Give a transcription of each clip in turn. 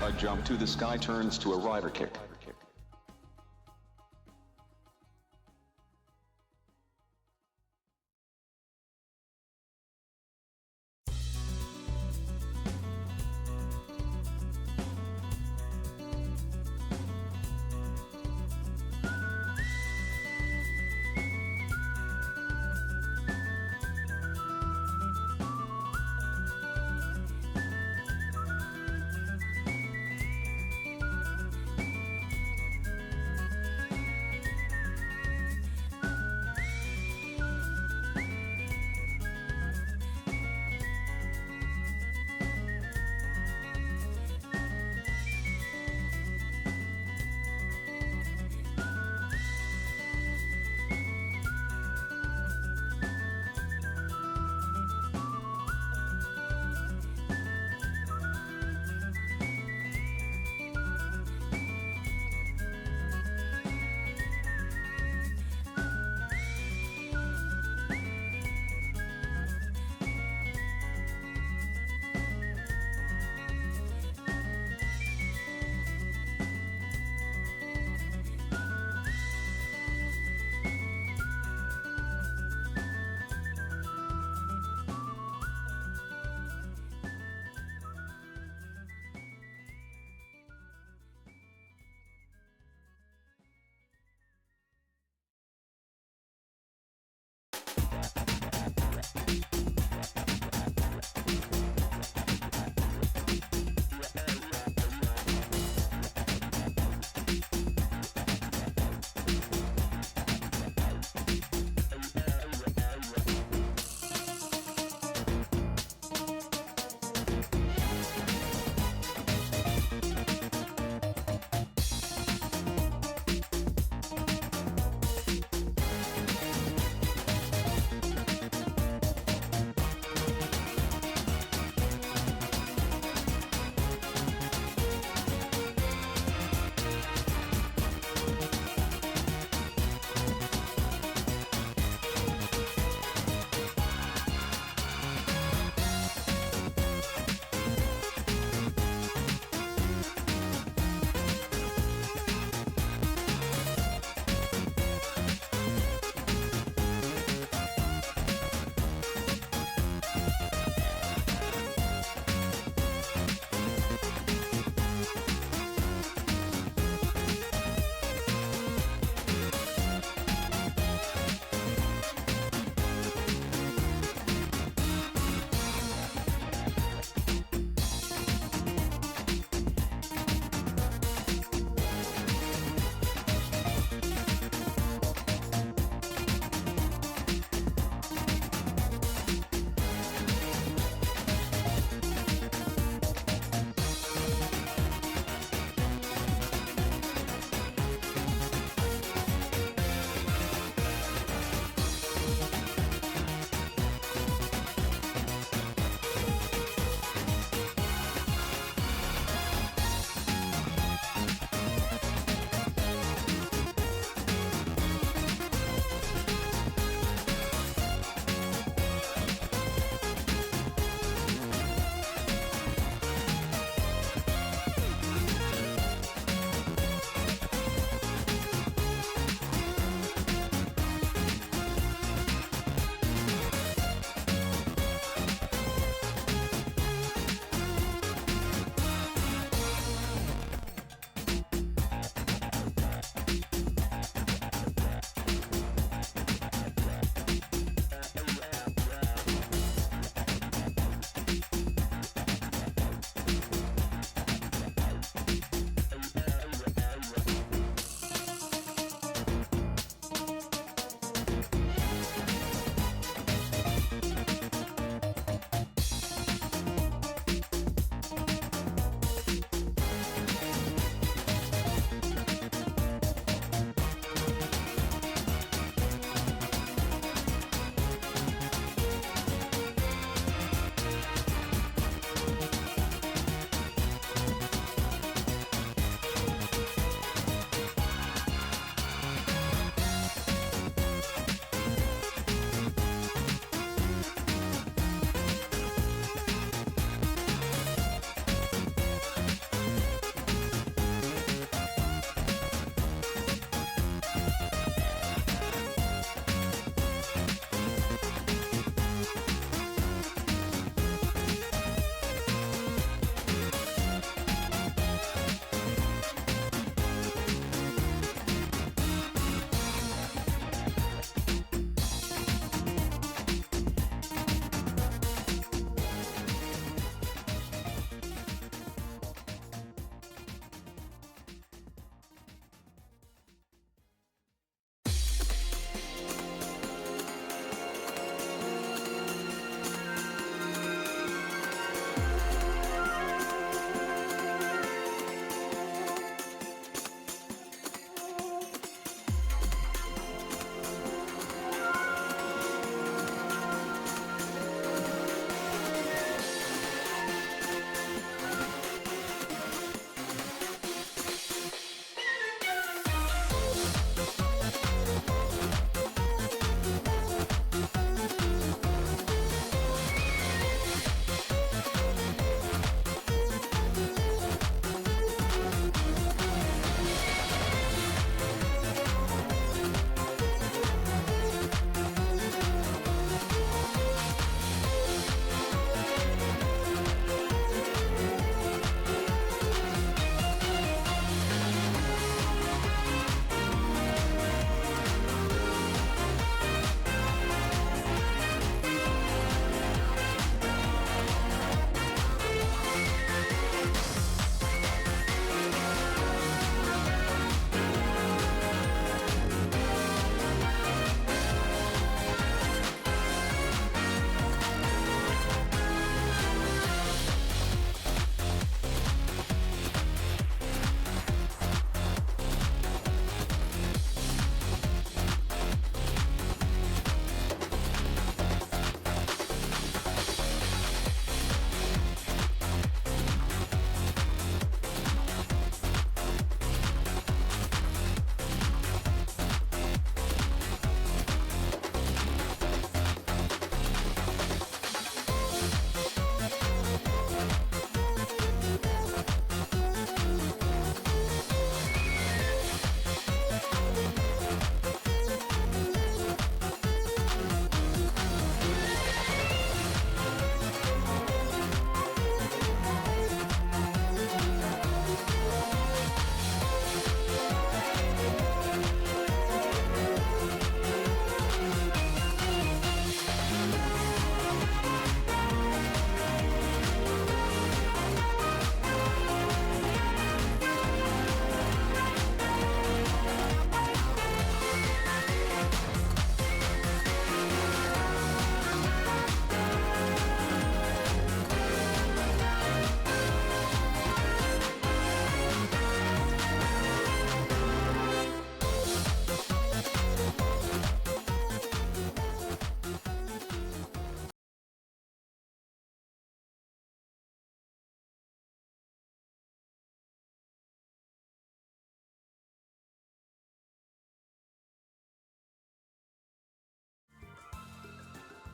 A jump to the sky turns to a rider kick.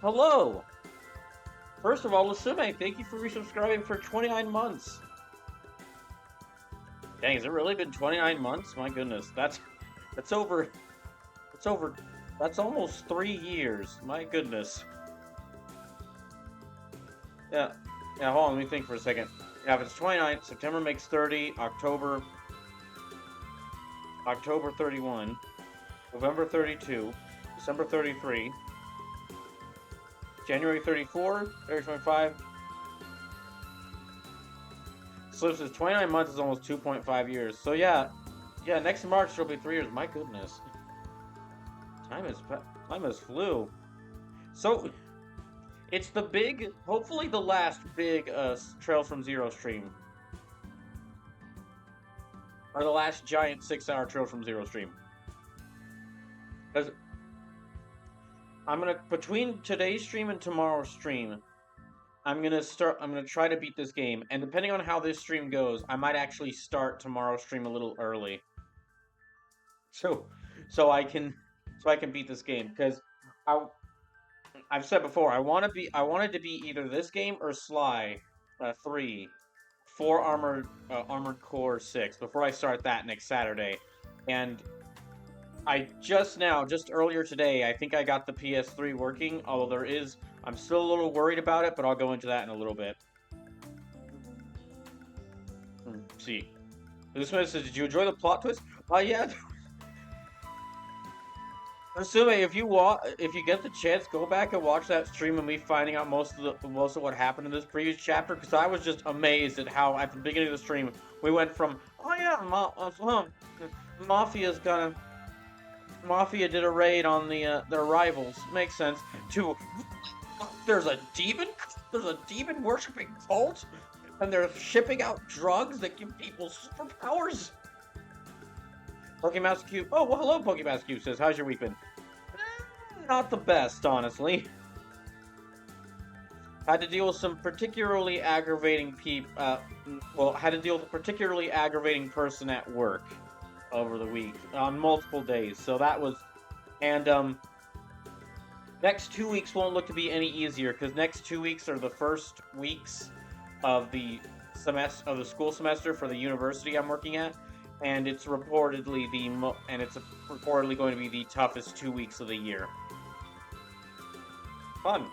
Hello! First of all, Lusume, thank you for resubscribing for 29 months. Dang, has it really been 29 months? My goodness, that's almost 3 years. My goodness. Yeah, hold on, let me think for a second. Yeah, if it's 29, September makes 30, October 31, November 32, December 33, January 34, February 25. So this is 29 months is almost 2.5 years. So yeah, next March it'll be 3 years. My goodness. Time has flew. So it's the big, hopefully the last big Trails from Zero stream. Or the last giant 6-hour Trails from Zero stream. Because I'm gonna, between today's stream and tomorrow's stream, I'm gonna try to beat this game, and depending on how this stream goes, I might actually start tomorrow's stream a little early. So I can beat this game, because I've said before, I wanted to be either this game or Sly 3 4 Armored Core 6 before I start that next Saturday. And I just earlier today, I think I got the PS3 working, although I'm still a little worried about it, but I'll go into that in a little bit. See. This one says, did you enjoy the plot twist? Yeah. Assuming if you get the chance, go back and watch that stream and me finding out most of what happened in this previous chapter, because I was just amazed at how at the beginning of the stream we went from Mafia did a raid on their rivals, makes sense, to there's a demon worshipping cult and they're shipping out drugs that give people superpowers. Pokemon Cube. Oh, well, hello, Pokemon Cube says, how's your week been? Not the best, honestly. Had to deal with some particularly aggravating had to deal with a particularly aggravating person at work over the week on multiple days. So that was, and next 2 weeks won't look to be any easier, because next 2 weeks are the first weeks of the school semester for the university I'm working at. And it's reportedly going to be the toughest 2 weeks of the year. Fun.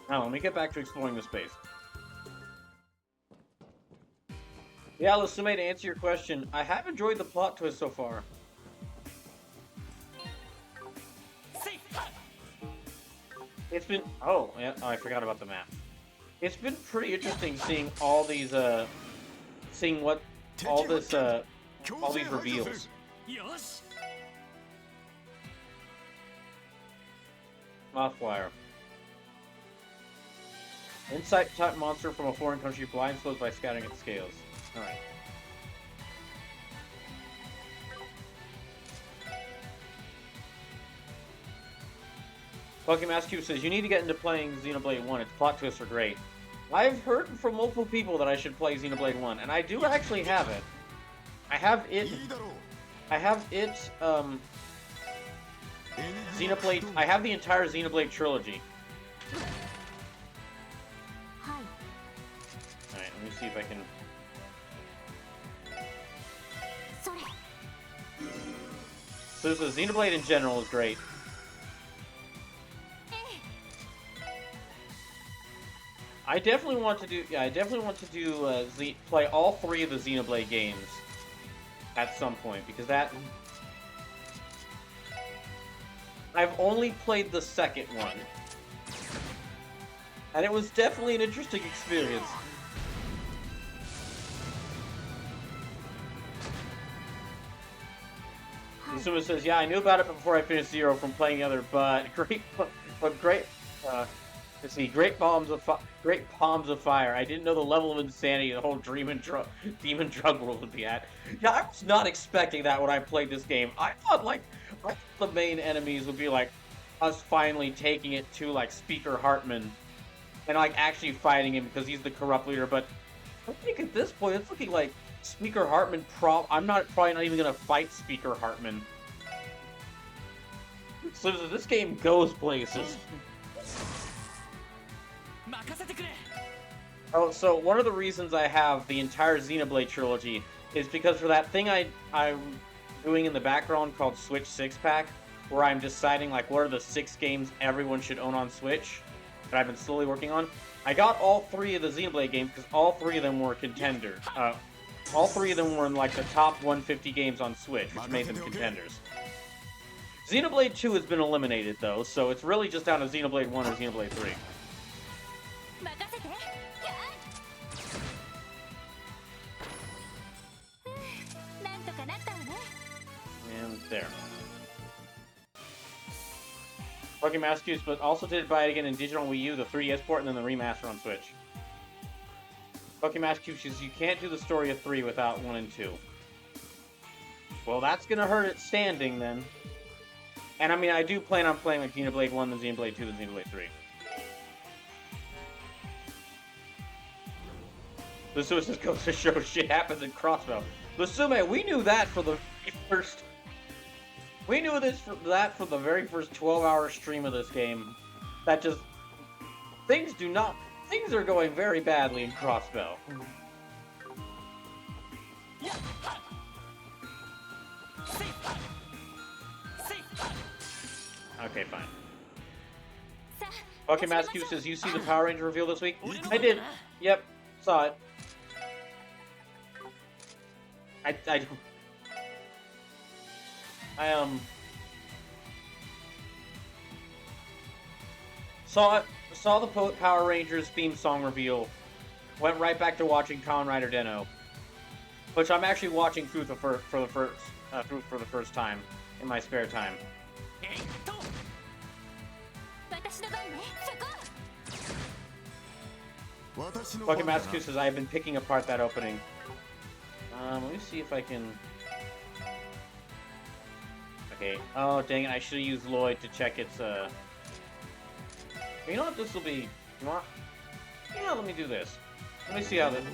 Now, let me get back to exploring the space. Yeah, Lusume, to answer your question, I have enjoyed the plot twist so far. It's been... Oh, yeah, I forgot about the map. It's been pretty interesting seeing all these, all these reveals. Mothflyer. Insight-type monster from a foreign country blindfolds by scattering its scales. Alright. Pokemon Cube says, you need to get into playing Xenoblade 1. Its plot twists are great. I've heard from multiple people that I should play Xenoblade 1, and I do actually have it. I have it, Xenoblade, I have the entire Xenoblade trilogy. Alright, let me see if I can... So the Xenoblade in general is great. I definitely want to do, play all 3 of the Xenoblade games at some point, because I've only played the second one. And it was definitely an interesting experience. Someone says, yeah, I knew about it before I finished Zero from playing the other, but great, let's see, great palms of fire. I didn't know the level of insanity the whole demon drug world would be at. Yeah, I was not expecting that when I played this game. I thought the main enemies would be like us finally taking it to like Speaker Hartman and like actually fighting him because he's the corrupt leader. But I think at this point it's looking like Speaker Hartman. I'm probably not even gonna fight Speaker Hartman. So this game goes places. Oh, so one of the reasons I have the entire Xenoblade trilogy is because for that thing I'm doing in the background called Switch 6-Pack, where I'm deciding like what are the 6 games everyone should own on Switch that I've been slowly working on. I got all 3 of the Xenoblade games because all 3 of them were contenders. All 3 of them were in like the top 150 games on Switch, which made them contenders. Xenoblade 2 has been eliminated though, so it's really just down to Xenoblade 1 or Xenoblade 3. And there. Pokemon Massachusetts, but also did buy it again in digital on Wii U, the 3DS port, and then the remaster on Switch. Pokemon Massachusetts, you can't do the story of 3 without 1 and 2. Well, that's gonna hurt its standing then. And I mean, I do plan on playing like Xenoblade 1, then Xenoblade 2, then Xenoblade 3. Lusume just goes to show shit happens in Crossbow. Lusume, we knew that for the first... We knew that for the very first 12-hour stream of this game. That just... Things are going very badly in Crossbow. Okay, fine. Okay, Mascu says, you see the Power Ranger reveal this week? I did. Yep, saw it. Saw the Power Rangers theme song reveal. Went right back to watching Kamen Rider Den-O, which I'm actually watching through for the first time in my spare time. Fucking Massachusetts says I've been picking apart that opening. Let me see if I can. Okay. Oh dang it! I should have used Lloyd to check its. You know what? This will be. You want? Yeah. Let me do this. Let me see how this.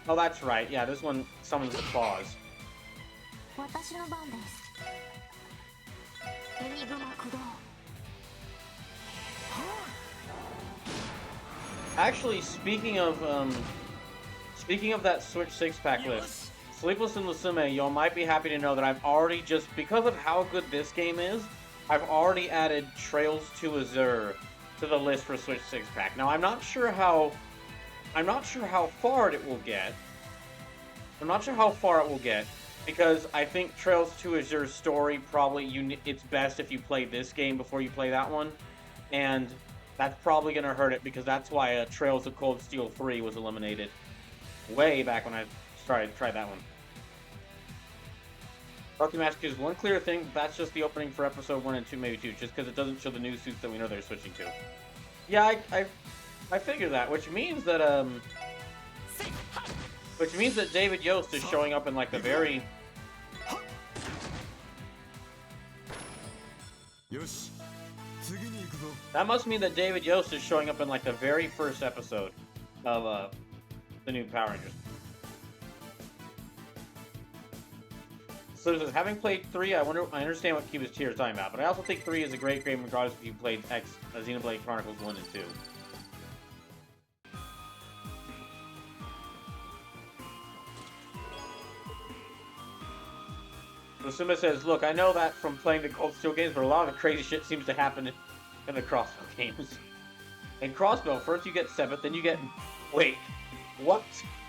Oh, that's right. Yeah, this one summons the claws. Actually, speaking of that Switch 6-Pack list, Sleepless in Lusume, y'all might be happy to know that I've already just, because of how good this game is, I've already added Trails to Azure to the list for Switch 6-Pack. Now, I'm not sure how far it will get. Because I think Trails to Azure's story probably it's best if you play this game before you play that one, and that's probably gonna hurt it because that's why Trails of Cold Steel 3 was eliminated way back when I tried that one. Rocky Mask is one clear thing. That's just the opening for episode 1 and 2, maybe 2, just because it doesn't show the new suits that we know they're switching to. Yeah, I figured that, which means that David Yost is showing up in like the very. That must mean that David Yost is showing up in like the very first episode of the new Power Rangers. So it says, having played 3, I understand what Cuba's Tier is talking about, but I also think 3 is a great game regardless if you played Xenoblade Chronicles 1 and 2. Lusume says, look, I know that from playing the Cold Steel games, but a lot of the crazy shit seems to happen in the Crossbow games. In Crossbow, first you get Sepith, then you get... Wait, what?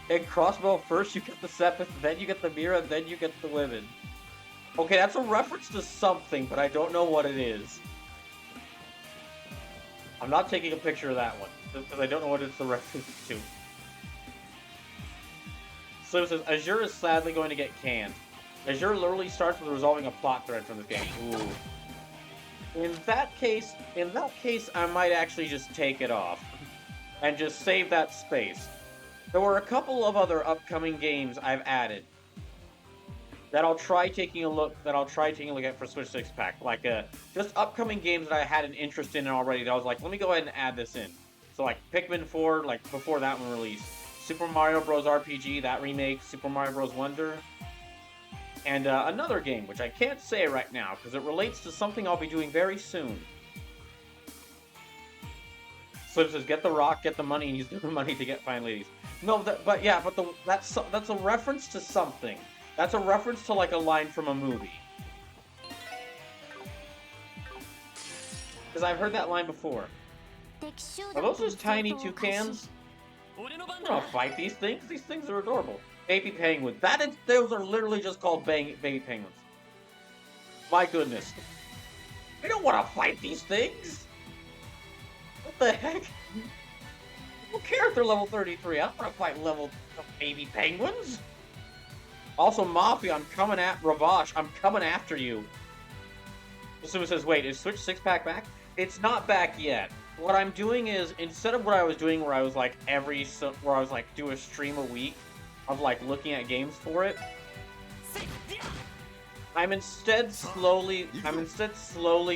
In Crossbow, first you get the Sepith, then you get the Mira, then you get the women. Okay, that's a reference to something, but I don't know what it is. I'm not taking a picture of that one, because I don't know what it's the reference to. So it says, Azure is sadly going to get canned. Azure literally starts with resolving a plot thread from this game. Ooh. In that case, I might actually just take it off. And just save that space. There were a couple of other upcoming games I've added that I'll try taking a look at for Switch 6-Pack. Like, just upcoming games that I had an interest in already that I was like, let me go ahead and add this in. So like, Pikmin 4, like, before that one released. Super Mario Bros. RPG, that remake, Super Mario Bros. Wonder. And another game, which I can't say right now, because it relates to something I'll be doing very soon. So it says, get the rock, get the money, and use the money to get fine ladies. No, that's a reference to something. That's a reference to, like, a line from a movie. Because I've heard that line before. Are those just tiny toucans? I'm gonna fight these things. These things are adorable. Baby penguins. Those are literally just called baby penguins. My goodness. I don't want to fight these things. What the heck? Who cares if they're level 33? I don't want to fight level baby penguins. Also, Mafia, I'm coming at Ravash. I'm coming after you. Sumu says, wait, is Switch 6-pack back? It's not back yet. What I'm doing is, instead of what I was doing where I was like do a stream a week of like looking at games for it, I'm instead slowly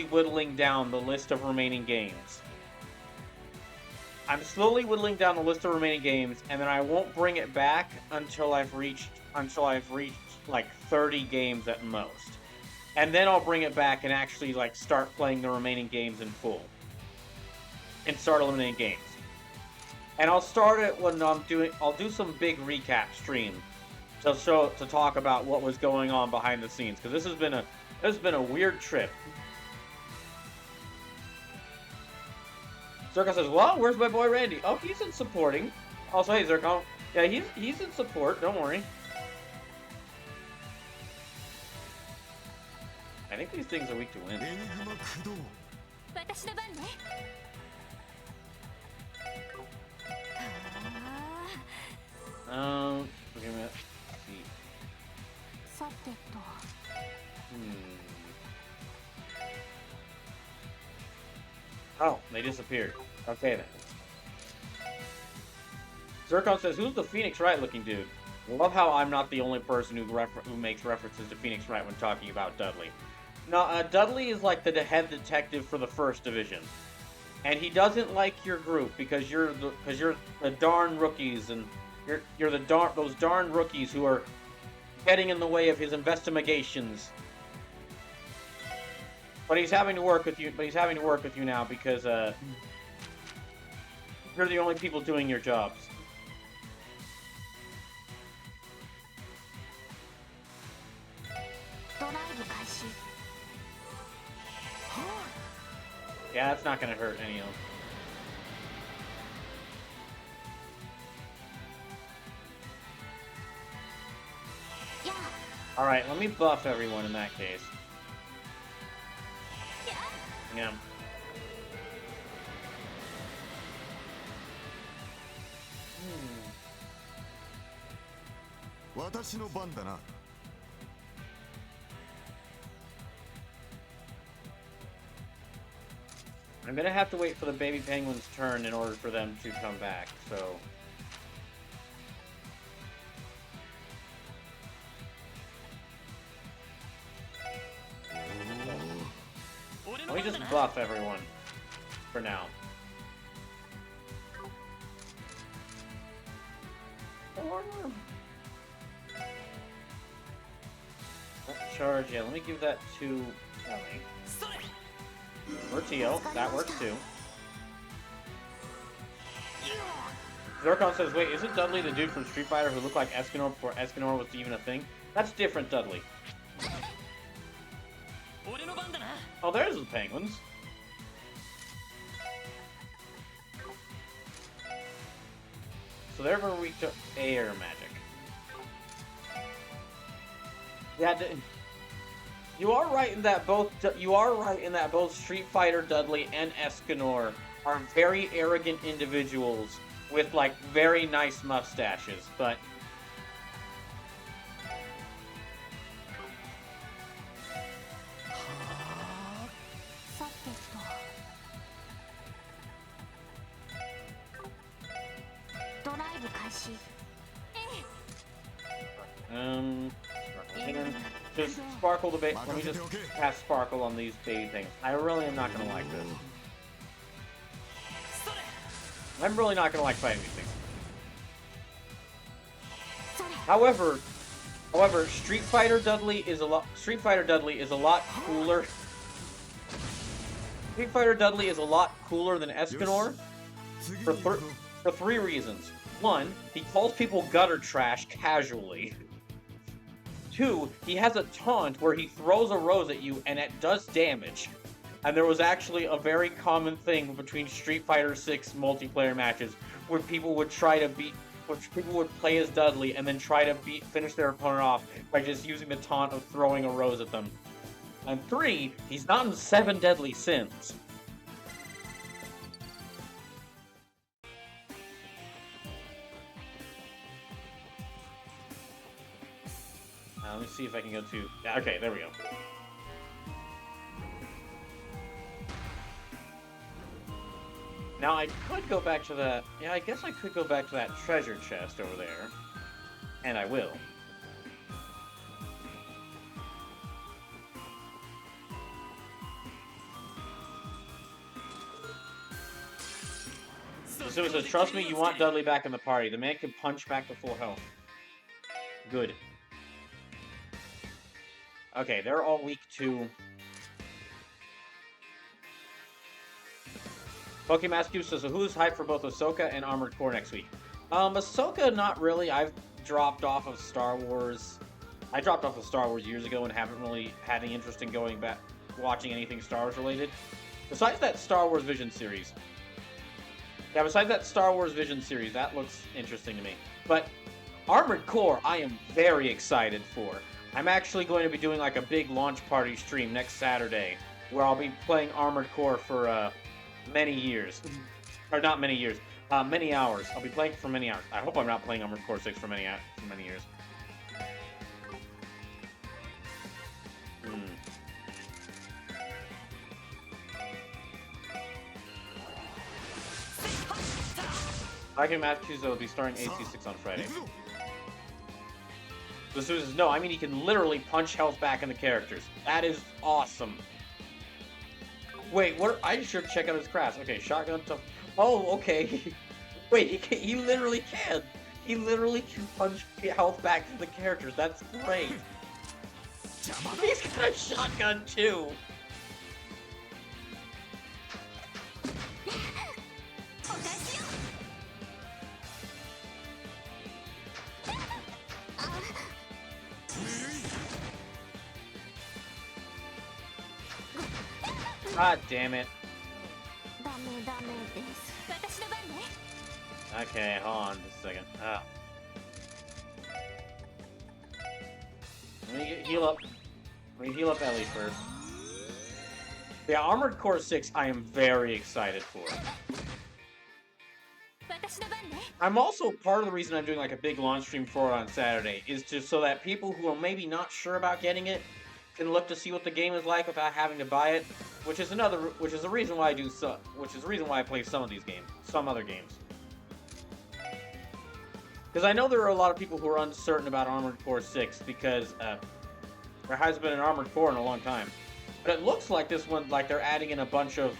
whittling down the list of remaining games. I'm slowly whittling down the list of remaining games, and then I won't bring it back until I've reached like 30 games at most. And then I'll bring it back and actually like start playing the remaining games in full. And start eliminating games. And I'll start it when I'll do some big recap stream to talk about what was going on behind the scenes, because this has been a weird trip. Zircon says, well, where's my boy Randy? Oh, he's in supporting. Also, hey Zircon. Yeah, he's in support, don't worry. I think these things are weak to win. Give me that. Oh, they disappeared. Okay then. Zircon says, who's the Phoenix Wright looking dude? I love how I'm not the only person who makes references to Phoenix Wright when talking about Dudley. No, Dudley is like the head detective for the First Division. And he doesn't like your group because you're the darn rookies, and you're those darn rookies who are getting in the way of his investigations. But he's having to work with you. Now because you're the only people doing your jobs. Yeah, that's not gonna hurt any of them. Alright, let me buff everyone in that case. Yeah. I'm gonna have to wait for the baby penguin's turn in order for them to come back, so... Let me just buff everyone for now. Charge, yeah, let me give that to Ellie. Or Teal, that works too. Zircon says, wait, isn't Dudley the dude from Street Fighter who looked like Escanor before Escanor was even a thing? That's different Dudley. Oh, there's the penguins. So they're very weak to air magic. Yeah, you are right in that both Street Fighter Dudley and Escanor are very arrogant individuals with like very nice mustaches, but just Sparkle the bait. Let me just cast Sparkle on these baby things. I really am not gonna like this. I'm really not gonna like fighting these things. However, However, Street Fighter Dudley is a lot cooler. Street Fighter Dudley is a lot cooler than Escanor for 3 reasons. 1, he calls people gutter trash casually. 2, he has a taunt where he throws a rose at you and it does damage. And there was actually a very common thing between Street Fighter 6 multiplayer matches where people would play as Dudley and then try to finish their opponent off by just using the taunt of throwing a rose at them. And 3, he's not in 7 Deadly Sins. Let me see if I can go to... Okay, there we go. Now, I could go back to that... Yeah, I guess I could go back to that treasure chest over there. And I will. So it says, trust me, you want Dudley back in the party. The man can punch back to full health. Good. Okay, they're all weak to... Pokemask says, so who's hyped for both Ahsoka and Armored Core next week? Ahsoka, not really. I've dropped off of Star Wars. I dropped off of Star Wars years ago and haven't really had any interest in going back, watching anything Star Wars related. Besides that Star Wars Vision series. Yeah, besides that Star Wars Vision series, that looks interesting to me. But Armored Core, I am very excited for. I'm actually going to be doing like a big launch party stream next Saturday, where I'll be playing Armored Core for many years. Or not many years, many hours. I'll be playing for many hours. I hope I'm not playing Armored Core 6 for many years. I can match Tuesday will be starting AC6 on Friday. So Susan says, no, I mean he can literally punch health back into characters. That is awesome. Wait, what? I should check out his crafts. Okay, shotgun tough. Oh, okay. Wait, he literally can. He literally can punch health back to the characters. That's great. He's got a shotgun too. God damn it. Okay, hold on just a second. Let me heal up. Let me heal up Ellie first. Yeah, Armored Core 6 I am very excited for. I'm also, part of the reason I'm doing like a big launch stream for it on Saturday is just so that people who are maybe not sure about getting it can look to see what the game is like without having to buy it, which is the reason why I play some of these games, some other games. Because I know there are a lot of people who are uncertain about Armored Core 6 because there hasn't been an Armored Core in a long time. But it looks like this one, like they're adding in a bunch of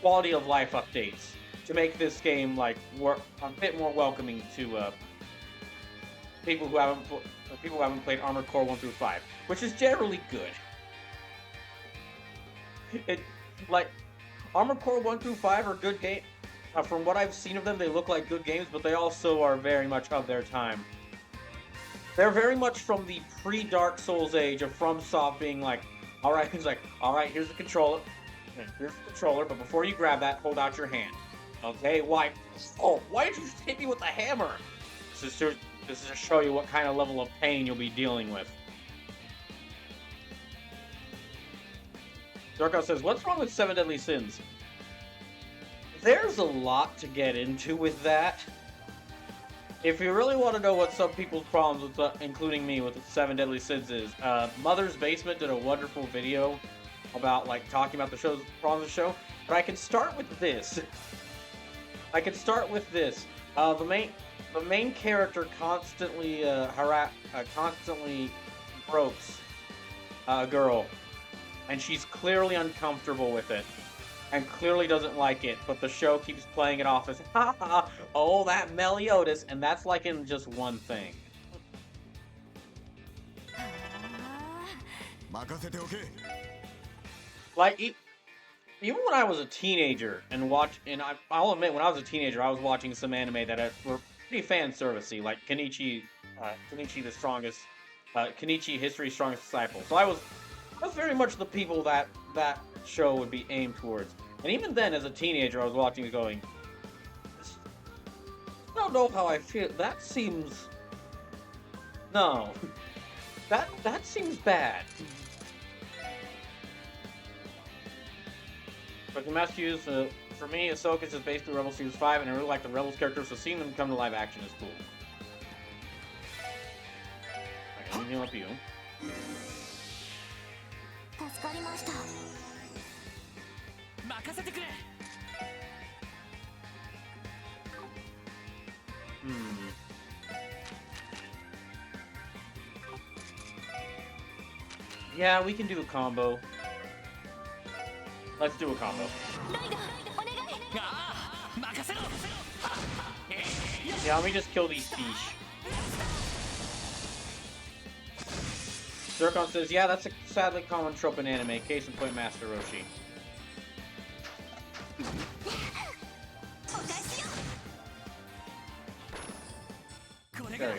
quality of life updates to make this game like a bit more welcoming to people who haven't played Armored Core 1 through 5, which is generally good. Like Armored Core 1 through 5 are good games. From what I've seen of them, they look like good games, but they also are very much of their time. They're very much from the pre-Dark Souls age of FromSoft being like, alright, he's like, alright, here's the controller. Here's the controller, but before you grab that, hold out your hand. Okay, why? Oh, why did you hit me with a hammer? This is to show you what kind of level of pain you'll be dealing with. Darko says, what's wrong with 7 Deadly Sins? There's a lot to get into with that. If you really want to know what some people's problems with, including me, with 7 Deadly Sins is, Mother's Basement did a wonderful video about, like, talking about the show's problems of the show. But I can start with this. The main character constantly constantly gropes a girl, and she's clearly uncomfortable with it, and clearly doesn't like it. But the show keeps playing it off as, ha ha, oh that Meliodas, and that's like in just one thing. Like, even when I was a teenager and I'll admit, when I was a teenager, I was watching some anime that were pretty fan servicey, like Kenichi the Strongest, Kenichi History's Strongest Disciple. So I was very much the people that show would be aimed towards. And even then, as a teenager, I was watching it going, I don't know how I feel. That seems... No. That seems bad. But the Matthews, for me, Ahsoka's is based on Rebels Series 5, and I really like the Rebels characters, so seeing them come to live action is cool. Alright, let me heal up you. Yeah, we can do a combo. Let's do a combo. Yeah, let me just kill these fish. Zircon says, yeah, that's a sadly common trope in anime. Case in point, Master Roshi. There we go.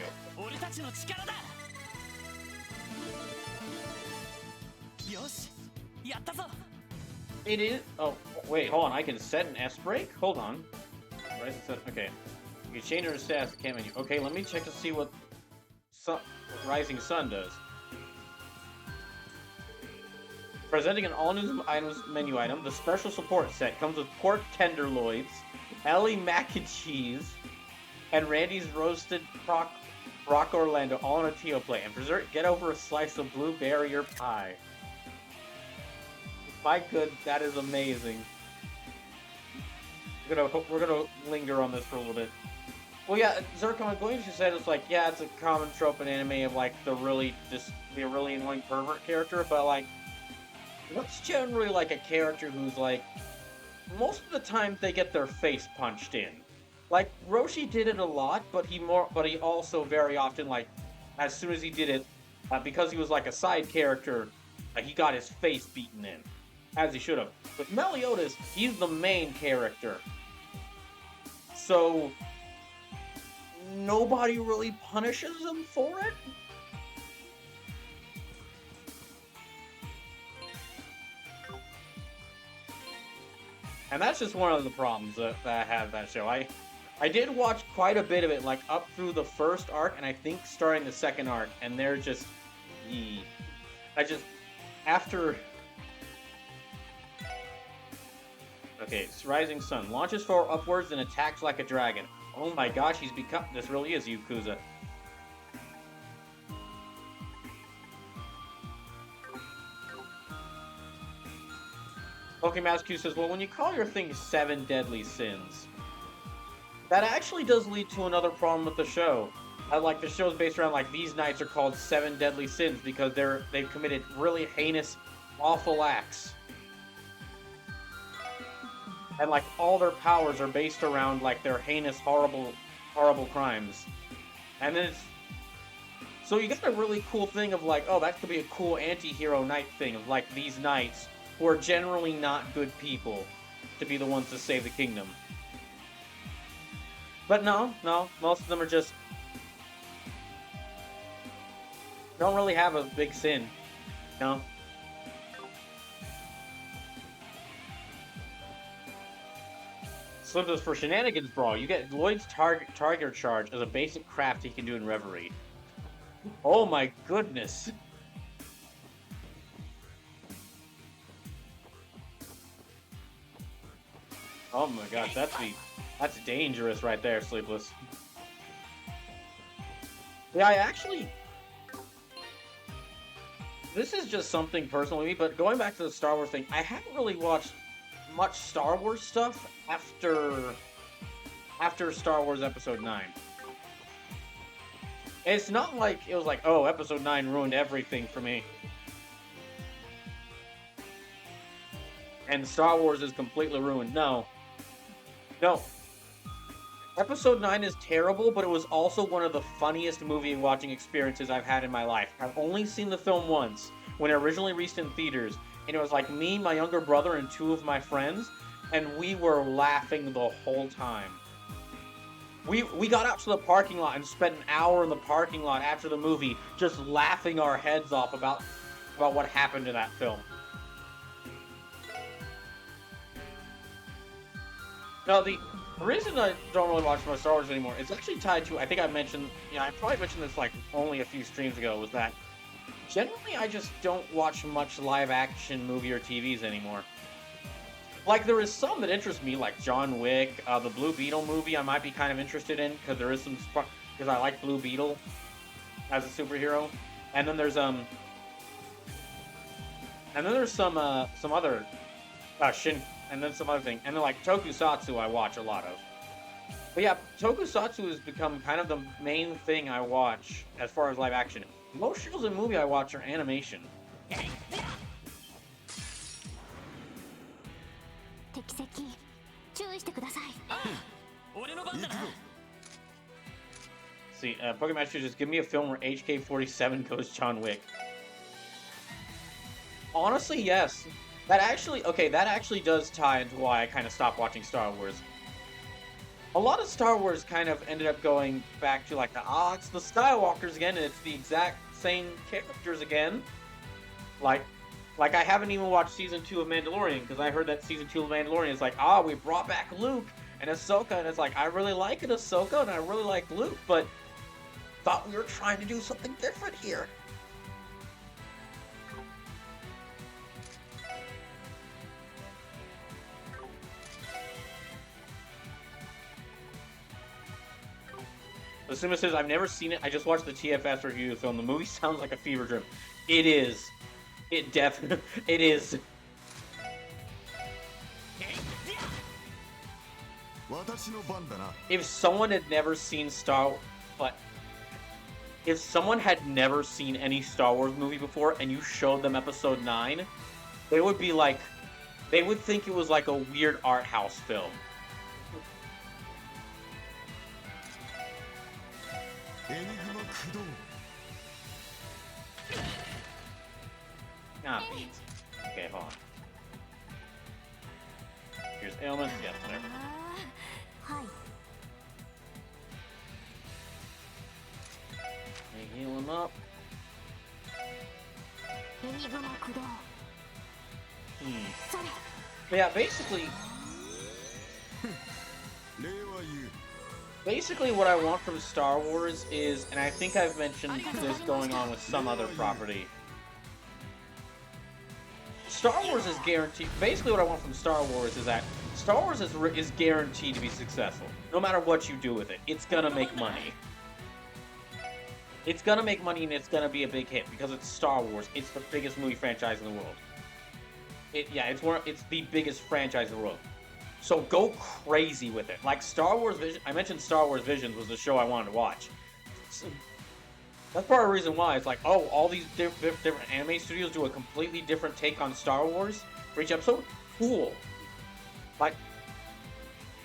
It is. Oh, wait, hold on. I can set an S break? Hold on. Okay. You can change your stats. I can't menu. Okay, let me check to see what Rising Sun does. Presenting an all-new items menu item, the special support set comes with pork tenderloins, Ellie mac and cheese, and Randy's roasted Brock Orlando all on a Tio plate. And for dessert, get over a slice of blueberry or pie. My good, that is amazing. We're gonna linger on this for a little bit. Well, yeah, Zircon, I'm going to say it's like, yeah, it's a common trope in anime of like the really annoying pervert character, but like, what's generally like a character who's like, most of the time they get their face punched in. Like Roshi did it a lot, but he also very often, like, as soon as he did it, because he was like a side character, he got his face beaten in. As he should have. With Meliodas, he's the main character. So, nobody really punishes him for it? And that's just one of the problems that I have that show. I did watch quite a bit of it, like up through the first arc, and I think starting the second arc, and they're just... After... Okay, it's Rising Sun. Launches forward upwards and attacks like a dragon. Oh my gosh, this really is Yakuza. Q says, well, when you call your thing 7 deadly sins, that actually does lead to another problem with the show. Like, the show's based around, like, these knights are called 7 deadly sins because they've committed really heinous, awful acts. And, like, all their powers are based around, like, their heinous, horrible crimes. And then so you got a really cool thing of, like, oh, that could be a cool anti-hero knight thing of, like, these knights who are generally not good people to be the ones to save the kingdom. But no, most of them are just... don't really have a big sin. No. Slim says, for Shenanigans Brawl, you get Lloyd's Target Charge as a basic craft he can do in Reverie. Oh my goodness! Oh my gosh, that's dangerous right there, Sleepless. Yeah, I actually... This is just something personal to me, but going back to the Star Wars thing, I haven't really watched much Star Wars stuff after Star Wars Episode 9. It's not like it was like, oh, Episode 9 ruined everything for me. And Star Wars is completely ruined. No. Episode 9 is terrible, but it was also one of the funniest movie watching experiences I've had in my life. I've only seen the film once, when it originally released in theaters, and it was like me, my younger brother, and 2 of my friends, and we were laughing the whole time. We got out to the parking lot and spent an hour in the parking lot after the movie just laughing our heads off about what happened in that film. Now, the reason I don't really watch much Star Wars anymore is actually tied to, I think I mentioned, I probably mentioned this like only a few streams ago, was that generally I just don't watch much live action movie or TVs anymore. Like, there is some that interest me, like John Wick, the Blue Beetle movie I might be kind of interested in, because there is some, because I like Blue Beetle as a superhero. And then there's some other, and then some other thing. And then, like, Tokusatsu I watch a lot of. But yeah, Tokusatsu has become kind of the main thing I watch as far as live action. Most shows and movie I watch are animation. Kiseki, 注意してください。俺の番だな。 See, Pokemon should just give me a film where HK-47 goes John Wick. Honestly, yes. That actually does tie into why I kind of stopped watching Star Wars. A lot of Star Wars kind of ended up going back to like it's the Skywalkers again, and it's the exact same characters again. Like I haven't even watched season 2 of Mandalorian, because I heard that season 2 of Mandalorian is like, we brought back Luke and Ahsoka, and it's like, I really like it, Ahsoka, and I really like Luke, but thought we were trying to do something different here. Asuma says, I've never seen it, I just watched the TFS review of the film. The movie sounds like a fever dream. It is. It definitely... It is. If someone had never seen if someone had never seen any Star Wars movie before and you showed them Episode 9, they would be like... They would think it was like a weird art house film. Beans. Okay, hold on. Here's ailments. Yes, whatever. Heal him up. But yeah, basically what I want from Star Wars is, and I think I've mentioned this going on with some other property, Star Wars is guaranteed. Basically, what I want from Star Wars is that Star Wars is guaranteed to be successful. No matter what you do with it, it's gonna make money. It's gonna make money, and it's gonna be a big hit because it's Star Wars. It's the biggest movie franchise in the world. It's the biggest franchise in the world. So go crazy with it. Like Star Wars Vision. I mentioned Star Wars Visions was the show I wanted to watch. That's part of the reason why it's like, all these different anime studios do a completely different take on Star Wars for each episode. Cool. Like,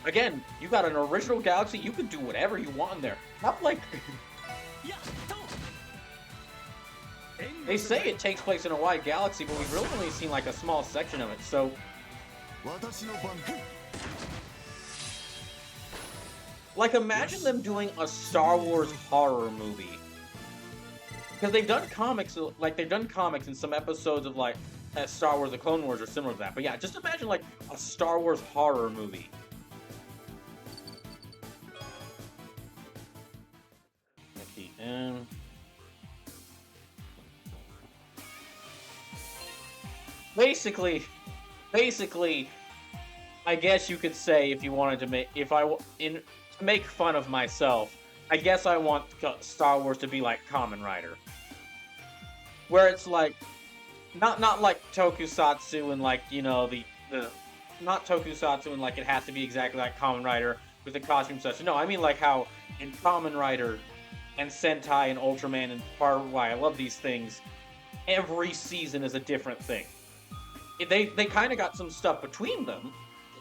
again, you got an original galaxy, you can do whatever you want in there. Not like... They say it takes place in a wide galaxy, but we've really only seen like a small section of it, so... Like, imagine them doing a Star Wars horror movie. Because they've done comics, in some episodes of, like, Star Wars, The Clone Wars, or similar to that. But yeah, just imagine, like, a Star Wars horror movie. At the end... Basically, I guess you could say, if you wanted to make, to make fun of myself, I guess I want Star Wars to be like Kamen Rider, where it's like, not like Tokusatsu and like, you know, not Tokusatsu and like it has to be exactly like Kamen Rider with the costume such. No, I mean like how in Kamen Rider and Sentai and Ultraman, and part of why I love these things, every season is a different thing. They kind of got some stuff between them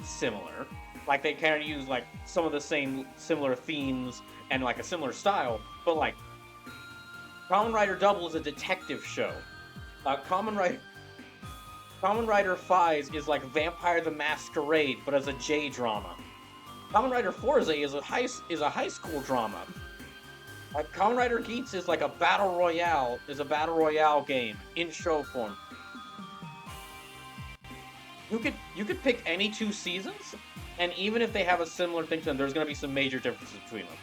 similar, like they kind of use like some of the similar themes and like a similar style, but like Kamen Rider Double is a detective show, Kamen Rider 5 is like Vampire the Masquerade, but as a J drama. Kamen Rider Forza is a high school drama. Kamen Rider Geats is like a battle royale game in show form. You could pick any 2 seasons, and even if they have a similar thing to them, there's gonna be some major differences between them.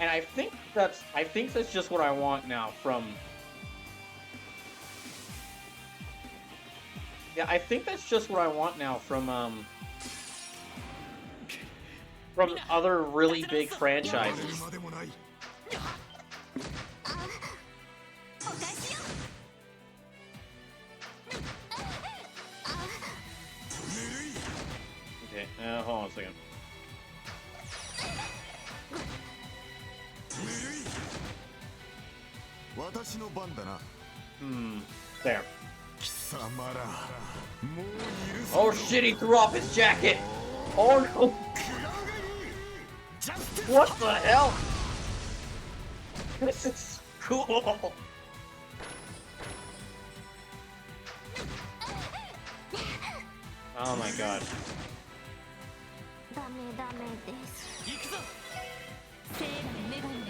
And I think that's just what I want now from. Yeah, I think that's just what I want now from other really big franchises. Okay, hold on a second. There. Oh shit, he threw off his jacket! Oh no! What the hell? This is cool! Oh my god.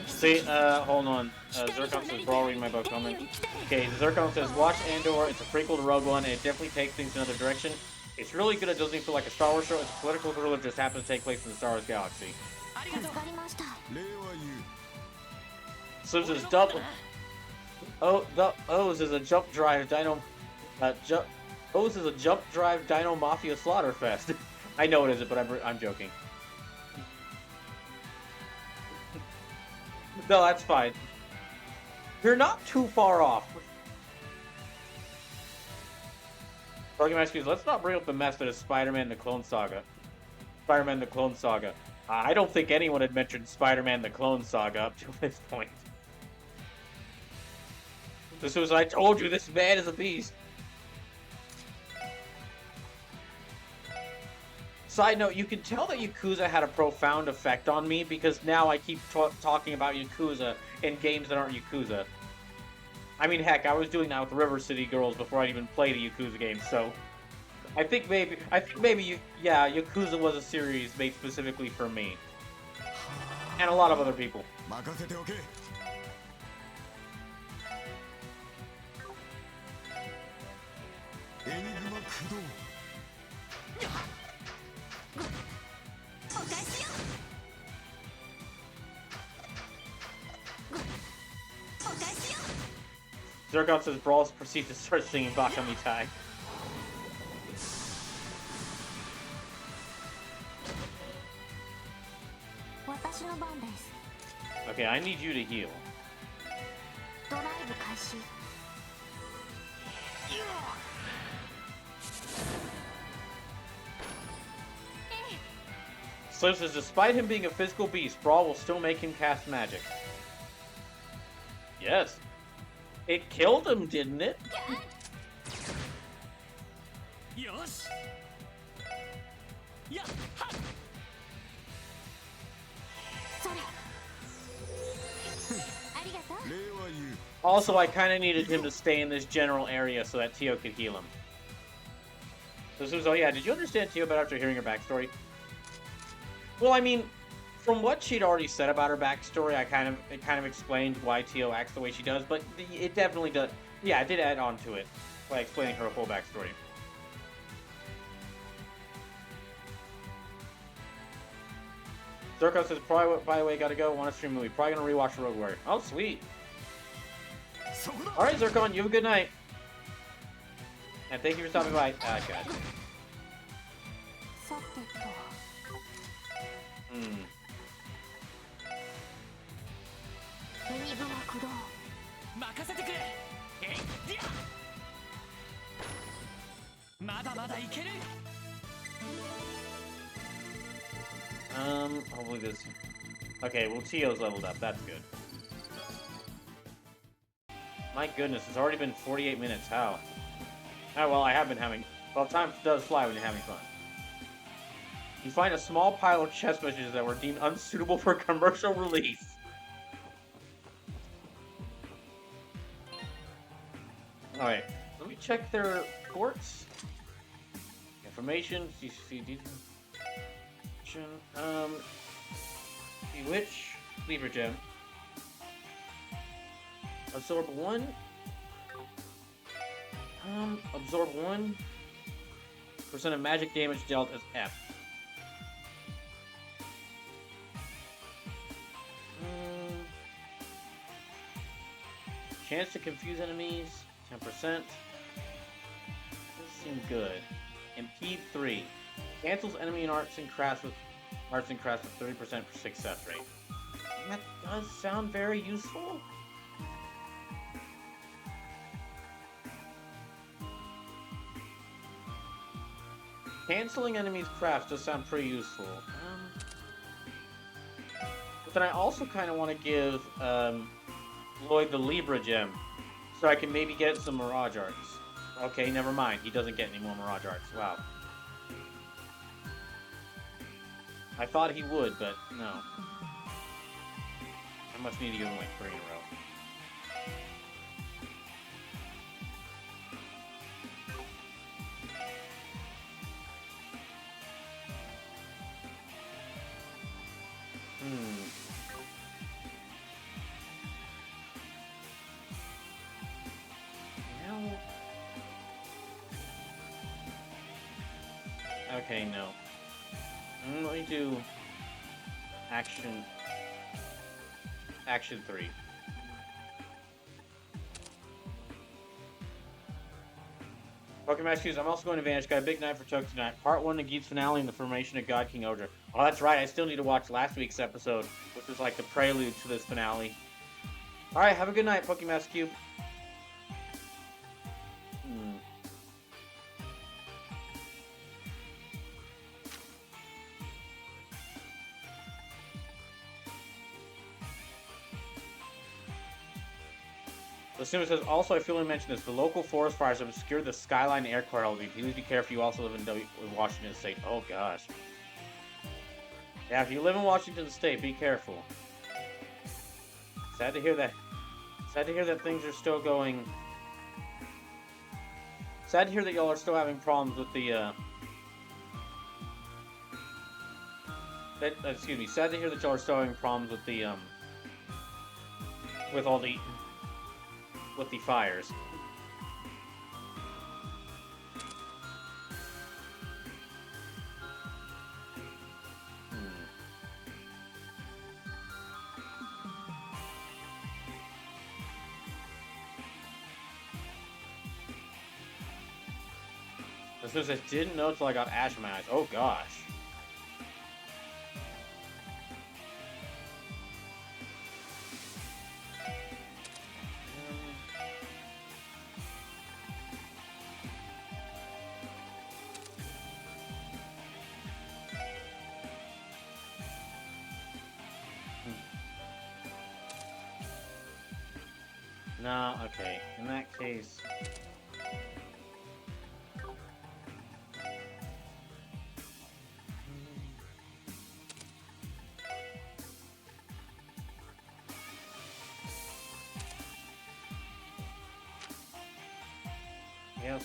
See, hold on. Zircon says, bro, read my book comment. Okay, Zircon says, watch Andor, it's a prequel to Rogue One, and it definitely takes things in another direction. It's really good, it doesn't even feel like a Star Wars show, it's a political thriller that just happens to take place in the Star Wars galaxy. So this is double. Oh, the O's is a jump drive dino. O's is a jump drive dino mafia slaughterfest. I know it isn't, but I'm joking. No, that's fine. You're not too far off. Let's not bring up the mess that is Spider-Man the Clone Saga. Spider-Man the Clone Saga. I don't think anyone had mentioned Spider-Man the Clone Saga up to this point. This was, I told you, this man is a beast. Side note, you can tell that Yakuza had a profound effect on me because now I keep talking about Yakuza in games that aren't Yakuza. I mean, heck, I was doing that with River City Girls before I even played a Yakuza game, so I think maybe Yakuza was a series made specifically for me and a lot of other people. Zircon says Brawls proceed to start singing Bakami Tag. Okay, I need you to heal. Slim says, despite him being a physical beast, Brawl will still make him cast magic. Yes. It killed him, didn't it? Also, I kind of needed him to stay in this general area so that Tio could heal him. This was, oh yeah, did you understand Tio better after hearing her backstory? Well, I mean, from what she'd already said about her backstory, it kind of explained why Tio acts the way she does, but it definitely does. Yeah, it did add on to it by explaining her full backstory. Zirko says, probably, by the way, gotta go. Want to stream movie. Probably gonna rewatch Rogue Warrior. Oh, sweet. Alright, Zircon, you have a good night. And thank you for stopping by. Ah, God. Hopefully this... Okay, well, Tio's leveled up. That's good. My goodness, it's already been 48 minutes. How? Oh, well, I have been having... Well, time does fly when you're having fun. You find a small pile of chess messages that were deemed unsuitable for commercial release. Alright, let me check their ports. Information, CCD. Bewitch, Lever Gem. Absorb 1. Absorb 1% of magic damage dealt as F. Chance to confuse enemies, 10%. Doesn't seem good. Impede 3. Cancels enemy and arts and crafts with 30% success rate. That does sound very useful. Canceling enemies' crafts does sound pretty useful. But then I also kind of want to give Lloyd the Libra gem, so I can maybe get some Mirage Arts. Okay, never mind. He doesn't get any more Mirage Arts. Wow. I thought he would, but no. I must need to give him like 3 in a row. Okay, no. Let me do action 3. Pokemon Masters, I'm also going to Vanish. Got a big night for Toku tonight. Part 1 of Geet's finale and the formation of God King Odra. Oh, that's right. I still need to watch last week's episode, which was like the prelude to this finale. Alright, have a good night, Pokemon Master Cube. The Suma says, also, I feel to mention this. The local forest fires have obscured the skyline air quality. Please be careful. You also live in Washington State. Oh, gosh. Yeah, if you live in Washington State, be careful. Sad to hear that. Sad to hear that things are still going... Sad to hear that y'all are still having problems with the, excuse me. Sad to hear that y'all are still having problems with the, with all the... with the fires. This says, I didn't know until I got ash in my eyes. Oh gosh. No, okay. In that case...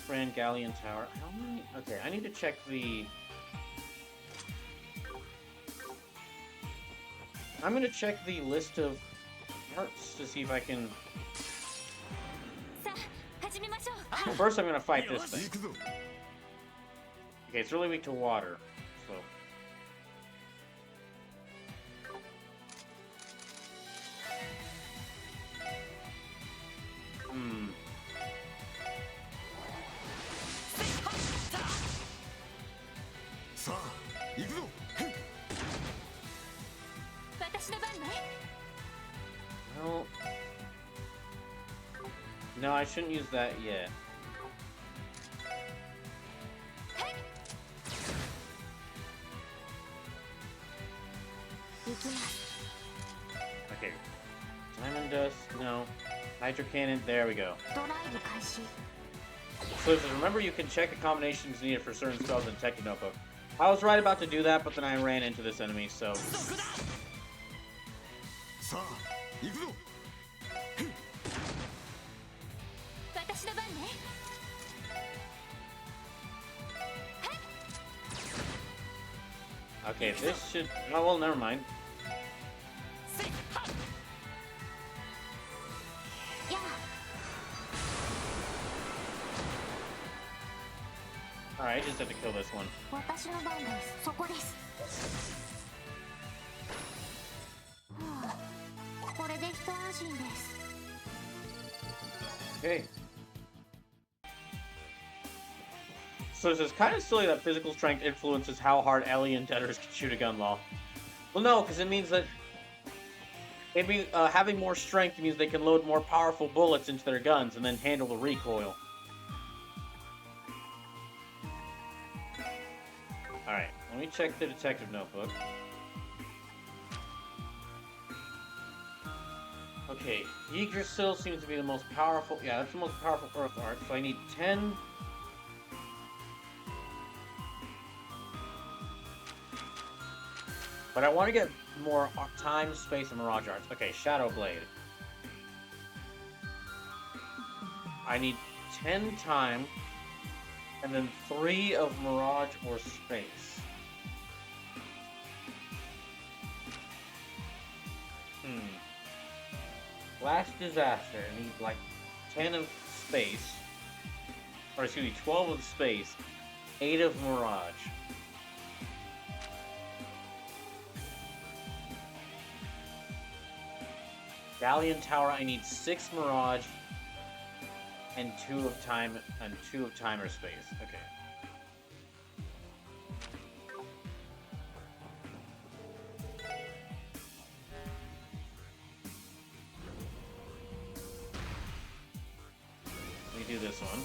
Brand Galleon Tower. How many? Okay, I need to check the... I'm gonna check the list of arts to see if I can... Well, first I'm gonna fight this thing. Okay, it's really weak to water, so... Well... No, I shouldn't use that yet. Okay. Diamond Dust, no. Hydro Cannon, there we go. So remember you can check the combinations needed for certain spells in Tech Notebook. I was right about to do that, but then I ran into this enemy, so... Okay, this should... Oh, well, never mind. Yeah. Alright, I just have to kill this one. 私の番です。そこです。はあ、これで一安心です。Okay. So it's kind of silly that physical strength influences how hard alien debtors can shoot a gun law. Well, no, because it means that having more strength means they can load more powerful bullets into their guns and then handle the recoil. Alright, let me check the detective notebook. Okay, Yggdrasil seems to be the most powerful... Yeah, that's the most powerful Earth art, so I need 10... But I want to get more time, space, and mirage arts. Okay, Shadow Blade. I need 10 time, and then 3 of mirage or space. Last Disaster, I need like 10 of space. Or excuse me, 12 of space, 8 of mirage. Galleon Tower, I need 6 mirage and 2 of time and 2 of time or space. Okay. Let me do this one.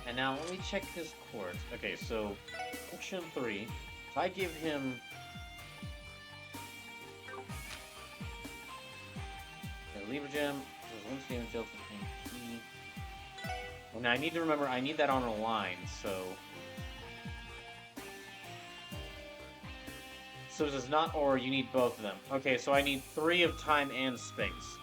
And now let me check his quartz. Okay, so Action 3. If I give him a Libra Gem, there's one stamina gel for key. And I need to remember I need that on a line, so this is not or you need both of them. Okay, so I need 3 of time and space.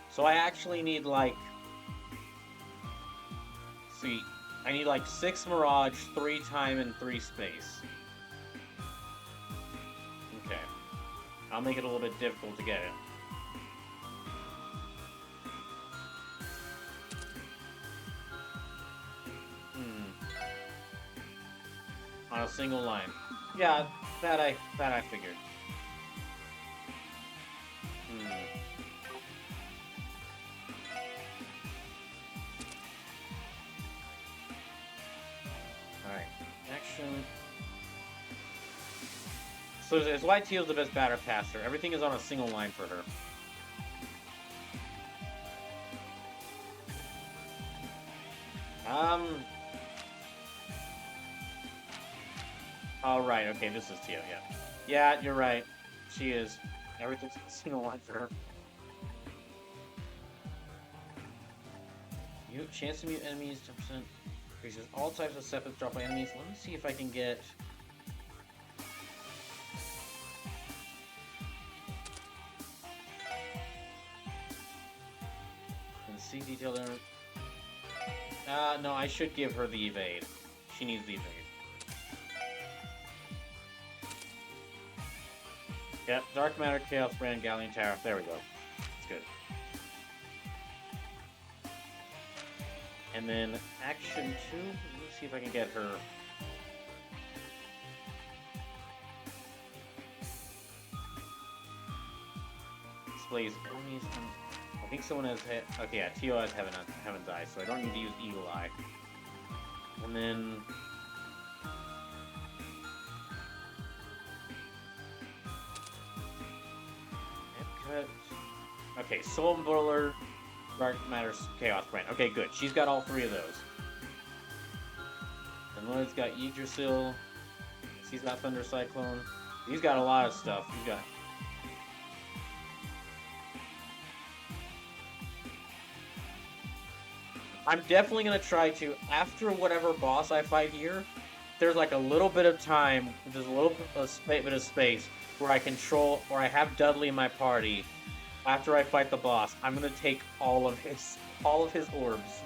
So I actually need like... See, I need like 6 mirage, 3 time, and 3 space. Okay. I'll make it a little bit difficult to get it. On a single line. Yeah, that I figured. Alright. Action. So it's why Teal's the best batter passer. Everything is on a single line for her. Oh, right, okay, this is Teal, yeah. Yeah, you're right. She is. Everything's a single line for her. Mute chance to mute enemies, 10%. Increases all types of separates dropped by enemies. Let me see if I can get... And see detailed... no, I should give her the evade. She needs the evade. Yep, Dark Matter, Chaos Brand, Galleon Tower. There we go. That's good. And then Action 2. Let me see if I can get her. Displays enemies. I think someone has... Okay, yeah, Tio has Heaven's Eye, so I don't need to use Eagle Eye. And then... Okay, Soul Boiler, Dark Matter, Chaos Brand. Okay, good. She's got all 3 of those. And Lloyd's got Yggdrasil. He's got Thunder Cyclone. He's got a lot of stuff. He's got... I'm definitely going to try to, after whatever boss I fight here, there's like a little bit of time, there's a little bit of space where I control, or I have Dudley in my party, After I fight the boss, I'm gonna take all of his orbs.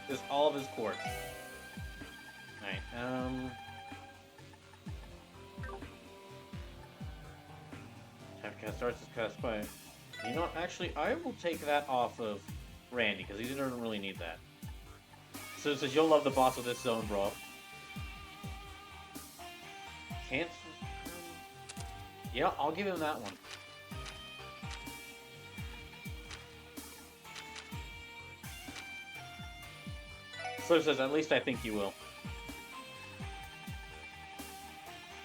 Just all of his quartz. Alright, Typecast starts his cast by... You know what, actually, I will take that off of Randy, because he doesn't really need that. So it says, you'll love the boss of this zone, bro. Can't... Yeah, I'll give him that one. So it says, at least I think you will.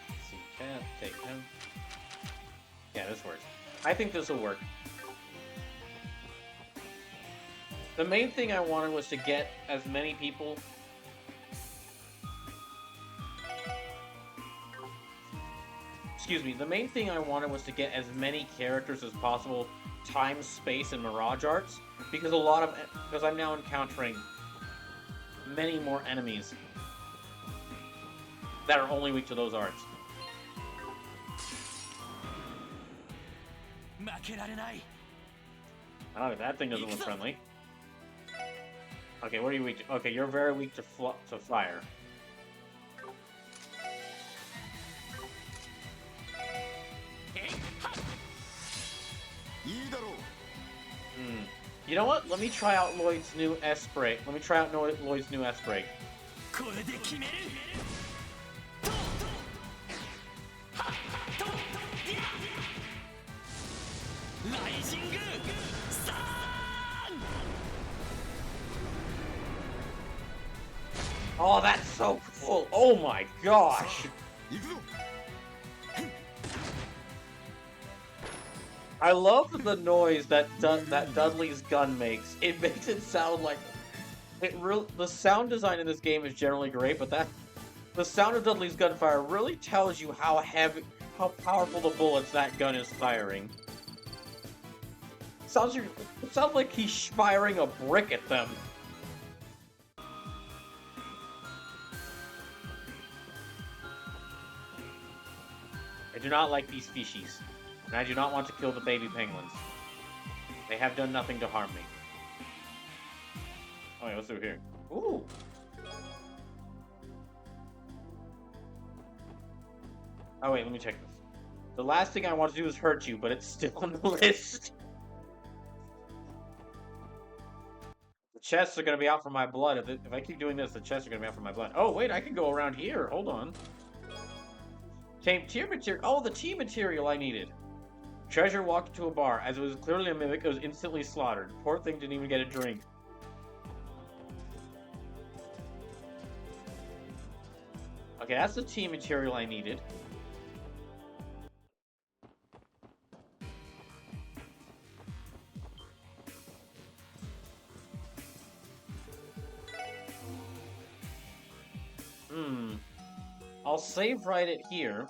Let's see, can't take him. Yeah, this works. I think this will work. The main thing I wanted was to get as many people... Excuse me, the main thing I wanted was to get as many characters as possible, time, space, and mirage arts, because because I'm now encountering many more enemies that are only weak to those arts. Oh, that thing doesn't look friendly. Okay, what are you weak to? Okay, you're very weak to fire. You know what? Let me try out Lloyd's new S break. Let me try out Lloyd's new S break. Oh, that's so cool! Oh my gosh! I love the noise that Dudley's gun makes. It makes it sound like the sound design in this game is generally great, but the sound of Dudley's gunfire really tells you how powerful the bullets that gun is firing. It sounds like he's firing a brick at them. I do not like these species, and I do not want to kill the baby penguins. They have done nothing to harm me. Oh yeah, what's through here? Ooh! Oh wait, let me check this. The last thing I want to do is hurt you, but it's still on the list. The chests are going to be out for my blood. If I keep doing this, the chests are going to be out for my blood. Oh wait, I can go around here. Hold on. Tier material. Oh, the tea material I needed. Treasure walked into a bar. As it was clearly a mimic, it was instantly slaughtered. Poor thing didn't even get a drink. Okay, that's the tea material I needed. I'll save right it here.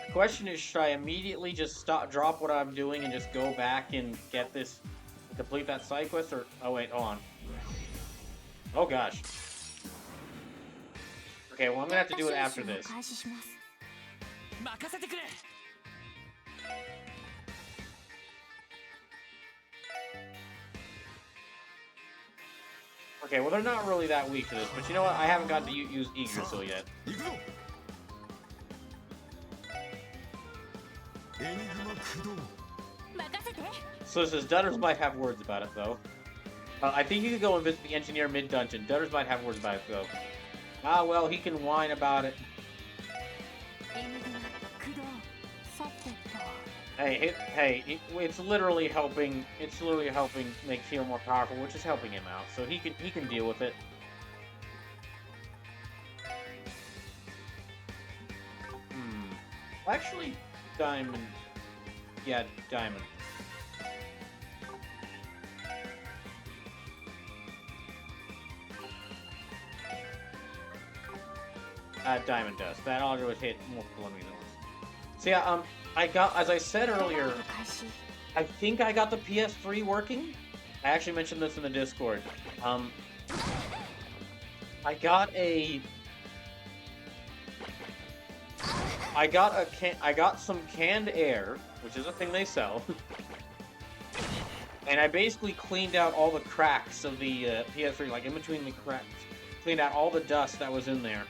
The question is, should I immediately just drop what I'm doing and just go back and get this, complete that side quest, or... Oh wait, hold on. Oh gosh. Okay, well I'm gonna have to do it after this. Okay, well they're not really that weak to this, but you know what? I haven't got to use Yggdrasil yet. So this says Dutters might have words about it though. I think you could go and visit the engineer mid-dungeon. Dutters might have words about it though. Ah well, he can whine about it. Hey, it's literally helping. It's literally helping make Hero more powerful, which is helping him out. So he can deal with it. Actually, Diamond. Yeah, Diamond. Diamond does. That auto would hit multiple enemies at once. So yeah, I got, as I said earlier, I think I got the PS3 working. I actually mentioned this in the Discord. I got some canned air, which is a thing they sell. And I basically cleaned out all the cracks of the PS3, like in between the cracks. Cleaned out all the dust that was in there.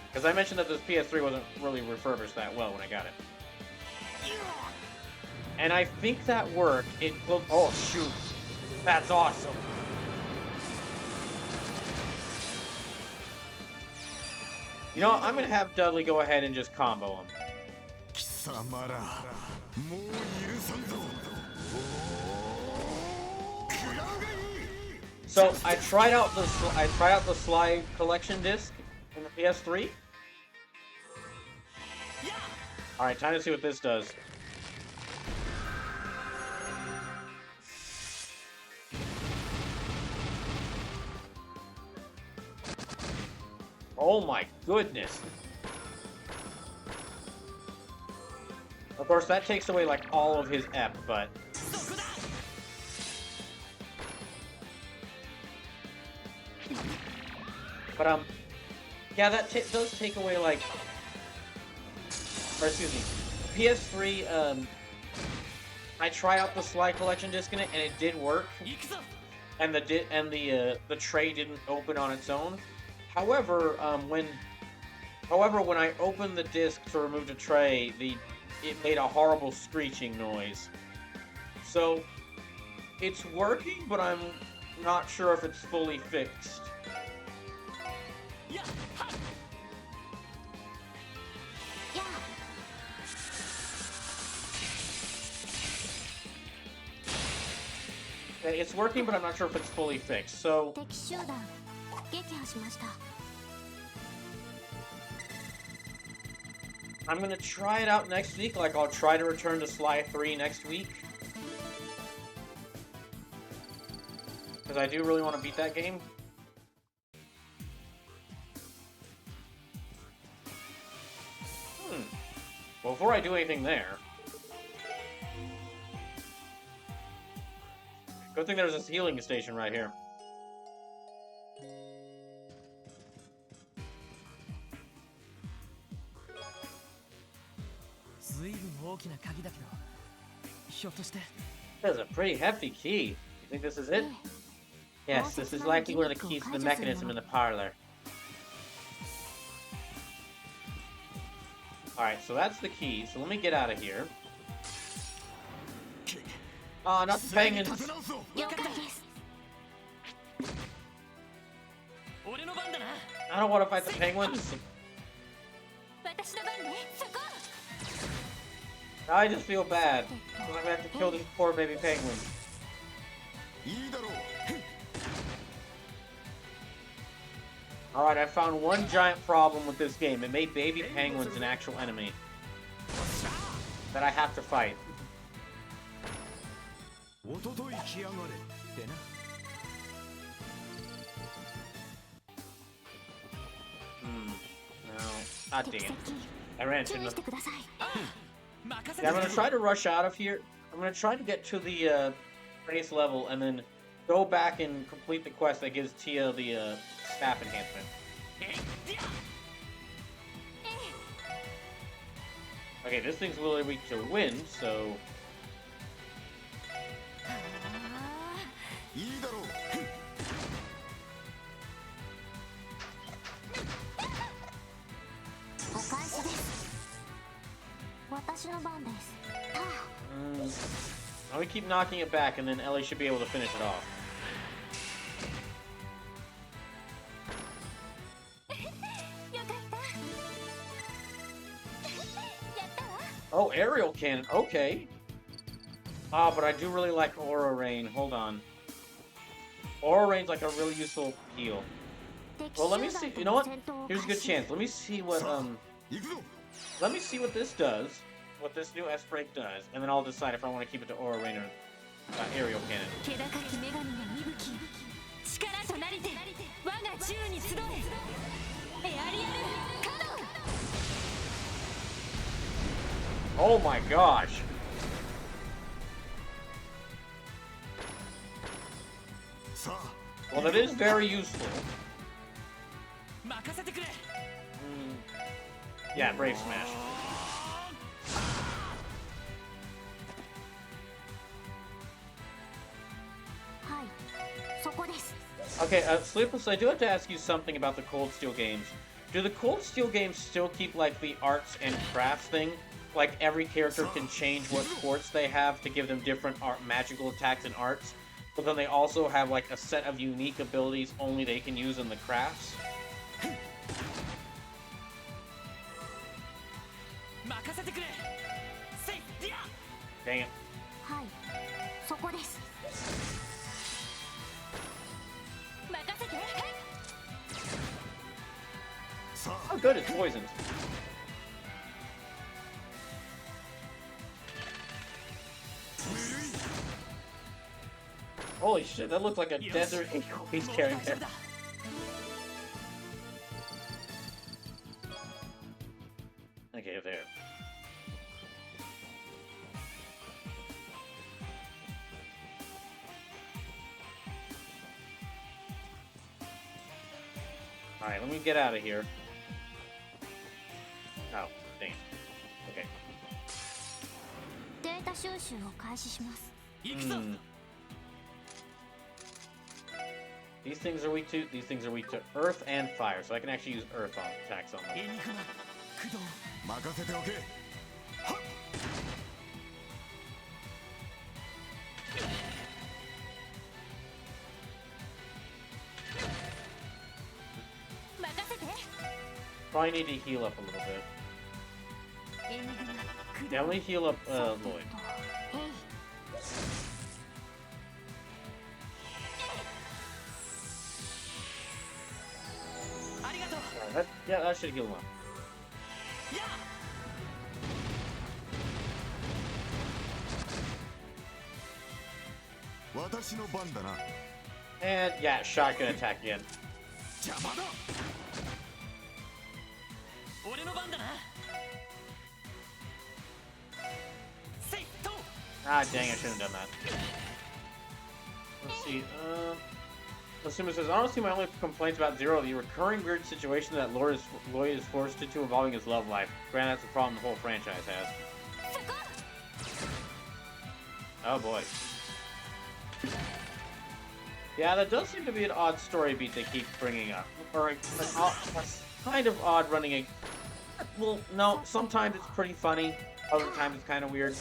Because I mentioned that this PS3 wasn't really refurbished that well when I got it. And I think that worked. Oh, shoot. That's awesome. You know, I'm going to have Dudley go ahead and just combo him. So I tried out the Sly collection disc in the PS3. All right, time to see what this does. Oh my goodness. Of course, that takes away like all of his EP, but yeah, that does take away like, or excuse me, PS3. I tried out the Sly collection disc in it, and it did work, and the tray didn't open on its own. However, when I opened the disc to remove the tray, it made a horrible screeching noise. So it's working, but I'm not sure if it's fully fixed. It's working, but I'm not sure if it's fully fixed. So I'm gonna try it out next week. Like, I'll try to return to Sly 3 next week, because I do really want to beat that game. Well, before I do anything there, good thing there's this healing station right here. That's a pretty hefty key. You think this is it? Yes, this is likely one of the keys to the mechanism in the parlor. Alright, so that's the key. So let me get out of here. Oh, not the penguins! I don't want to fight the penguins. I just feel bad, because I'm gonna have to kill these poor baby penguins. Alright, I found one giant problem with this game. It made baby penguins an actual enemy that I have to fight. No. God damn. I ran into the... Yeah, I'm gonna try to rush out of here. I'm gonna try to get to the base level and then go back and complete the quest that gives Tia the staff enhancement. Okay, this thing's really weak to wind, so... Now we keep knocking it back, and then Ellie should be able to finish it off. Oh, aerial cannon. Okay. Ah, but I do really like Aura Rain. Hold on. Aura Rain's like a really useful heal. Well, let me see. You know what? Here's a good chance. Let me see what let me see what this does. What this new S-Break does, and then I'll decide if I want to keep it to Aura Rain or aerial cannon. Oh my gosh! Well, that is very useful. Yeah, Brave Smash. Okay, Sleepless, I do have to ask you something about the Cold Steel games. Do the Cold Steel games still keep, like, the arts and crafts thing? Like, every character can change what quartz they have to give them different magical attacks and arts, but then they also have, like, a set of unique abilities only they can use in the crafts? Dang it. Oh good, it's poisoned. Holy shit, that looked like a desert eagle he's carrying there. Okay, there. Alright, let me get out of here. Oh, dang it. Okay. These things are weak to earth and fire, so I can actually use earth on attacks on them. Probably need to heal up a little bit. Yeah, let me heal up Lloyd. Yeah, that should heal him up. And yeah, shotgun attack again. Ah, dang, I shouldn't have done that. Let's see, Asuma says, honestly, my only complaints about Zero, the recurring weird situation that Lloyd is forced into involving his love life. Granted, that's a problem the whole franchise has. Oh boy. Yeah, that does seem to be an odd story beat they keep bringing up. Or a kind of odd running a... Well, no, sometimes it's pretty funny, other times it's kind of weird.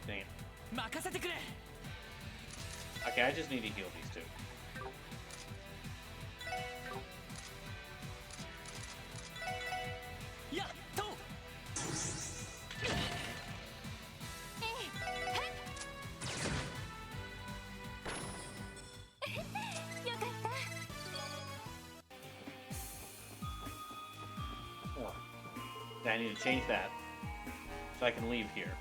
Dang it. Okay, I just need to heal these two. Oh. I need to change that so I can leave here.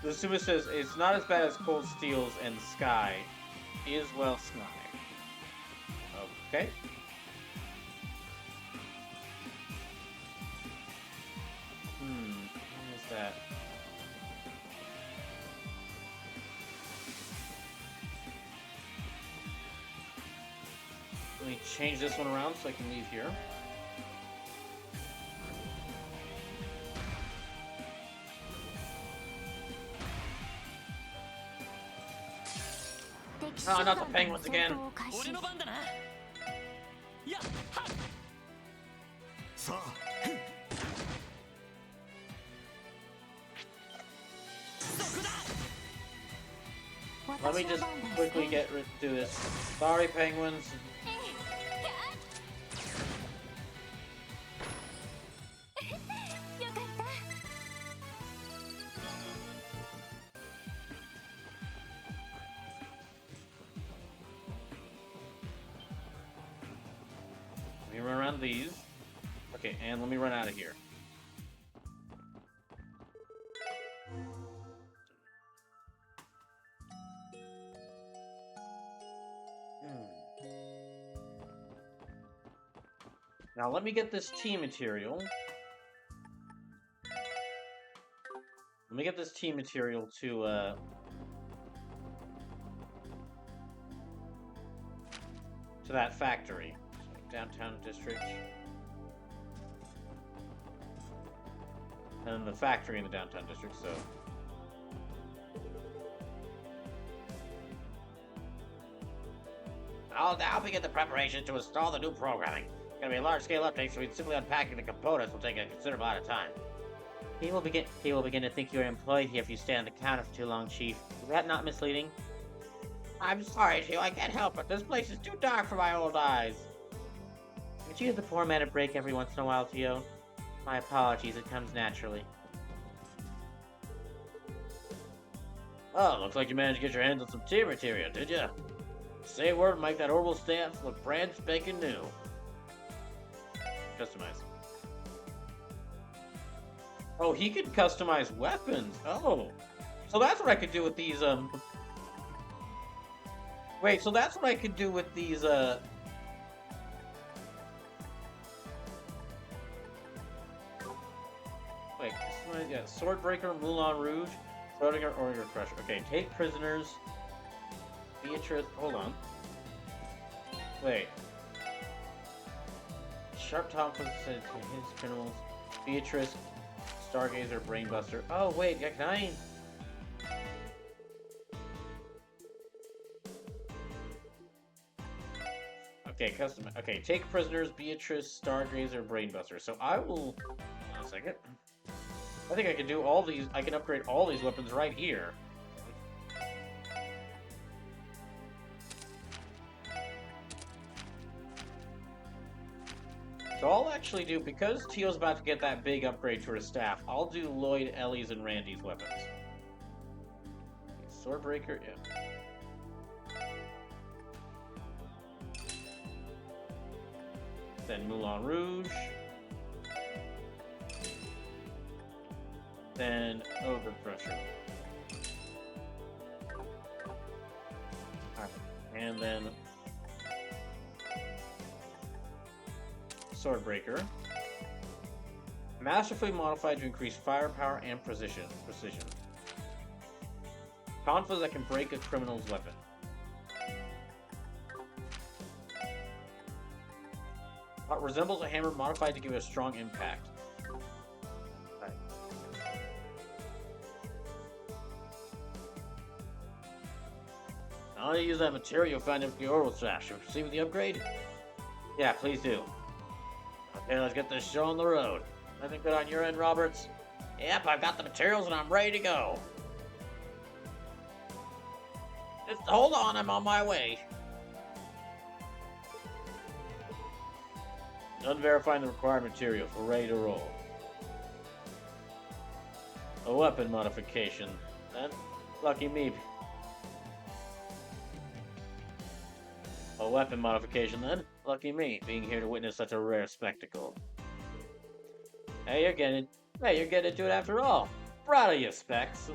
Asuma says it's not as bad as Cold Steel's and Sky. Is well Sky. Okay. What is that? Let me change this one around so I can leave here. Oh, not the penguins again. Let me just quickly do this. Sorry, penguins. These. Okay, and let me run out of here. Now let me get this tea material. Let me get this tea material to that factory. So, downtown district. And then the factory in the downtown district, so. I'll now begin the preparations to install the new programming. It's gonna be a large-scale update, so simply unpacking the components will take a considerable amount of time. He will begin to think you're employed here if you stay on the counter for too long, Chief. Is that not misleading? I'm sorry, Tio, I can't help it. This place is too dark for my old eyes. Could you give the poor man a break every once in a while, Tio? My apologies, it comes naturally. Oh, looks like you managed to get your hands on some tea material, did ya? Say a word and make that orbital stance look brand spanking new. Customize. Oh, he could customize weapons. Oh. So that's what I could do with these, Wait, so that's what I could do with these, Wait, customize, yeah, Swordbreaker, Moulin Rouge, Schrodinger, Order Crusher. Okay, take prisoners. Beatrice, hold on. Wait. Sharp Top was said to his criminals. Beatrice, Stargazer, Brainbuster. Oh, wait, yeah, can I? Okay, custom. Okay, take prisoners, Beatrice, Stargazer, Brainbuster. So I will. One second. I think I can do all these. I can upgrade all these weapons right here. So I'll actually do, because Tio's about to get that big upgrade to her staff, I'll do Lloyd, Ellie's, and Randy's weapons. Swordbreaker, yeah. Then Moulin Rouge. Then Ogre Crusher. Alright, and then Swordbreaker. Masterfully modified to increase firepower and precision. Confidence that can break a criminal's weapon. Resembles a hammer modified to give it a strong impact. Right. I'll use that material found in the orbital shaft. Should we proceed with the upgrade? Yeah, please do. Okay, let's get this show on the road. Nothing good on your end, Roberts? Yep, I've got the materials and I'm ready to go. Just hold on, I'm on my way. Done verifying the required materials. We're ready to roll. A weapon modification. Then, lucky me. A weapon modification then. Lucky me, being here to witness such a rare spectacle. Hey, you're getting to do it after all. Proud of you, Specs.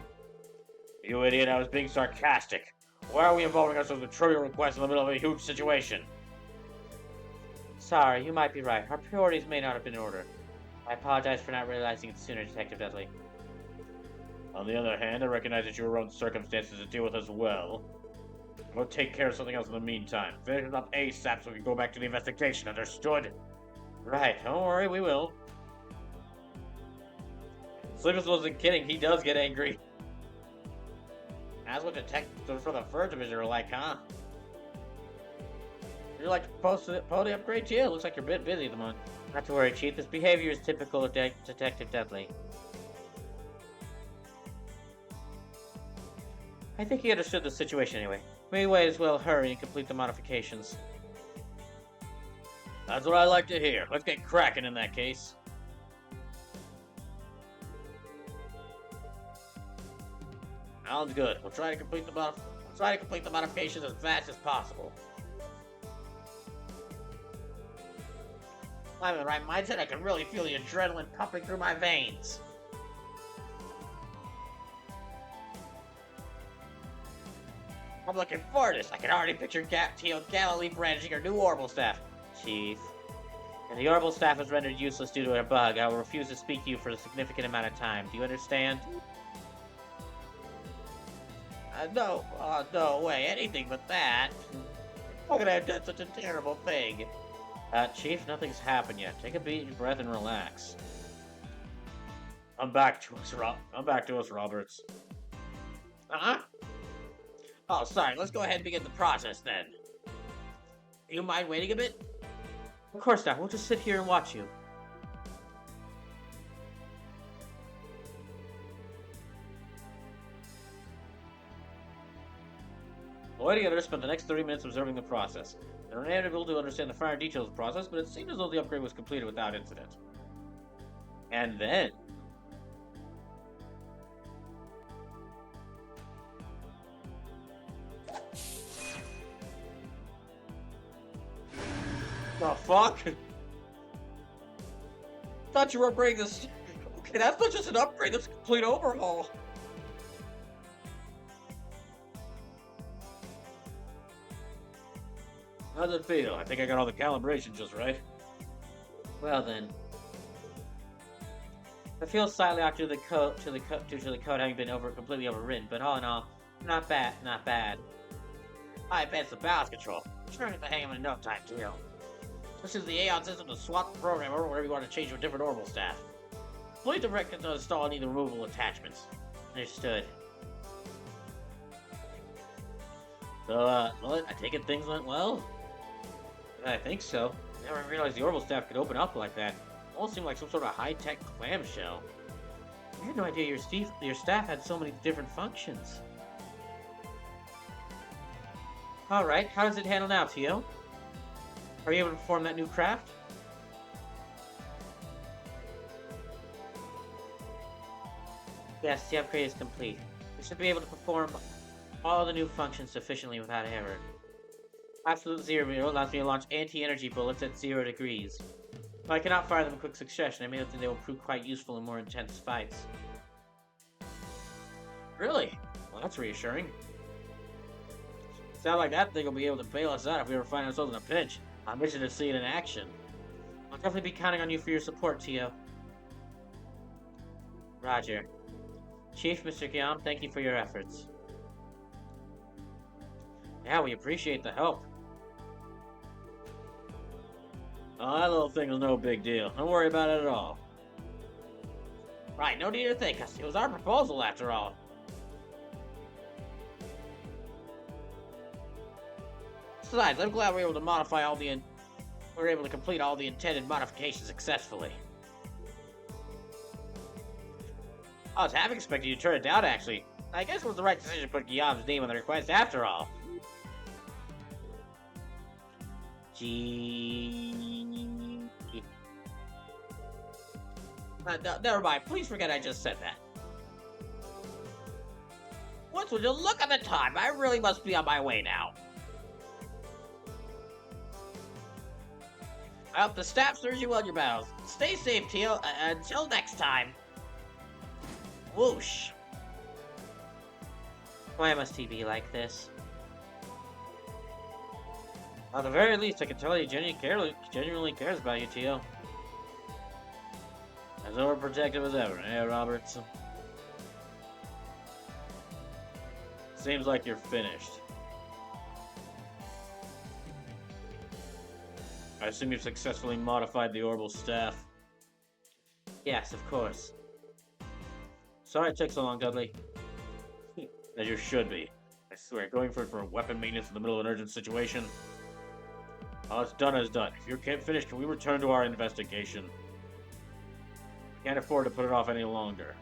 You idiot, I was being sarcastic. Why are we involving ourselves with trivial requests in the middle of a huge situation? Sorry, you might be right. Our priorities may not have been in order. I apologize for not realizing it sooner, Detective Dudley. On the other hand, I recognize that your own circumstances to deal with as well. We'll take care of something else in the meantime. Finish it up ASAP so we can go back to the investigation, understood? Right, don't worry, we will. Sleepless wasn't kidding, he does get angry. That's what detectives for the Fur Division are like, huh? You'd like to post the upgrade to you? Looks like you're a bit busy at the moment. Not to worry, Chief. This behavior is typical of Detective Dudley. I think he understood the situation anyway. We might as well hurry and complete the modifications. That's what I like to hear. Let's get cracking in that case. Sounds good. We'll try to complete the modifications as fast as possible. I'm in the right mindset, I can really feel the adrenaline pumping through my veins. I'm looking forward to this. I can already picture Teal Galilee brandishing her new orbital staff. Chief. And the orbital staff is rendered useless due to a bug. I will refuse to speak to you for a significant amount of time. Do you understand? No way. Anything but that. How could I have done such a terrible thing? Chief, nothing's happened yet. Take a deep breath and relax. Come back to us, Roberts. Uh-huh. Oh, sorry. Let's go ahead and begin the process, then. You mind waiting a bit? Of course not. We'll just sit here and watch you. Lloyd and others spent the next 30 minutes observing the process. They were unable to understand the finer details of the process, but it seemed as though the upgrade was completed without incident. And then... the fuck? Thought you were upgrading this. Okay, that's not just an upgrade, that's a complete overhaul. How's it feel? I think I got all the calibrations just right. Well then. I feel slightly off due to the code having been completely overwritten, but all in all, not bad. I bet it's the balance control. I'm sure I get the hang of it in no time, too. This is the Aeon system to swap the program over whenever you want to change to a different orbital staff. Fully direct to install any of the removable attachments. Understood. So, well, I take it things went well? I think so. I never realized the orbital staff could open up like that. It almost seemed like some sort of high-tech clamshell. I had no idea your staff had so many different functions. Alright, how does it handle now, Tio? Are you able to perform that new craft? Yes, the upgrade is complete. We should be able to perform all the new functions sufficiently without error. Absolute Zero allows me to launch anti-energy bullets at 0 degrees. Though I cannot fire them in quick succession, I may think they will prove quite useful in more intense fights. Really? Well, that's reassuring. Sounds like that thing will be able to bail us out if we ever find ourselves in a pinch. I'm itching to see it in action. I'll definitely be counting on you for your support, Tio. Roger. Chief, Mr. Guillaume, thank you for your efforts. Yeah, we appreciate the help. Oh, that little thing was no big deal. Don't worry about it at all. Right, no need to think, it was our proposal after all. Besides, I'm glad we were able to complete all the intended modifications successfully. I was half expecting you to turn it down, actually. I guess it was the right decision to put Guillaume's name on the request after all. Never mind. Please forget I just said that. Once would you look at the time? I really must be on my way now. I hope the staff serves you well in your battles. Stay safe, Teal. Until next time. Whoosh. Why must he be like this? At the very least, I can tell he genuinely cares about you, Teal. As overprotective as ever, eh, Roberts? Seems like you're finished. I assume you've successfully modified the orbital staff. Yes, of course. Sorry it took so long, Dudley. As you should be. I swear, going for it for weapon maintenance in the middle of an urgent situation. All it's done is done. If you're finished, can we return to our investigation? We can't afford to put it off any longer.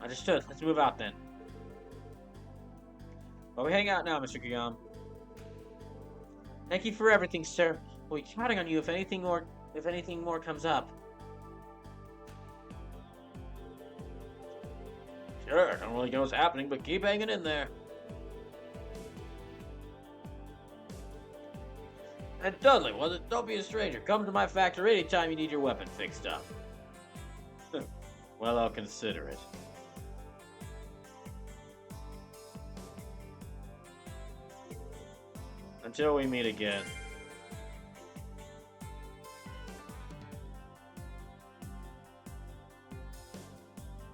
Understood. Let's move out then. Well, we hang out now, Mr. Guillaume. Thank you for everything, sir. We'll be counting on you if anything more comes up. Sure, I don't really know what's happening, but keep hanging in there. And Dudley, don't be a stranger. Come to my factory anytime you need your weapon fixed up. Well, I'll consider it. Until we meet again.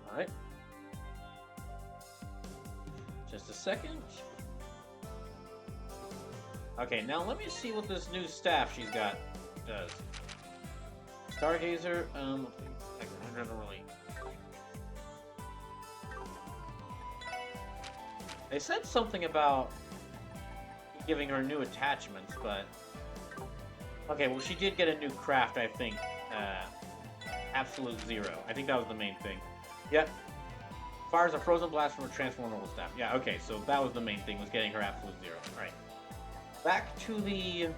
Alright. Just a second. Okay, now let me see what this new staff she's got does. Stargazer, I don't really... They said something about giving her new attachments, but... Okay, well she did get a new craft, I think. Absolute Zero. I think that was the main thing. Yep. Fires a frozen blast from her transformable staff. Yeah, okay, so that was the main thing, was getting her Absolute Zero. Alright. Back to the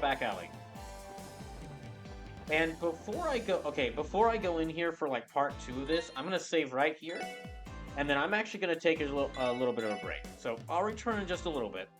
back alley. And before I go in here for like part 2 of this, I'm gonna save right here, and then I'm actually gonna take a little bit of a break. So I'll return in just a little bit.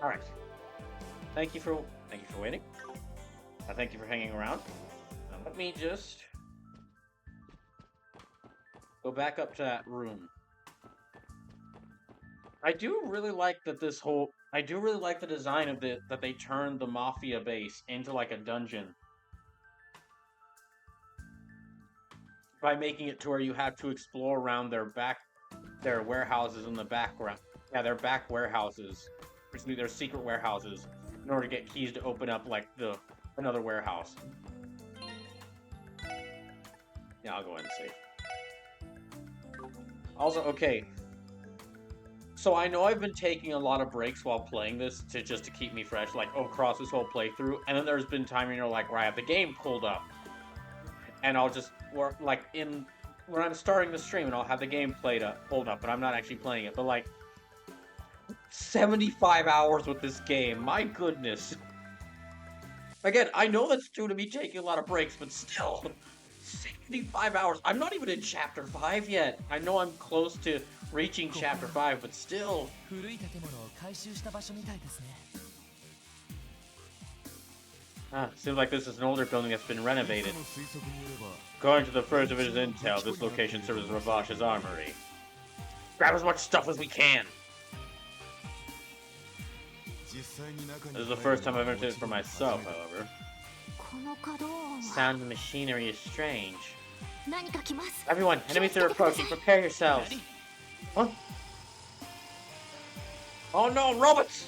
All right. Thank you for waiting. Thank you for hanging around. Now let me just go back up to that room. I do really like that I do really like the design of that they turned the Mafia base into like a dungeon. By making it to where you have to explore around their warehouses in the background. Yeah, their back warehouses. Basically, their secret warehouses in order to get keys to open up like another warehouse. Yeah, I'll go ahead and save. Also, okay. So I know I've been taking a lot of breaks while playing this just to keep me fresh, like across this whole playthrough, and then there's been time when you're like, where I have the game pulled up, and I'll just work like when I'm starting the stream, and I'll have the game pulled up, but I'm not actually playing it. But like 75 hours with this game, my goodness. Again, I know that's due to me taking a lot of breaks, but still, 75 hours. I'm not even in Chapter 5 yet. I know I'm close to reaching Chapter 5, but still. Seems like this is an older building that's been renovated. According to the First Division's intel, this location serves as Ravash's armory. Grab as much stuff as we can! This is the first time I've entered it for myself, however. Sound of the machinery is strange. Everyone, enemies are approaching. Prepare yourselves. Huh? Oh no, robots!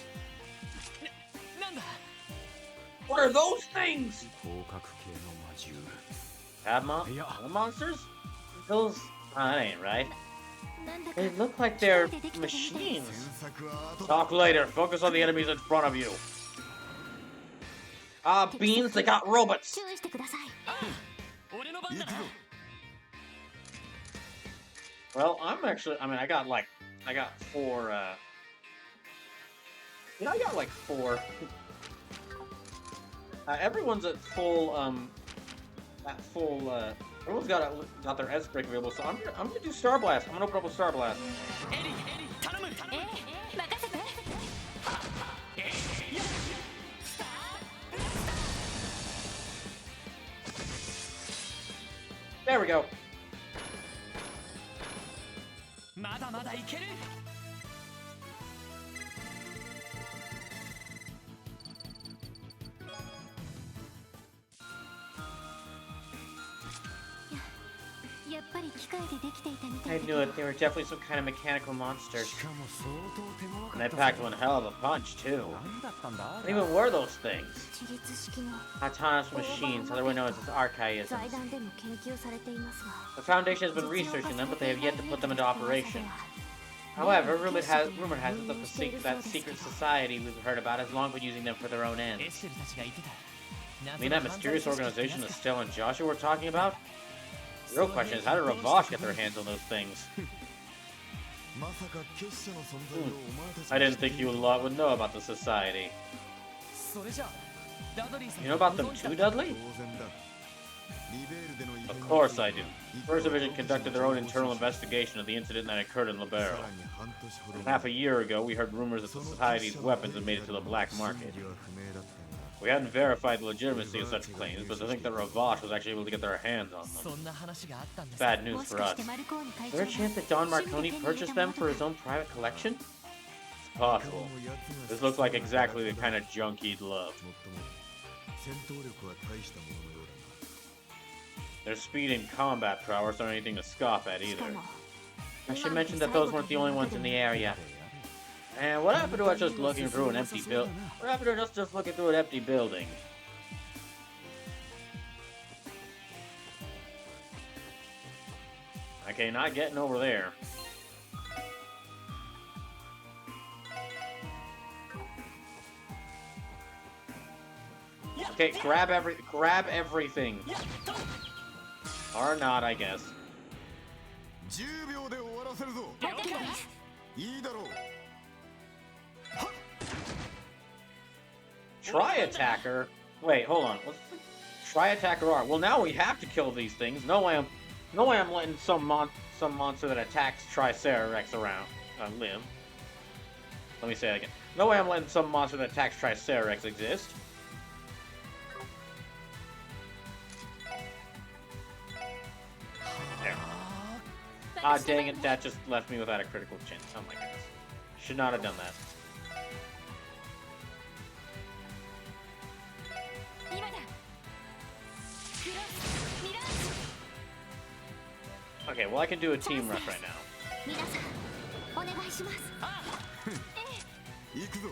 What are those things? Monsters? Those... that ain't right. They look like they're machines. Talk later. Focus on the enemies in front of you. Beans, they got robots. Well, I got 4, I got like 4. Everyone's at full, everyone's got their S break available, so I'm gonna do Star Blast. I'm gonna open up with Star Blast. There we go. I knew it. They were definitely some kind of mechanical monster. And they packed one hell of a punch, too. What even were those things? Autonomous machines, otherwise known as archaisms. The Foundation has been researching them, but they have yet to put them into operation. However, rumor has it that that secret society we've heard about has long been using them for their own ends. I mean, that mysterious organization that Stella and Joshua were talking about? The real question is, how did Ravash get their hands on those things? I didn't think you lot would know about the society. You know about them too, Dudley? Of course I do. First Division conducted their own internal investigation of the incident that occurred in Libero. Half a year ago, we heard rumors that the Society's weapons had made it to the black market. We hadn't verified the legitimacy of such claims, but to think that Ravash was actually able to get their hands on them. Bad news for us. Is there a chance that Don Marconi purchased them for his own private collection? It's possible. This looks like exactly the kind of junk he'd love. Their speed and combat prowess aren't anything to scoff at either. I should mention that those weren't the only ones in the area. And what happened to us just looking through an empty building? What happened to us just looking through an empty building? Okay, not getting over there. Okay, grab everything. Or not, I guess. Tri-attacker? Wait, hold on. Tri-attacker R. Well, now we have to kill these things. No way I'm letting some monster that attacks Triceratops around live. Let me say that again. No way I'm letting some monster that attacks Triceratops exist. There. Ah, dang it, that just left me without a critical chance. Oh my goodness. Should not have done that. Okay, well I can do a team rush right now. お願いします。行くぞ。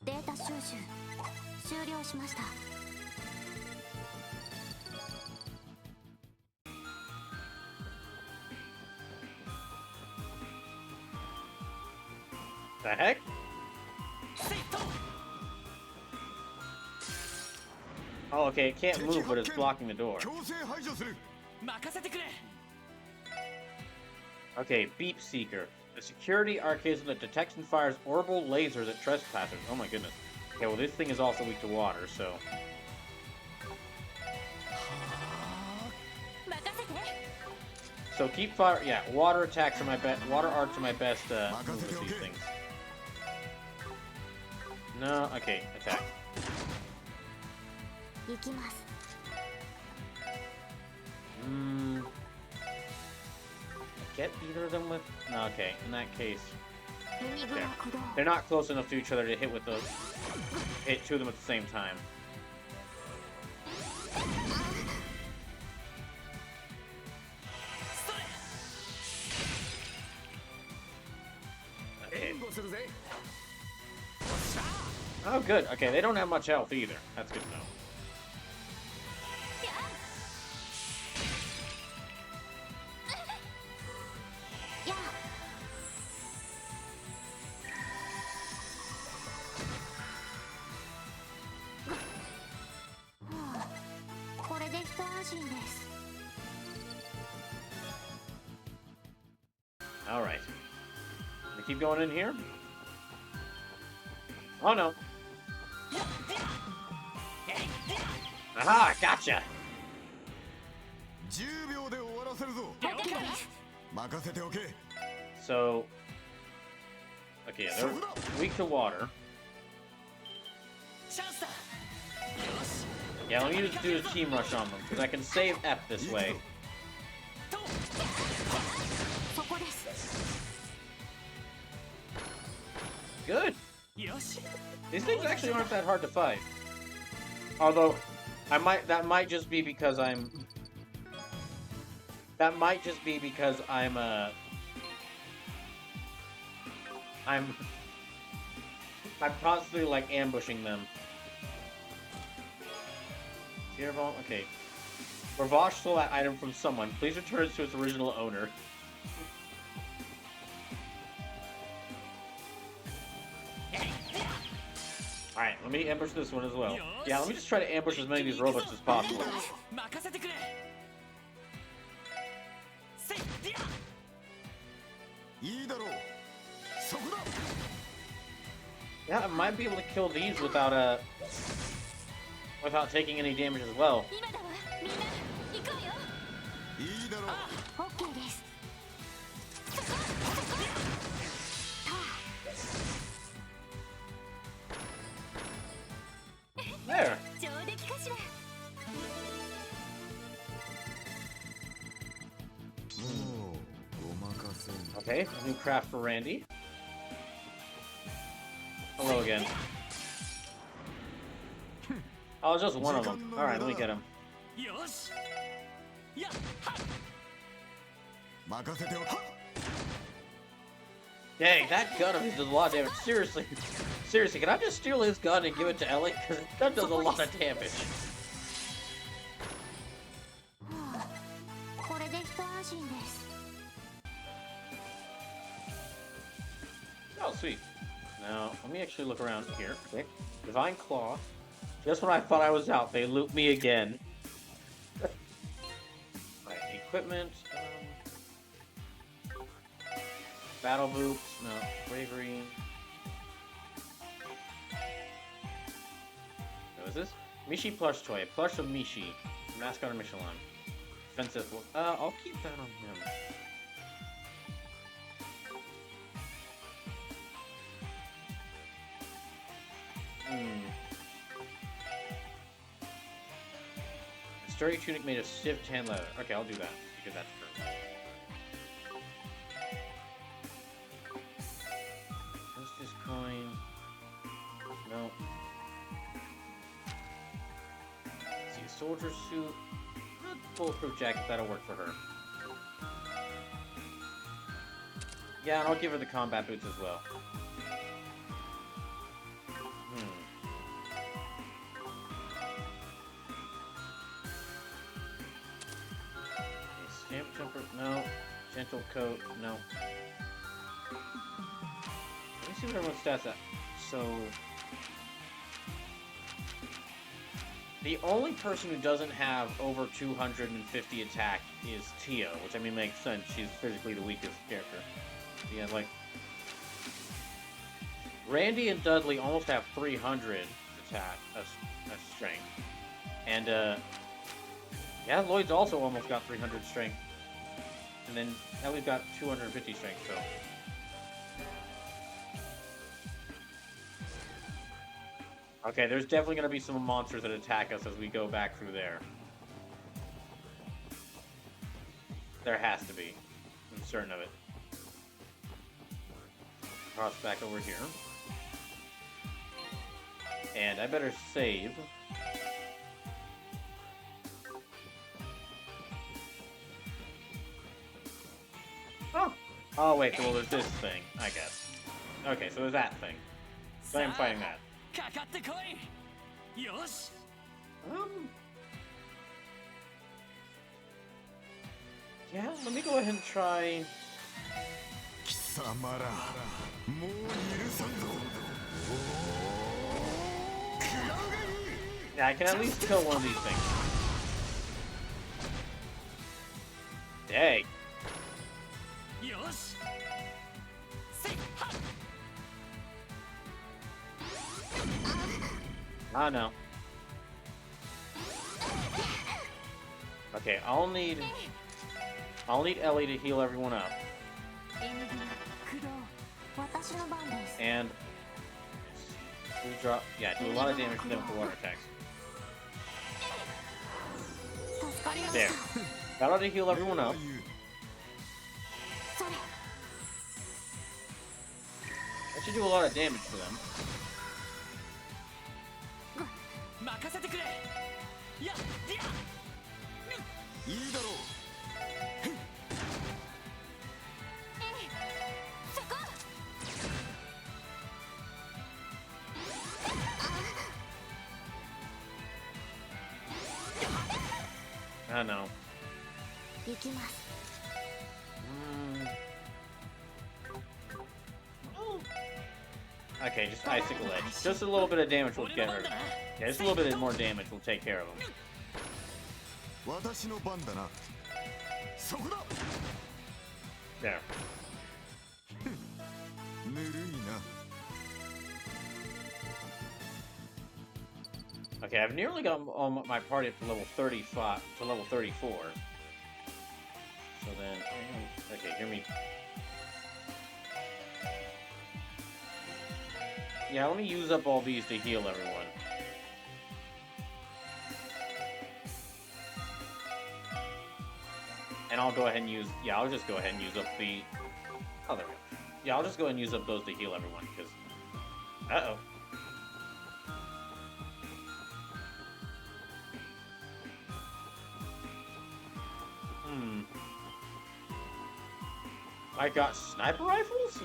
データ収集終了しました。The heck? Oh, okay, it can't move, but it's blocking the door. 強制排除する。 Okay, Beep Seeker. The security archism that detects and fires orbital lasers at trespassers. Oh my goodness. Okay, well this thing is also weak to water, so... So keep fire... Yeah, water attacks are my best... Water arcs are my best move with these things. No, okay, attack. 行きます。 Get either of them with... No, okay, in that case... 海黒 There. 鼓動。 They're not close enough to each other to hit with the... Hit two of them at the same time. Okay. 援護するぜ。 Oh, good. Okay, they don't have much health either. That's good to know. Yeah. Alright. We keep going in here? Oh no. Aha! Gotcha! 10秒で終わらせるぞ。任せておけ。 So... Okay, yeah, they're weak to water. Yeah, let me just do a team rush on them, because I can save F this way. そこです。 Good! These things actually aren't that hard to fight. Although, that might just be because I'm constantly like ambushing them. Okay. Ravash stole that item from someone. Please return it to its original owner. Alright, let me ambush this one as well. Yeah, let me just try to ambush as many of these robots as possible. Yeah, I might be able to kill these without taking any damage as well. 今だわ。みんな行こうよ。いいだろう。オッケーです。 There! 上出来かしら。 Okay, a new craft for Randy. Hello again. Oh, just one of them. Alright, let me get him. 任せておけ。 Dang, that gun of his does a lot of damage. Seriously. Seriously, can I just steal his gun and give it to Ellie? Because his gun does a lot of damage. これで一安心です。 Oh, sweet. Now, let me actually look around here. Okay. Divine Claw. Just when I thought I was out, they loot me again. Right, equipment. Battle boots. No. Bravery. What is this? Mishi plush toy. A plush of Mishi. Mascot of Michelin. expensive. I'll keep that on him. Sturdy tunic made of stiff tan leather. Okay, I'll do that because that's true. Justice coin. No. Let's see, soldier suit. Bulletproof jacket. That'll work for her. Yeah, and I'll give her the combat boots as well. Stamp jumper, no. Gentle coat, no. Let me see what everyone's stats at. So, the only person who doesn't have over 250 attack is Tio, which I mean makes sense. She's physically the weakest character. Yeah, like Randy and Dudley almost have 300 attack, strength, and yeah, Lloyd's also almost got 300 strength. And then Ellie's got 250 strength, so. Okay, there's definitely going to be some monsters that attack us as we go back through there. There has to be. I'm certain of it. Cross back over here. And I better save. Oh, wait, well, there's this thing, I guess. Okay, so there's that thing. So I'm fighting that. Yeah, let me go ahead and try... Yeah, I can at least kill one of these things. Dang. Ah, no. Okay, I'll need Ellie to heal everyone up. And do a lot of damage to them for water attacks. There. Got to heal everyone up. That should do a lot of damage to them. I know. Okay, just icicle edge. Just a little bit of damage will get her. Yeah, just a little bit more damage will take care of him. There. Okay, I've nearly got my party up to level 35 to level 34. So then, okay, hear me. Yeah, let me use up all these to heal everyone. And I'll go ahead and use, yeah, I'll just go ahead and use up the, oh, there we go. Yeah, I'll just go ahead and use up those to heal everyone, because, uh-oh. I got sniper rifles?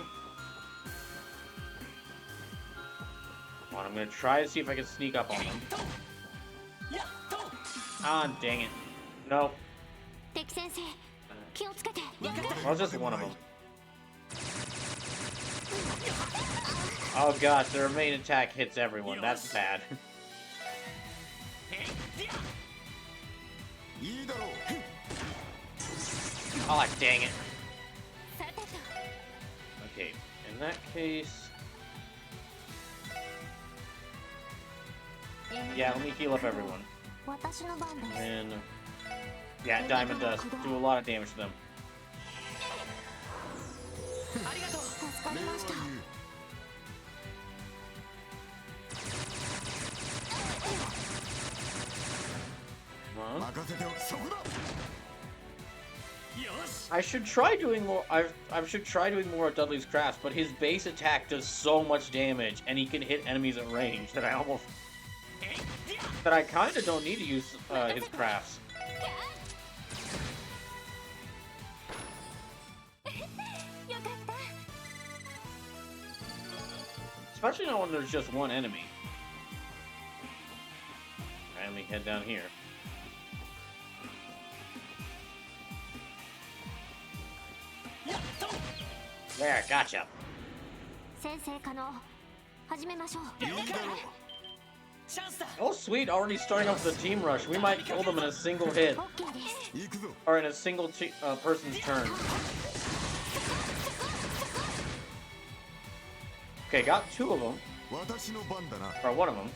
Come on, I'm gonna try to see if I can sneak up on them. Ah, dang it. Nope. Well, just one of them. Oh gosh, their main attack hits everyone. That's bad. Oh, dang it. Okay, in that case... Yeah, let me heal up everyone. And Yeah, Diamond does do a lot of damage to them. 助かりました。 Come on. 任せておく。そこだ。 I should try doing more. I should try doing more at Dudley's crafts, but his base attack does so much damage, and he can hit enemies at range that I kind of don't need to use his crafts. よかった。 Especially not when there's just one enemy. And we head down here. There, gotcha. 先生可能。始めましょう。 Oh, sweet! Already starting off with a team rush. We might kill them in a single hit, オッケーです。 行くぞ。 or in a single person's turn. Okay, got 2 of them, 私の番だな。 or 1 of them.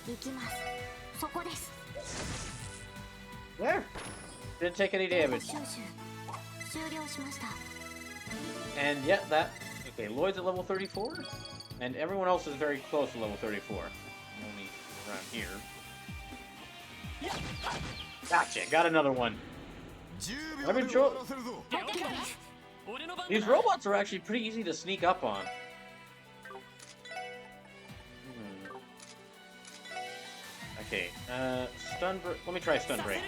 行きます。そこです。 There. Didn't take any データ damage. 収集終了しました。 And yeah, that. Okay, Lloyd's at level 34, and everyone else is very close to level 34. Only around here. Gotcha. Got another one. 10 Let me 秒で終 draw- わらせるぞ。 オッケーです。 These robots are actually pretty easy to sneak up on. Okay, stun break. Let me try stun break.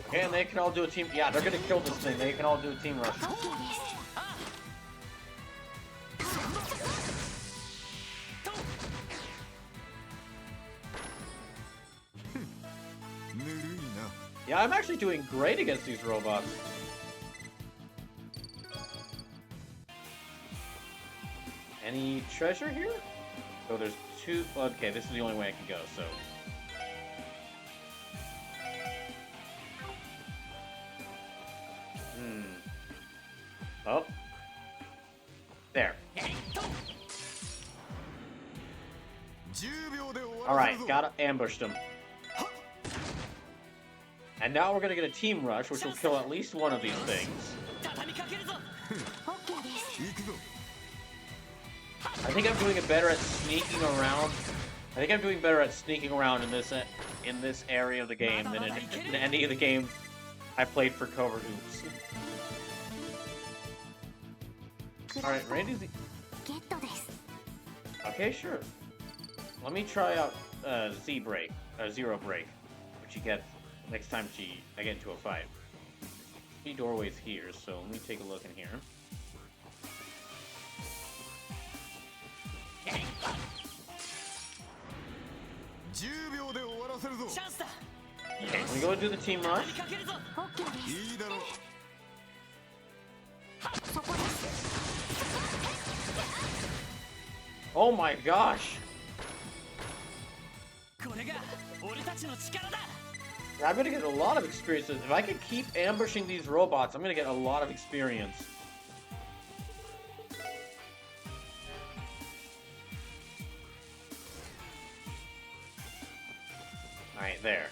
Okay, and they can all do a team. Yeah, they're gonna kill this thing. They can all do a team rush. オッケーです。 ぬるいな。 Yeah, I'm actually doing great against these robots. Any treasure here? So there's 2. Okay, this is the only way I can go. So. Oh. There. 10秒で終わらせるぞ。 Alright, gotta ambush them. And now we're gonna get a team rush, which will kill at least one of these things. オッケーです。行くぞ。 I think I'm doing it better at sneaking around. I think I'm doing better at sneaking around in this area of the game than in any of the games I played for Covert Hoops. Alright, Randy's... ゲットです。 Okay, sure. Let me try out Zero Break, which you get next time I get into a fight. 3 doorways here, so let me take a look in here. Okay, we go and do the team rush. オッケーです。 いいだろう。 そこです。 Oh my gosh! I'm gonna get a lot of experience. If I can keep ambushing these robots, I'm gonna get a lot of experience. Alright, there.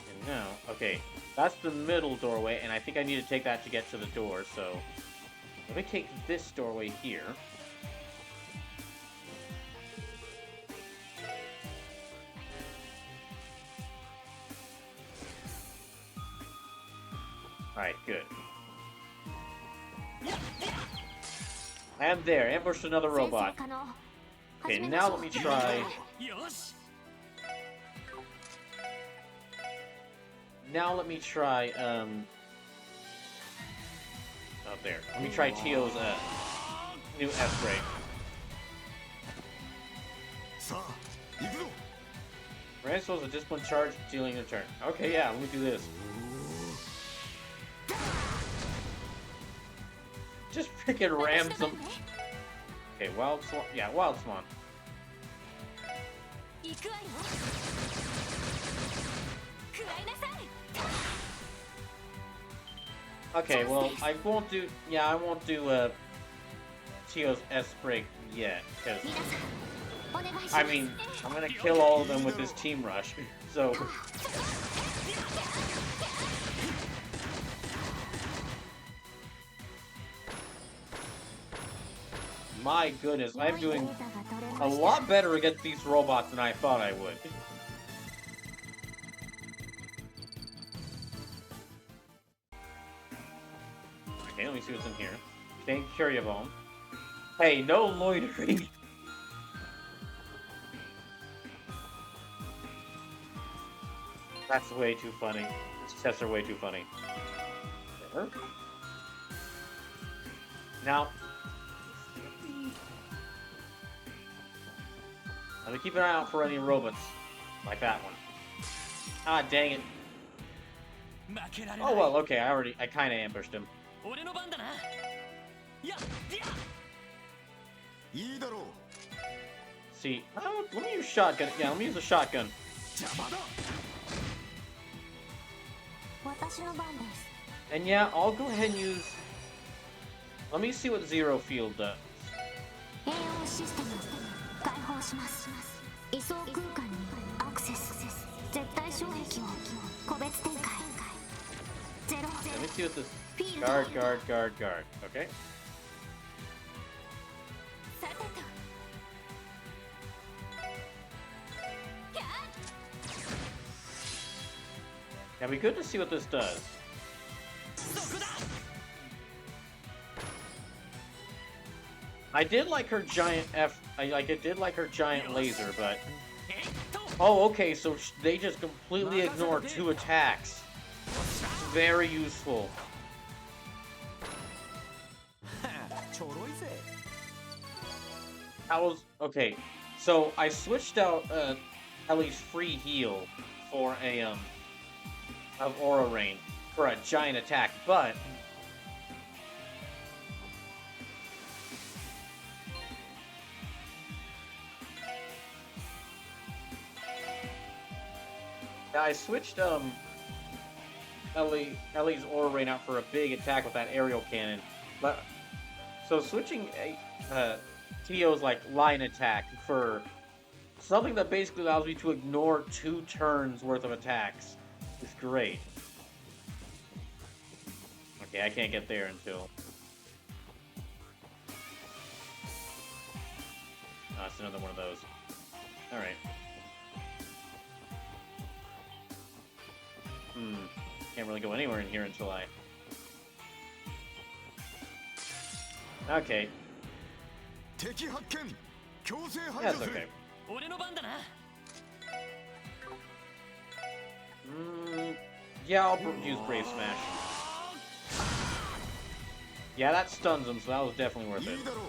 And now, okay, that's the middle doorway, and I think I need to take that to get to the door, so... Let me take this doorway here. Alright, good. And there, ambushed another 先生 robot. 可能。 Okay, 始めま now しょ let う。 me try... Now let me try, Oh, there. Let me try Tio's, new S-Break. さあ、行くぞ。 Ranso's a discipline charge, dealing a turn. Okay, yeah, let me do this. Just freaking rams them. Okay, Wild Swan. Yeah, Wild Swan. 行くわよ。食らいなさい。 Okay, well, I won't do... Yeah, I won't do, Tio's S-Break yet, because 皆さんお願いします I mean, I'm gonna kill all of them with this team rush. So my goodness, I'm doing a lot better against these robots than I thought I would. Okay, let me see what's in here. Can't carry a bomb. Hey, no loitering. That's way too funny. These tests are way too funny. There. Now, let me keep an eye out for any robots like that one. Ah, dang it. Oh well, okay, I kind of ambushed him. 俺の番だな。やっ、いいだろう See, let me use shotgun. Yeah, let me use a shotgun. 邪魔だ 私の番です And yeah, I'll go ahead and use. Let me see what Zero Field does. 栄養システム開放します位相空間にアクセス絶対障壁を個別展開ゼロ Let me see what this. フィールド Guard. Okay. さてと Yeah, it'd be good to see what this does. I did like her giant I did like her giant laser, but oh, okay, so they just completely ignore 2 attacks. Very useful. ちょろいぜ。 I was okay. So I switched out Ellie's free heal for a of Aura Rain for a giant attack, but I switched Ellie's Aura Rain out for a big attack with that aerial cannon, but so switching Tio's like line attack for something that basically allows me to ignore 2 turns worth of attacks is great. Okay, I can't get there until. Oh, it's another one of those. Alright. Can't really go anywhere in here until I... Okay. 敵発見強制排 That's 除する okay. 俺の番だな。 Yeah, I'll use Brave Smash. Yeah, that stuns him, so that was definitely worth い it. いだろう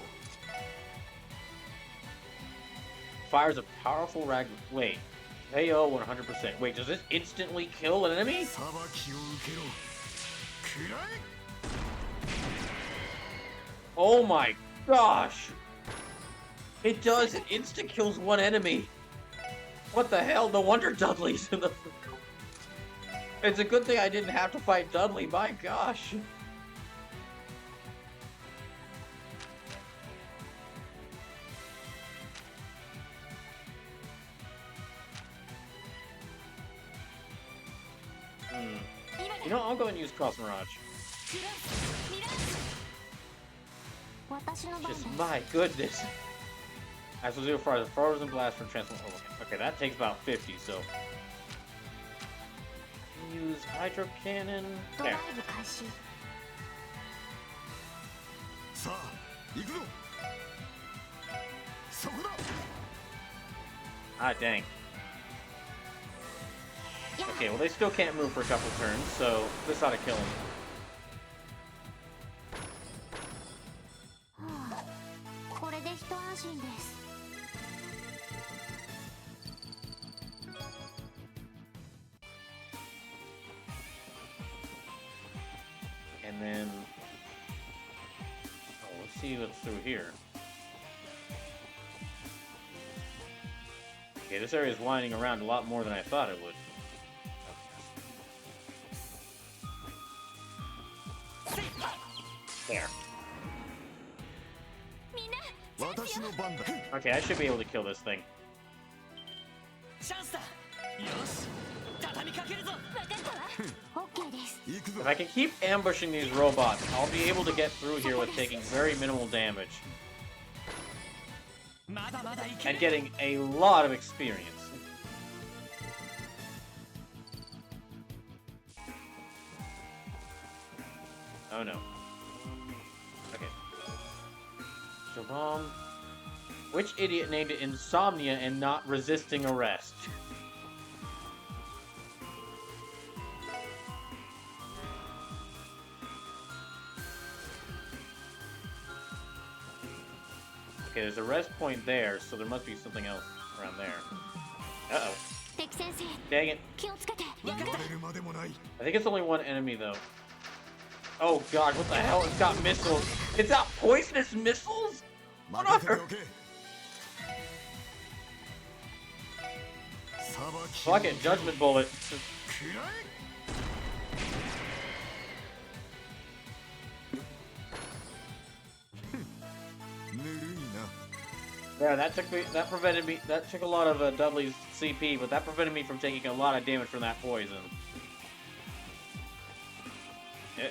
Fires a powerful rag. Wait. KO 100%. Wait, does this instantly kill an enemy? 裁きを受けろ食らえ Oh my gosh! It does. It insta kills one enemy. What the hell? No wonder Dudley's in the. It's a good thing I didn't have to fight Dudley. My gosh. You know, I'll go and use Cross Mirage. 私の番です Just my goodness. As will zero far frozen blast for transform. Oh, okay, that takes about 50. So use Hydro Cannon. ドラ There. イブ開始 さあ行くぞそこだ Ah, dang. Okay, well they still can't move for a couple turns, so this ought to kill him. はあこれで一安心です And then, oh, let's see what's through here. Okay, this area is winding around a lot more than I thought it would. There. みんな私の番だ Okay, I should be able to kill this thing. チャンスだ。よし畳みかけるぞ。分かったわ OK です 行くぞ If I can keep ambushing these robots, I'll be able to get through here with taking very minimal damage まだまだいけ and る。 getting a lot of experience. Oh no. Okay. So bomb. Which idiot named it insomnia and not resisting arrest? Okay, there's a rest point there, so there must be something else around there. Uh-oh. 敵先生 Dang it. 気をつけて 言われるまでもない I think it's only one enemy, though. Oh god, what the hell? It's got missiles. It's got poisonous missiles? 任せておけ裁き Fuck it, judgment bullet. くらえ ぬるいな Yeah, that prevented me, that took a lot of Dudley's CP, but that prevented me from taking a lot of damage from that poison. Ew.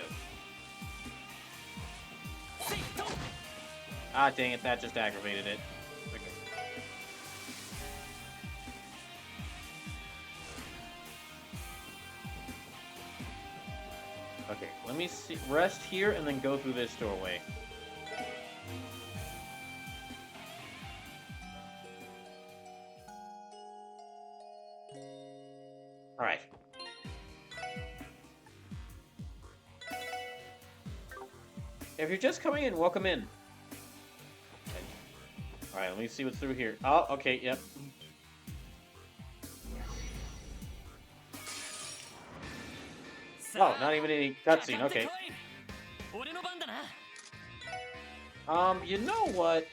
Ah, dang it, that just aggravated it. Okay. Okay, let me see, rest here and then go through this doorway. Alright. If you're just coming in, welcome in. Alright, let me see what's through here. Oh, okay, yep. Oh, not even any cutscene, okay. 俺の番だな。 You know what?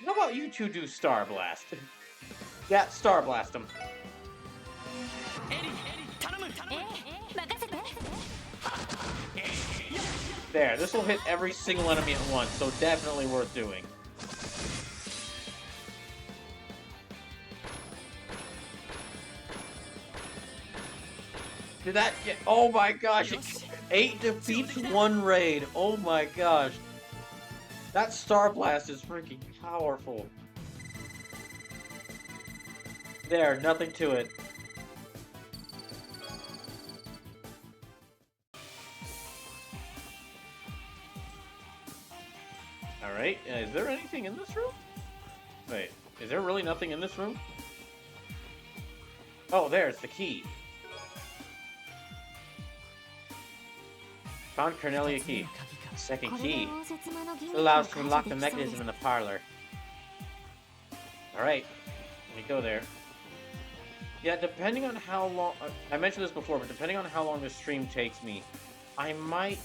How about you two do Star Blast? Yeah, Star Blast them. エリ頼む頼む。任せて There, this will hit every single enemy at once, so definitely worth doing. Did that get... Oh my gosh! 8 defeats 1 raid! Oh my gosh! That Star Blast is freaking powerful. There, nothing to it. Alright, is there anything in this room? Wait, is there really nothing in this room? Oh, there's the key. Found Cornelia key. Second これ key. で応接間のギミッ It クを allows 解 to 除 unlock で the きそうで mechanism す in the parlor. Alright, let me go there. Yeah, depending on how long... I mentioned this before, but depending on how long this stream takes me, I might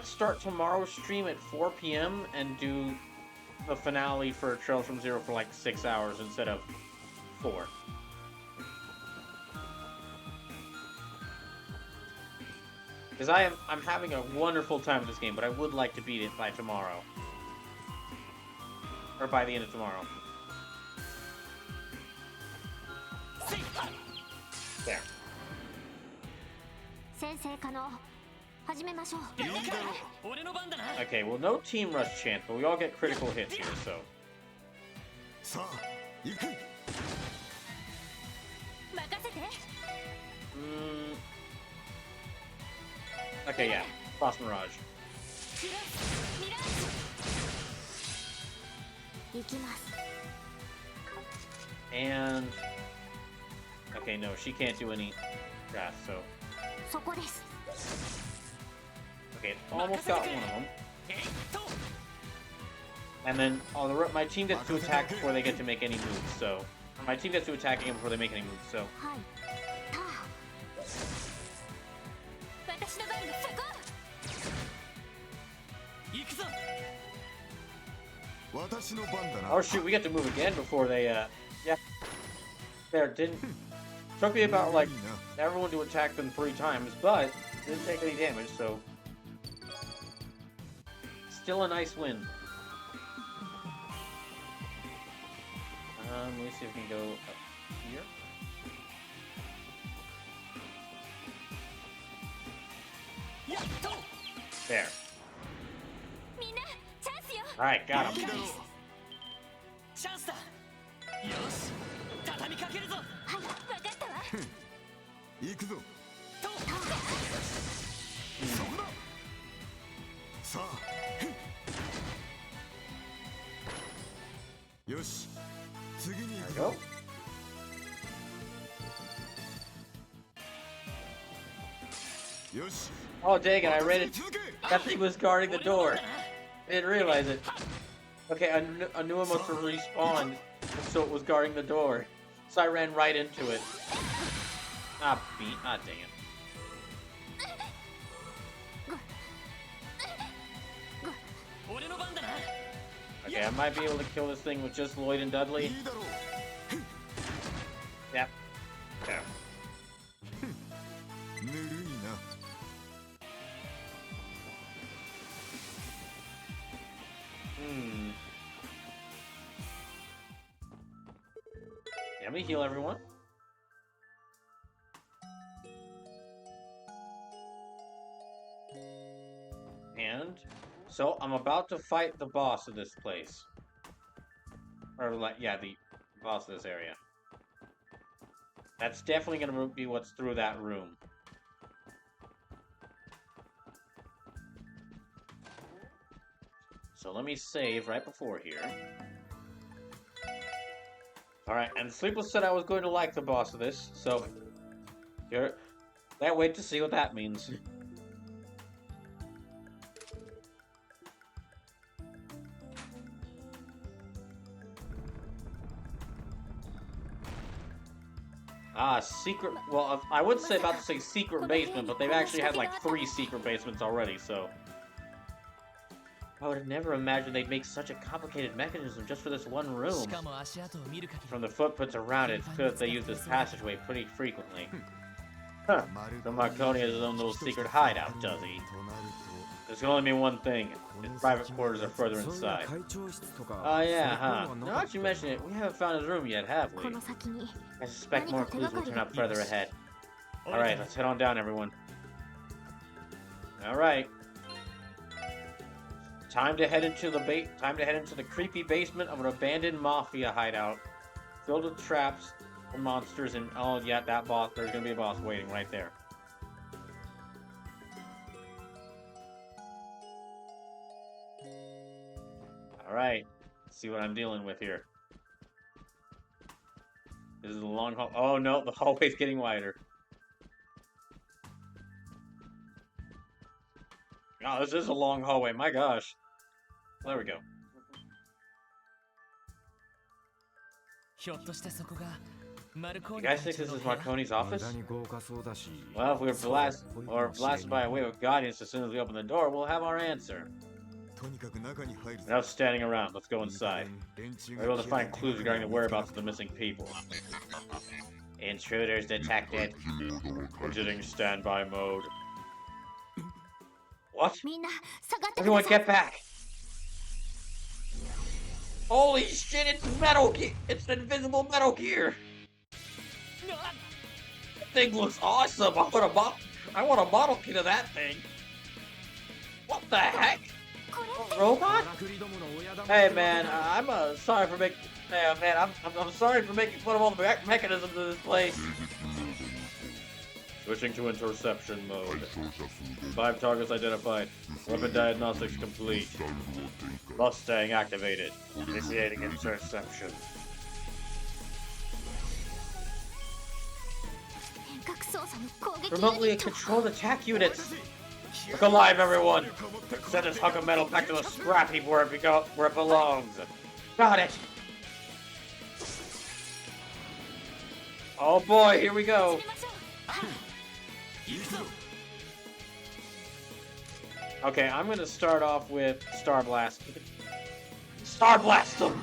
start tomorrow's stream at 4 p.m. and do the finale for Trails from Zero for like 6 hours instead of 4. Because I'm having a wonderful time with this game, but I would like to beat it by tomorrow. Or by the end of tomorrow. There. 先生可能始めましょう 俺の番だな。 Okay, well, no team rush chance, but we all get critical hits here, so. さあ行く 任せて Okay, yeah. Boss Mirage. ミラージュ行きます And... Okay, no, she can't do any grass, so... そこです Okay, almost got one of them. えいっと。 And then my team gets to attack before they get to make any moves, so... My team gets to attack again before they make any moves, so... はいター私の番だそこ行くぞ。私の番だな Oh shoot, we get to move again before they, Yeah. There, didn't... Took me about, like, everyone to attack them 3 times, but didn't take any damage, so... still a nice win. Let me see if we can go up here. There. Alright, got him. チャンスだ。よし、畳みかけるぞ。はい、わかったわ。行くぞ。と。そこだ。さあ。よし。次に行くぞ。よし。 Oh dang it, I read it. That thing was guarding the door. I didn't realize it. Okay, I knew it must have respawned, so it was guarding the door. So I ran right into it. Ah, dang it. Okay, I might be able to kill this thing with just Lloyd and Dudley. Yep. Yeah. Let me heal everyone. And so I'm about to fight the boss of this place. Or like, yeah, the boss of this area. That's definitely gonna be what's through that room. So let me save right before here. Alright, and Sleepless said I was going to like the boss of this, so can't wait to see what that means. Secret, well, I would say about to say secret basement, but they've actually had like 3 secret basements already, so. I would have never imagined they'd make such a complicated mechanism just for this one room. From the footprints around it, it's clear that they use this passageway pretty frequently. Huh, so Marconi has his own little secret hideout, does he? This can only mean one thing. His private quarters are further inside. Oh yeah, huh. Now that you mention it, we haven't found his room yet, have we? I suspect more clues will turn up further ahead. Alright, let's head on down, everyone. Alright. Time to head into the creepy basement of an abandoned mafia hideout, filled with traps and monsters. And oh yeah, that boss. There's gonna be a boss waiting right there. All right, let's see what I'm dealing with here. This is a long hall. Oh no, the hallway's getting wider. Oh, this is a long hallway. My gosh. There we go. You guys think this is Marconi's office? Well, if we were blasted by a wave of guardians as soon as we open the door, we'll have our answer. Enough standing around. Let's go inside. We're able to find clues regarding the whereabouts of the missing people. Intruders detected. Exiting standby mode. What? Everyone get back! Holy shit, it's Metal Gear! It's an invisible Metal Gear! That thing looks awesome! I want a model kit of that thing! What the heck? A robot? Hey man, I'm sorry for making... Hey man, I'm sorry for making fun of all the mechanisms of this place. Switching to interception mode. 5 targets identified. Weapon diagnostics complete. Mustang activated. Initiating interception. Remotely controlled attack units. Look alive, everyone. Send this hunk of metal back to the scrap heap where it belongs. Got it. Oh boy, here we go. Okay, I'm gonna start off with Star Blast. Star Blast them!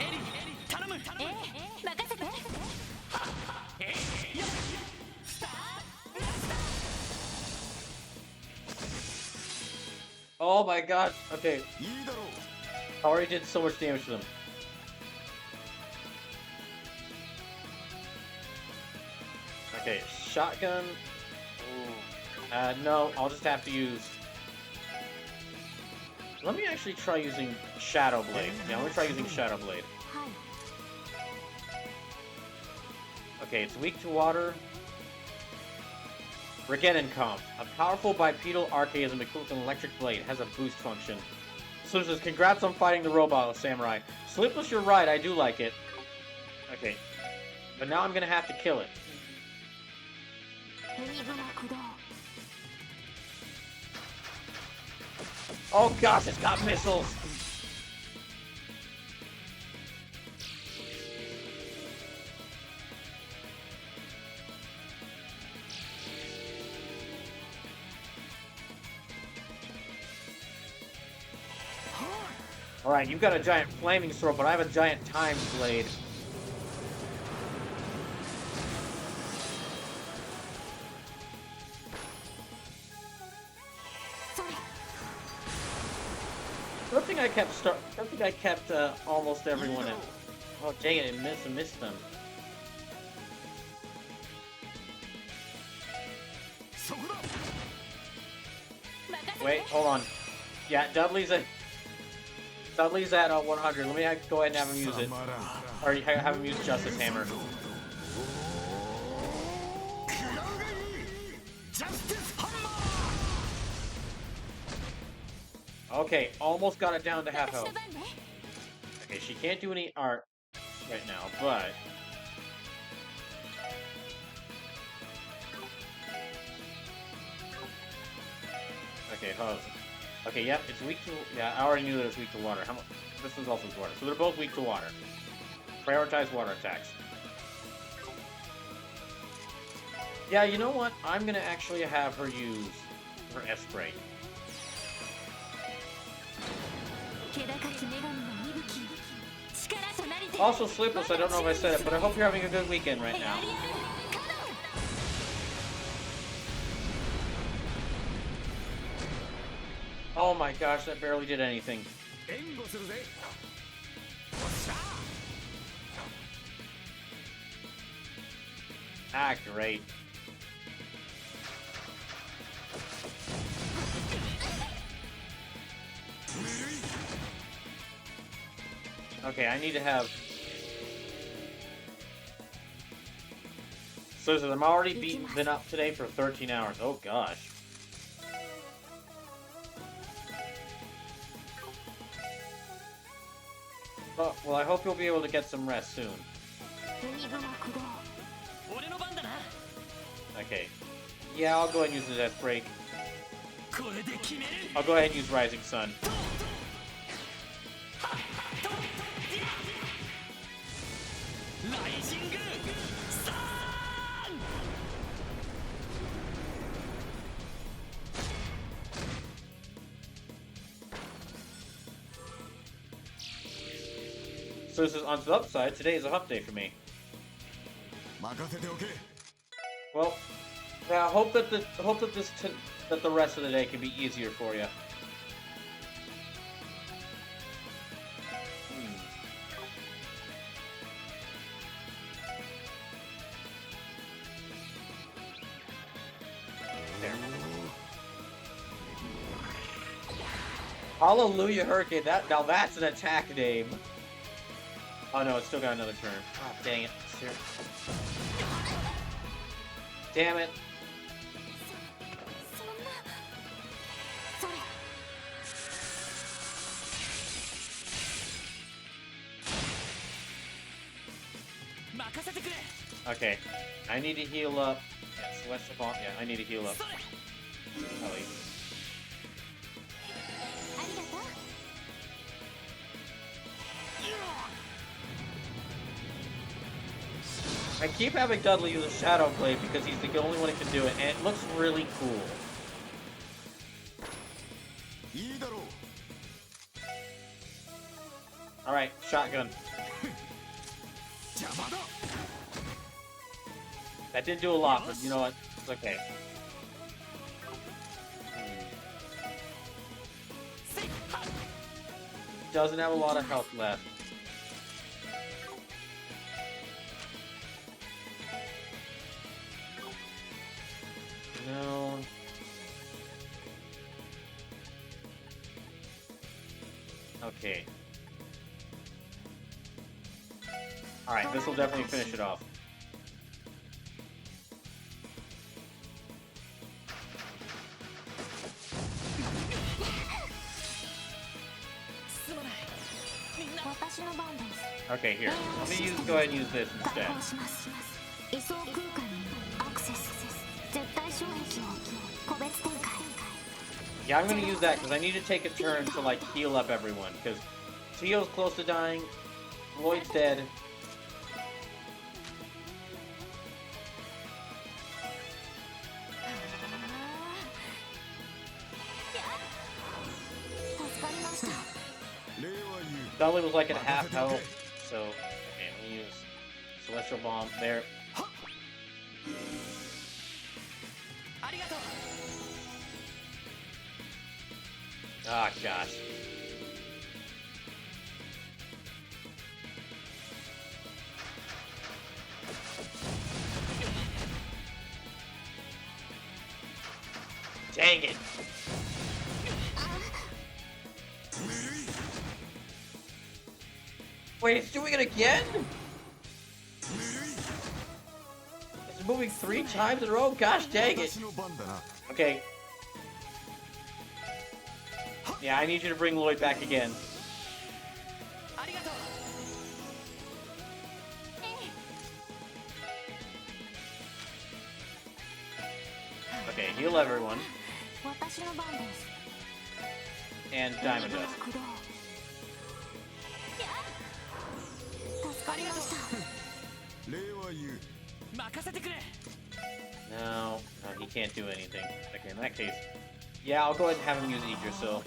Oh my god, okay. Already did so much damage to them. Okay, shotgun. No, I'll just have to use... Let me actually try using Shadow Blade. Yeah, let me try using Shadow Blade. Okay, it's weak to water. Regenencomp. A powerful bipedal archaism equipped with an electric blade. Has a boost function. So it says, congrats on fighting the robot samurai. Sleepless, you're right, I do like it. Okay. But now I'm gonna have to kill it. Oh gosh, it's got missiles! Alright, you've got a giant flaming sword, but I have a giant time blade. Good thing I kept almost everyone in. Oh dang it, I missed them. Wait, hold on. Yeah, Dudley's at 100. Let me go ahead and have him use it. Or have him use Justice Hammer. Okay, almost got it down to half health. Okay, she can't do any art right now, but... Okay, hold on. Okay, yep, it's weak to... Yeah, I already knew that it was weak to water. How much? This one's also water. So they're both weak to water. Prioritize water attacks. Yeah, you know what? I'm gonna actually have her use her S-Spray. Also, Sleepless, I don't know if I said it, but I hope you're having a good weekend right now. Oh my gosh, that barely did anything. Ah, great. Okay, I need to have... So I'm already been up today for 13 hours. Oh gosh. Oh, well, I hope you'll be able to get some rest soon. Okay. Yeah, I'll go ahead and use the Death Break. I'll go ahead and use Rising Sun. So this is on the upside. Today is a hump day for me. Well, yeah, I hope that the rest of the day can be easier for you. There. Hallelujah Hurricane. Now that's an attack name. Oh no, it's still got another turn. Oh, dang it. Damn it. Okay, I need to heal up. Yeah, Celestial Bomb. Yeah, I need to heal up. Ellie. I keep having Dudley use a Shadow Blade because he's the only one who can do it, and it looks really cool. Alright, shotgun. That did do a lot, but you know what? It's okay. doesn't have a lot of health left. No. Okay. Alright, this will definitely finish it off. Okay, here. Let me go ahead and use this instead. Yeah, I'm gonna use that because I need to take a turn to like heal up everyone because Tio's close to dying, Lloyd's dead. Dudley was like at half health, so okay, let me use Celestial Bomb there. Ah, gosh. Dang it! Wait, it's doing it again? It's moving 3 times in a row? Gosh dang it! Okay. Yeah, I need you to bring Lloyd back again. Okay, heal everyone. And Diamond Dust. No, he can't do anything. Okay, in that case, yeah, I'll go ahead and have him use Yggdrasil.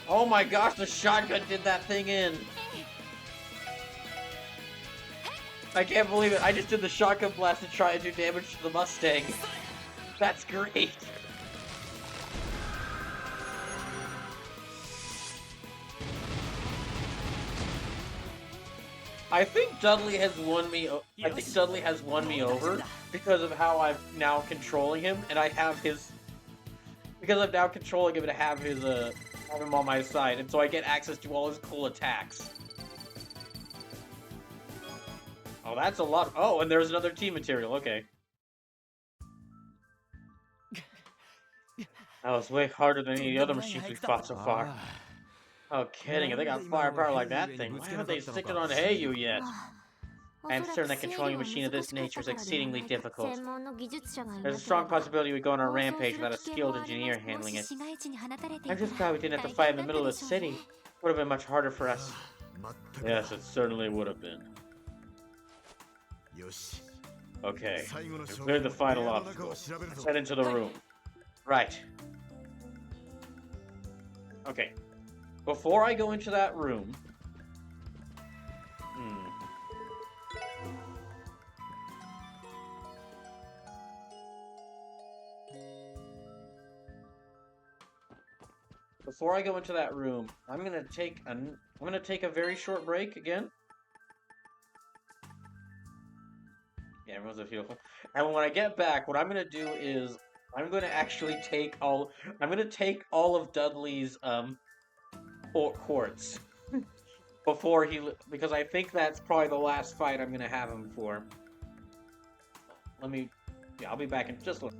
Oh my gosh, the shotgun did that thing in! I can't believe it, I just did the shotgun blast to try and do damage to the Mustang. That's great! I think Dudley has won me. I think Dudley has won me over because of how I'm now controlling him, and I have his. Because I'm now controlling him and have his have him on my side, and so I get access to all his cool attacks. Oh, that's a lot. Oh, and there's another team material. Okay. That was way harder than any of the other machines we've fought so far. Oh, kidding. If they got firepower like that thing, why haven't they sticked it on Heiyu yet? I am certain that controlling a machine of this nature is exceedingly difficult. There's a strong possibility we go on a rampage without a skilled engineer handling it. I'm just glad we didn't have to fight in the middle of the city. It would have been much harder for us. Yes, it certainly would have been. Okay, we've cleared the final obstacle. Let's head into the room. Right. Okay. Before I go into that room... Before I go into that room, I'm gonna take a very short break again. Yeah, everyone's a beautiful. And when I get back, what I'm gonna do is I'm gonna actually take all of Dudley's quartz before because I think that's probably the last fight I'm gonna have him for. I'll be back in just a little.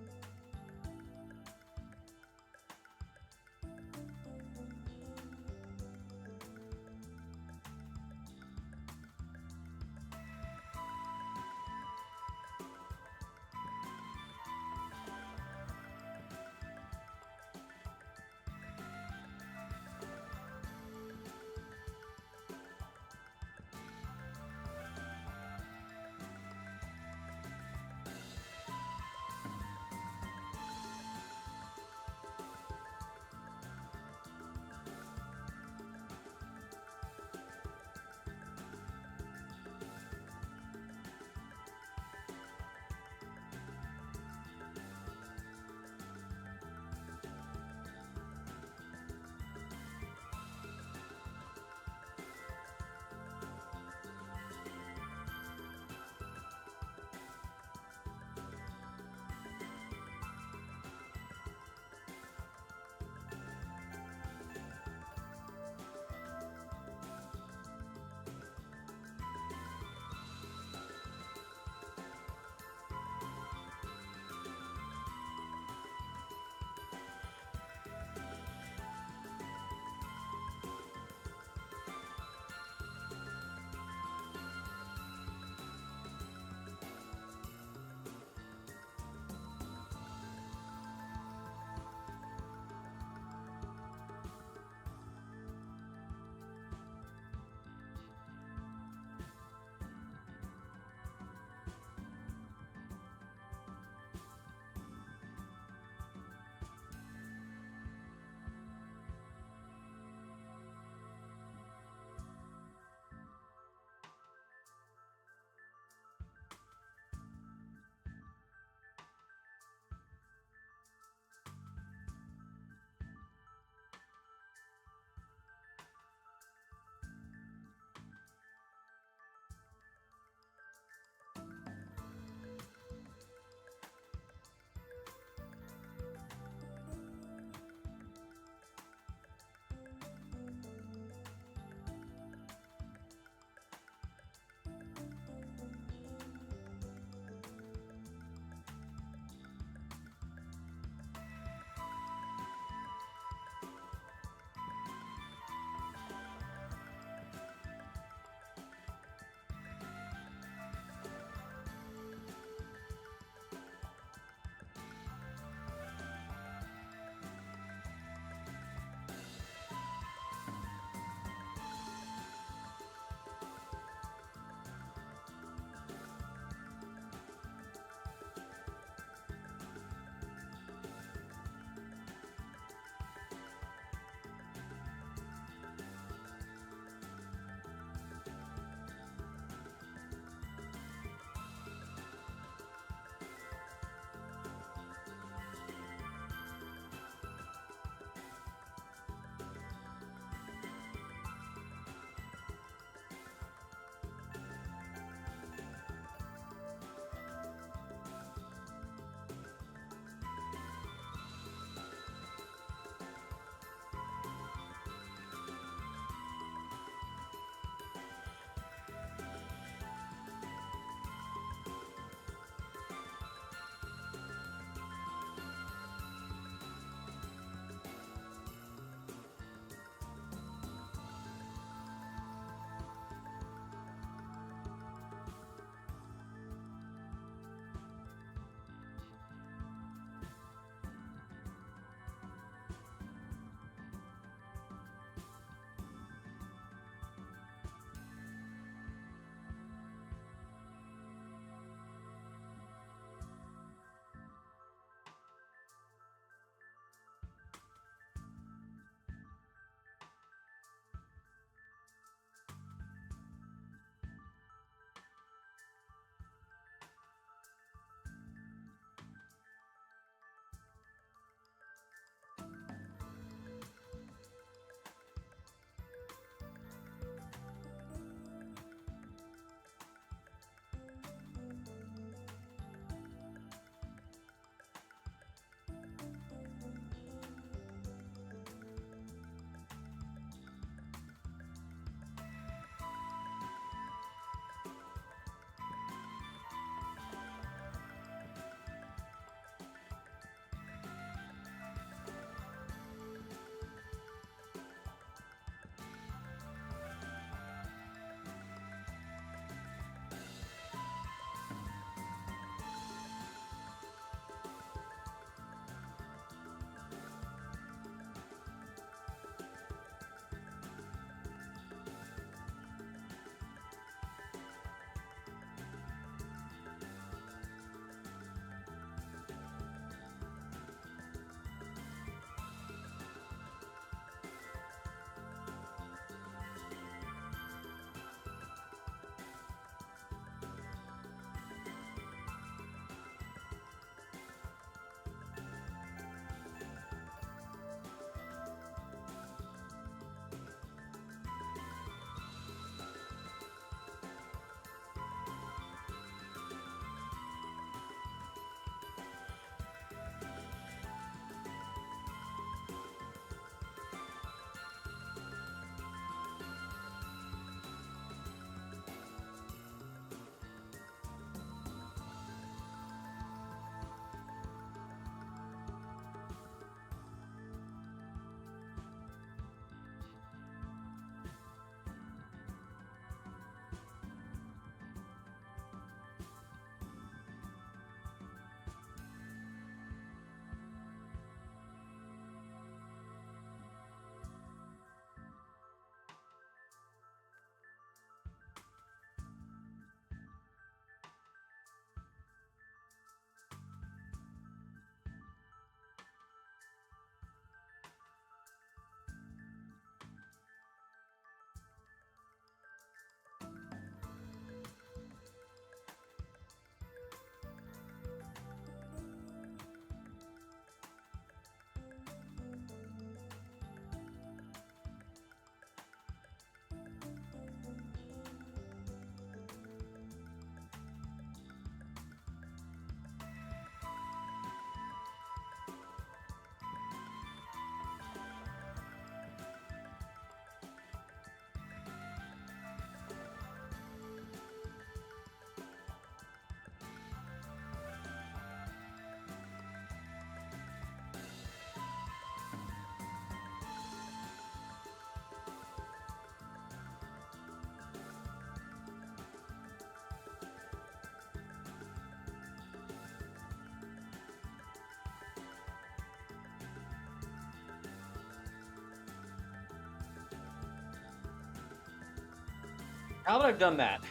now that I've done that,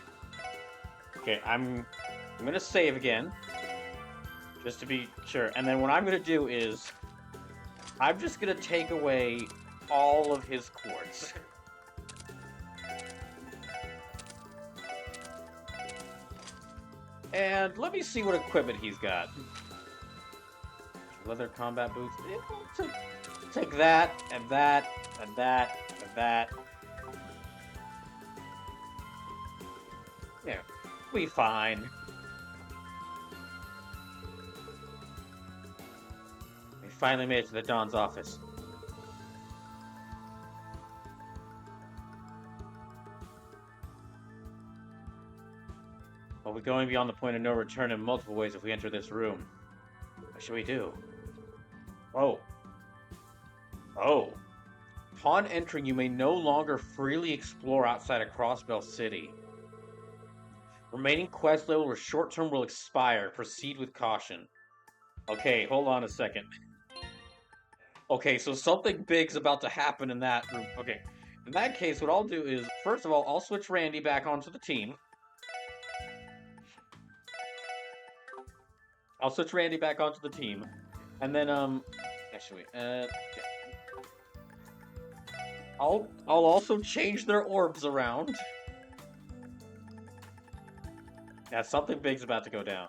okay, I'm gonna save again, just to be sure. And then what I'm gonna do is, I'm just gonna take away all of his quartz. And let me see what equipment he's got. Leather combat boots. Take that, and that, and that, and that. Yeah, we fine. We finally made it to the Don's office. Well, we're going beyond the point of no return in multiple ways if we enter this room. What should we do? Oh. Oh. Upon entering, you may no longer freely explore outside of Crossbell City. Remaining quest level or short term will expire. Proceed with caution. Okay, hold on a second. Okay, so something big's about to happen in that room. Okay, in that case, what I'll do is, first of all, I'll switch Randy back onto the team. I'll switch Randy back onto the team. And then, actually, yeah. I'll also change their orbs around. Yeah, something big's about to go down.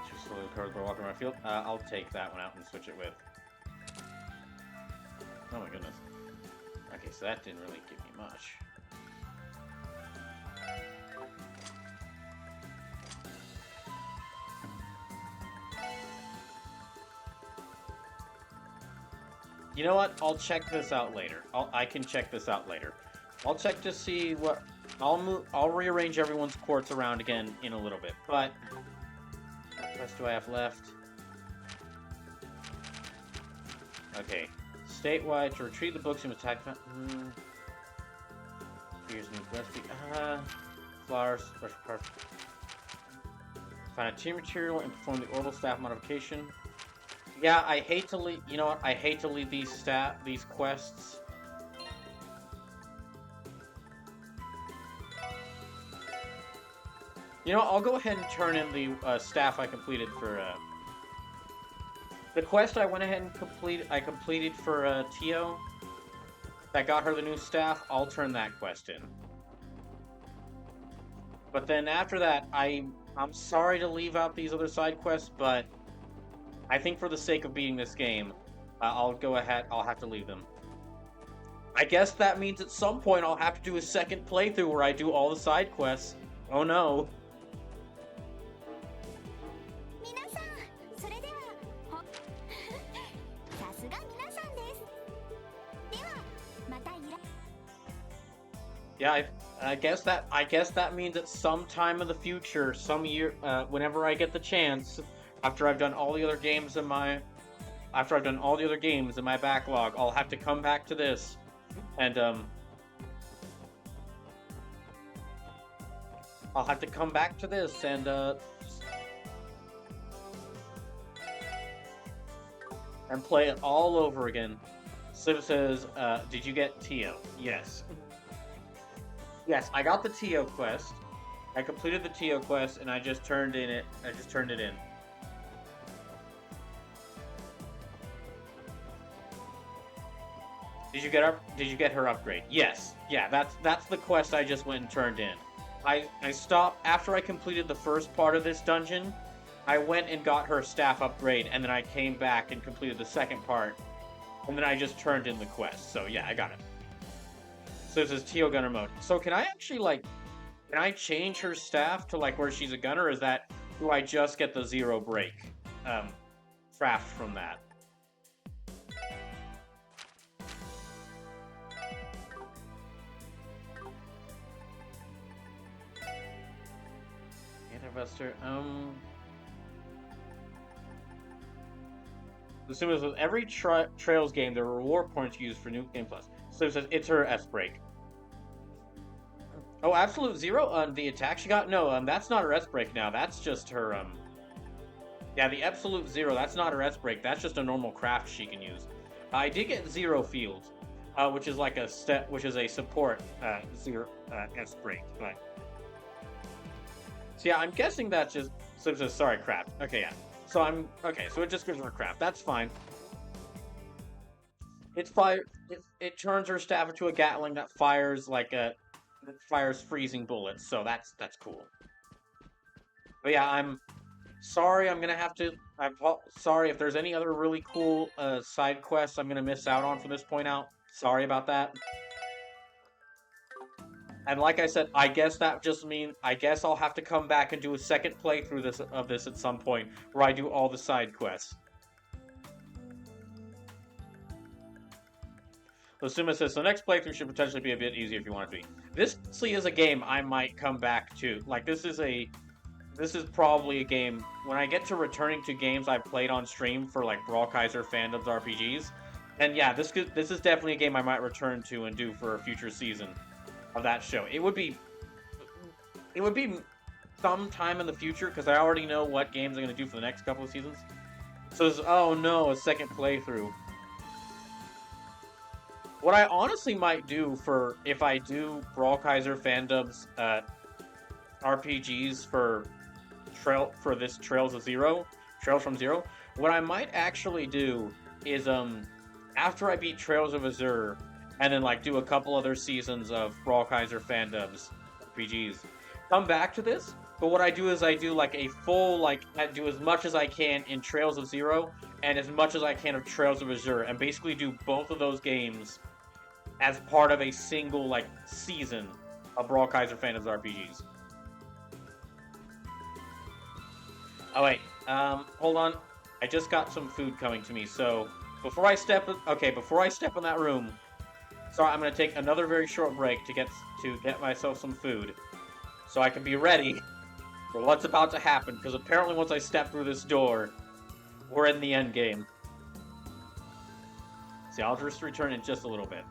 Just slowly cards by walking around the field. I'll take that one out and switch it with. Oh my goodness. Okay, so that didn't really give me much. You know what? I'll check this out later. I can check this out later. I'll check to see what... I'll rearrange everyone's quartz around again in a little bit. But... what quest do I have left? Okay. Statewide, to retrieve the books and attack... Here's new quest. Flowers, special parts. Find a team material and perform the orbital staff modification. Yeah, I hate to leave. You know what? I hate to leave these quests. You know what? I'll go ahead and turn in the staff I completed for the quest I went ahead and completed for Tio. That got her the new staff. I'll turn that quest in. But then after that, I'm sorry to leave out these other side quests, but I think for the sake of beating this game, I'll go ahead. I'll have to leave them. I guess that means at some point I'll have to do a second playthrough where I do all the side quests. Oh no. Yeah, I guess that means at some time in the future, some year, whenever I get the chance, after I've done all the other games in my backlog, I'll have to come back to this, and and play it all over again. Civ says, "Did you get Tio?" Yes. Yes, I got the Tio quest. I completed the Tio quest, and I just turned it in. Did you get her upgrade? Yes. Yeah, that's the quest I just went and turned in. I stopped after I completed the first part of this dungeon. I went and got her staff upgrade, and then I came back and completed the second part, and then I just turned in the quest. So yeah, I got it. So this is Tio Gunner mode. So can I actually can I change her staff to where she's a gunner? Or is that, do I just get the 0 break craft from that? Anti-Buster, As soon as with every Trails game, there are reward points used for new game plus. So it says it's her S break. Oh, absolute 0 on the attack she got? No, that's not her S break now. That's just her Yeah, the absolute zero, that's not her S break, that's just a normal craft she can use. I did get zero fields, which is like a step, which is a support zero S break. But so yeah, I'm guessing that just sorry, craft. Okay, yeah. So I'm okay. So it just gives her craft. That's fine. It's fire. It turns her staff into a Gatling that fires fires freezing bullets. So that's cool. But yeah, I'm sorry. I'm gonna have to. I'm sorry if there's any other really cool side quests I'm gonna miss out on from this point out. Sorry about that. And like I said, I guess that just means I guess I'll have to come back and do a second playthrough of this at some point where I do all the side quests. Suma says, the next playthrough should potentially be a bit easier if you want it to be. This honestly is a game I might come back to. Like, this is probably a game, when I get to returning to games I played on stream for, like, Brawl Kaiser Fandoms RPGs, and yeah, this is definitely a game I might return to and do for a future season of that show. It would be some time in the future, because I already know what games I'm going to do for the next couple of seasons. So, oh no, a second playthrough. What I honestly might do for, if I do Brawl Kaiser Fandoms RPGs for this Trails from Zero, what I might actually do is, after I beat Trails of Azure, and then, like, do a couple other seasons of Brawl Kaiser Fandoms RPGs, come back to this, but what I do is I do, like, a full, like, I do as much as I can in Trails of Zero, and as much as I can of Trails of Azure, and basically do both of those games as part of a single, like, season of Brawl Kaiser Fandoms RPGs. Oh, wait. Hold on. I just got some food coming to me, so before I step in that room, sorry, I'm gonna take another very short break to get myself some food, so I can be ready for what's about to happen, because apparently once I step through this door, we're in the end game. See, I'll just return in just a little bit.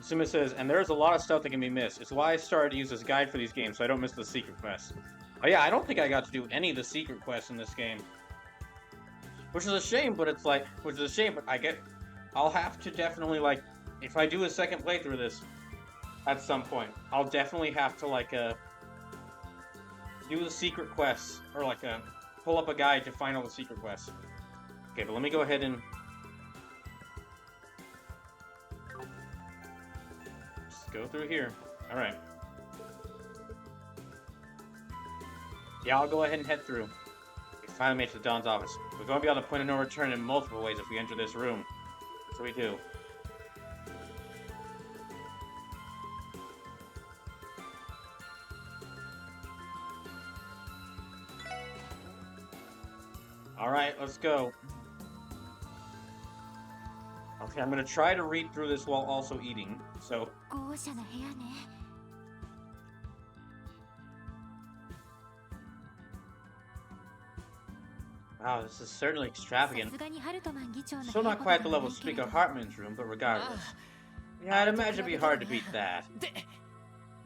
Suma says, and there's a lot of stuff that can be missed. It's why I started to use this guide for these games, so I don't miss the secret quests. Oh yeah, I don't think I got to do any of the secret quests in this game. Which is a shame, but it's like, I'll have to definitely, like, if I do a second playthrough of this, at some point, I'll definitely have to, like, do the secret quests, or, like, pull up a guide to find all the secret quests. Okay, but let me go ahead and... just go through here. Alright. Yeah, I'll go ahead and head through. We finally made it to Don's office. We're going to be on the point of no return in multiple ways if we enter this room. That's what we do. Alright, let's go. Okay, I'm gonna try to read through this while also eating, so... Wow, this is certainly extravagant. Still not quite the level of Speaker Hartman's room, but regardless. Yeah, I'd imagine it'd be hard to beat that.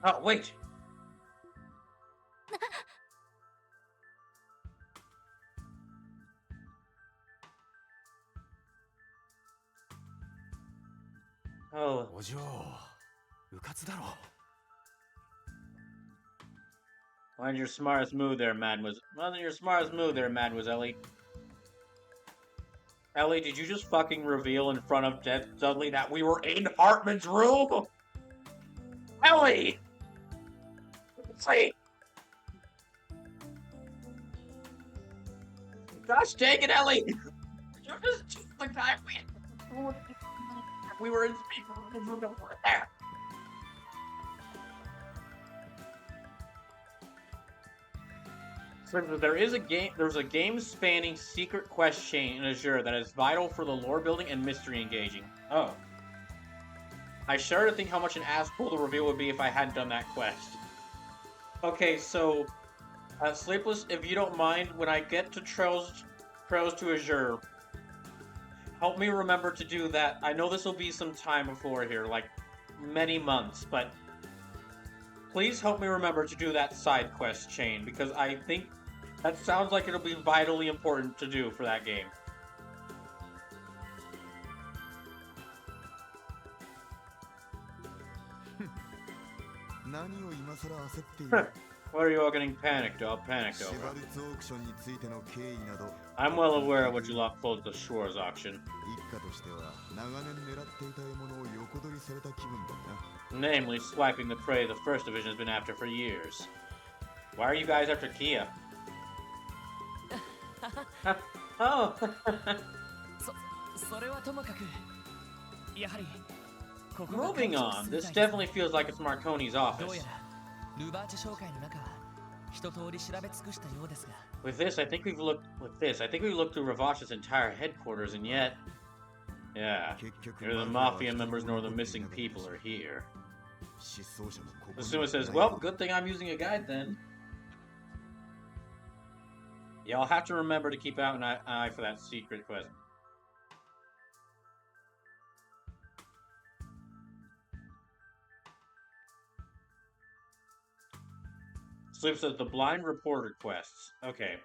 Oh, wait! Oh. Wasn't your smartest move there, Mademoiselle. Ellie, did you just fucking reveal in front of Dudley that we were in Hartman's room? Ellie! Wait! Gosh dang it, Ellie! You just the guy we were in Speaker Hartman's room over there. So there's a game-spanning secret quest chain in Azure that is vital for the lore building and mystery engaging. Oh. I started to think how much an ass pull the reveal would be if I hadn't done that quest. Okay, so... Sleepless, if you don't mind, when I get to Trails to Azure, help me remember to do that. I know this will be some time before here, like many months, but... please help me remember to do that side quest chain, because I think that sounds like it'll be vitally important to do for that game. What are you all getting panicked over? I'm well aware of what you lot closed the Shores auction. Namely, swiping the prey the First Division has been after for years. Why are you guys after Kia? Oh! Moving on, this definitely feels like it's Marconi's office. With this, I think we've looked through Ravash's entire headquarters, and yet... yeah, neither the Mafia members nor the missing people are here. Asuma says, well, good thing I'm using a guide then. Yeah, I'll have to remember to keep out an eye for that secret quest. Sleep says the blind reporter quests. Okay.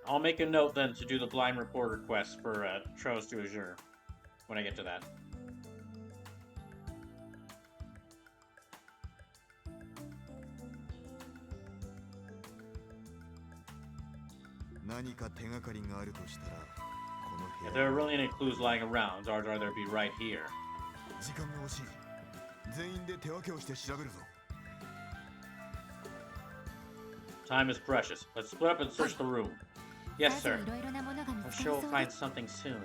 I'll make a note then to do the blind reporter quest for Trails to Azure when I get to that. If there are really any clues lying around, I'd rather be right here. Time is precious. Let's split up and search the room. Yes, sir. I'm sure we'll find something soon.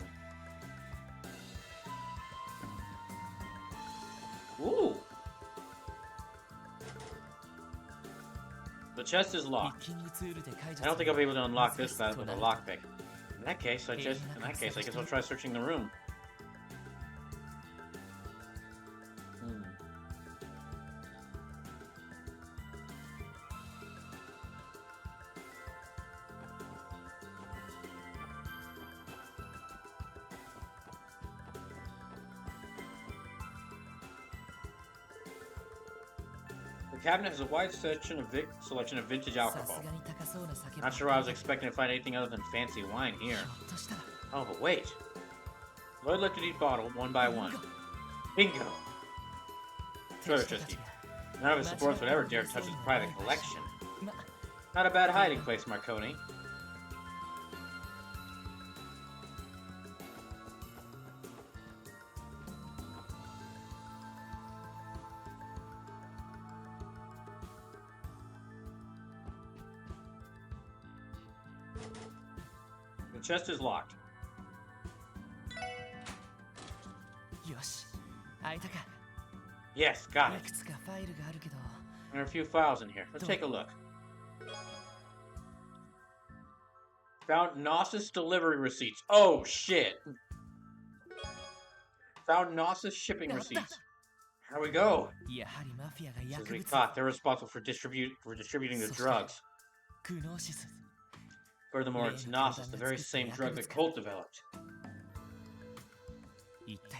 Ooh! The chest is locked. I don't think I'll be able to unlock this with a lockpick. In that case, I guess I'll try searching the room. The cabinet has a wide selection of vintage alcohol. Not sure I was expecting to find anything other than fancy wine here. Oh, but wait. Lloyd looked at each bottle one by one. Bingo! Sure, Trusty. None of his supporters would ever dare touch his private collection. Not a bad hiding place, Marconi. The chest is locked. Yes, got it. There are a few files in here. Let's take a look. Found Gnosis delivery receipts. Oh, shit. Found Gnosis shipping receipts. Here we go. As we thought, they're responsible for distributing the drugs. Furthermore, it's Gnosis, the very same drug that Colt developed. What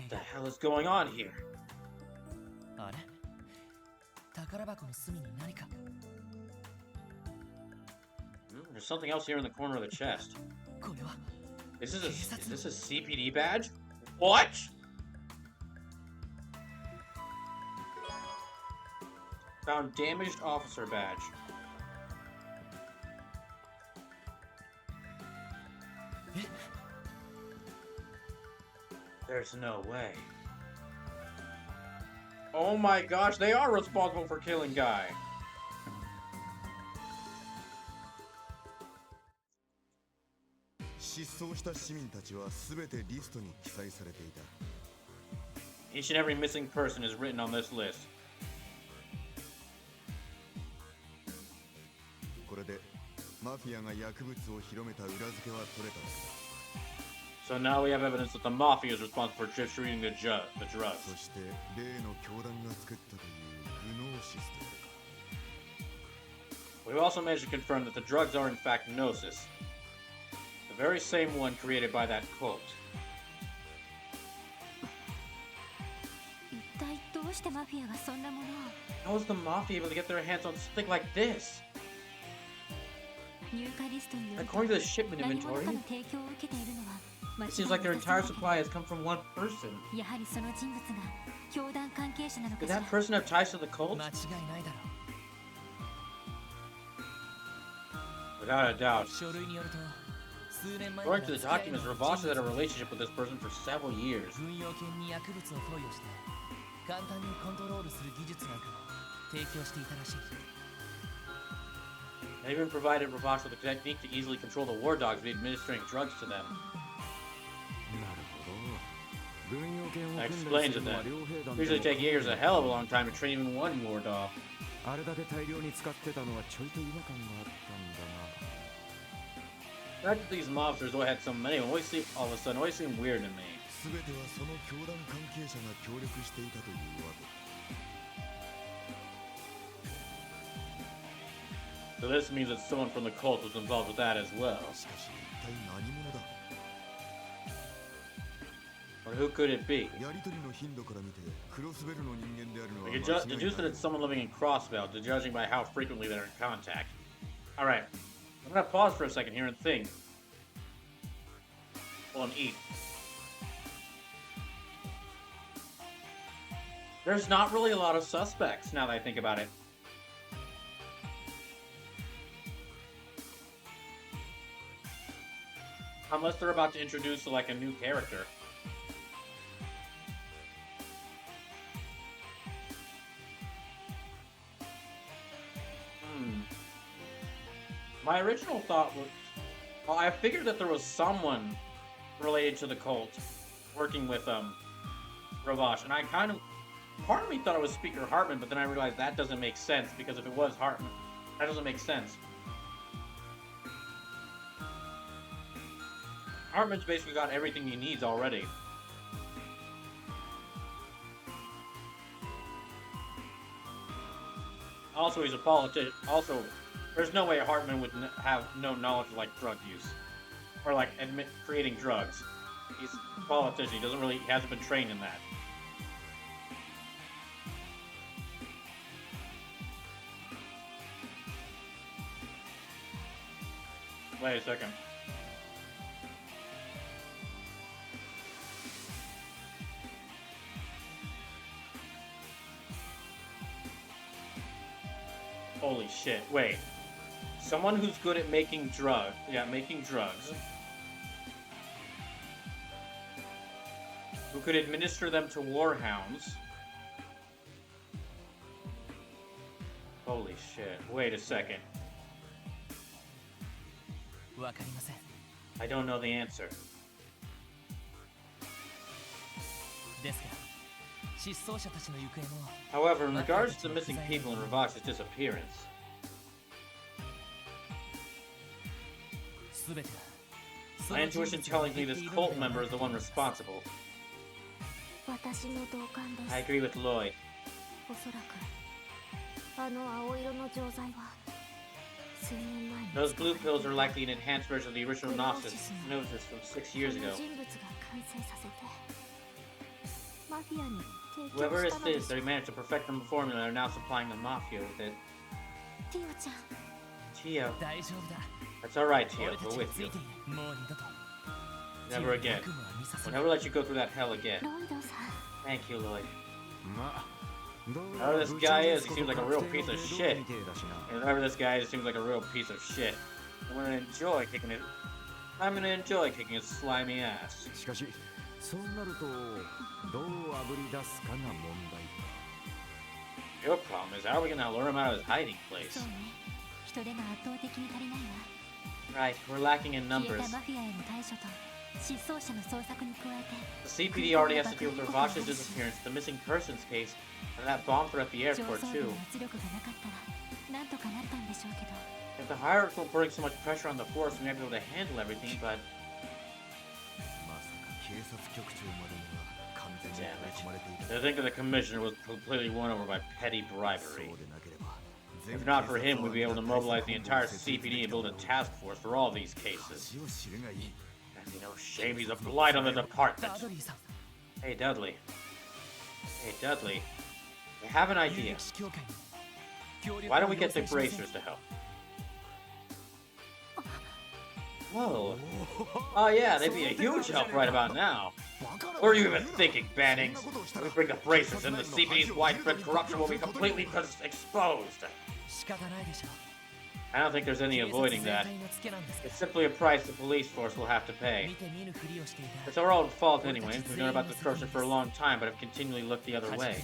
the hell is going on here? There's something else here in the corner of the chest. Is this a CPD badge? What? Found damaged officer badge. There's no way. Oh my gosh, they are responsible for killing Guy. Each and every missing person is written on this list. So now we have evidence that the Mafia is responsible for distributing the drugs. We've also managed to confirm that the drugs are in fact Gnosis. The very same one created by that cult. How is the Mafia able to get their hands on something like this? According to the shipment inventory, it seems like their entire supply has come from one person. Did that person have ties to the cult? Without a doubt. According to the documents, Ravash has had a relationship with this person for several years. They even provided Ravash with a technique to easily control the war dogs by administering drugs to them. That explains it then. Usually take years, a hell of a long time to train even one war dog. The fact that these mobsters always had so many all of a sudden always seemed weird to me. So this means that someone from the cult was involved with that as well. Or who could it be? We could deduce that it's someone living in Crossvale, judging by how frequently they're in contact. Alright, I'm gonna pause for a second here and think. Well, and eat. There's not really a lot of suspects, now that I think about it. Unless they're about to introduce, like, a new character. My original thought was... Well, I figured that there was someone related to the cult working with, Ravash, and I kind of... Part of me thought it was Speaker Hartman, but then I realized that doesn't make sense, because if it was Hartman, that doesn't make sense. Hartman's basically got everything he needs already. Also, he's a politician. Also, there's no way Hartman would have no knowledge of, like, drug use. Or, like, creating drugs. He's a politician. He hasn't been trained in that. Wait a second. Holy shit, wait. Someone who's good at making drugs. Yeah, making drugs. Who could administer them to warhounds. Holy shit, wait a second. わかりません I don't know the answer. ですが失踪者たちの行方も However, in regards to the missing people and Ravash's disappearance, 全てはそ my の人物 intuition tells が me 握って this いる cult ので member は is the one responsible. 私の同感です。 I agree with Lloyd. おそらくあの青色の錠剤は数年前に Those blue pills are likely an enhanced version of the original Gnosis from 6 years こ ago. の人物が完成させてマフィアに提供 Whoever し is たので this す。 that he managed to perfect the formula and are now supplying the mafia with it. ティオちゃん Tio. 大丈夫だ That's alright, Tio. 俺た We're ちが with つい you. ているもう二度と Never again. 悪夢は見させ We'll ない never let you go through that hell again. ロイドさん Thank you, Lloyd. まあどう Whoever や this ら guy 部 is, 長 he の seems like a 確 real 定 piece of 予定 shit. みてえだしな And whoever this guy is seems like a real piece of shit. I'm gonna enjoy kicking his slimy ass. しかしそうなるとどうあぶり出すかが問題 Your problem is, how are we gonna lure him out of his hiding そ place? うね人手が圧倒的に足りないわ Right, we're lacking in 消え numbers. たマフィアへの対処と失踪者の捜索に加えて The CPD already has to deal with Ravash's disappearance, the missing persons case, and that bomb threat at the 上 airport 層部 too. の圧力がなかったらなんとかなったんでしょうけど If the hierarchy will bring so much pressure on the force, we might be able to handle everything, but まさか警察局長までには完全に damn 追い込まれてい it. た I think that the commissioner was completely won over by petty そう bribery. でなければ If not for him, we'd be able to mobilize the entire CPD and build a task force for all these cases. 恥を知るがいい And you know, shame he's a blight on the ダ department. ドリーさん Hey, Dudley. Hey, Dudley. I have an 有 idea. 力士協会に協力 Why を don't we 要 get the 請しません bracers to help? Oh. Oh yeah, they'd be a huge help right about now. What are you even thinking, Bannings? When we bring the bracers in, the CPD's widespread corruption will be completely exposed. 仕方ないでしょ I don't think there's any 警察 avoiding 全 that. 体のツケなんです It's simply a price the police force will have to が pay. 見て見ぬふりをしていた It's our own fault anyway. We've known about this corruption for a long time, but have continually looked the other 恥くら way. い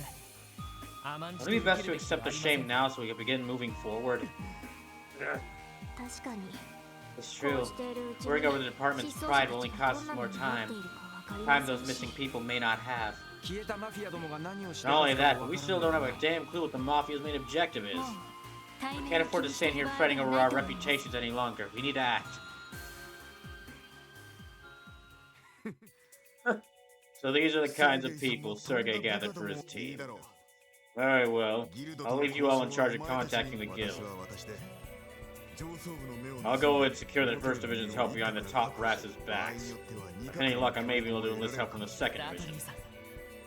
甘んじ Wouldn't て it be 受け best る to べきで accept はあ the りませ shame ん now so we can begin moving forward? 確かに It's こ true. うしているうちに Worrying over the department's 失踪 pride 者 will た only ちが cost ど us んな more 目に遭って time. いるかわかり Time ませ those んし missing people may not have. 消えたマフィアどもが何をして Not only るか that, わ but we から still ない don't have a damn clue what the Mafia's main objective is. もう対面 Can't を afford to 気にして stand い here る場合 fretting では over ない our と思います reputations any longer. We need to act. So these are the kinds of people Sergei gathered for his team. Very well. I'll leave you all in charge of contacting the guild. I'll go and secure the first division's help behind the top brass's backs. With any luck, I may be able to enlist help from the second ダド division. リーさん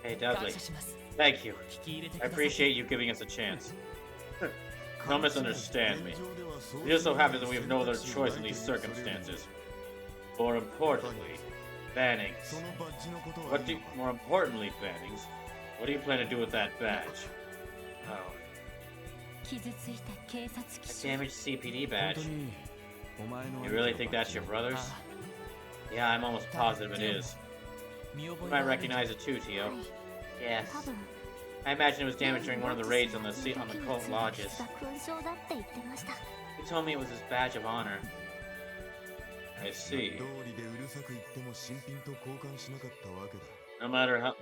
Hey, 感 Dudley. 謝します Thank you. 聞き入れてく I ださい appreciate you giving us a chance. Don't misunderstand me. It just so happens that we have no other choice in these circumstances. More importantly, Bannings. More importantly, Bannings, what do you plan to do with that badge? Oh, 傷ついた警察 a 記者 damaged CPD 本 badge. 当にお前の You really think that's your brother's? あ Yeah, I'm almost positive it is. 見覚 You え might がある recognize it too, Tio. はい Yes. 多分 I imagine it was damaged during one of the raids on the cult lodges. 勲章だって言ってました He told me it was his badge of honor. I see. 通りでうるさく言っても新品と交換しなかったわけだ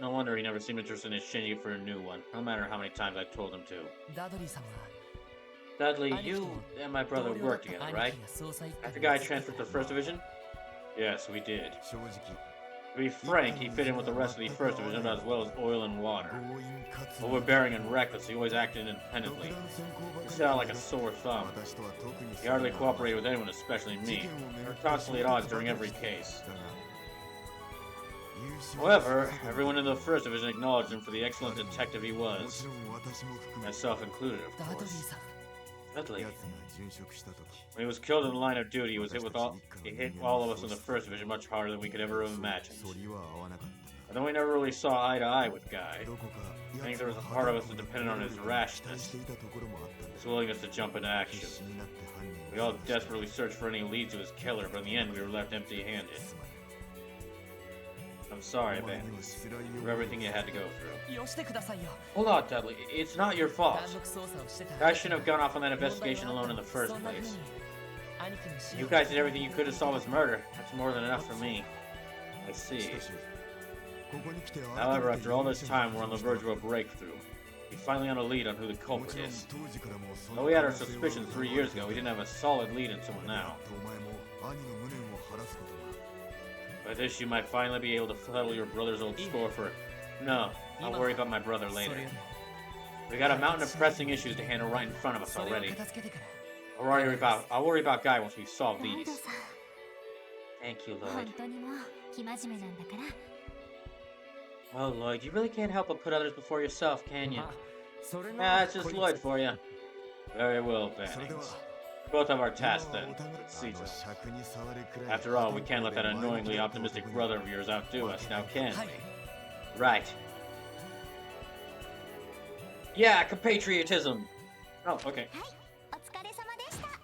No wonder he never seemed interested in exchanging it for a new one. No matter how many times I told him to. ダドリーさんは Dudley, 兄貴 you と and my brother 同僚だっ worked た together, 兄 right? 貴が捜査一課 After に Guy transferred to the First Division? Yes, we did. 正直 To be frank, he fit in with the rest of the First Division about as well as oil and water. 強引かつ Overbearing and reckless, he always acted independently. 独断専行ばか He り set out like a sore thumb. 私とは特に He hardly cooperated with anyone, especially me. We were constantly at odds during every case. However, everyone in the First Division acknowledged him for the excellent detective he も was. ちろん私も含め Myself included, of ダドリー course. さん Dudley. 奴が殉職した時 When he was killed in the line of duty, he hit all of us in the first division much harder than we could ever have imagined. 反りは合わなかった And then we never really saw eye to eye with Guy. どこか I think there was a part of us that depended on his 期 rashness, していたところもあったんだ his willingness to jump into action. 必死になって犯人を We all desperately searched for any leads to his killer, but in the end we were left empty-handed. すまない I'm sorry, お前 Ben, には辛い for 思い everything you had to go through. よしてくださいよ Hold on, Dudley. It's not your fault. 単独捜査をしてた Guys shouldn't have gone off on that investigation alone in the first そんな風 place. に兄貴の死を You guys did everything you could to solve his murder. That's more than enough for me. I see. しかしここに来て However, after all this time, we're on the verge of a breakthrough. We finally on a lead on who the も culprit ちろん is. 当時からもそ Though の we had our 可能性は suspicions 3 years ago, we didn't have a solid lead until now. お前も兄の無念を晴らすことが By this, you might finally be able to settle your brother's old score for... No, I'll worry about my brother それ later. より We got a mountain of pressing issues to handle right in front of us それを already. 片付けてから I'll worry about Guy once we solve ラン these. ドさん Thank you, 本 Lloyd. 当にもう生真面目なんだから Oh, Lloyd, you really can't help but put others before yourself, can you? まあそれ Ah, が it's just こいつ Lloyd for you. Very well, それでは Bannings. We both have our 今 tasks は then. お互い Let's see あ to の it. 尺に触るくらい After all, we can't let that annoyingly optimistic brother of yours outdo us, now can はい we? Right. Yeah, compatriotism. Oh, okay. はいお疲れ様でしたはい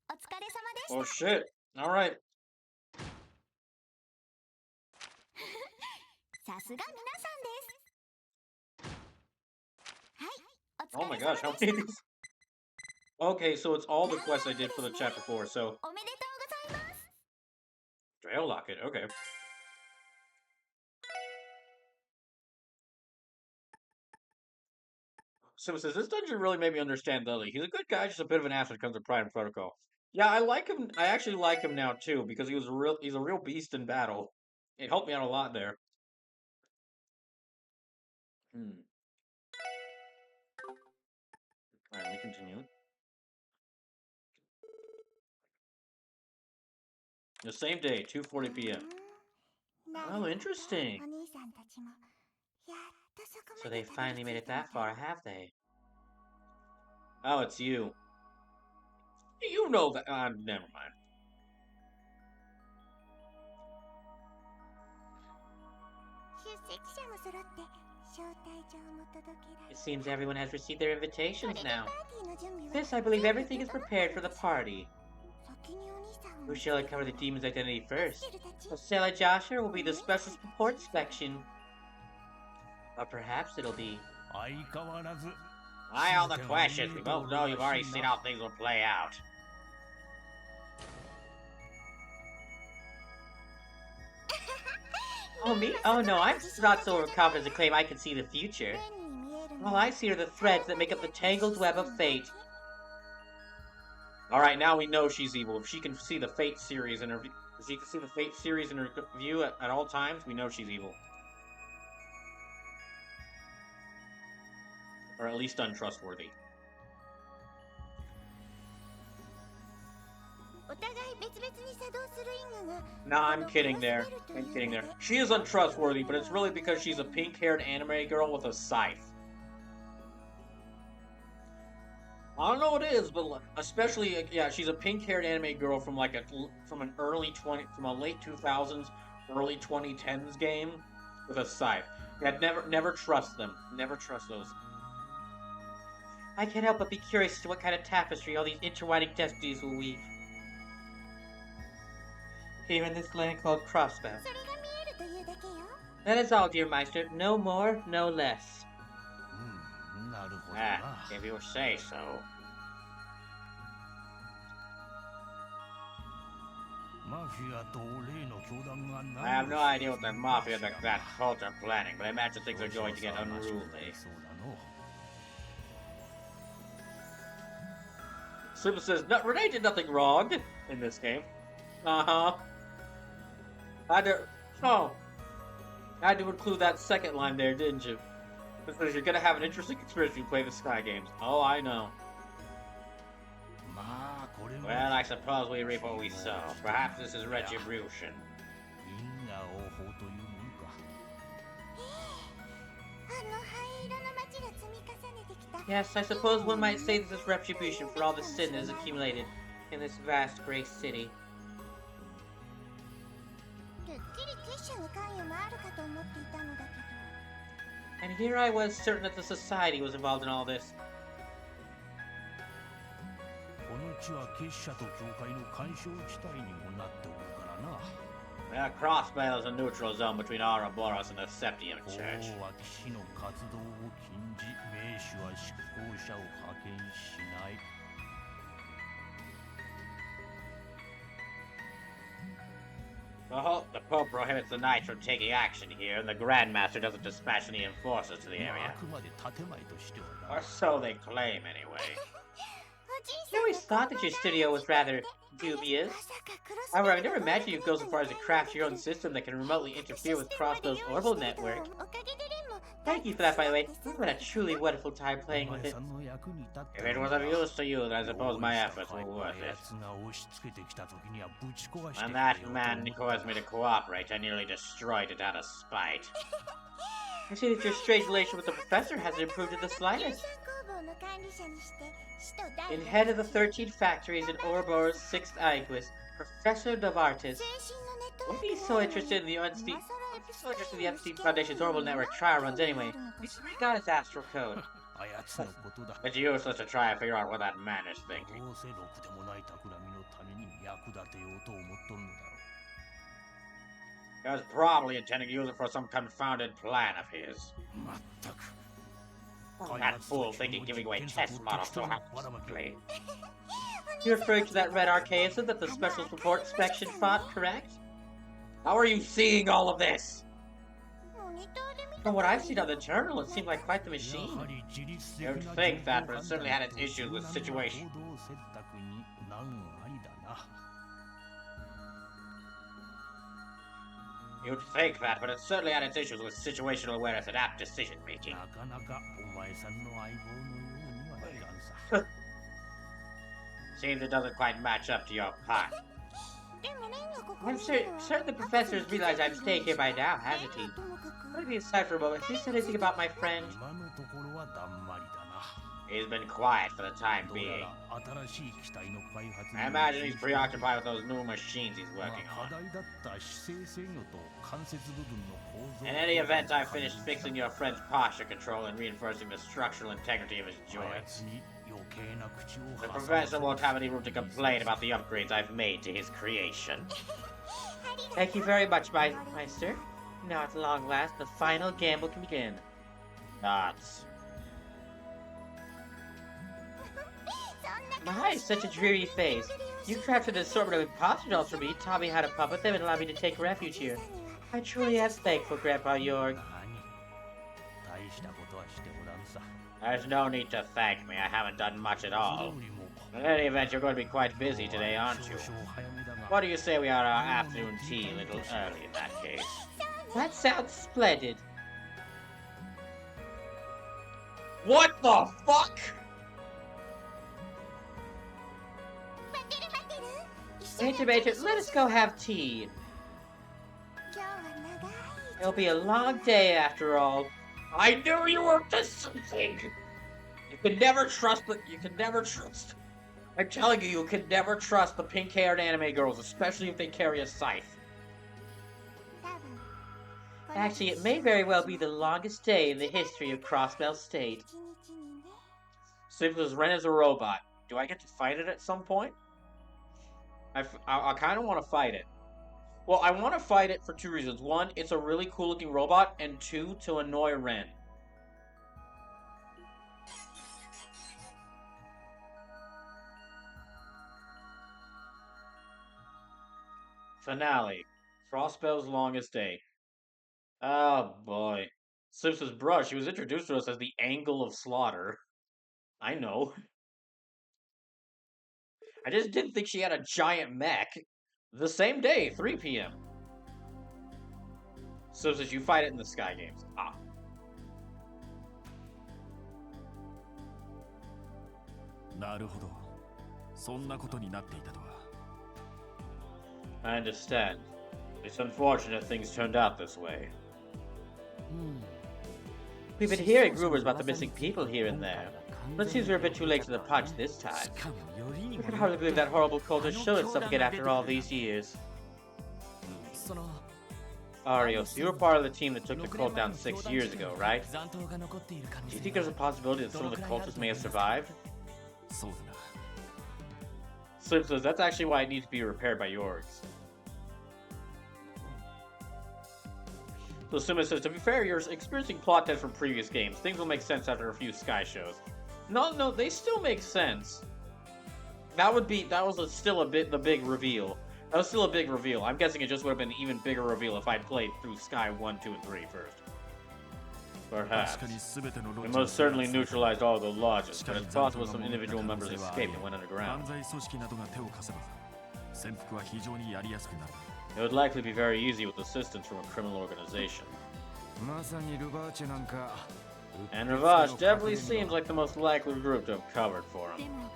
お疲れ様でした Oh shit. All right. さすが皆さんですはいお Oh 疲 my れ様 gosh, how でした many of these? Okay, so it's all the quests I did for the chapter 4, so おめでとうございます Trail Locket, okay. So says this dungeon really made me understand Lily. He's a good guy, just a bit of an ass when it comes to Pride and Protocol. Yeah, I like him. I actually like him now too because he's a real beast in battle. It helped me out a lot there. Hmm. All right, let me continue. The same day, 2:40 p.m. Oh, interesting. So they finally made it that far, have they? Oh, it's you. You know that. Never mind. It seems everyone has received their invitations now. This, I believe everything is prepared for the party. Who shall uncover the demon's identity first? Stella Joshua will be the special support section. Or perhaps it'll be... 相変わらず Why all the questions? We both know you've already seen how things will play out. Oh, me? Oh, no, I'm not so overconfident to claim I can see the future. All I see are the threads that make up the tangled web of fate. Alright, now we know she's evil. If she can see the Fate series in her view at all times, we know she's evil. Or at least untrustworthy. Nah, I'm kidding there. I'm kidding there. She is untrustworthy, but it's really because she's a pink-haired anime girl with a scythe. I don't know what it is, but especially, yeah, she's a pink-haired anime girl from like from a late 2000s, early 2010s game with a scythe. Yeah, never trust them. Never trust those. I can't help but be curious as to what kind of tapestry all these intertwining destinies will weave. Here in this land called Crossbow. That is all, dear Meister. No more, no less. なるほど Ah, な if you say so. マフィアと例の教団が I have no idea what the mafia that cult are planning, but I imagine things are going to get unruly. そうだの Super says, no, Renee did nothing wrong in this game. Uh-huh. I had to include that second line there, didn't you? Because you're gonna have an interesting experience when you play the Sky games. Oh, I know. まあこれも Well, I suppose we reap what we sow. Perhaps this is retribution. 因果応報というもんか Yes, I suppose one might say this is retribution for all the sin that has accumulated in this vast gray city. てっきり結社に関与もあるかと思っていたのだけど And here I was certain that the society was involved in all this. この地は結社と教会の干渉地帯にもなっておるからな。 Crossbell is a neutral zone between Ouroboros and the Septium 王 Church. は騎士の活動を禁じ、名手は執行者を派遣しない。 The Pope prohibits the Knights from taking action here, and the Grandmaster doesn't dispatch any enforcers to the まあ area. あくまで建前としてはな。 Or so they claim, anyway. おじい I さん always thought that your studio was rather dubious. まさかクロス However, I never imagined you'd go so far as to craft your own system that can remotely interfere with Crossbow's orbital network. おかげでレンも Thank you for that, by the way. I've had a truly wonderful time お playing 前 with it. さんの役に立った If it was of use to you, then I suppose my efforts were 王 worth や it. つが押し付けてきた時にはぶち壊して When くれ that よと man 思った caused me to cooperate, I nearly destroyed it out of spite. I see that your strange relation with the professor hasn't improved in the 計 slightest. 算工房の管理者にして使徒第 In head of the 13 factories in Ouroboros' 6th Aegis, Professor Novartis 精神のネットワ wouldn't ー be ク so interested in the Epstein. So interested in the Epstein Foundation's orbital network trial runs anyway. He's already got his astral code. あやつのことだ It's useless to try and figure out what that man is thinking. どうせろくでもない企みのために役立てようと思っとるのだろう He was probably intending to use it for some confounded plan of his. まったく That fool thinking giving away test models so helplessly. You're referring to that red archaism that the Special Support Inspection fought, correct? How are you seeing all of this? モニターで見た From what I've seen on the journal, it seemed like quite the や machine. はり自律的 You'd な think that, but it 情報 certainly had its issues with 判断 situation. 行動選択に難ありだな You'd think that, but it certainly had its issues with situational awareness and apt decision making. なかなかお前さんの相棒のようにはいかんさ Seems it doesn't quite match up to your part. でもレンがここ I'm にい sure, るのは certain the professor's realized I'm staying here by now, hasn't he? ともかく Maybe aside for a moment, has he said anything about my friend? 今のところはだんまりだな He's been quiet for the time どうや being. ら新しい機体の開発に I imagine he's preoccupied with those new machines he's まあ working 課 on. 題だった姿勢制御と関節部分の構造 In any event, I finished fixing your friend's posture control and reinforcing the structural integrity of his あや joints. つに余計な口を The 挟ま professor won't have any room to complain about the upgrades I've made to his creation. ありがとう Thank you very much, Meister. Now at long last, the final gamble can begin. Thoughts. そんな My, such a dreary face. You crafted an assortment of imposter dolls for me, taught me how to puppet them, and allowed me to take refuge here. I truly am thankful, Grandpa Yorg. 何大したことはしておらんさ There's no need to thank me, I haven't done much at そ all. れよりも In any event, you're going to be quite busy today, aren't you? 少々早めだが What do you say we are our afternoon tea a little early in that case? That sounds splendid. What the fuck? 待ってる待ってる一緒に Major, Major, let us go have tea. 今日は長い It'll be a long day after all. I knew you were up to something. You can never trust you can never trust. I'm telling you, you can never trust the pink-haired anime girls, especially if they carry a scythe. 多分 Actually, it may very well be the longest day in the history of Crossbell State. 一日にね Simply as Ren is a robot. Do I get to fight it at some point? I kind of want to fight it. Well, I want to fight it for two reasons. One, it's a really cool-looking robot, and two, to annoy Ren. Finale. Crossbell's longest day. Oh boy. Simpson's brush, she was introduced to us as the angle of slaughter. I know. I just didn't think she had a giant mech. The same day, 3 p.m. Simpsons, you fight it in the Sky Games. Ah. なるほど。そんなことになっていたとは。 I understand. It's unfortunate things turned out this way. We've been hearing rumors about the missing people here and there, but it seems we're a bit too late to the punch this time. We can hardly believe that horrible cult has shown itself again after all these years. Arios, you were part of the team that took the cult down 6 years ago, right? Do you think there's a possibility that some of the cultists may have survived? そうだな。 Slim says that's actually why it needs to be repaired by Yorks. So Suma says, to be fair, you're experiencing plot deaths from previous games. Things will make sense after a few Sky shows. No, they still make sense. That was still the big reveal. That was still a big reveal. I'm guessing it just would have been an even bigger reveal if I'd played through Sky 1, 2, and 3 first. Perhaps. We most certainly neutralized all the lodges, but it's possible some individual members escaped and went underground. 犯罪組織などが手を貸せば潜伏は非常にやりやすくなる。 It would likely be very easy with assistance from a criminal organization. まさにルバーチェなんか And Ravash definitely seems like the most likely group to have covered for で him. も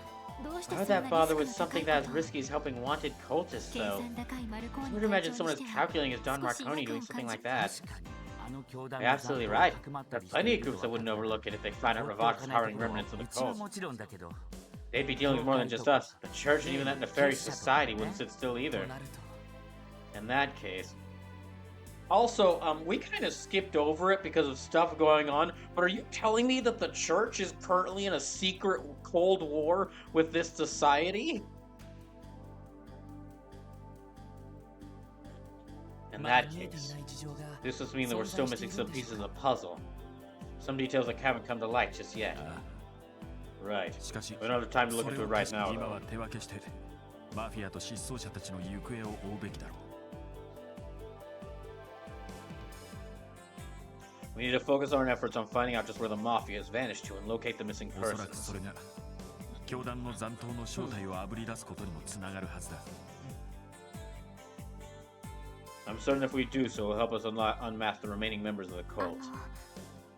どうして Why そ would んな that リ bother スク with の something 高い that as risky as helping wanted cultists, 計 though? 算高いマルコー I ニ would 会 imagine 長 someone に as しては calculating as Don 少し違和 Marconi 感 doing を something 感 like じ that. あの教団 You're absolutely right. There are plenty of groups that wouldn't overlook it if they found out Ravash was harboring remnants of the 一応 cult. もちろんだけど They'd be dealing with more than just us. The church and even that nefarious society wouldn't sit still と either. なると In that case. Also, we kind of skipped over it because of stuff going on, but are you telling me that the church is currently in a secret Cold War with this society? In まだ that 見えてい case, ない事情が this must mean that we're still missing some pieces of the puzzle. Some details that haven't come to light just yet. Right. しかし We don't have time to look それ into を it right 確 now, かに今 though. は手分けしてマフィアと失踪者たちの行方を追うべきだろう。 We need to focus our efforts on finding out just where the Mafia has vanished to and locate the missing おそらく persons. それが教団の残党の正体をあぶり出すことにもつながるはずだ。 I'm certain if we do so, it will help us unmask the remaining members of the あ cult. の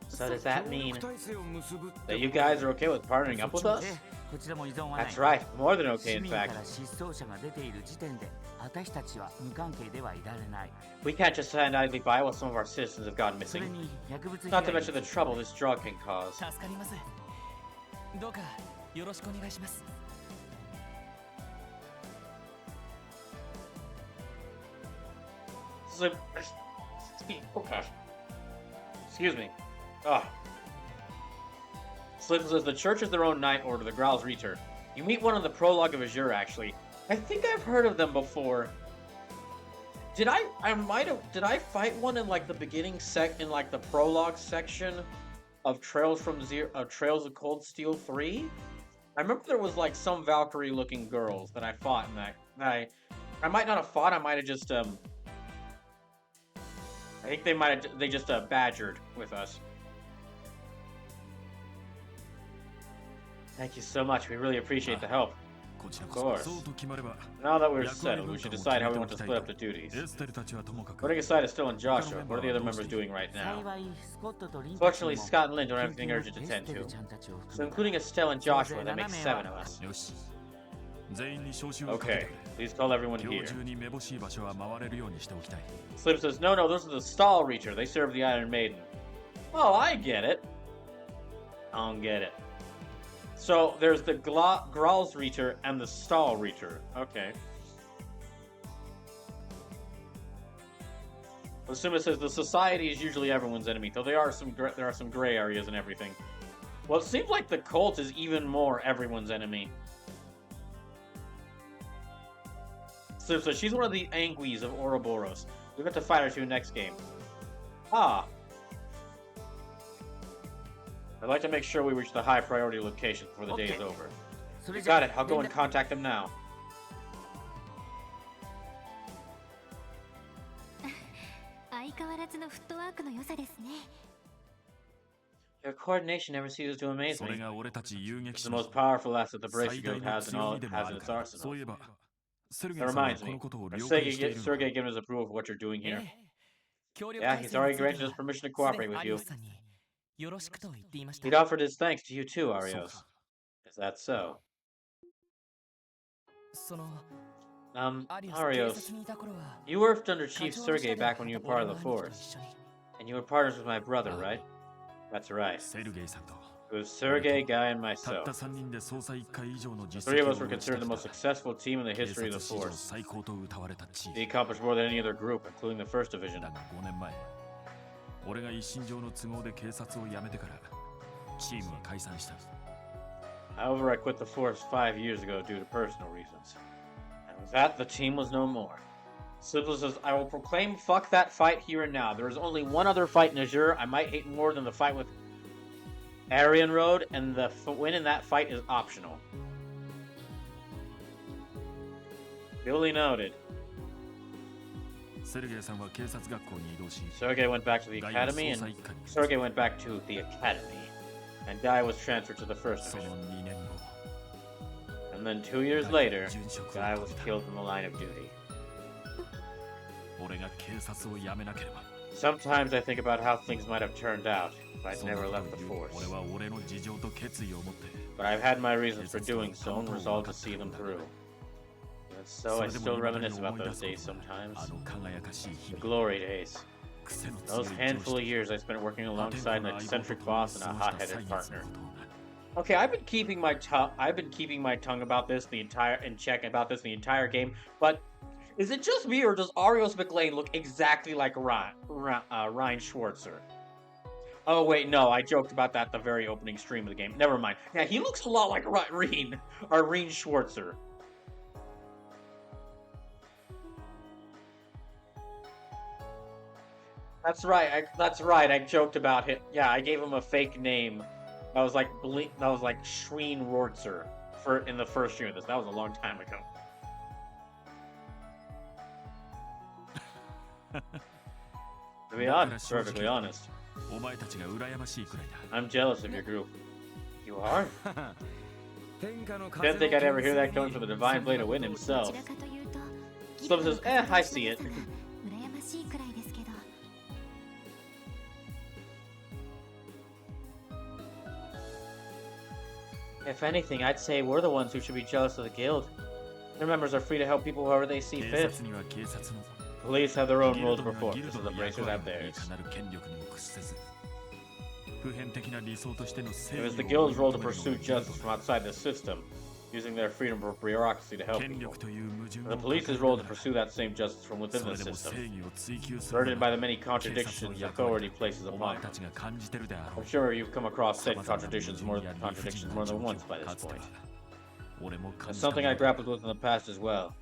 So does that 協 mean 力体制を結ぶって that you guys are okay with partnering up with us? こちらも依存はない That's right, more than 市 okay, in 民か fact. ら失踪者が出ている時点で私たちは無関係ではいられない We can't just stand idly by while some of our citizens have gone それ missing. に薬物被 Not to 害 mention the trouble this drug can cause. 助かりますどうかよろしくお願いします Okay. Excuse me. Ah. Slim says the church is their own night order, the Growl's Reater. You meet one in the prologue of Azure, actually. I think I've heard of them before. Did I fight one in like the beginning in like the prologue section of Trails of Cold Steel 3? I remember there was like some Valkyrie looking girls that I fought in that. I might not have fought, I might have just I think they just badgered with us. Thank you so much. We really appreciate the help. こちら Of こ course. そそうと決まれば Now that we're 役割 settled, 分 we should 担を decide how we 決め want て to おきたい split と up the duties. エステルたちはともかく Putting aside is still in Joshua. What are the other members doing right now? 幸いスコットとリンたちに Fortunately, も Scott and Lynn don't have 緊 anything 急な urgent to エス tend テル to. ちゃんたちを So 含め including Estelle and Joshua, that makes 7 of us. よし全員に招集をかけ Okay, てくれ please call everyone 今 here. 日中にめぼしい場所は回れるようにしておきたい Slip says, no, those are the Stall Reacher. They serve the Iron Maiden. Oh, I get it. I don't get it. So, there's the Growl's Reacher and the Stall Reacher. Okay. Asuma says the society is usually everyone's enemy, though there are some gray areas and everything. Well, it seems like the cult is even more everyone's enemy. So she's one of the Anguis of Ouroboros. We've got to fight her to next game. Ah. I'd like to make sure we reach the high priority location before the day is Okay. over. それ You じゃ got it. I'll go and contact them now. 相変わらずのフットワークの良さですね Your coordination never ceases to amaze それ me. が俺たち遊撃 It's 士 the の most powerful asset the 最 Bracer 大 Guild の has in 強みでもあ its るから arsenal. そういえばセルゲ That ンさんは reminds こ me. のことを Has 了解している Sergey given us approval for what you're doing え here? え協力 Yeah, 体 he's 制に already ついて granted は us permission to すでに cooperate with 有 you. 吉さんによろしくと言っていました He'd offered his thanks to you too, そう Arios. か Is that so? その Um, アリオス警 Arios, 察にいた頃は you worked under 課 Chief 長の下 Sergey で back when you were 俺 part of の the 兄貴と Force. 一緒に And you were partners with my brother, あ right? That's right. セルゲイさんと It was Sergey, Guy, and たっ myself. た3人で捜査1回以上の The 実 three 績 of を us were 打ち立 considered the て most た successful team in the 警 history 察 of the 史上 force. 最高と謳われたチー They ム accomplished more than any other group, including the first division. だが5年前俺が一身上の都合で警察を辞めてからチームは解散した However, I quit the force 5 years ago due to personal reasons. And with that, the team was no more. Sizzle says, I will proclaim fuck that fight here and now. There is only one other fight in Azure I might hate more than the fight with Aryan Road, and the win in that fight is optional. Duly noted. セルゲイさんは警察学校に移動し Sergey went back to the ガイは academy, 捜査 and 一課に Sergey went back to the academy, and Guy was transferred to the first その division. 2年後 And then 2 years ガイ later, は殉職を Guy 遂 was げた killed in the line of duty. 俺が警察を辞めなければ Sometimes I think about how things might have turned out if I'd そんな never ことを left the 言う force. 俺は俺の事情と決意を持って But I've had my reasons for doing so and resolved to see them through. And so I それで still も未だに reminisce about 思い出 those す days ことが sometimes. あの輝かしい日 The 々 glory days. 癖の強い Those 上 handful 司 of years I spent working と破天 alongside 荒 an な相棒 eccentric と boss 共 and に a 過ごした hot-headed 歳月の partner. ことをな Okay, I've been keeping my tongue about this the entire in check about this the entire game, but is it just me or does Arios McLean look exactly like Ryan Schwarzer? Oh wait, no, I joked about that at the very opening stream of the game. Never mind. Yeah, he looks a lot like Reen Schwarzer. That's right. That's right. I joked about him. Yeah, I gave him a fake name. That was like Shreen Rortzer for in the first stream of this. That was a long time ago. To be honest, perfectly honest, お前たちが羨ましいくらいだ I'm jealous of your group. You are? 天下の Didn't think I'd ever hear that coming from the Divine Blade of Wind ど himself. ちらかというと Slum says, I see it. 羨ましいくらいですけど If anything, I'd say we're the ones who should be jealous of the guild. Their members are free to help people however they see 警 fit. 察には警察の Police have their own ギ rules ル to ドには perform, ギル just ド as の the 役 bracers 割 have にい theirs. かなる権力にも屈せず普遍的な理想としての It 正 was the 義を guild's 追い role to 求めるのが pursue ギルド justice from outside the system, using their freedom for bureaucracy to help 権 people. 力という矛盾 The を police's 抱 role え to ながら pursue that same justice from within そ the れでも system, 正義を追求する burdened の by が the many 警察 contradictions の役割 authority places お upon 前 them. たちが感じてるであろ I'm う sure you've come across said 様々な矛 contradictions 盾 more や than 理不尽 contradictions な more 状 than 況 once by か this つては point. 俺も感 It's じたも something の I だ grappled with in the past as well.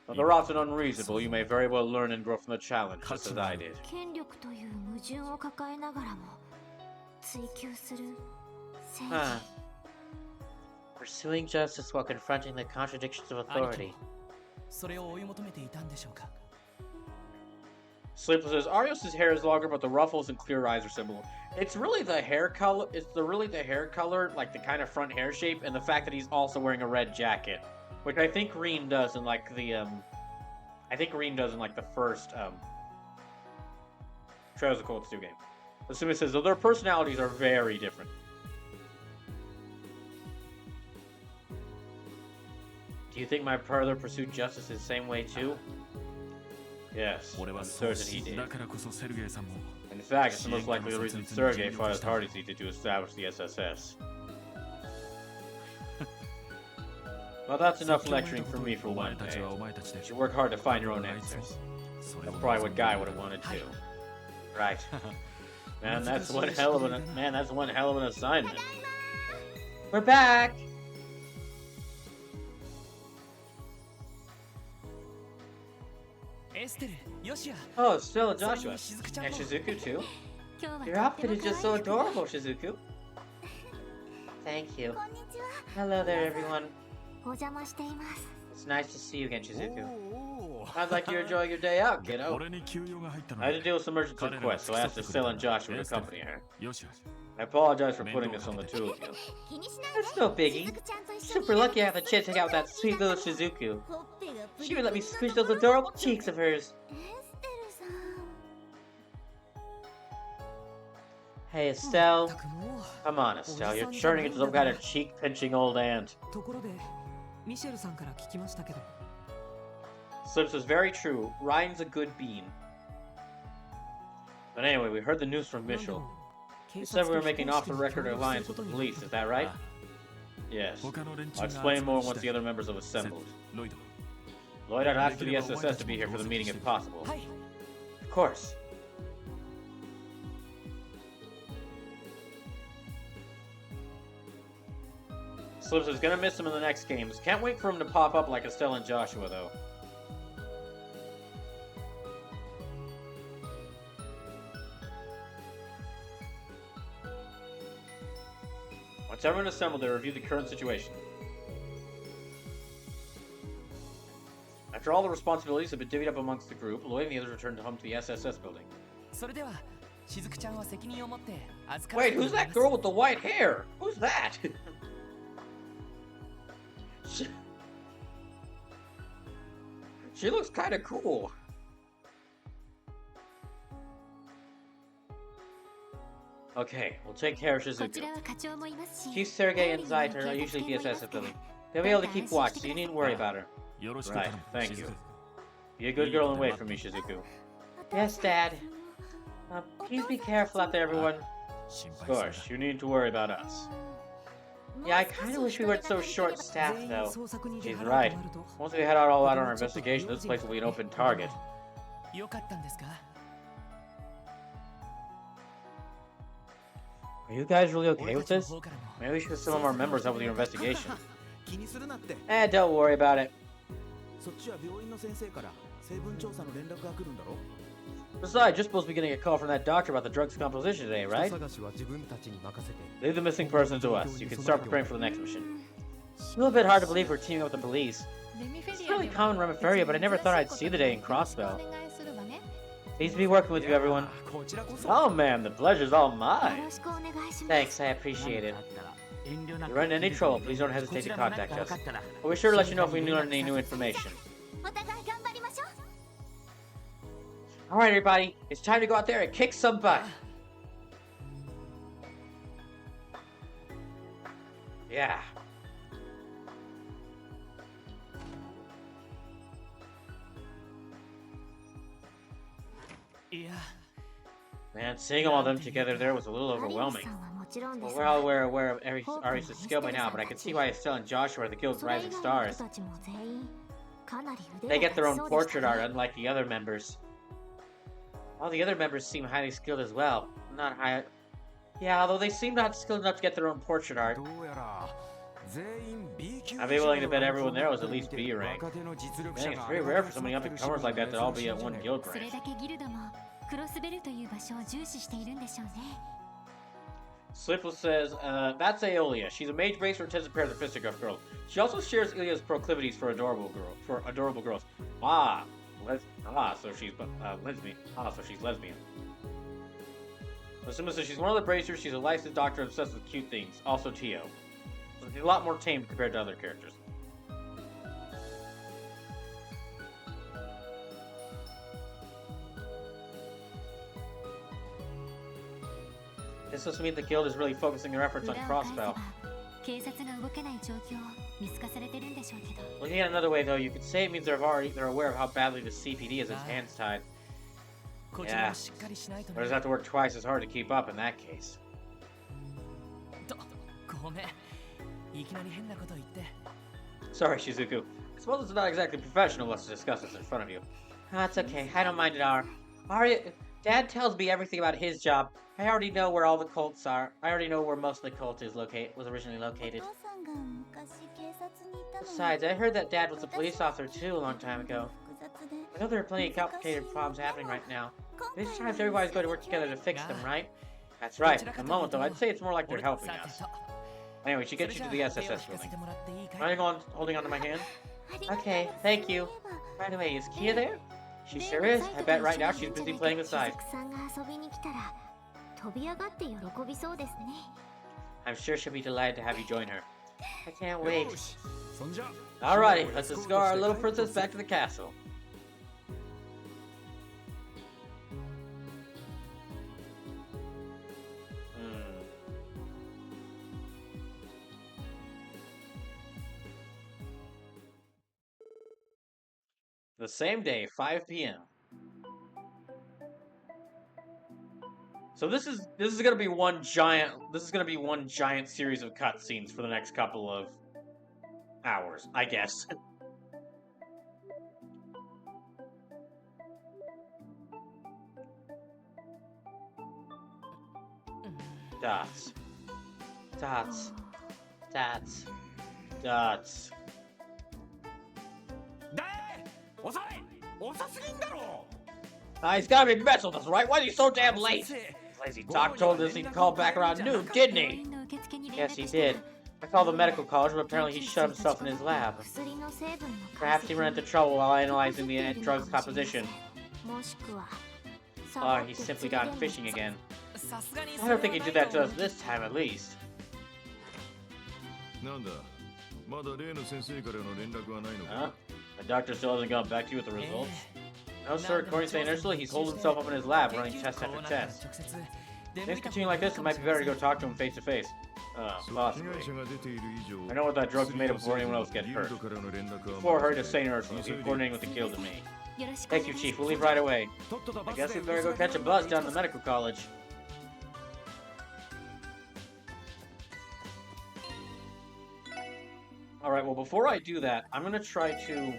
Although often unreasonable, you may very well learn and grow from the challenge, just as I did. 権力という矛盾を抱えながらも追求する正義 Huh. Pursuing justice while confronting the contradictions of 兄 authority. 貴それを追い求めていたんでしょうか Sleepless says Arios' hair is longer, but the ruffles and clear eyes are similar. It's really the hair color. Really the hair color, like the kind of front hair shape, and the fact that he's also wearing a red jacket, which I think Reen does in like the I think Reen does in like the first Trails of Cold Steel game. Asuma says though their personalities are very different. Do you think my brother pursued justice the same way too? Yes, 俺 I'm はそう certain he し did. だからこそセルゲイさんも In fact, it's the most likely the reason Sergei fought as hard as he did to establish the SSS. Well, that's enough lecturing for me for お前 one たち day. はお前たちで You should work hard to find your own あいつも answers. それを That's probably what Guy 望 would ん have でいる wanted too. Right. Man, that's one hell of an assignment. We're back. Estelle, Yoshia. Oh, Stella, それ Joshua, にしずくちゃん and も Shizuku too. 今日 Your はとって outfit も is just 可 so 愛くて adorable, Shizuku. Thank you. こんにちは Hello there, everyone. お邪魔しています It's nice to see you again, Shizuku. おー Sounds like you're enjoying your day out, kiddo. 俺に休養が入ったの I had to deal with some emergency 彼らが requests, so I asked Estelle and Joshua to accompany her. よし I apologize for putting this on the two of you. 気にしないで That's no biggie. しずくちゃんと一緒に Super lucky I have the chance to hang out with that sweet little Shizuku. ほっぺがプリ She プリ even let me な squish の those adorable cheeks of hers. エステルさん Hey, Estelle. たくも Come on, Estelle. You're turning into some kind of cheek-pinching old aunt. ところでミシェルさんから聞きましたけど Slips is very true. Ryan's a good bean. But anyway, we heard the news from なんだろ Mitchell. You said we were making off-the-record alliance with the police, is that right? Yes. I'll explain more once the other members have assembled. Lloyd, I'd ask for the SSS to be here for the meeting if possible. Of course. Slips is gonna miss him in the next games. Can't wait for him to pop up like Estelle and Joshua, though. Once everyone assembled, they review the current situation. After all the responsibilities have been divvied up amongst the group, Lloyd and the others returned home to the SSS building. Wait, who's that girl with the white hair? Who's that? She looks kind of cool. Okay, we'll take care of Shizuku. Chief Sergei and Zaiter are usually DSS building. They'll be able to keep watch, so you needn't worry about her. Right, thank you. Be a good girl and wait for me, Shizuku. Yes, Dad. Please be careful out there, everyone. Of course, you need to worry about us. Yeah, I kind of wish we weren't so short-staffed, though. She's right. Once we head out all out on our investigation, this place will be an open target. Are you guys really okay with this? Maybe we should send some of our members help with your investigation. Don't worry about it. Besides, you're supposed to be getting a call from that doctor about the drug's composition today, right? Leave the missing person to us. You can start preparing for the next mission. It's a little bit hard to believe we're teaming up with the police. It's really common Remiferia, but I never thought I'd see the day in Crossbell. Pleased to be working with you, everyone. Oh man, the pleasure's all mine. Thanks, I appreciate it. If you run into any trouble, please don't hesitate to contact us. We'll be sure to let you know if we learn any new information. Alright everybody, it's time to go out there and kick some butt. Yeah. Man, seeing all of them together there was a little overwhelming. Well, we're all aware of Arius' skill by now, but I can see why Estelle and Joshua are the guild's rising stars. They get their own portrait art, unlike the other members. All the other members seem highly skilled as well. Not high... Yeah, although they seem not skilled enough to get their own portrait art. I'd be willing to bet everyone there was at least B rank. I think it's very rare for so many up-and-comers like that to all be at one guild rank. Sleepless says, that's Aeolia. She's a mage racer who tends to pair the fisticuff girls. She also shares Ilya's proclivities for adorable girls. So she's lesbian. So she's lesbian. Asuma says she's one of the bracers. She's a licensed doctor obsessed with cute things. Also Tio. So she's a lot more tame compared to other characters. This must mean the guild is really focusing their efforts on Crossbell. Looking at another way, though, you could say it means they're aware of how badly the CPD has its hands tied. Yeah, but does have to work twice as hard to keep up in that case. Sorry, Shizuku. I suppose it's not exactly professional of us to discuss this in front of you. That's okay. I don't mind it, Dad tells me everything about his job. I already know where all the cults are. I already know where most of the cult was originally located. Besides, I heard that Dad was a police officer too a long time ago. I know there are plenty of complicated problems happening right now. These times everybody's going to work together to fix them, right? That's right. At the moment, though, I'd say it's more like they're helping us. Anyway, she gets you to the SSS building. Are you holding onto my hand? Okay, thank you. By the way, is Kia there? She sure is. I bet right now she's busy playing the side. I'm sure she'll be delighted to have you join her. I can't wait. Alrighty, let's escort our little princess back to the castle. The same day, 5 p.m. So this is gonna be one giant series of cutscenes for the next couple of hours, I guess. Dots. Dots. Dots. Dots. だい遅い遅すぎんだろ He's gotta be messing with us, right? Why is he so damn late? Lazy Doc told us he'd call back around noon, didn't he? Yes, he did. I called the medical college, but apparently he shut himself in his lab. Perhaps he ran into trouble while analyzing the drug's composition. Or he's simply gone fishing again. さすがに I don't think he did that to us this time, at least. なんだまだ例の先生からの連絡はないの Huh? か The doctor still hasn't got back to you with the results? No, sir. According to St. Ursula, he's holed himself up in his lab, running test after test. If things continue like this, it might be better to go talk to him face to face. 被 Possibly. 害者が出ている以上 I know what that drug's made of before anyone else gets ギル hurt. ドからの連絡は Before her to St. Ursula, he's coordinating with the guild and me. Thank you, Chief. We'll leave right away. とっとと I バス guess で we better go catch a bus down to the medical college. Alright, well, before I do that, I'm gonna try to...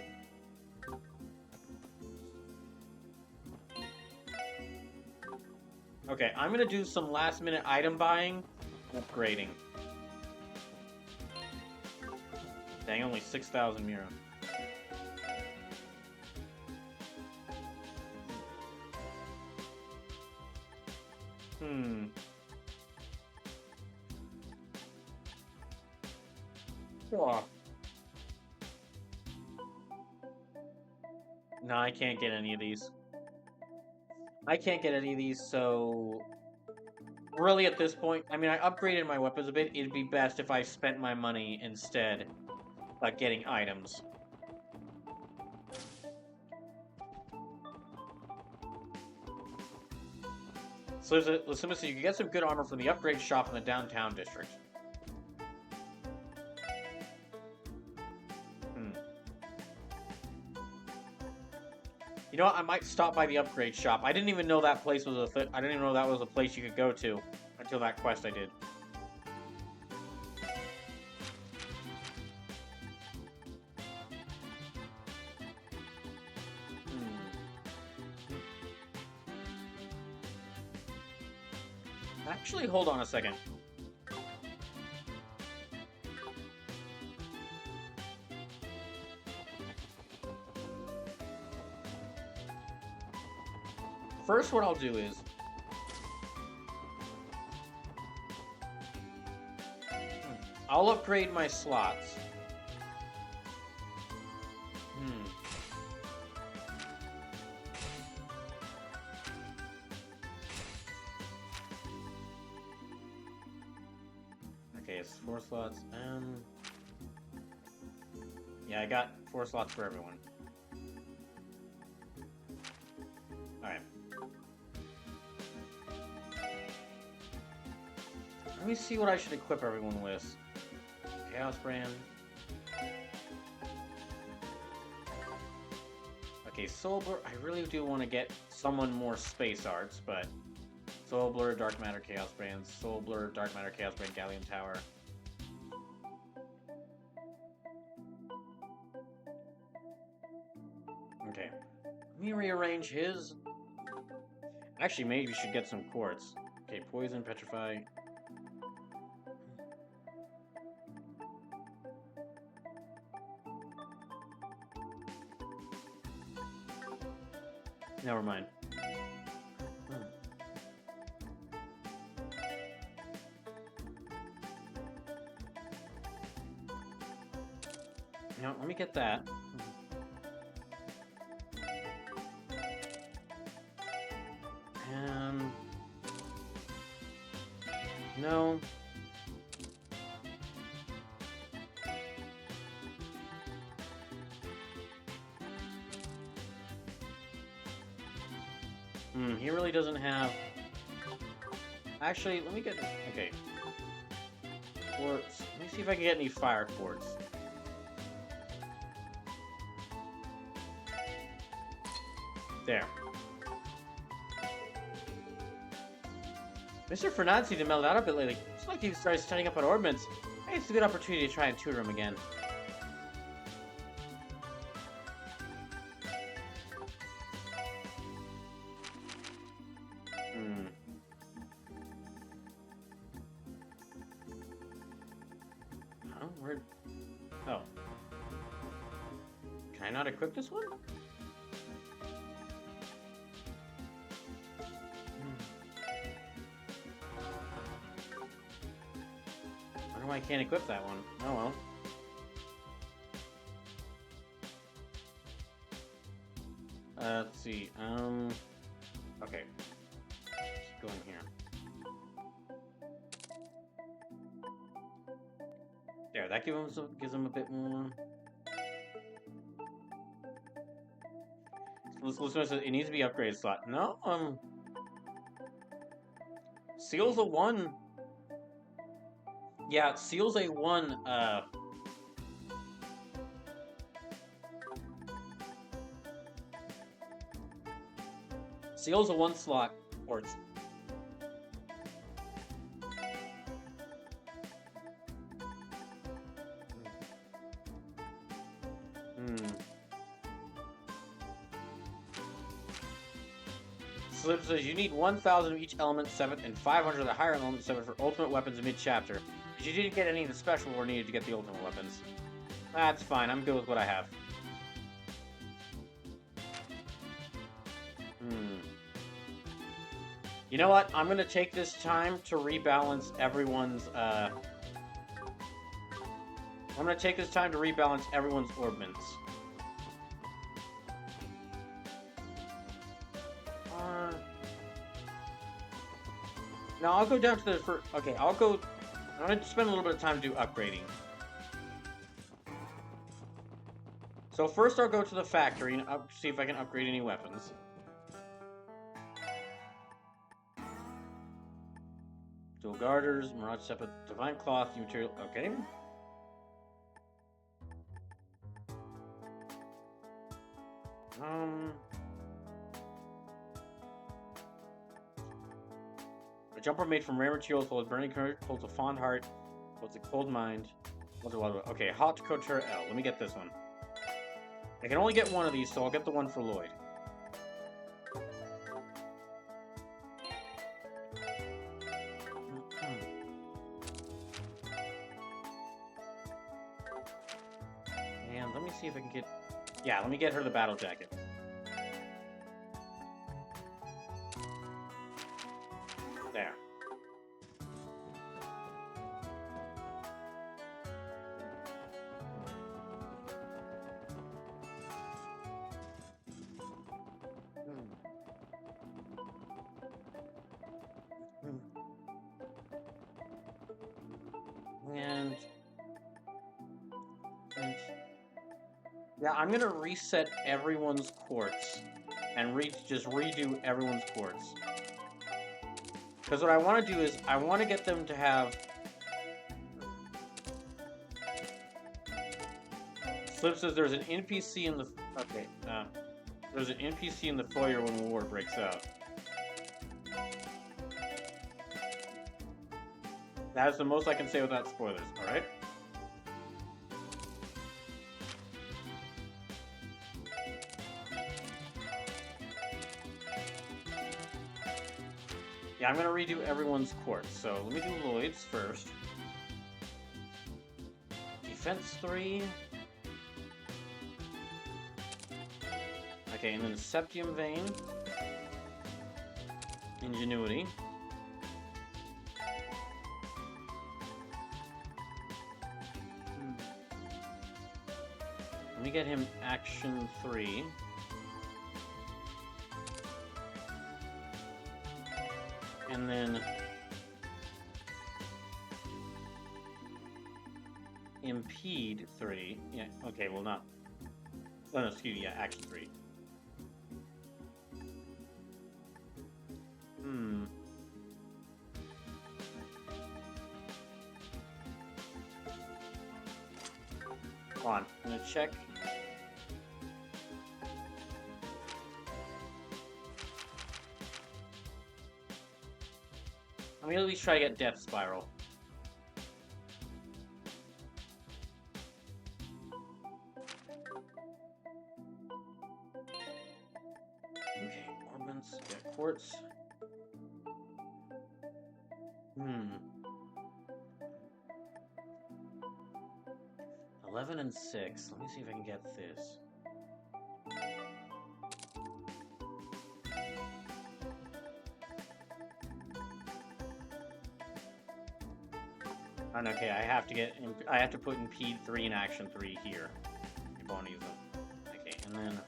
Okay, I'm gonna do some last-minute item buying and upgrading. Dang, only 6,000 Mira. Oh. No, I can't get any of these. I can't get any of these, so... Really, at this point, I mean, I upgraded my weapons a bit. It'd be best if I spent my money instead, like getting items. So so you can get some good armor from the upgrade shop in the downtown district. You know what? I might stop by the upgrade shop. I didn't even know that place was I didn't even know that was a place you could go to until that quest I did. Actually, hold on a second. First, what I'll do is... I'll upgrade my slots. Okay, it's 4 slots. Yeah, I got 4 slots for everyone. Alright. Let me see what I should equip everyone with. Chaos Brand. Okay, Soul Blur. I really do want to get someone more Space Arts, but... Soul Blur, Dark Matter, Chaos Brand. Soul Blur, Dark Matter, Chaos Brand, Galleon Tower. Okay. Let me rearrange his... Actually, maybe we should get some quartz. Okay, Poison, Petrify... Never mind. Now, let me get that. No. He really doesn't have... Actually, let me get... Okay. Quartz. Let me see if I can get any fire quartz. There. Mr. Fernand seemed to melt out a bit lately. It's like he started studying up on orbments. Hey, it's a good opportunity to try and tutor him again. Oh, where? Oh. Can I not equip this one? I wonder why I can't equip that one. Oh well. Let's see. Okay. Keep going here. There, that gives him a bit more. This listener says it needs to be upgraded slot. No, Seal's a 1. Yeah, Seal's a 1, Seal's a 1 slot port. Slip says you need 1,000 of each element 7th and 500 of the higher element 7th for ultimate weapons mid-chapter. But you didn't get any of the special or needed to get the ultimate weapons. That's fine, I'm good with what I have. You know what? I'm gonna take this time to rebalance everyone's, I'm gonna take this time to rebalance everyone's orbments. No, I'll go down to the first. Okay, I'm gonna spend a little bit of time to do upgrading. So first I'll go to the factory and see if I can upgrade any weapons. Dual Garters, Mirage Separate, Divine Cloth, New Material. Okay. A jumper made from rare materials holds burning current, holds a fond heart, holds a cold mind. Okay, Hot Couture L. Let me get this one. I can only get one of these, so I'll get the one for Lloyd. And let me see if I can get... Yeah, let me get her the battle jacket. There. And yeah, I'm gonna reset everyone's quartz and just redo everyone's quartz. Because what I want to do is I want to get them to have. Slip says there's an NPC in the. Okay, there's an NPC in the foyer when war breaks out. That is the most I can say without spoilers, alright? Yeah, I'm gonna redo everyone's quartz, so let me do Lloyd's first. Defense 3. Okay, and then Septium Vein. Ingenuity. Let me get him Action 3. And then Impede 3. Yeah, okay, well not. Oh no, excuse me, yeah, Action 3. Hold on, I'm gonna check. Let me at least try to get Death Spiral. Okay, Ornaments, get Quartz. 11 and 6. Let me see if I can get this. Okay, I have to put Impede 3 and Action 3 here. If I want to use them. Okay, and then...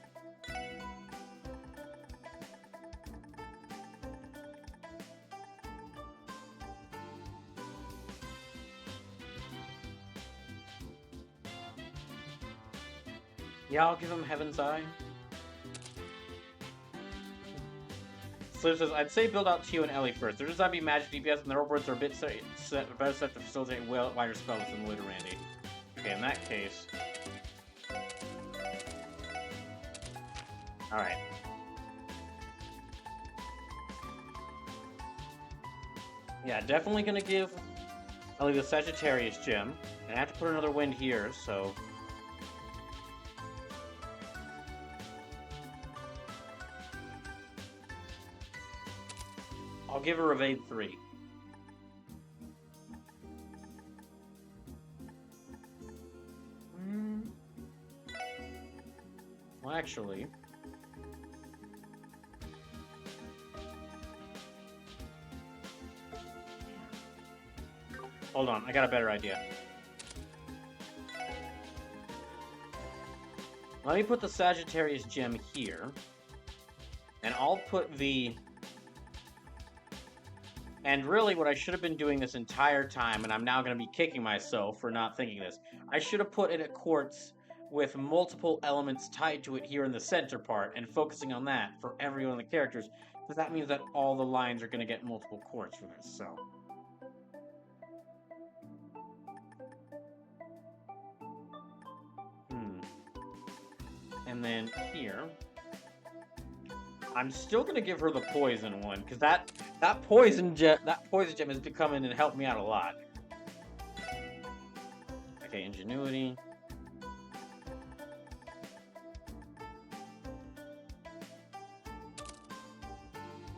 Yeah, I'll give him Heaven's Eye. Slip says, I'd say build out Tio and Ellie first. Their design be magic DPS, and their overwords are a bit better set to facilitate wider spells than later Randy. Okay, in that case... Alright. Yeah, definitely gonna give Ellie the Sagittarius gem. And I have to put another wind here, so... I'll give her Evade 3. Well, actually... Hold on, I got a better idea. Let me put the Sagittarius gem here. And I'll put the... And really, what I should have been doing this entire time, and I'm now going to be kicking myself for not thinking this, I should have put it at quartz with multiple elements tied to it here in the center part, and focusing on that for every one of the characters, because that means that all the lines are going to get multiple quartz from this, so... And then here... I'm still gonna give her the poison one, because that poison gem is to come in and help me out a lot. Okay, Ingenuity.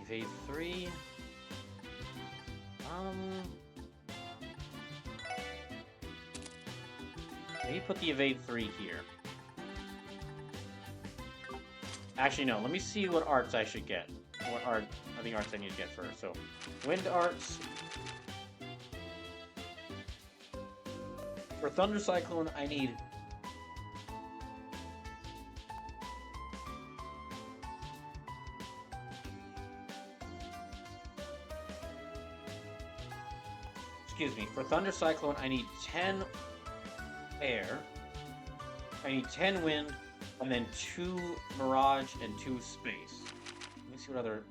Evade 3. Maybe put the Evade 3 here. Actually, no. Let me see what arts I should get. What are the arts I need to get first? So, Wind Arts. For Thunder Cyclone, I need... Excuse me. For Thunder Cyclone, I need 10 air. I need 10 wind. And then 2 Mirage and 2 Space. Let me see what other...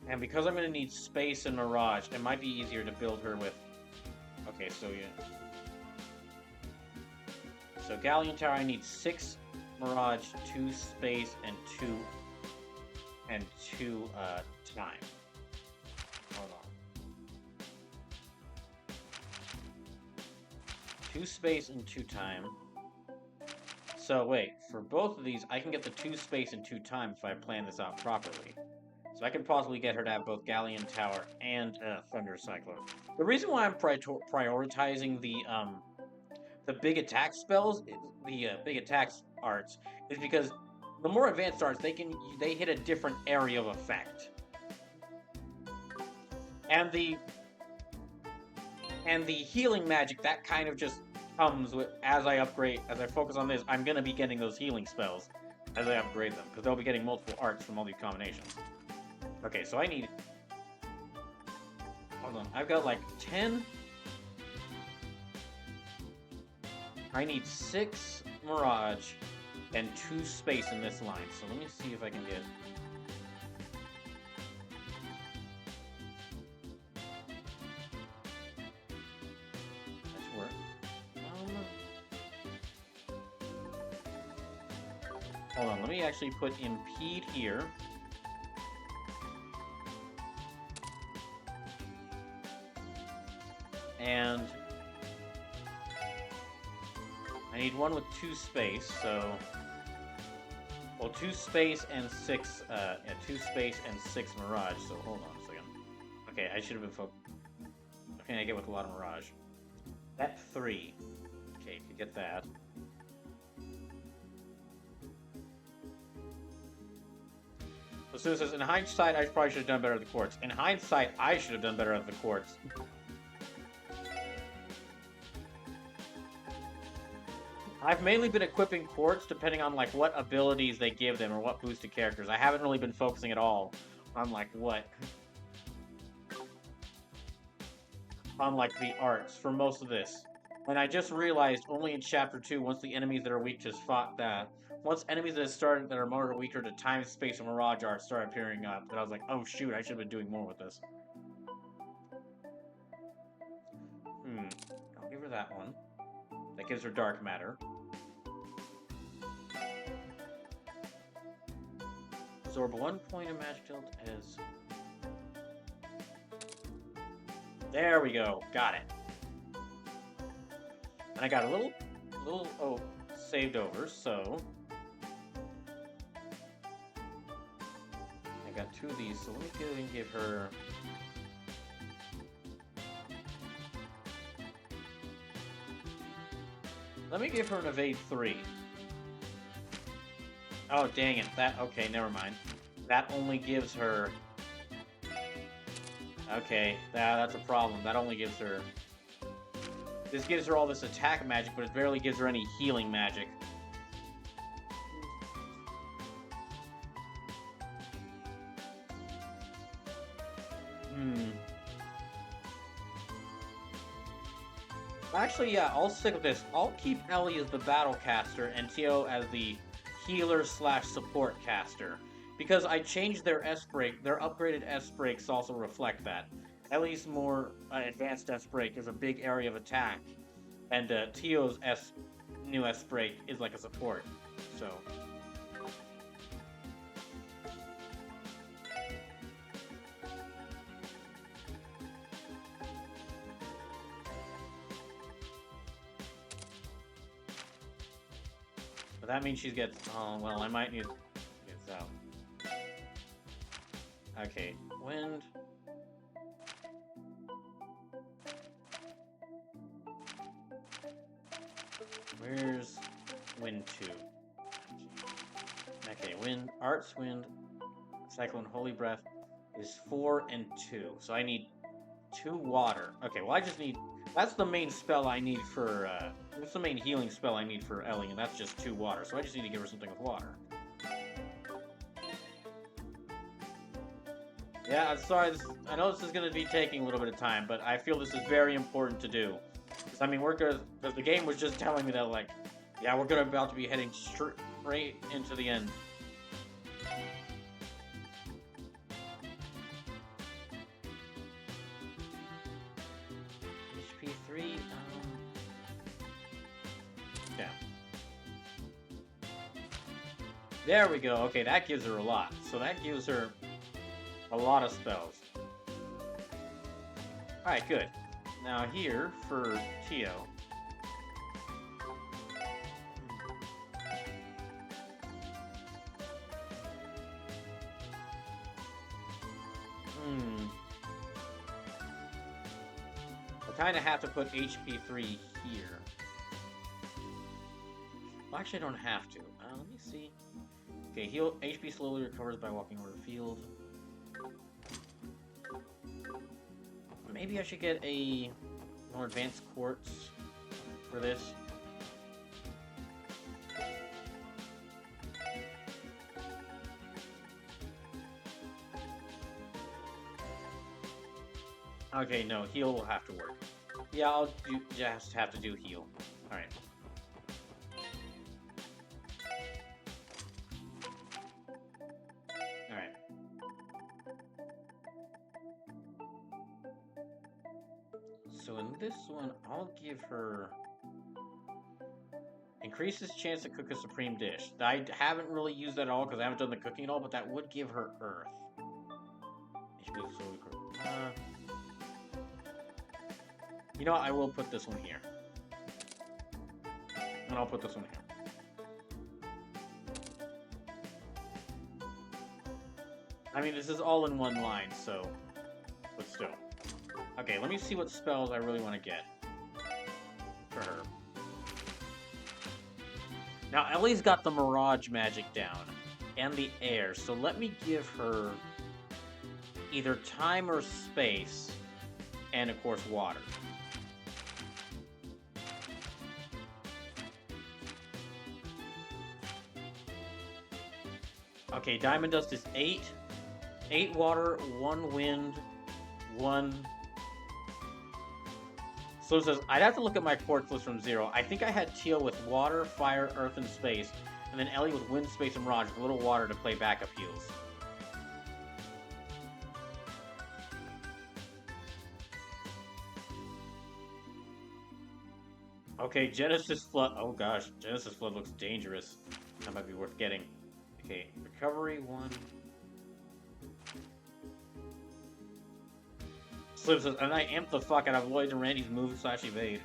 And because I'm going to need Space and Mirage, it might be easier to build her with... Okay, so yeah. So Galleon Tower, I need 6 Mirage, 2 Space, and 2 time. Hold on. 2 space and 2 time. So wait, for both of these, I can get the 2 space and 2 time if I plan this out properly. So I can possibly get her to have both Galleon Tower and Thunder Cyclone. The reason why I'm prioritizing the big attack spells, the big attack arts, is because the more advanced arts, they hit a different area of effect. And the healing magic, that kind of just comes with, as I focus on this, I'm going to be getting those healing spells as I upgrade them, because they'll be getting multiple arts from all these combinations. Okay, so I need... Hold on, I've got like 10... I need 6 Mirage and 2 space in this line, so let me see if I can get... Hold on, let me actually put impede here. And I need one with 2 space, so... Well, 2 space and 6, 2 space and 6 Mirage, so hold on a second. Okay, I should have been focused. Okay, I get with a lot of Mirage. That 3. Okay, to get that. So Sue says, in hindsight, I probably should have done better at the quartz. In hindsight, I should have done better at the quartz. I've mainly been equipping quartz depending on, like, what abilities they give them or what boosted characters. I haven't really been focusing at all on, like, what... on, like, the arts for most of this. And I just realized only in Chapter 2, once the enemies that are weak just fought that... Once enemies that are more weaker to time, space, and mirage art start appearing up, and I was like, oh shoot, I should have been doing more with this. I'll give her that one. That gives her dark matter. Absorb 1 point of magic dealt as... There we go, got it. And I got a little saved over, so... I got 2 of these, so let me go and give her... Let me give her an evade 3. Oh, dang it. Okay, never mind. That only gives her... Okay, that's a problem. That only gives her... This gives her all this attack magic, but it barely gives her any healing magic. Actually, yeah, I'll stick with this. I'll keep Ellie as the battle caster and Tio as the healer/support caster. Because I changed their S-Break. Their upgraded S-Breaks also reflect that. Ellie's more advanced S-Break is a big area of attack. And Tio's new S-Break is like a support. So... that means she gets... Oh, well, I might need... Gets out. Okay, wind. Where's wind 2? Okay, wind, arts, wind, cyclone, holy breath is 4 and 2. So I need 2 water. Okay, well I just need... That's the main spell I need for, that's the main healing spell I need for Ellie, and that's just 2 water, so I just need to give her something with water. Yeah, I'm sorry, I know this is going to be taking a little bit of time, but I feel this is very important to do. Because, I mean, because the game was just telling me that, like, yeah, we're about to be heading straight into the end. HP 3, yeah. There we go. Okay, that gives her a lot. So that gives her a lot of spells. Alright, good. Now here, for Tio. I kind of have to put HP 3 here. Well, actually, I don't have to. Let me see. Okay, heal. HP slowly recovers by walking over the field. Maybe I should get a more advanced quartz for this. Okay, no, heal will have to work. Yeah, I'll just have to do heal. Alright. Alright. So in this one, I'll give her Increases chance to cook a supreme dish. I haven't really used that at all because I haven't done the cooking at all, but that would give her earth. You know what? I will put this one here. And I'll put this one here. I mean, this is all in one line, so... But still. Okay, let me see what spells I really want to get. For her. Now, Ellie's got the Mirage magic down. And the air, so let me give her... either time or space. And, of course, water. Okay, Diamond Dust is 8. 8 water, 1 wind, 1... So it says, I'd have to look at my quartz list from 0. I think I had Teal with water, fire, earth, and space, and then Ellie with wind, space, and mirage with a little water to play backup heals. Okay, Genesis Flood. Oh gosh, Genesis Flood looks dangerous. That might be worth getting. Okay, recovery 1. Slip says, and I amped the fuck out of Lloyd and Randy's move / evade.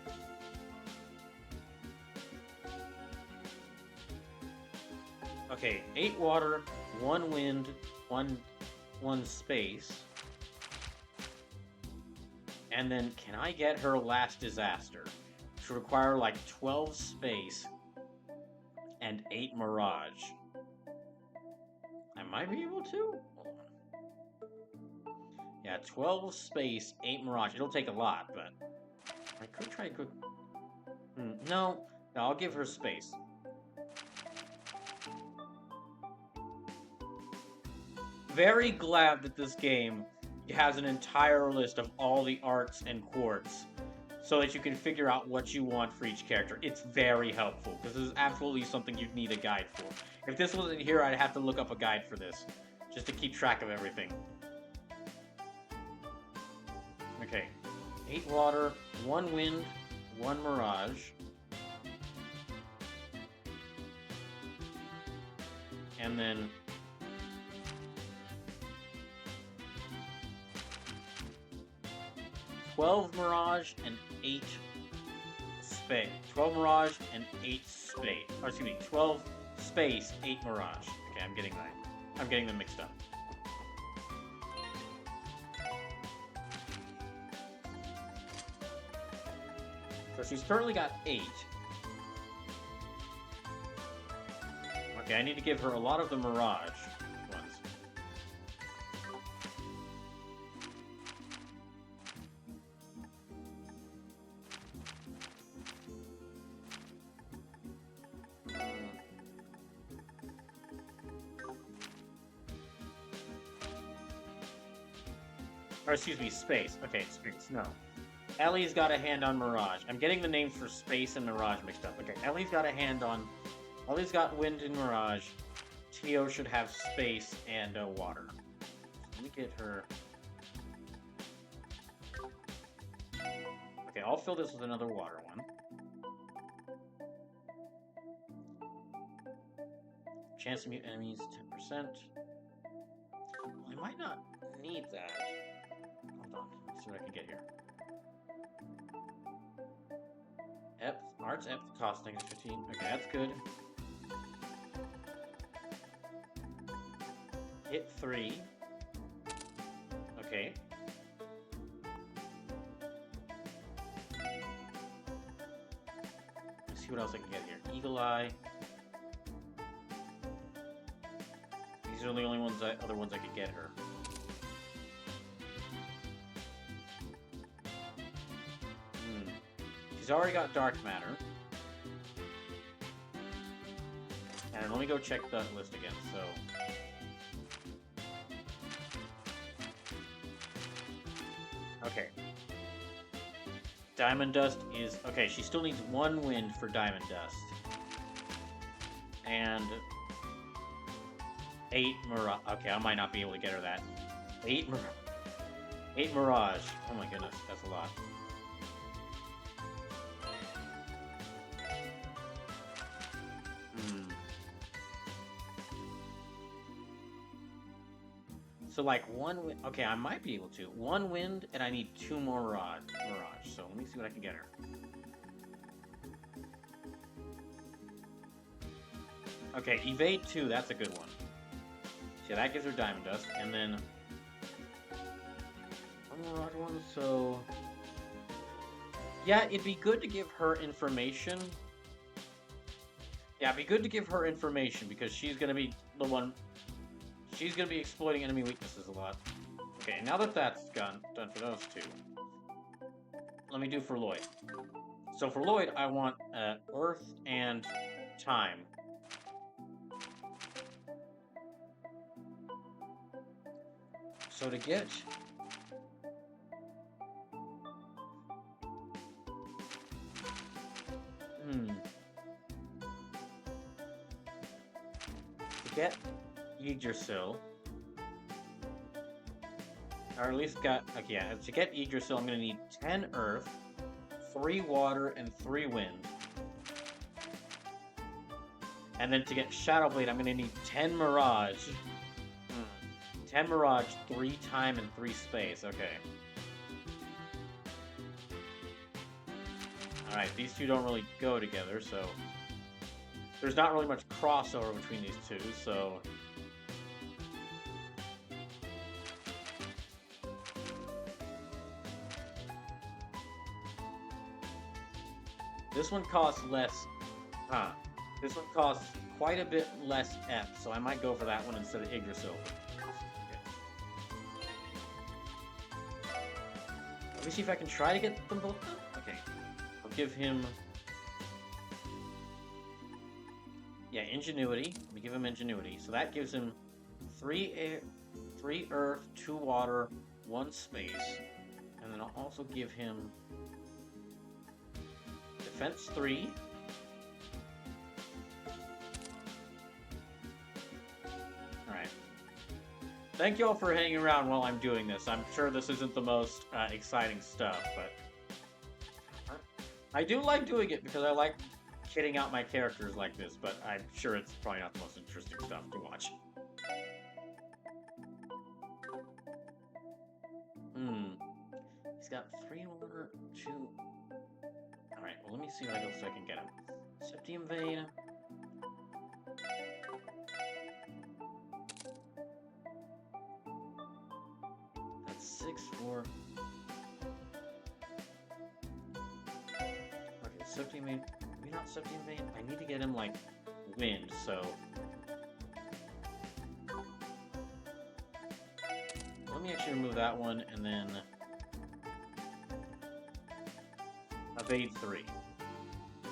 Okay, 8 water, 1 wind, 1 space. And then, can I get her Last Disaster? Which would require like 12 space and 8 mirage. I might be able to? Hold on. Yeah, 12 space, 8 mirage. It'll take a lot, but I could try to cook. No, I'll give her space. Very glad that this game has an entire list of all the arts and quartz so that you can figure out what you want for each character. It's very helpful, because this is absolutely something you'd need a guide for. If this wasn't here, I'd have to look up a guide for this, just to keep track of everything. Okay, 8 water, 1 wind, 1 mirage. And then... 12 mirage and 8 space. 12 mirage and 8 space. Or excuse me, 12 space, 8 mirage. Okay, I'm getting them mixed up. So she's currently got 8. Okay, I need to give her a lot of the mirage ones. Or excuse me, space. Okay, space, no. Ellie's got a hand on Mirage. I'm getting the names for Space and Mirage mixed up. Okay, Ellie's got a hand on... Ellie's got Wind and Mirage. Tio should have Space and Water. Let me get her... Okay, I'll fill this with another Water one. Chance to mute enemies, 10%. Well, I might not need that. Hold on, let's see what I can get here. Arts, cost negative 15. Okay, that's good. Hit 3. Okay. Let's see what else I can get here. Eagle Eye. These are the only ones other ones I could get her. She's already got Dark Matter. And let me go check the list again, so... Okay. Diamond Dust is... Okay, she still needs 1 wind for Diamond Dust. And... 8 Mirage. Okay, I might not be able to get her that. 8 Mirage. Oh my goodness, that's a lot. So like okay, I might be able to. 1 wind, and I need 2 more mirage. So let me see what I can get her. Okay, evade 2, that's a good one. So that gives her diamond dust, and then one mirage one, so yeah, it'd be good to give her information. Yeah, it'd be good to give her information because she's gonna be the one. She's gonna be exploiting enemy weaknesses a lot. Okay, now that that's done for those two, let me do for Lloyd. So for Lloyd, I want Earth and Time. So to get Yggdrasil, or at least got, okay, yeah, to get Yggdrasil, I'm gonna need 10 Earth, 3 Water, and 3 Wind. And then to get Shadowblade, I'm gonna need 10 Mirage. 10 Mirage, 3 Time, and 3 Space, okay. Alright, these two don't really go together, so there's not really much crossover between these two, so this one costs less. This one costs quite a bit less F, so I might go for that one instead of Yggdrasil. Okay. Let me see if I can try to get them both done. Okay. I'll give him... yeah, Ingenuity. Let me give him Ingenuity. So that gives him 3 Earth, 2 Water, 1 Space. And then I'll also give him Defense 3. Alright. Thank you all for hanging around while I'm doing this. I'm sure this isn't the most exciting stuff, but I do like doing it because I like kitting out my characters like this, but I'm sure it's probably not the most interesting stuff to watch. He's got 3 Water, 2... Alright, well, let me see what else I can get him. Septium Vein. That's 6, 4. Okay, Septium Vein. Maybe not Septium Vein. I need to get him, like, Wind, so... let me actually remove that one, and then... Evade 3. Yeah,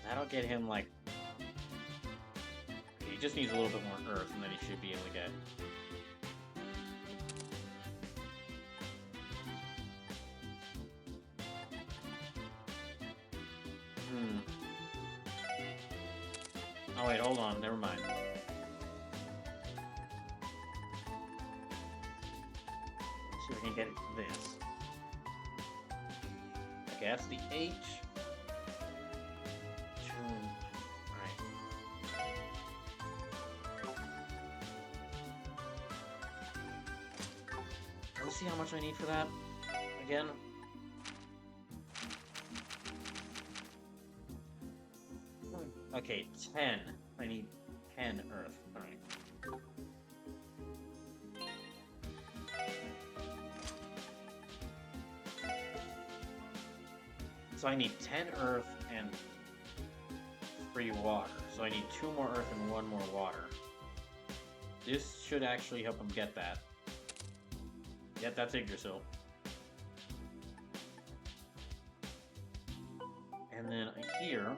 that'll get him, like... he just needs a little bit more Earth, and then he should be able to get... oh wait, hold on, never mind. Let's see if we can get this. Okay, that's the H. Alright. Let's see how much I need for that. Again. Okay, 10. I need 10 Earth. Alright. So I need 10 Earth and 3 Water. So I need 2 more Earth and 1 more Water. This should actually help him get that. Yep, that's Yggdrasil. And then here...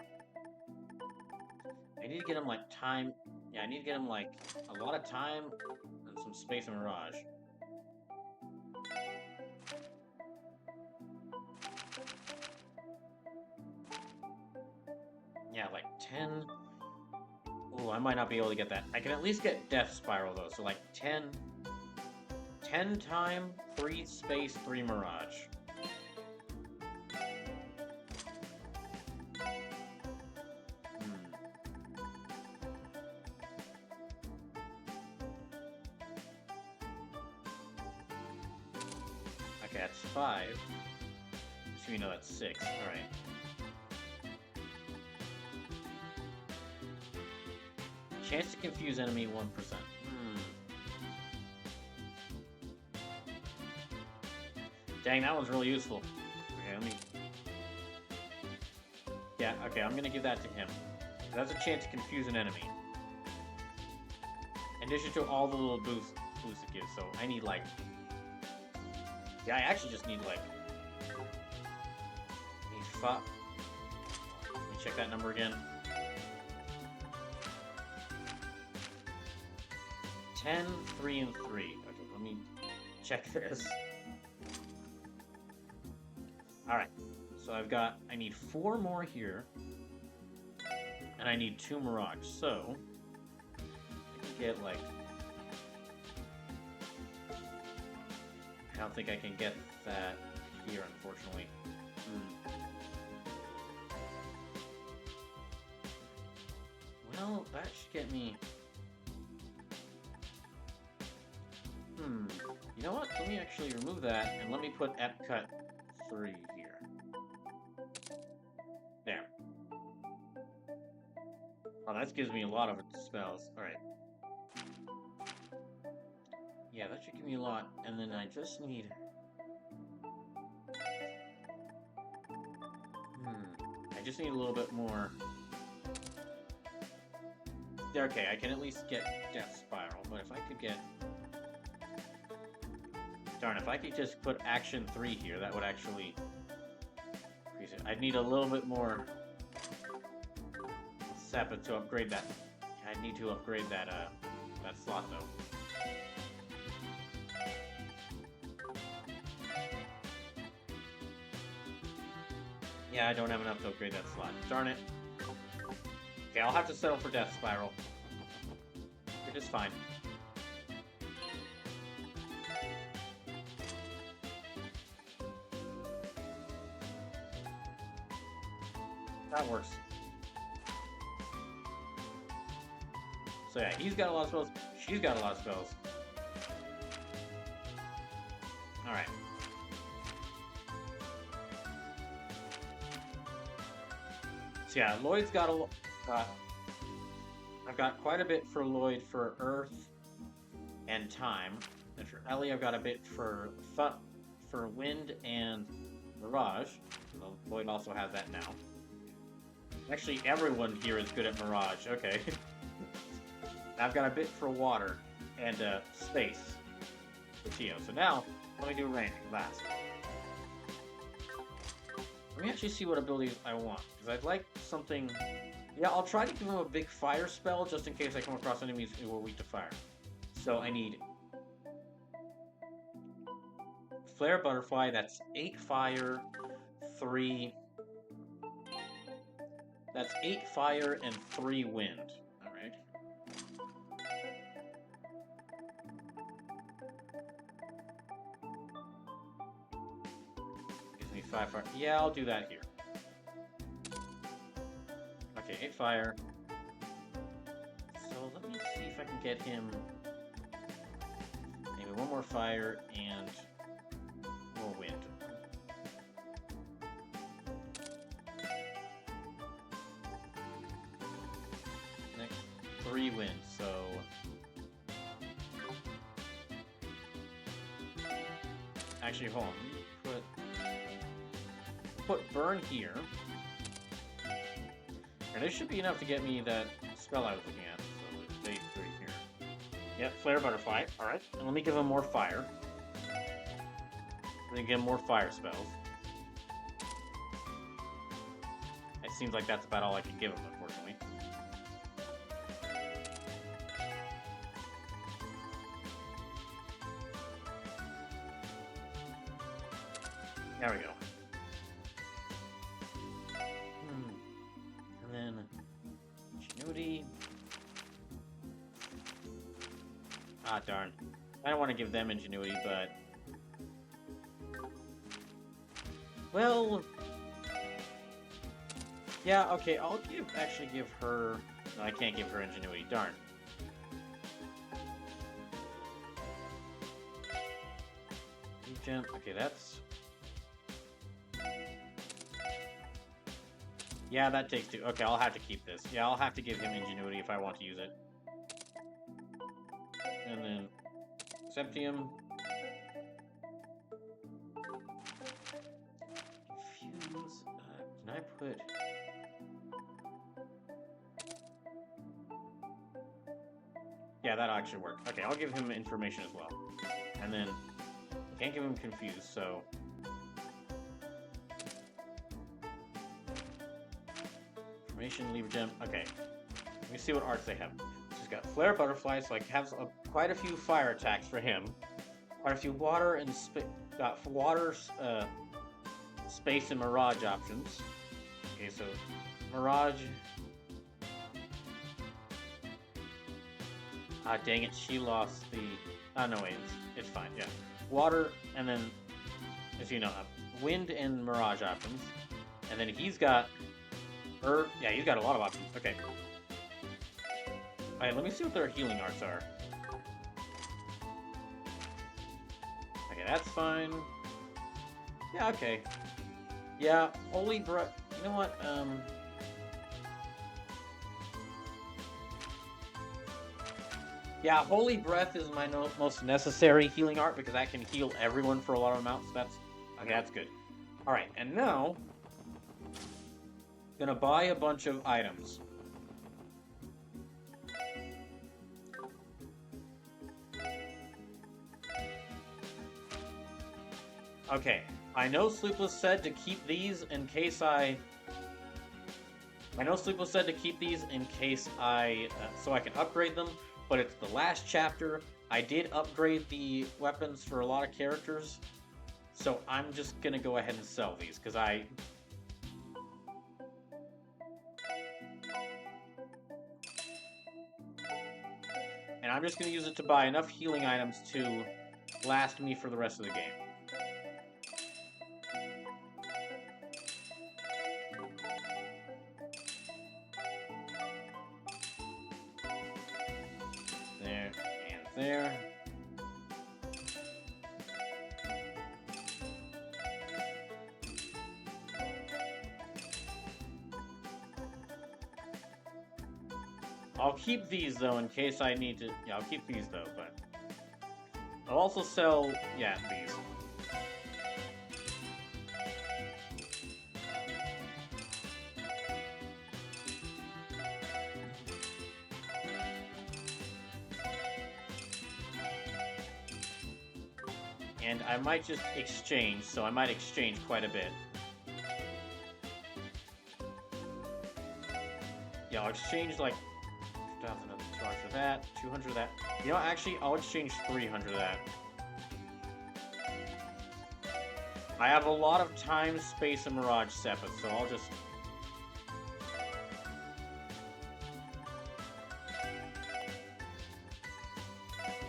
I need to get him, like, time... yeah, I need to get him, like, a lot of time and some space and mirage. Yeah, like 10... oh, I might not be able to get that. I can at least get Death Spiral, though. So, like, 10 time, 3 space, 3 mirage. that's 5. So you know that's 6. Alright. Chance to confuse enemy 1%. Dang, that one's really useful. Okay, let me... Yeah, okay, I'm gonna give that to him. That's a chance to confuse an enemy. In addition to all the little boosts it gives, so I need, like... Yeah, I actually just need, like... Need 5... Let me check that number again. 10, 3, and 3. Okay, let me check this. Alright, so I need 4 more here, and I need 2 Mirage, so, I can get, like, I don't think I can get that here, unfortunately. Well, that should get me... You know what? Let me actually remove that, and let me put Epcut 3 here. There. Oh, that gives me a lot of spells. Alright. Yeah, that should give me a lot. And then I just need... I just need a little bit more... Okay, I can at least get Death Spiral, but if I could get... Darn, if I could just put Action 3 here, that would actually increase it. I'd need a little bit more Seppa to upgrade that. I'd need to upgrade that that slot though. Yeah, I don't have enough to upgrade that slot. Darn it. Okay, I'll have to settle for Death Spiral. It is fine. That works. So yeah, he's got a lot of spells. She's got a lot of spells. Alright. So yeah, Lloyd's got a I've got quite a bit for Lloyd for Earth and Time. And for Ellie, I've got a bit for Wind and Mirage. Well, Lloyd also has that now. Actually, everyone here is good at Mirage. Okay. I've got a bit for Water and Space for Tio. So now, let me do Range last. Let me actually see what abilities I want. Because I'd like something... Yeah, I'll try to give him a big fire spell just in case I come across enemies who are weak to fire. So I need... Flare Butterfly, that's 8 fire, 3... That's 8 fire and 3 wind. Alright. Gives me 5 fire. Yeah, I'll do that here. Okay, 8 fire. So let me see if I can get him maybe 1 more fire and more wind. Next, 3 wind, so... Actually, hold on. Put burn here. And this should be enough to get me that spell I was looking at. So it's phase 3 here. Yep, Flare Butterfly. Alright. And let me give him more fire. And then give him more fire spells. It seems like that's about all I can give him, unfortunately. There we go. And then Ingenuity. Ah, darn. I don't want to give them Ingenuity, but... Well... Yeah, okay, I'll actually give her... No, I can't give her Ingenuity, darn. gem. Okay, that's... Yeah, that takes 2. Okay, I'll have to keep this. Yeah, I'll have to give him ingenuity if I want to use it. And then... Septium. Fuse. Can I put... Yeah, that actually worked. Okay, I'll give him information as well. And then... I can't give him confused, so... Information, lever gem. Okay. Let me see what arts they have. She's got flare butterfly, so I have quite a few fire attacks for him. Quite a few water and space and mirage options. Okay, so mirage. Ah, dang it, she lost the... Oh, no, wait, it's fine, yeah. Water, and then, as you know, wind and mirage options. And then he's got... yeah, he's got a lot of options. Okay. Alright, let me see what their healing arts are. Okay, that's fine. Yeah, okay. Yeah, Holy Breath... You know what, Yeah, Holy Breath is my most necessary healing art because that can heal everyone for a lot of amounts. That's... Okay, that's good. Alright, and now... Gonna buy a bunch of items. Okay, I know Sleepless said to keep these in case I know Sleepless said to keep these in case so I can upgrade them, but it's the last chapter. I did upgrade the weapons for a lot of characters, so I'm just gonna go ahead and sell these, because And I'm just going to use it to buy enough healing items to last me for the rest of the game. There and there. I'll keep these, though, in case I need to... Yeah, I'll keep these, though, but... I'll also sell... Yeah, these. And I might just exchange, so I might exchange quite a bit. Yeah, I'll exchange, like... 2,000 of for that, 200 of that. You know, actually, I'll exchange 300 of that. I have a lot of time, space, and mirage seppas, so I'll just...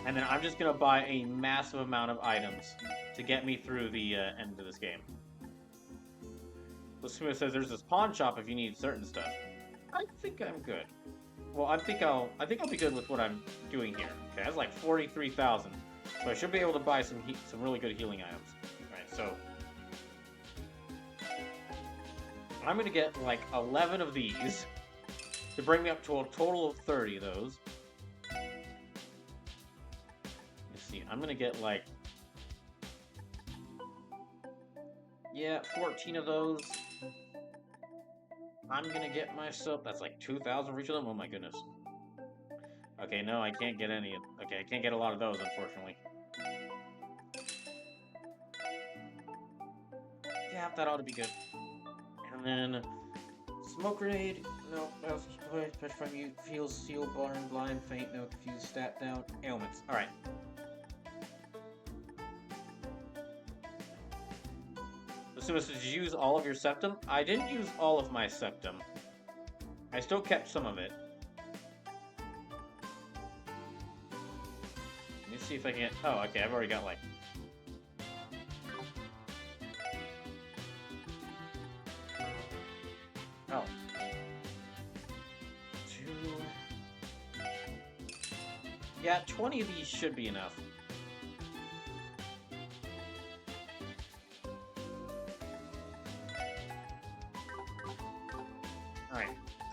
And then I'm just gonna buy a massive amount of items to get me through the end of this game. Lasuma says there's this pawn shop if you need certain stuff. I think I'm good. Well, I think I'll be good with what I'm doing here. Okay, that's like 43,000, so I should be able to buy some really good healing items. All right, so I'm gonna get like 11 of these to bring me up to a total of 30 of those. Let's see, I'm gonna get like 14 of those. I'm gonna get myself... That's like 2,000 for each of them? Oh my goodness. Okay, no, I can't get any... Okay, I can't get a lot of those, unfortunately. Yeah, that ought to be good. And then... Smoke grenade. No, petrify mute. Feels, seal, burn, blind, faint, no, confused, stat down. Ailments. Alright. So did you use all of your septum? I didn't use all of my septum. I still kept some of it. Let me see if I can... Oh, okay, I've already got like... Oh. 2... Yeah, 20 of these should be enough.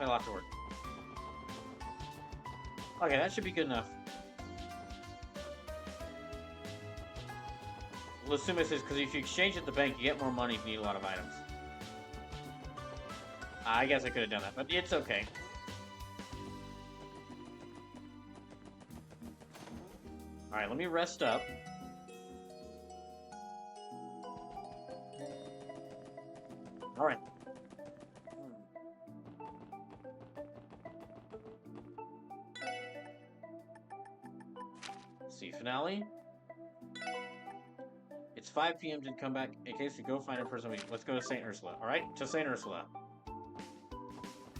a lot to work. Okay, that should be good enough. We'll assume this is because if you exchange at the bank, you get more money if you need a lot of items. I guess I could have done that, but it's okay. Alright, let me rest up. Alright. See, finale. It's 5 p.m. to come back. In case we go find a person, let's go to St. Ursula. Alright? To St. Ursula.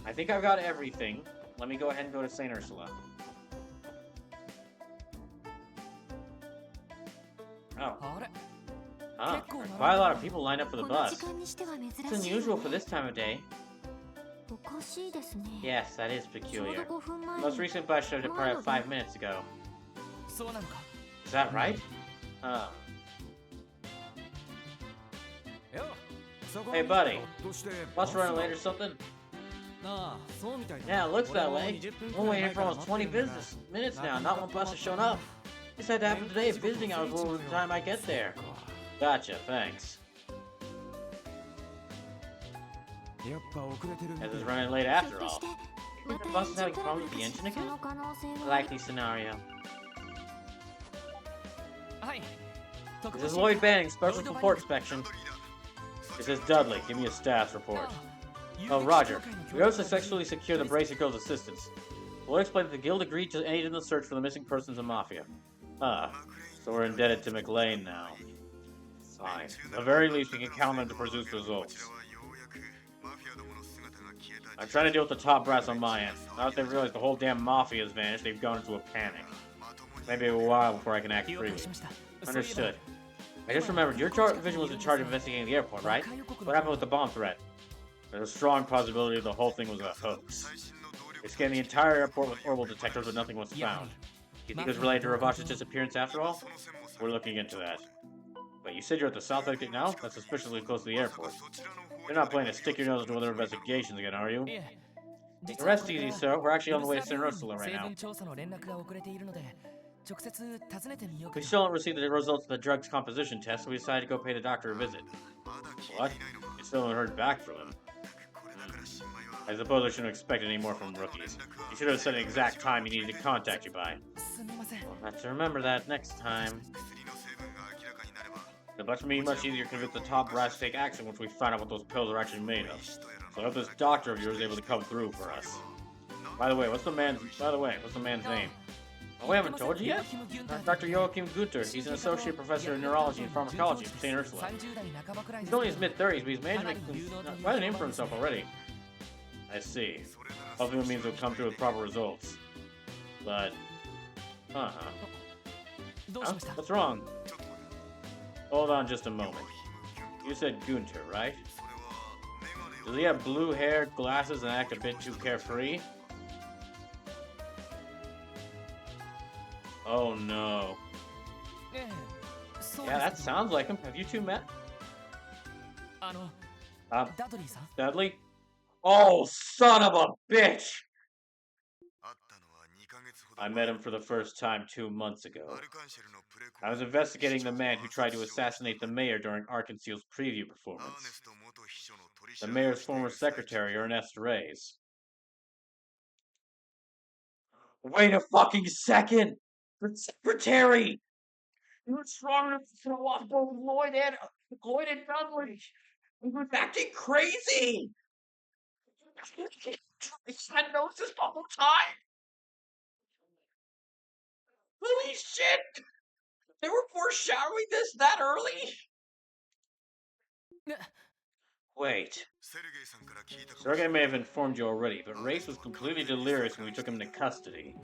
I think I've got everything. Let me go ahead and go to St. Ursula. Oh. Huh. Quite a lot of people lined up for the bus. It's unusual for this time of day. Yes, that is peculiar. The most recent bus show departed 5 minutes ago. Is that right? Hey, buddy. Bus running late or something? Yeah, it looks that way. We're waiting here for almost 20 business minutes now. Not one bus has shown up. This had to happen today. Visiting hours will over the time I get there. Gotcha, thanks. This is running late after all. You think the bus is having problems with the engine again? Likely scenario. This is Lloyd Banning, Special Report Inspection. It says Dudley, give me a status report. Oh, Roger. We also successfully secured the Bracer Guild's assistance. We'll explain that the Guild agreed to aid in the search for the missing persons in Mafia. Ah, so we're indebted to McLean now. Fine. At the very least, we can count on them to produce results. I'm trying to deal with the top brass on my end. Now that they've realized the whole damn Mafia has vanished, they've gone into a panic. Maybe a while before I can act freely. Understood. I just remembered, your division was in charge of investigating the airport, right? What happened with the bomb threat? There's a strong possibility the whole thing was a hoax. They scanned the entire airport with orbital detectors, but nothing was found. You think it was related to Ravash's disappearance after all? We're looking into that. Wait, you said you're at the south exit now? That's suspiciously close to the airport. You're not planning to stick your nose into other investigations again, are you? The rest easy, sir. We're actually on the way to St. Ursula right now. We still haven't received the results of the drug's composition test, so we decided to go pay the doctor a visit. What? You still haven't heard back from him? I suppose I shouldn't expect any more from rookies. You should have said an exact time he needed to contact you by. We'll have to remember that next time. It'll be much easier to convince the top brass to take action once we find out what those pills are actually made of. So I hope this doctor of yours is able to come through for us. By the way, what's the man's name? Oh, we haven't told you yet? Dr. Joachim Gunther. He's an associate professor in neurology and pharmacology at St. Ursula. He's only in his mid-30s, but he's managed to make quite a name for himself already. I see. Hopefully it means he'll come through with proper results. But... Huh? What's wrong? Hold on just a moment. You said Gunther, right? Does he have blue hair, glasses, and act a bit too carefree? Oh no. Yeah, that sounds like him. Have you two met? Dudley? Oh, son of a bitch! I met him for the first time 2 months ago. I was investigating the man who tried to assassinate the mayor during Arkansas's preview performance. The mayor's former secretary, Ernest Reyes. Wait a fucking second! The secretary! He was strong enough to throw off both Lloyd and Dudley! He was acting crazy! He had Gnosis the whole time! Holy shit! They were foreshadowing this that early? Wait. Sergei may have informed you already, but Reyes was completely delirious when we took him into custody.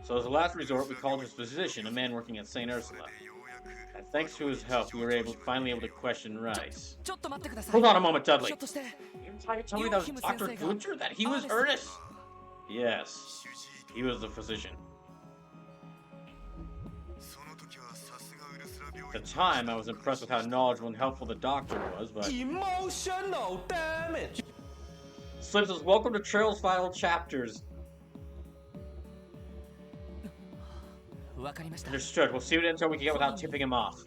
So as a last resort, we called his physician, a man working at St. Ursula. And thanks to his help, we were finally able to question Rice. Hold on a moment, Dudley. You're trying to tell me that was Dr. Gunther? That he was Ernest? Yes, he was the physician. the time, I was impressed with how knowledgeable and helpful the doctor was, but... Emotional damage! Slim says, welcome to Trail's final chapters. わかりました。 Understood. We'll see what intel we can get without tipping him off.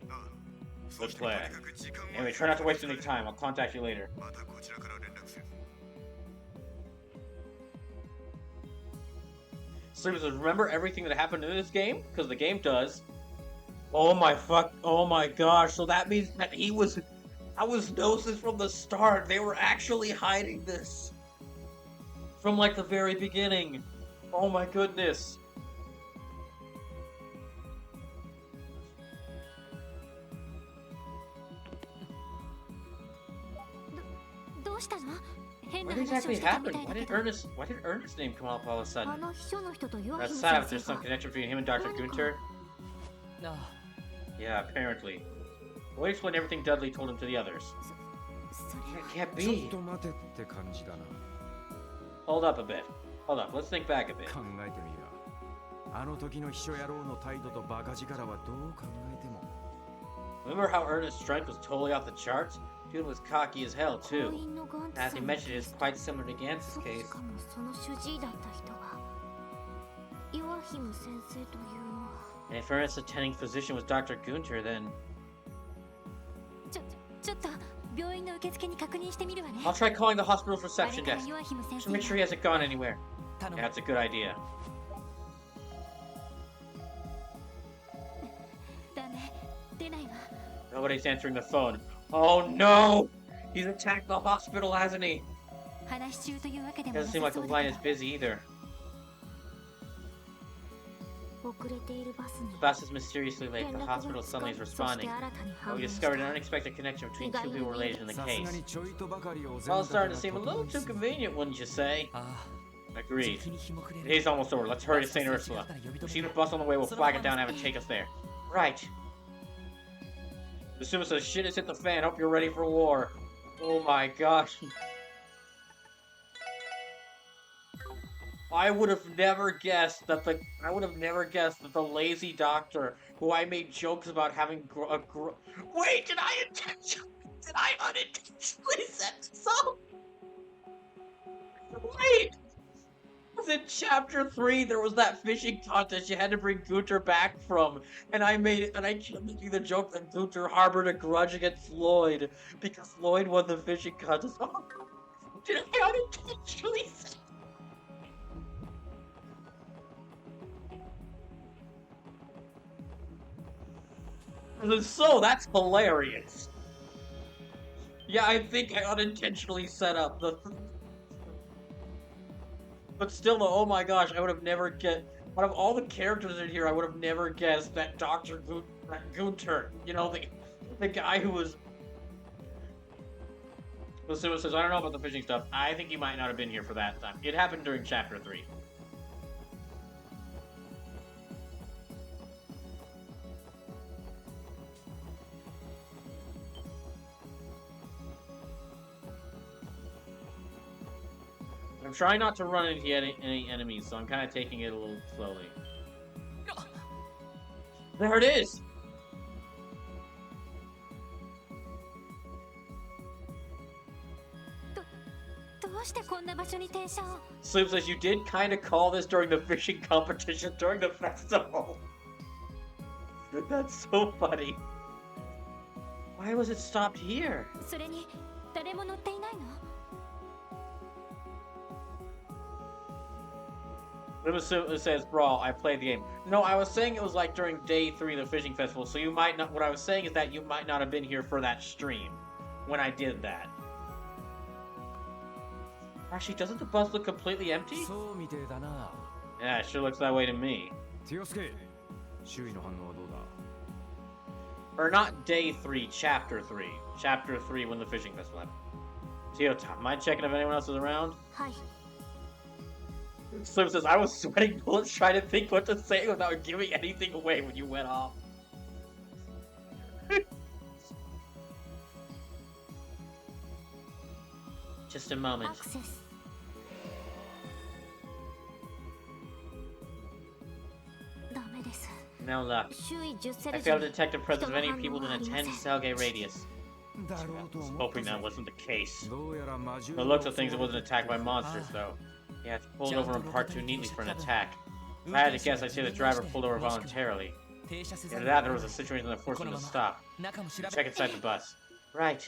Good plan. Anyway, try not to waste any time. I'll contact you later. Slim says, remember everything that happened in this game? Because the game does. Oh my gosh. So that means that I was Gnosis from the start. They were actually hiding this. From like the very beginning. Oh my goodness. What exactly happened? Why did Ernest's name come up all of a sudden? That's sad if there's some connection between him and Dr. Gunter. Yeah, apparently. We'll explain everything Dudley told him to the others. It can't be. Hold up a bit. Hold up, let's think back a bit. Remember how Ernest's strength was totally off the charts? Dude was cocky as hell, too. As he mentioned, it's quite similar to Gans's case. And if Ernest's attending physician was Dr. Gunter, then... I'll try calling the hospital's reception desk to make sure he hasn't gone anywhere. Yeah, that's a good idea. Nobody's answering the phone. Oh no! He's attacked the hospital, hasn't he? Doesn't seem like the line is busy either. The bus is mysteriously late. The hospital suddenly is responding. We discovered an unexpected connection between two people related in the case. It's all starting to seem a little too convenient, wouldn't you say? Agreed. The day's almost over. Let's hurry to St. Ursula. If we see the bus on the way, we'll flag it down and have it take us there. Right. The Suma says, shit has hit the fan. Hope you're ready for war. Oh my gosh. I would have never guessed that the lazy doctor, who I made jokes about having wait, did I unintentionally set this up? Wait! Was in chapter 3 there was that fishing contest you had to bring Gunter back from, and I kept making the joke that Gunter harbored a grudge against Lloyd because Lloyd won the fishing contest. Oh, did I unintentionally set So that's hilarious. Yeah, I think I unintentionally set up the... But still, though, oh my gosh, I would have never out of all the characters in here, I would have never guessed that Dr. Gunter, you know, the guy who was... Listen, says, I don't know about the fishing stuff. I think he might not have been here for that time. It happened during chapter 3. I'm trying not to run into any enemies, so I'm kind of taking it a little slowly. There it is! Sleep says you did kind of call this during the fishing competition during the festival. That's so funny. Why was it stopped here? It says, Brawl, I played the game. No, I was saying it was like during day 3 of the fishing festival, so you might not, what I was saying is that you might not have been here for that stream when I did that. Actually, doesn't the bus look completely empty? Yeah, it sure looks that way to me. Or not day 3, chapter 3. Chapter 3 when the fishing festival happened. Toyota, mind checking if anyone else is around? Slim says, I was sweating bullets trying to think what to say without giving anything away when you went off. Just a moment. No luck. 周囲10セ I ル failed ジ to に detect the presence of any 人の people 反応 within は a ありま 10 せん cell gate radius. だろうと I was 思った hoping ぜ that wasn't the case. どうやら魔獣 The looks of things, it wasn't attacked by monsters, though. Yeah, it's pulled over in part too neatly for an attack. If I had to guess, I'd say the driver pulled over voluntarily. 停車せざ Either るを that, 得 there な was a い situation that forced こ him の to ま stop. ま中も調べ Check inside the bus. Right.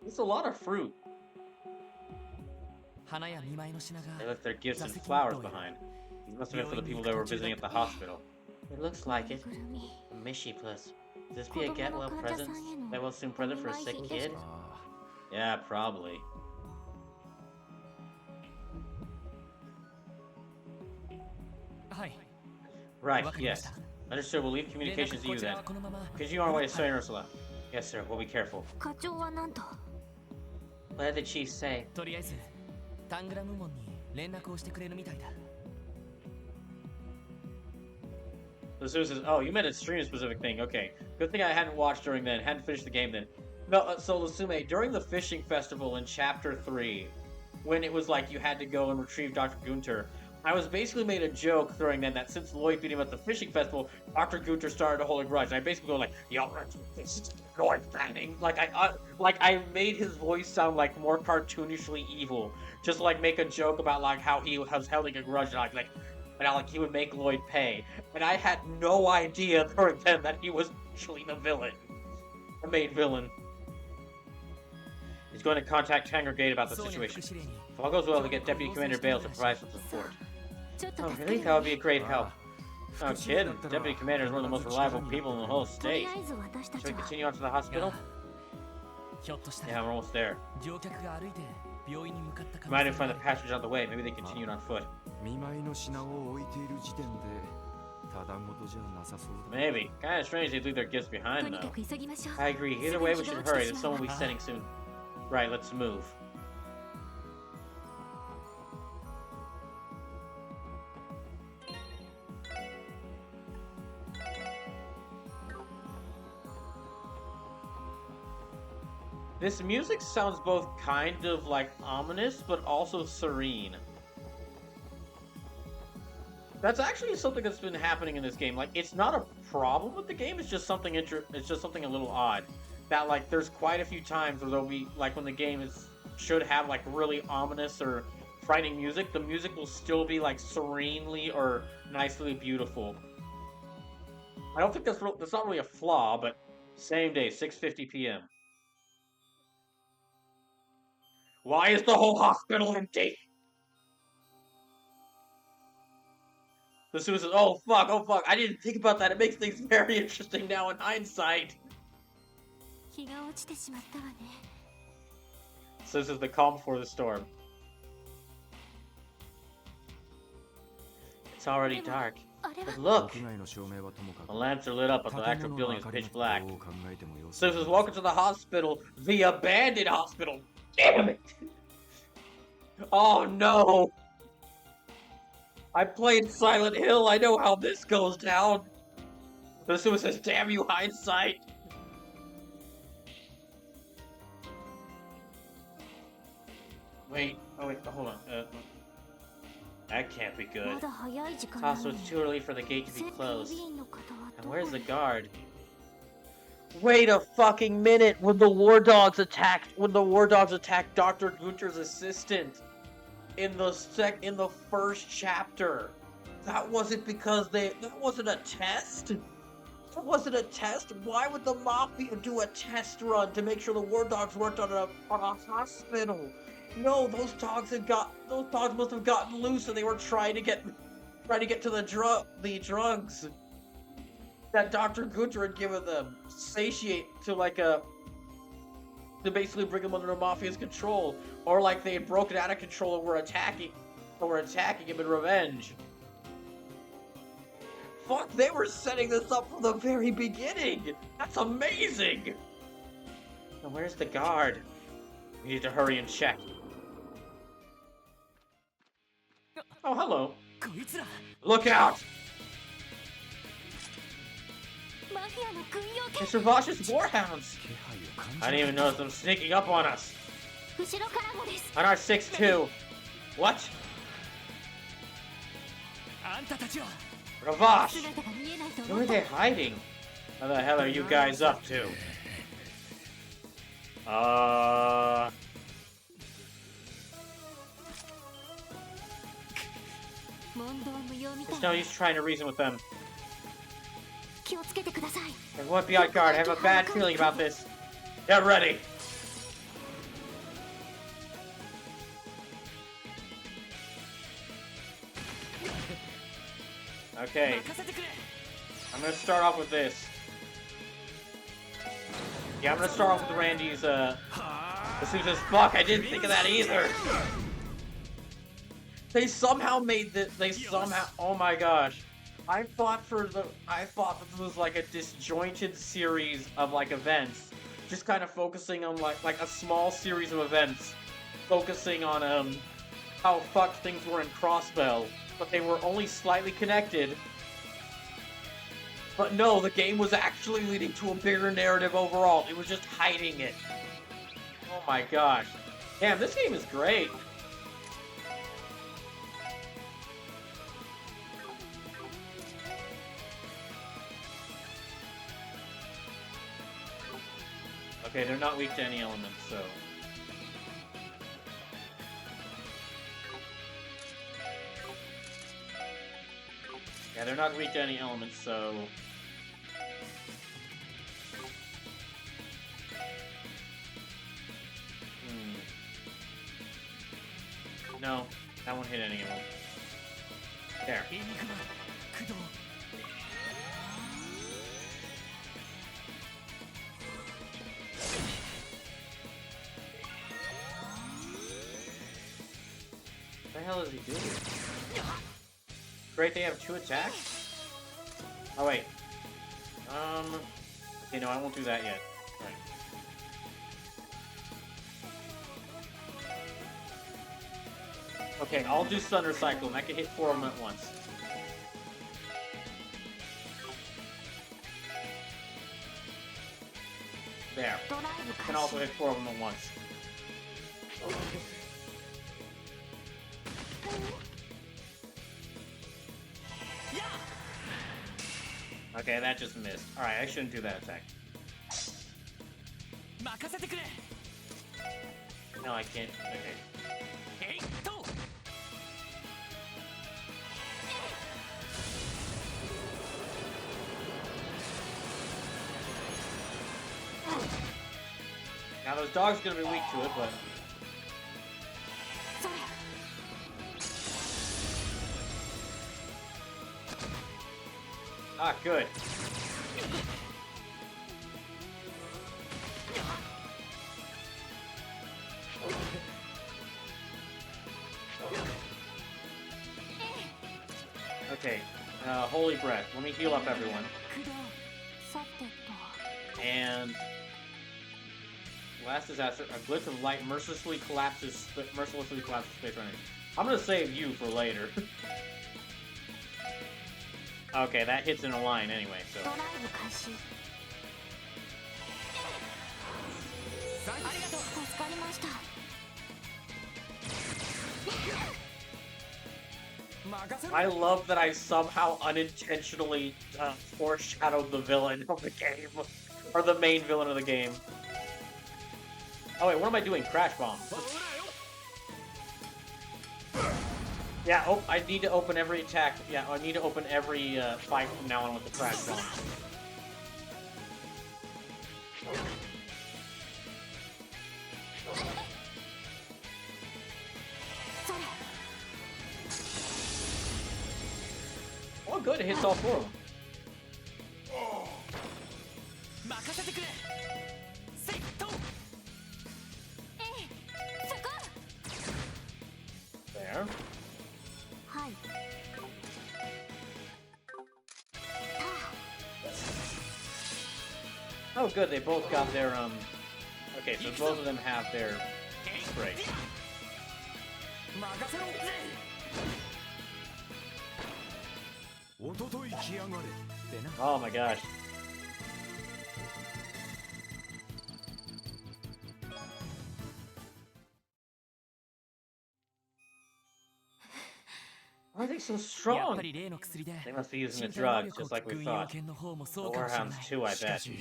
It's a lot of fruit. 花や見舞いの品が They left their gifts 座 and 席に flowers どうやら behind. These must have been for the people that were visiting at the hospital. It looks like it. ぐるみ A Mishy plus. Could this be a get well present? Get well soon present for a sick kid? Yeah, probably. Right, yes. Understood, we'll leave 連 communications 絡 to こ you ちら then. はこのまま Continue on our way to Soy Ursula. Yes, sir, we'll be careful. 課長はなんと What did the chief say? とりあえずタングラム門に連絡をしてくれるみたいだ The Zeus says, oh, you meant a stream specific thing. Okay. Good thing I hadn't watched during then. Hadn't finished the game then. No, so Lusume, during the fishing festival in chapter 3, when it was like you had to go and retrieve Dr. Gunter, I was basically made a joke during then that since Lloyd beat him at the fishing festival, Dr. Gunter started to hold a grudge. And I basically go like, yo, this is Lloyd fanning. Like I made his voice sound like more cartoonishly evil. Just like make a joke about like how he was holding a grudge and like he would make Lloyd pay. And I had no idea during then that he was actually the villain. The main villain. He's going to contact Tanger Gate about the そうには situation. 副司令に If all goes well, we get Deputy Commander Bales to provide some さ support. あちょっと Oh, 助 really? け That る would be a great help. Oh, kid, Deputy Commander is one of the most reliable people in the whole とり state. あえず私た Should ち we は continue on to the hospital? ひょっとした Yeah, ら we're almost there. 乗客が歩いて病院に向かった可 We might 能 even 性 find が the ある passengers on the way. Maybe they continued on foot. 見舞いの品を置いている時点でただごとじゃなさそうだ Maybe. Kinda strange they leave their gifts と behind, にか though. く急ぎましょう I agree. Either way, we should hurry. The sun will be setting soon. Right, let's move. This music sounds both kind of like ominous, but also serene. That's actually something that's been happening in this game. Like, it's not a problem with the game. It's just something it's just something a little odd. That like, there's quite a few times where there'll be like when the game should have like really ominous or frightening music. The music will still be like serenely or nicely beautiful. I don't think that's not really a flaw, but same day, 6:50 p.m. Why is the whole hospital empty? The Zeus says, oh fuck, I didn't think about that. It makes things very interesting now in hindsight. 日が落ちてしまったわね So this is the calm before the storm. It's already dark. あれは But look, 屋外の照明はともか the く lamps are lit up, but the 建 actual 物 building の is 明かり pitch の black. どう考えてもよ So this is welcome to the hospital, the abandoned hospital. Damn it! Oh no! I played Silent Hill. I know how this goes down. The Zeus says, damn you, hindsight. Wait, hold on. That can't be ま good. だ早い時間な Also, のに it's too early for the gate to 設 be 警 closed. 備員の方は And どこ where's the へ guard? Wait a fucking minute! When the war dogs attacked Dr. Gunter's assistant in the first chapter, that wasn't because that wasn't a test. That wasn't a test. Why would the mafia do a test run to make sure the war dogs worked on a hospital? No, those dogs must have gotten loose and they were trying to get to the drugs that Dr. Gunter had given them, satiate to basically bring them under the mafia's control, or like they had broken out of control and were attacking him in revenge. Fuck, they were setting this up from the very beginning. That's amazing. Now where's the guard? We need to hurry and check. Oh, hello. こいつら Look out! マフィアの軍用犬 Mr. Bosch's warhounds! 気配を感じ I didn't even notice them sneaking up on us. 後ろからもです On our 6-2. What? あんたたちは Ravash! 姿が見えないと Where 思 are った they hiding? What the hell are you guys up to? There's 問答無用みたい no use trying to reason with them. 気をつけてください Everyone be on guard. I have a bad feeling about this. Get ready. Okay, 任せてくれ I'm gonna start off with this. Yeah, I'm gonna start off with Randy's, Asusa's fuck, I didn't think of that either! They somehow made this, oh my gosh. I thought that this was like a disjointed series of like events. Just kind of focusing on like a small series of events. Focusing on, how fucked things were in Crossbell. But they were only slightly connected. But no, the game was actually leading to a bigger narrative overall. It was just hiding it. Oh my gosh. Damn, this game is great. Okay, they're not weak to any elements, so... Yeah, they're not weak to any elements, so... No, that won't hit any of them. There. エニグマ駆動 What the hell is he doing? Great, they have 2 attacks? Oh, wait. Okay, no, I won't do that yet. Right. Okay, I'll do Thunder Cyclone. I can hit 4 of them at once. There. ドライブ I can 開 also 始 hit 4 of them at once. Okay, that just missed. Alright, I shouldn't do that attack. 任せてくれ No, I can't. Okay. えいっと Now, those dogs are gonna be weak to it, but... それ Ah, good. Okay, Holy Breath. Let me heal up everyone. 駆動さてと And... Last disaster, a glitch of light mercilessly collapses space running. I'm gonna save you for later. Okay, that hits in a line anyway, so... ドライブ開始助かりました I love that I somehow unintentionally foreshadowed the villain of the game. Or the main villain of the game. Oh wait, what am I doing? Crash Bomb. Yeah, oh, I need to open every attack. Yeah, I need to open every fight from now on with the Crash Bomb. Oh, good, it hits all 4 of them. 任せてくれセット ええそこ There. はい Oh, good, they both got their, Okay, so both of them have their spray. 任せろ おととい来やがれってな Oh my gosh. Why are they so やっ strong? ぱり例の薬で They must be using 身 the 体能 drugs 力を just like 聞 we く軍用 thought. 犬の方も The そうかもしれない Warhounds too, I し bet. かし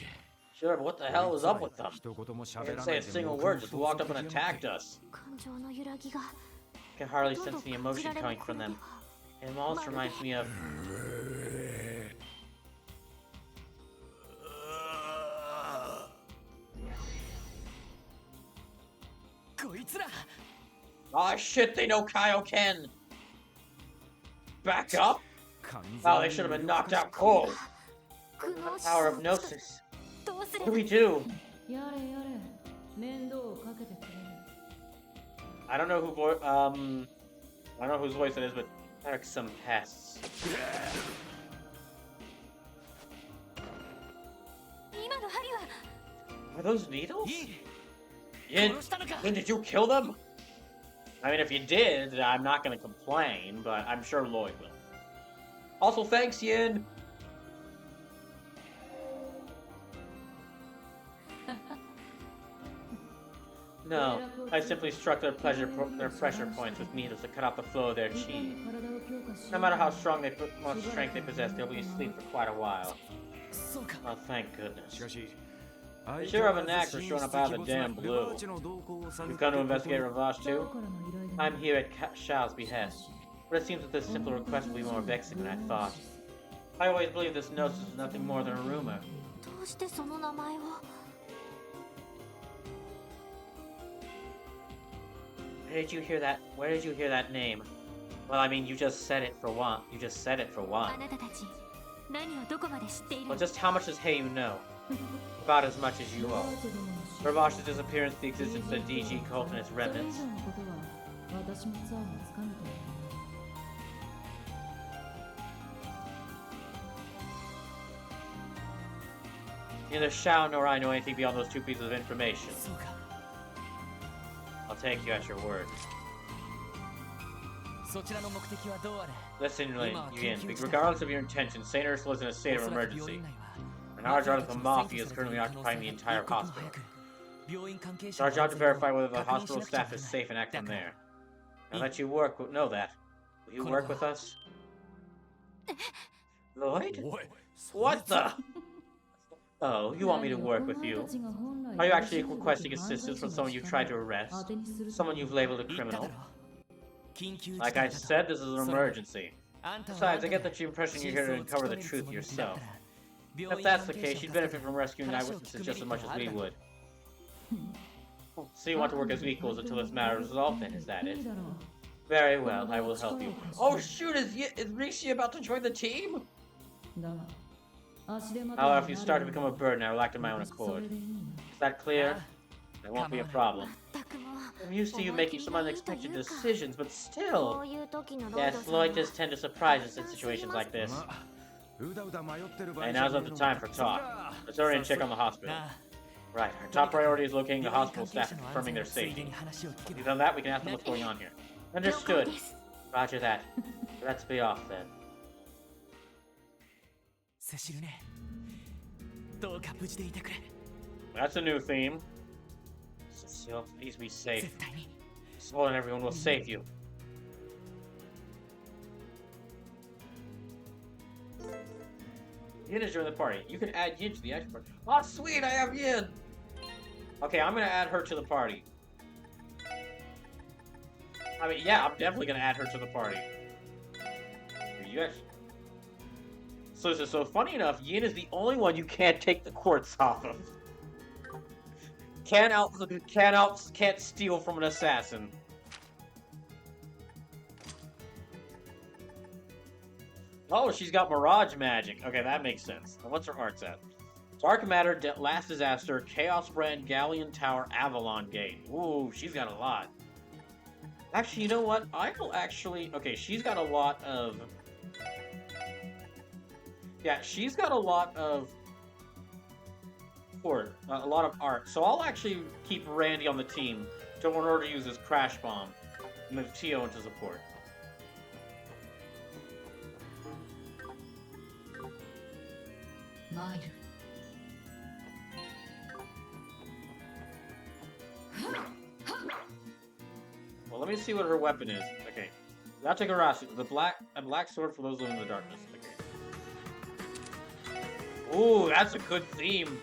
Sure, but what the hell is up with them? 一言も They 喋 didn't ら say な a いで single 黙 word, 々 just と walked お up 酒 and で待って attacked us. 感情の揺らぎが Can hardly どんど sense ん the 感じ emotion られる coming 頃 from に them. は It almost reminds me of. こいつら Oh shit, they know Kaioken! Back up? 完全に Wow, they should have been knocked out cold. 苦悩 The し power そ of う Gnosis. どうす What れ do ば we do? やれやれ面倒をかけてくれる I don't know I don't know whose voice it is, but they're some pests. 今の針は Are those needles? いい Yin, 殺したのか Yin, did you kill them? I mean, if you did, I'm not gonna complain, but I'm sure Lloyd will. Also, thanks, Yin! No, I simply struck their pressure points with needles to cut out the flow of their いか chi. に体を強化し No matter how much strength they possess, they'll be asleep for quite a while. そうか Oh, thank goodness. しかし You sure have a knack for showing up out of the damn blue. You've come to investigate Ravache 北 too? からの依頼で I'm here at Shao's behest, but it seems that this simple request will be more vexing than I thought. I always believed this Gnosis was nothing more than a rumor. どうしてその名前を Where did you hear that? Where did you hear that name? Well, I mean, you just said it for one. You just said it for あ one. なたたち何をどこまで知っている Well, just how much does Hey you know? About as much as you バ owe. ーチェ殿の死 Ravache's disappearance, the existence of the DG cult and its それ以 remnants. 上のことは私もツアーがつかめている Neither Shao nor I know anything beyond those two pieces of information. そうか I'll take you at your word. そちらの目的はどうあれ Listen, Yin, 今は緊急事態 regardless of your intentions, Saint Ursula is in a state of おそらく病 emergency. 院内は And our job as the Mafia is currently occupying the entire 一刻も hospital. 早く病院関係 It's 者 our の job 安 to 全を verify whether the 確認し hospital なくちゃ staff な is らない safe and act だ from から there. I'll let you know that. Will you work with us? Lloyd? おい What the? Oh, you want me to work with you? Are you actually requesting assistance from someone you've tried to arrest? Someone you've labeled a 言っただ criminal? ろ緊急事 Like 態 I だと said, this is an emergency. あんたは Besides, I get the impression you're here to uncover the truth yourself. If that's the case, you'd benefit from rescuing eyewitnesses just as much as we would. So you want to work as equals until this matter is resolved then, is that it? Very well, I will help you. Oh shoot, is Rishi about to join the team? だが足手まとい However, if に you な start る to の become a は burden, I will act on my own そ accord. れでいいんだ Is that clear? That won't be a problem. 全くも I'm used to you making some unexpected decisions, but こ still. ういう時のロイド Yes, さんは Lloyd does tend to surprise us in situations like this. まあうだうだ迷ってる場合 And じゃ now's ね not え the の time for talk. Let's hurry and check on the hospital. なあ Right, our top priority is locating the 病院 hospital 関係 staff 者 and の安 confirming 全 their をついで safety. に話を聞け We've ば done that, we can ask them what's going on here. 了解 Understood. です Roger that. Let's be off then. セシルねどうか無事でいてくれ That's a new theme. Cecile, please be safe. 絶対に Cecile and everyone will save you. Yin is joining the party. You can add Yin to the action party. Oh, sweet, I have Yin! Okay, I'm gonna add her to the party. I mean, yeah, I'm definitely gonna add her to the party. You guys... So funny enough, Yin is the only one you can't take the quartz off of. Can't steal from an assassin. Oh, she's got mirage magic. Okay, that makes sense. Now, what's her arts at? Dark Matter, Last Disaster, Chaos Brand, Galleon Tower, Avalon Gate. Ooh, she's got a lot. Actually, you know what? I will actually... Okay, she's got a lot of... Yeah, she's got a lot of... a lot of art. So I'll actually keep Randy on the team in order to use his Crash Bomb. And move Tio into support. Well, let me see what her weapon is. Okay. Yatagarasu, a black sword for those living in the darkness. Okay. Ooh, that's a good theme.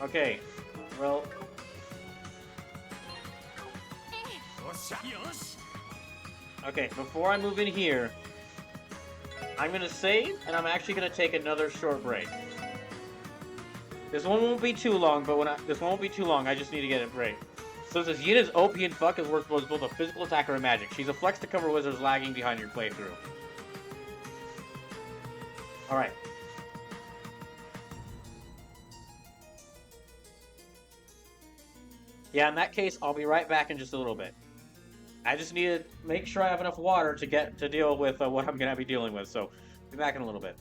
Okay, well, okay, before I move in here, I'm gonna save, and I'm actually gonna take another short break. This one won't be too long, but this one won't be too long. I just need to get a break. So it says Yina's OP and fuck is worth both a physical attacker and magic. She's a flex to cover wizards lagging behind your playthrough. All right. Yeah, in that case, I'll be right back in just a little bit. I just need to make sure I have enough water to deal with what I'm gonna be dealing with. So, be back in a little bit.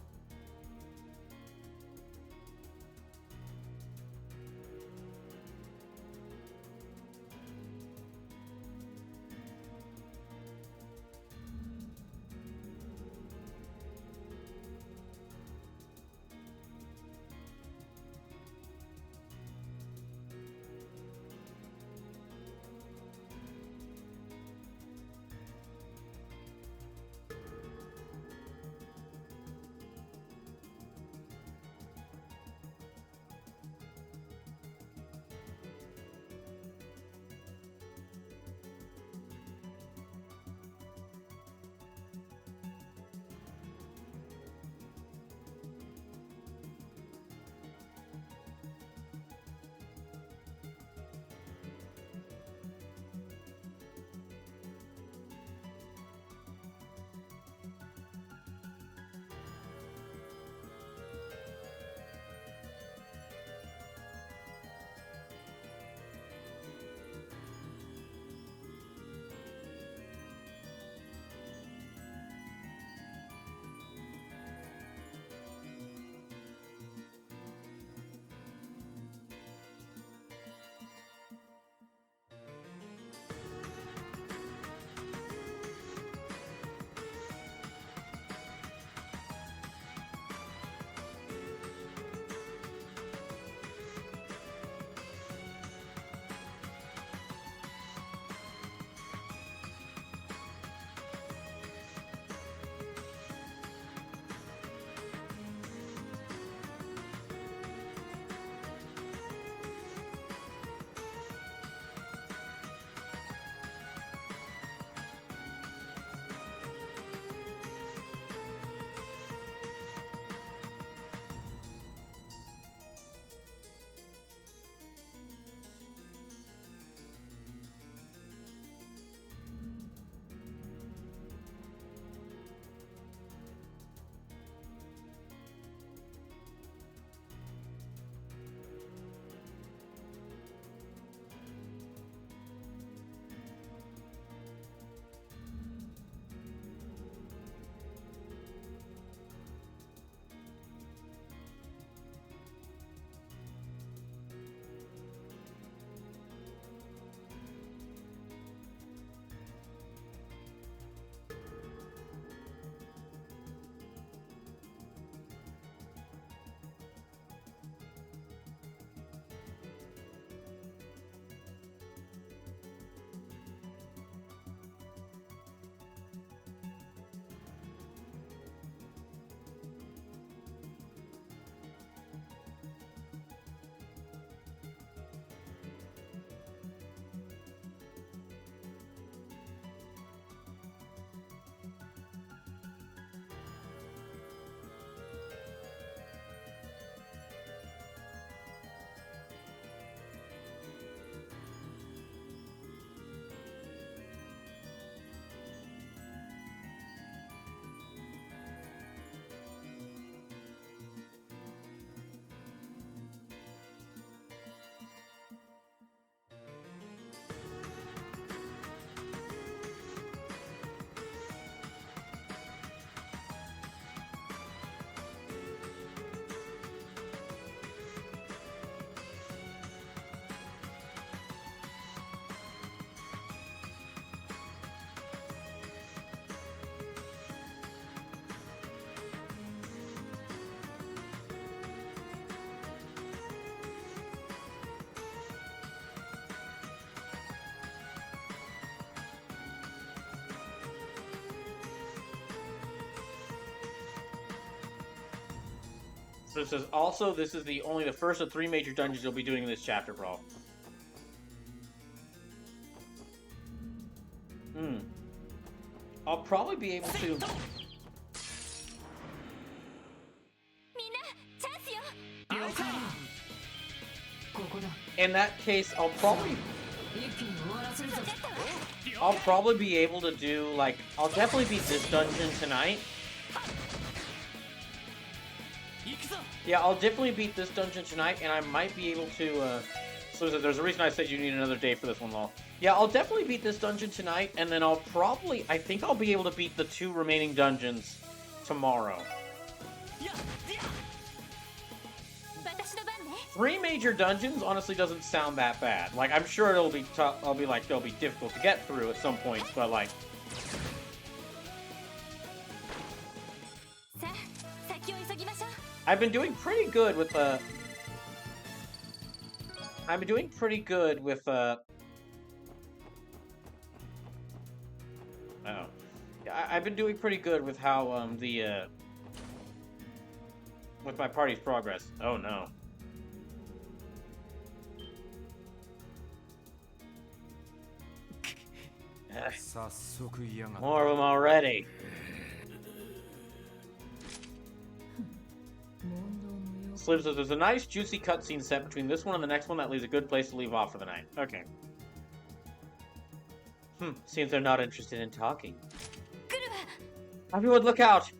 So it says, also, this is only the first of 3 major dungeons you'll be doing in this chapter, bro. I'll probably be able to... In that case, I'll probably be able to do, like, I'll definitely beat this dungeon tonight. Yeah, I'll definitely beat this dungeon tonight, and I might be able to, so there's a reason I said you need another day for this one, lol. Yeah, I'll definitely beat this dungeon tonight, and then I think I'll be able to beat the 2 remaining dungeons tomorrow. 3 major dungeons honestly doesn't sound that bad. Like, I'm sure it'll be tough. They'll be difficult to get through at some points, but like. I've been doing pretty good with I've been doing pretty good with I've been doing pretty good with how with my party's progress. Oh no. More of them already. Slim says there's a nice juicy cutscene set between this one and the next one that leaves a good place to leave off for the night. Okay. Seems they're not interested in talking. Everyone look out!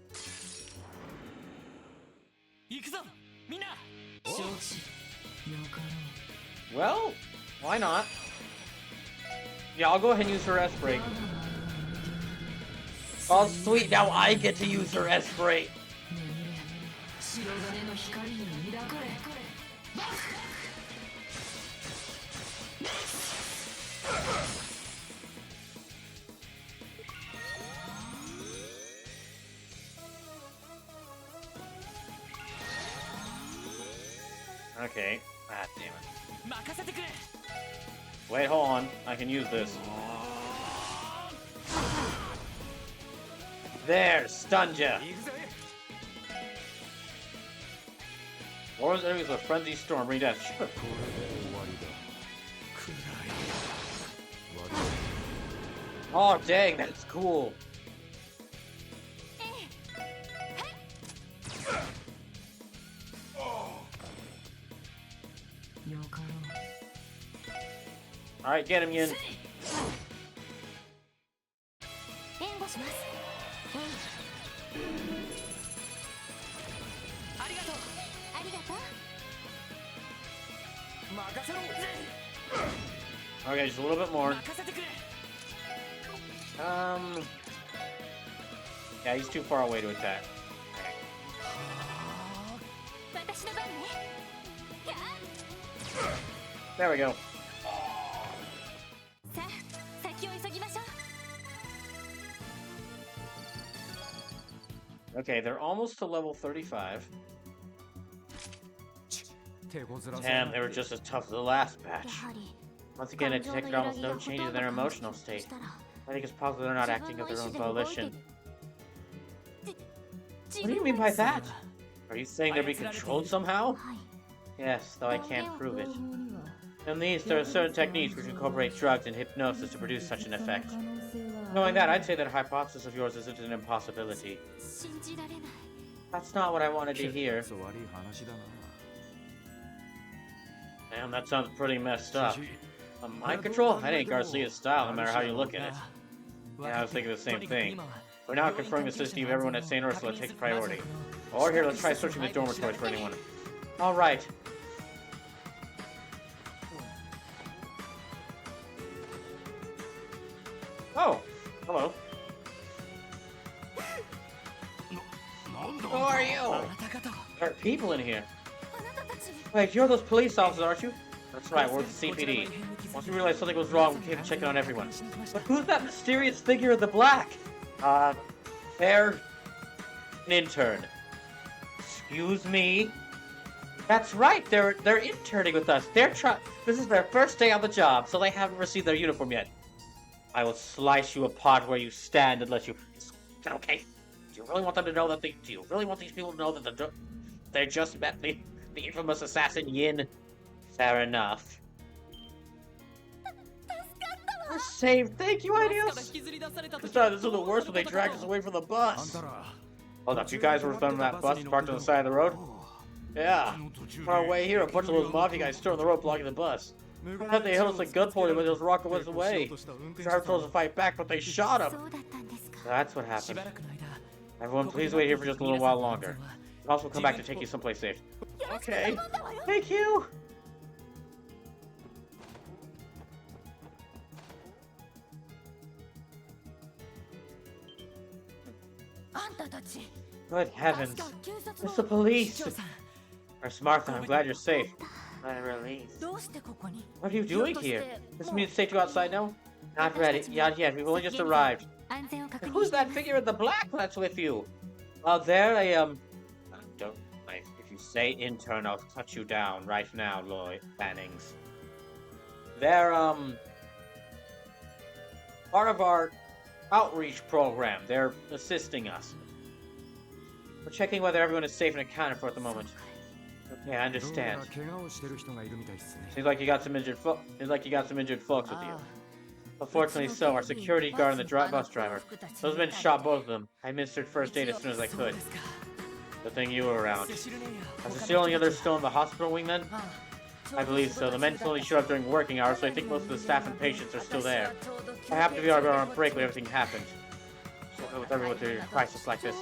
Well, why not? Yeah, I'll go ahead and use her S-Break. Oh, sweet, now I get to use her S-Break. Okay. Ah, damn it. Wait, hold on. I can use this. There, stunned ya. War's enemies with a frenzy storm. Bring death. Sure. Oh, dang, that's cool. Alright, get him, Yin. Okay, just a little bit more. Yeah, he's too far away to attack. There we go. Okay, they're almost to level 35. Damn, they were just as tough as the last batch. Once again, I detected almost no changes in their emotional state. I think it's possible they're not acting of their own volition. What do you mean by that? Are you saying they're being controlled somehow? Yes, though I can't prove it. In these, there are certain techniques which incorporate drugs and hypnosis to produce such an effect. Knowing that, I'd say that hypothesis of yours isn't an impossibility. That's not what I wanted to hear. Damn, that sounds pretty messed up. Mind control? That ain't Garcia's style, no matter how you look at it. Yeah, I was thinking the same thing. We're now confirming the system of everyone at St. Ursula takes priority. Or here, let's try searching the dormitories for anyone. Alright. Oh, hello. Who are you? There are people in here. Wait, you're those police officers, aren't you? That's right, we're the CPD. Once we realized something was wrong, we came to check in on everyone. But who's that mysterious figure in the black? They're an intern. Excuse me? That's right, they're interning with us. This is their first day on the job, so they haven't received their uniform yet. I will slice you apart where you stand unless you... Okay. Do you really want them to know that do you really want these people to know that They just met the infamous assassin Yin. Fair enough. We're saved. Thank you, Ideals. This was the worst when they dragged us away from the bus. Hold up, you guys were from that bus parked on the side of the road? Yeah. On our way here, a bunch of those mafia guys stood on the road blocking the bus. I thought they held us like gunpoint when those rocket was away. The driver told us to fight back, but they shot him. That's what happened. Everyone, please wait here for just a little while longer. I'll also come back to take you someplace safe. Okay. Thank you. Good heavens. It's the police. Nurse Martha, I'm glad you're safe. I'm released. What are you doing here? This means it's safe to go outside now? Not ready. Not yet. We've only just arrived. And who's that figure in the black that's with you? They're a, don't, if you say intern, I'll cut you down right now, Lloyd Bannings. They're, part of our outreach program. They're assisting us. We're checking whether everyone is safe and accounted for at the moment. Okay, I understand. Seems like you got some injured folks with you. Unfortunately so, our security guard and the bus driver. Those men shot both of them. I administered first aid as soon as I could. Good thing you were around. Are there only others still in the hospital wing then? I believe so. The men only showed up during working hours, so I think most of the staff and patients are still there. I happened to be on a break when everything happened. So with everyone through a crisis like this.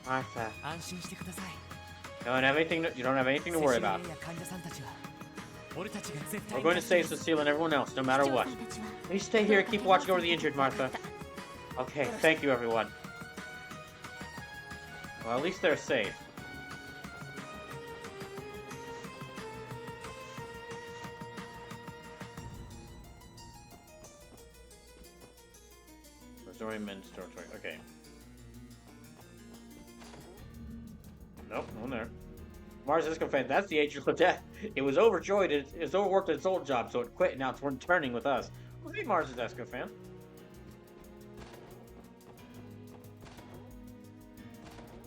Martha. You don't have anything to worry about. We're going to save Cecile and everyone else, no matter what. Please stay here and keep watching over the injured, Martha. Okay, thank you, everyone. Well, at least they're safe. Restoring men's territory. Okay. Nope, no one there. Mars Escofan, that's the Angel of Death. It was overjoyed, it's overworked its old job, so it quit, and now it's returning with us. Well, hey, Mars Escofan.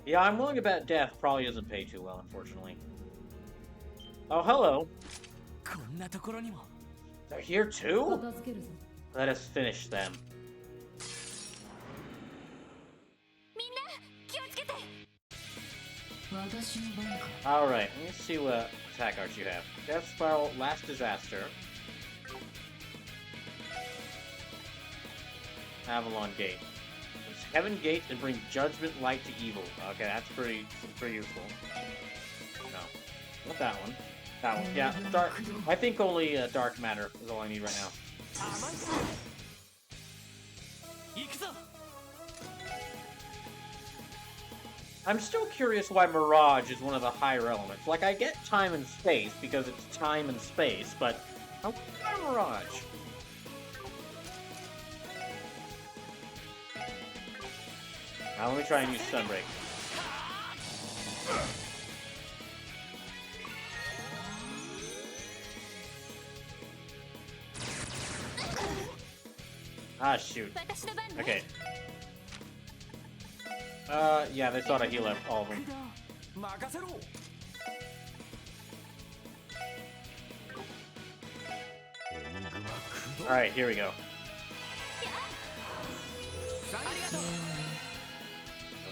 Yeah, I'm willing to bet Death probably doesn't pay too well, unfortunately. Oh, hello. They're here too? Let us finish them. Alright, let me see what attack arts you have. Death Spiral, Last Disaster. Avalon Gate. It's Heaven Gate and bring Judgment Light to Evil. Okay, that's pretty useful. No. Not that one. That one. Yeah, dark. I think only Dark Matter is all I need right now. I'm still curious why Mirage is one of the higher elements. Like, I get time and space, because it's time and space, but why Mirage? Now let me try and use Sunbreak. Ah, shoot. Okay. Yeah, they thought I heal all of them. Alright, here we go.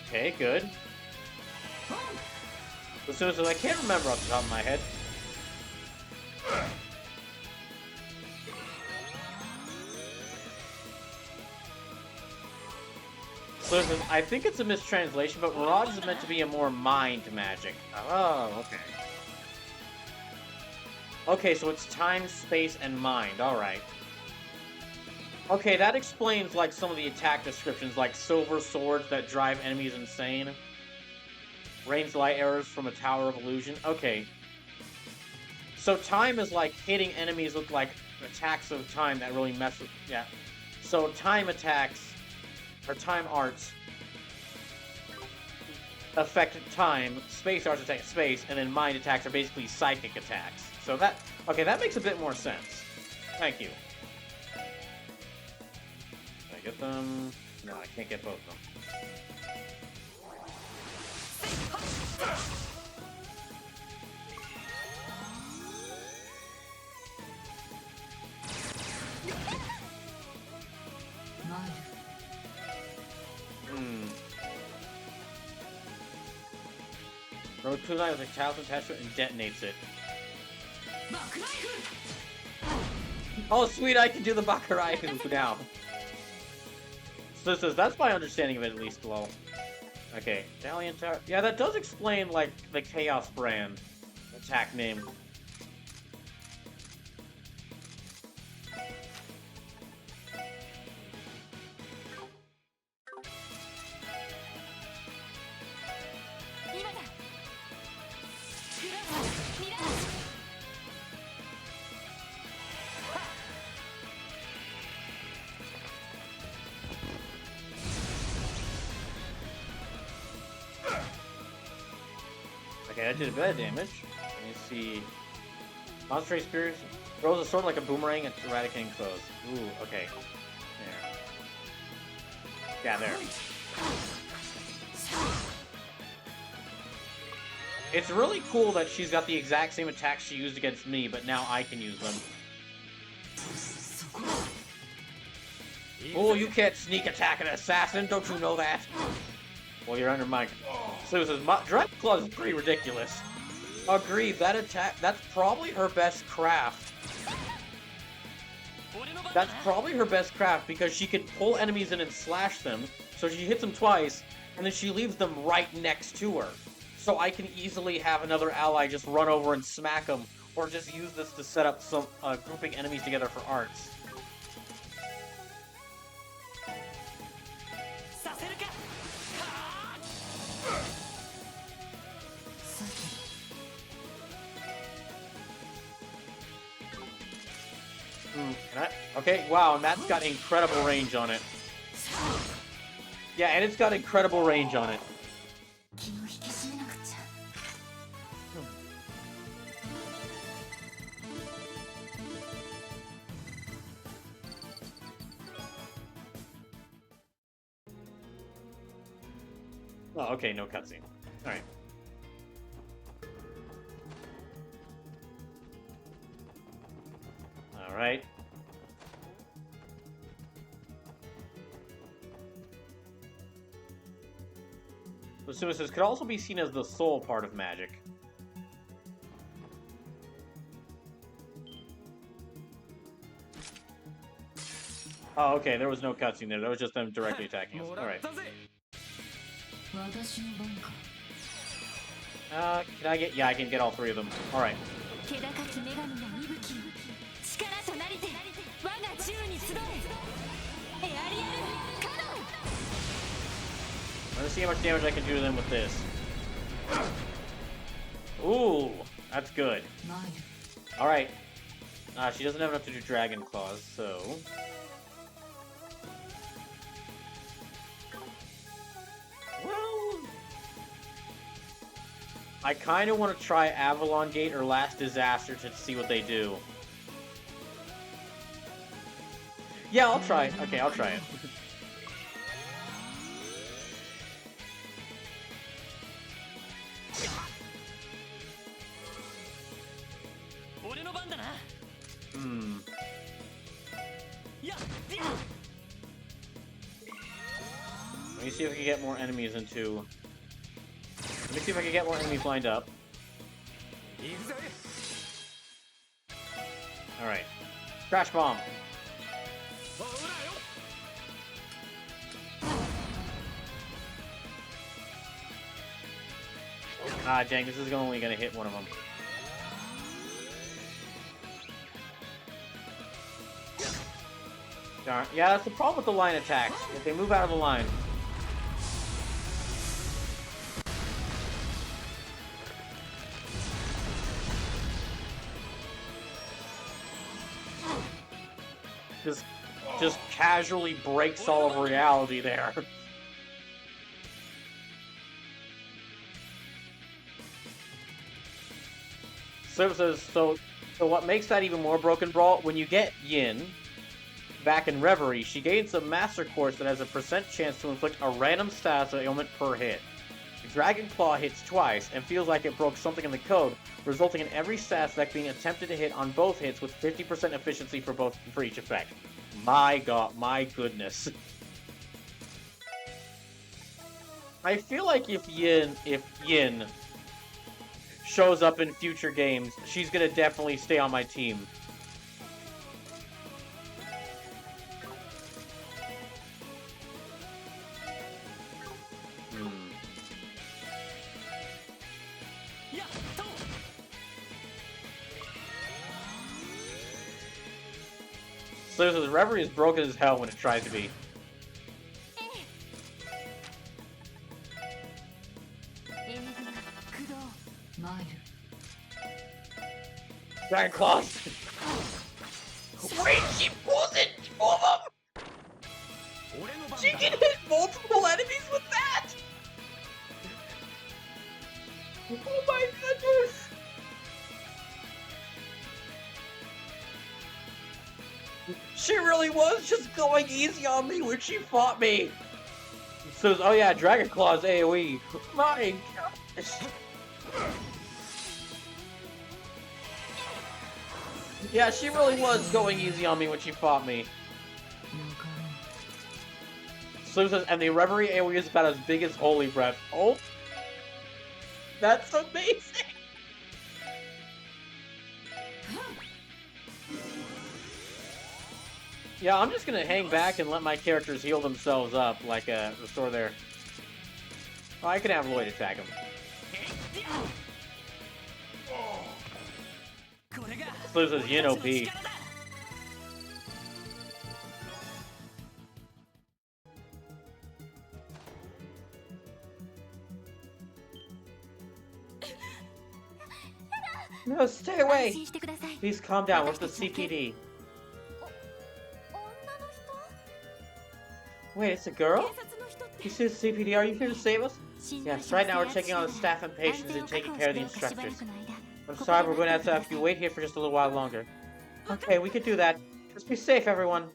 Okay, good. As soon as I can't remember off the top of my head. Listen, I think it's a mistranslation, but Mirage is meant to be a more mind magic. Oh, okay. Okay, so it's time, space, and mind. Alright. Okay, that explains, like, some of the attack descriptions, like silver swords that drive enemies insane. Ranged light arrows from a tower of illusion. Okay. So time is, like, hitting enemies with, like, attacks of time that really mess with... Yeah. So time attacks... or time arts affect time, space arts attack space, and then mind attacks are basically psychic attacks. So that, okay, that makes a bit more sense. Thank you. Can I get them? No, I can't get both of them. Throws kunai with a talisman attached to it and detonates it. Oh, sweet, I can do the Bakuraihu now. So this is, that's my understanding of it, at least, lol. Okay, Dalian Tower. Yeah, that does explain, like, the Chaos brand attack name. Okay, that did a bit of damage. Let me see. Monster Experience throws a sword like a boomerang and eradicating foes. Ooh, okay. There. Yeah, there. It's really cool that she's got the exact same attacks she used against me, but now I can use them. Oh, you can't sneak attack an assassin, don't you know that? Well, you're under my... So this is Dragon Claw is pretty ridiculous. Agreed, that attack, that's probably her best craft. That's probably her best craft because she can pull enemies in and slash them, so she hits them twice, and then she leaves them right next to her. So I can easily have another ally just run over and smack them, or just use this to set up some grouping enemies together for arts. Okay, wow, and that's got incredible range on it. Yeah, and it's got incredible range on it. Oh, okay, no cutscene. Alright. Alright. So this could also be seen as the soul part of magic. Oh, okay, there was no cutscene there. That was just them directly attacking us. Alright. Can I get... Yeah, I can get all three of them. Alright. Let's see how much damage I can do to them with this. Ooh, that's good. Alright. She doesn't have enough to do Dragon Claws, so... Well... I kind of want to try Avalon Gate or Last Disaster to see what they do. Yeah, I'll try it. Okay, I'll try it. Let me see if I can get more enemies into... Let me see if I can get more enemies lined up. Alright. Crash Bomb! Ah, dang, this is only gonna hit one of them. Darn. Yeah, that's the problem with the line attacks. If they move out of the line. Just casually breaks all of reality there. So what makes that even more broken, Brawl, when you get Yin back in Reverie, she gains a Master Course that has a % chance to inflict a random status ailment per hit. Dragon Claw hits twice and feels like it broke something in the code, resulting in every stat effect being attempted to hit on both hits with 50% efficiency for each effect. My god, my goodness. I feel like if Yin shows up in future games, she's gonna definitely stay on my team. So the Reverie is broken as hell when it tries to be. Dragon Claws! Wait, she pulls it! Pull them! She can hit multiple enemies with that! Oh my goodness! She really was just going easy on me when she fought me! So, oh yeah, Dragon Claws AoE. My gosh! Yeah, she really was going easy on me when she fought me. So says, and the Reverie AoE is about as big as Holy Breath. Oh! That's amazing! Yeah, I'm just gonna hang back and let my characters heal themselves up, like, restore their... Oh, I can have Lloyd attack him. So says Yin OP. No, stay away! Please calm down, what's the CPD? Wait, it's a girl? You see the CPD, are you here to save us? Yes, right now we're checking on the staff and patients and taking care of the instructors. I'm sorry, we're going to have you wait here for just a little while longer. Okay, we could do that. Just be safe, everyone.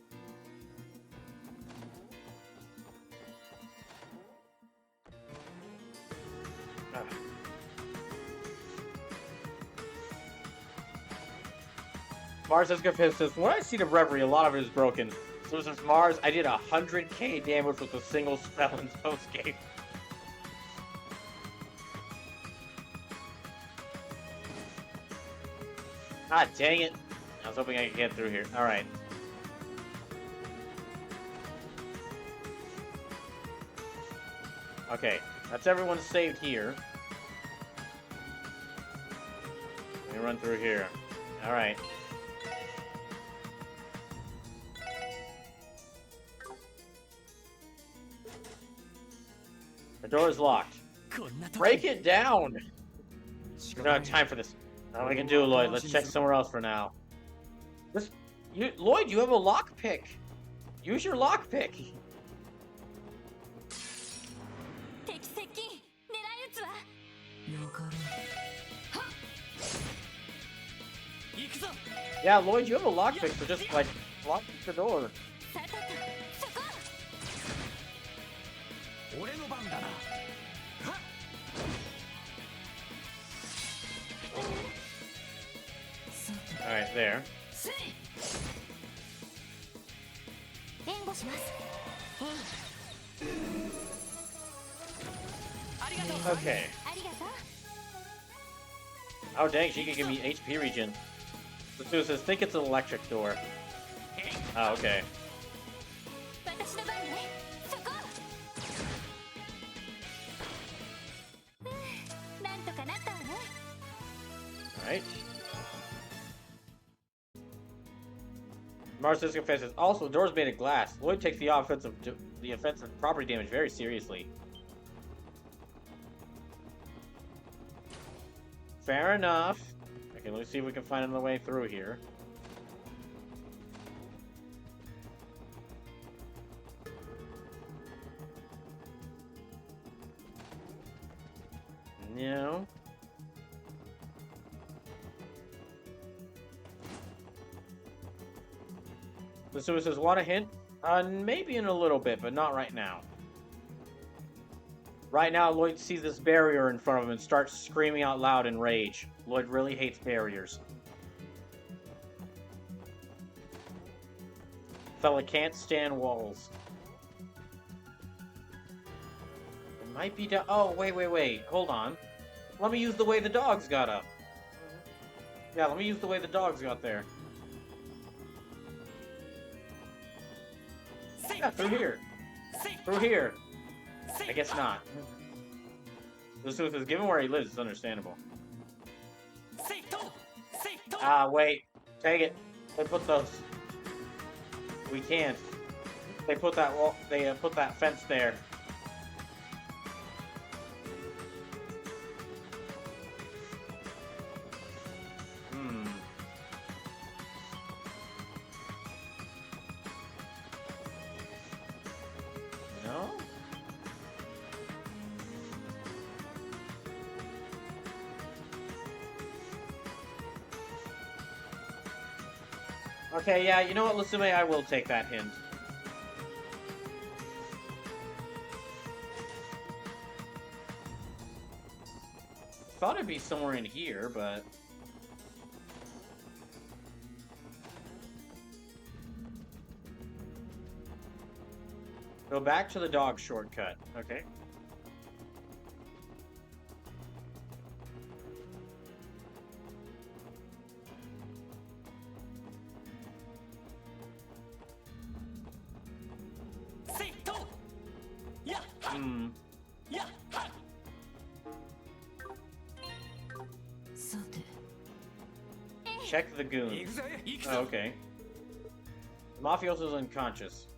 Mars says, when I see the Reverie, a lot of it is broken. So since Mars, I did 100k damage with a single spell in post game. Ah, dang it. I was hoping I could get through here. Alright. Okay, that's everyone saved here. Let me run through here. Alright. The door is locked. Break it down! We don't have time for this. All we can do, Lloyd. Let's check somewhere else for now. Lloyd, you have a lockpick. Use your lockpick. Yeah, Lloyd, you have a lockpick, so just like lock the door. Alright, there. Okay. Oh dang, she can give me HP regen. So it says, think it's an electric door. Oh, okay. Alright. Marcus confesses, also, the door's made of glass. Lloyd takes the offensive property damage very seriously. Fair enough. Okay, let's see if we can find another way through here. No. The Suicide says, want a hint? Maybe in a little bit, but not right now. Right now, Lloyd sees this barrier in front of him and starts screaming out loud in rage. Lloyd really hates barriers. Fella can't stand walls. It might be down... Oh, wait. Hold on. Let me use the way the dogs got up. Yeah, let me use the way the dogs got there. Yeah, through here. Through here. I guess not. Given where he lives, it's understandable. Ah, wait. Take it. They put those. We can't. They put that wall. They put that fence there. No? Okay, yeah, you know what, Lasume, I will take that hint. Thought it'd be somewhere in here, but... Go back to the dog shortcut, okay? Check the goon. Oh, okay. The mafiosos are unconscious.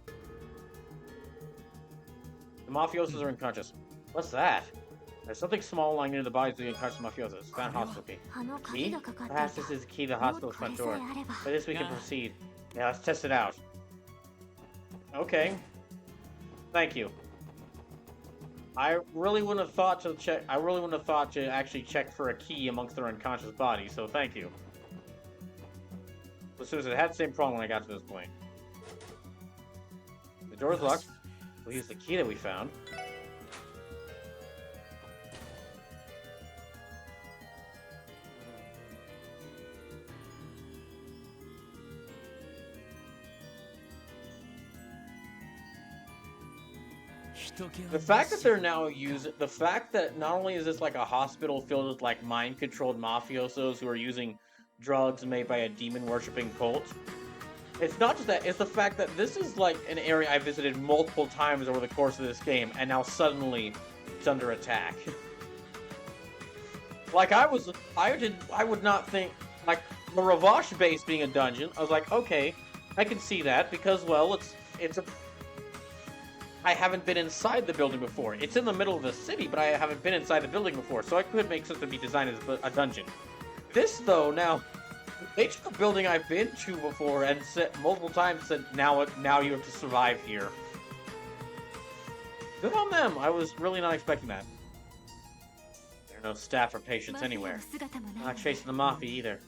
The mafiosos are unconscious. What's that? There's something small lying near the bodies of the unconscious mafiosos. Found hospital key. Key? Perhaps this is the key to the hospital's front door. By this we can proceed. Yeah, let's test it out. Okay. Thank you. I really wouldn't have thought to check. I really wouldn't have thought to actually check for a key amongst their unconscious bodies. So thank you. As soon as it had the same problem when I got to this point. The door's locked. We'll use the key that we found. The fact that they're now using, the fact that not only is this like a hospital filled with like mind-controlled mafiosos who are using drugs made by a demon-worshipping cult, it's not just that, it's the fact that this is like an area I visited multiple times over the course of this game, and now suddenly it's under attack. Like I would not think, like, the Ravash base being a dungeon, I was like, okay, I can see that, because, well, I haven't been inside the building before. It's in the middle of the city, but I haven't been inside the building before, so it could make sense to be designed as a dungeon. This, though, now, they took a building I've been to before and said multiple times, said, now you have to survive here. Good on them. I was really not expecting that. There are no staff or patients anywhere. Not chasing the mafia either.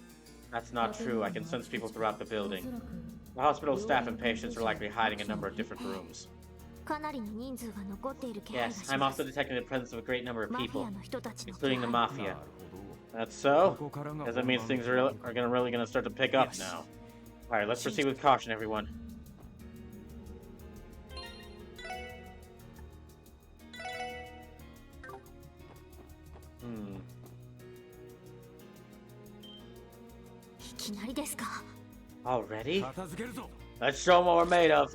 That's not true. I can sense people throughout the building. The hospital staff and patients are likely hiding in a number of different rooms. Yes, I'm also detecting the presence of a great number of people, including the mafia. That's so? Because that means things are really gonna start to pick up now. Alright, let's proceed with caution, everyone. Already? Let's show them what we're made of.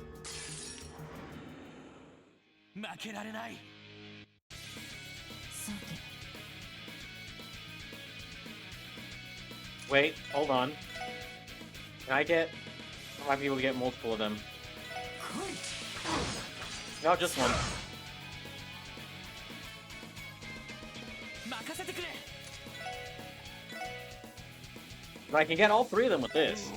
Wait, hold on. Can I might be able to get multiple of them. No, just one. But I can get all three of them with this.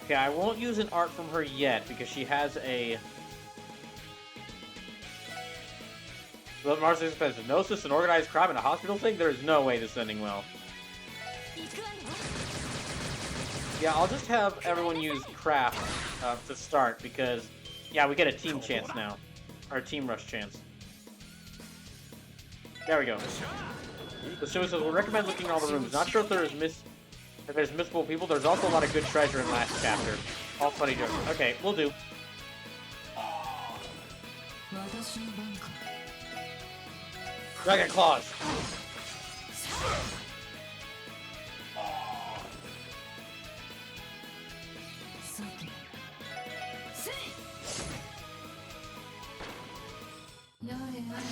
Okay, I won't use an art from her yet because she has a... Marcy's expensive. Gnosis, an organized crime, and a hospital thing? There is no way this is ending well. Yeah, I'll just have everyone use craft to start because, yeah, we get a team chance now. Or a team rush chance. There we go. The show says, we'll recommend looking in all the rooms. Not sure if there's missable people. There's also a lot of good treasure in last chapter. All funny jokes. Okay, we'll do. Dragon Claws!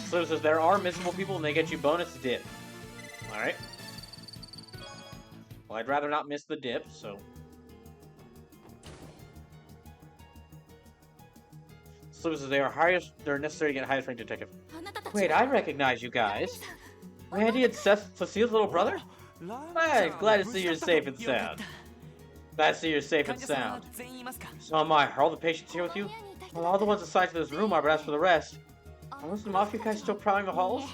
So it says there are missable people and they get you bonus dip. Alright. Well, I'd rather not miss the dip, so... So it says they're necessary to get highest ranked detective. Wait, I recognize you guys. Randy and Cecile's little brother? Hey, glad to see you're safe and sound. Glad to see you're safe and sound. So am I. Are all the patients here with you? Well, all the ones assigned to this room are, but as for the rest... Are most of the mafia guys still prowling the halls?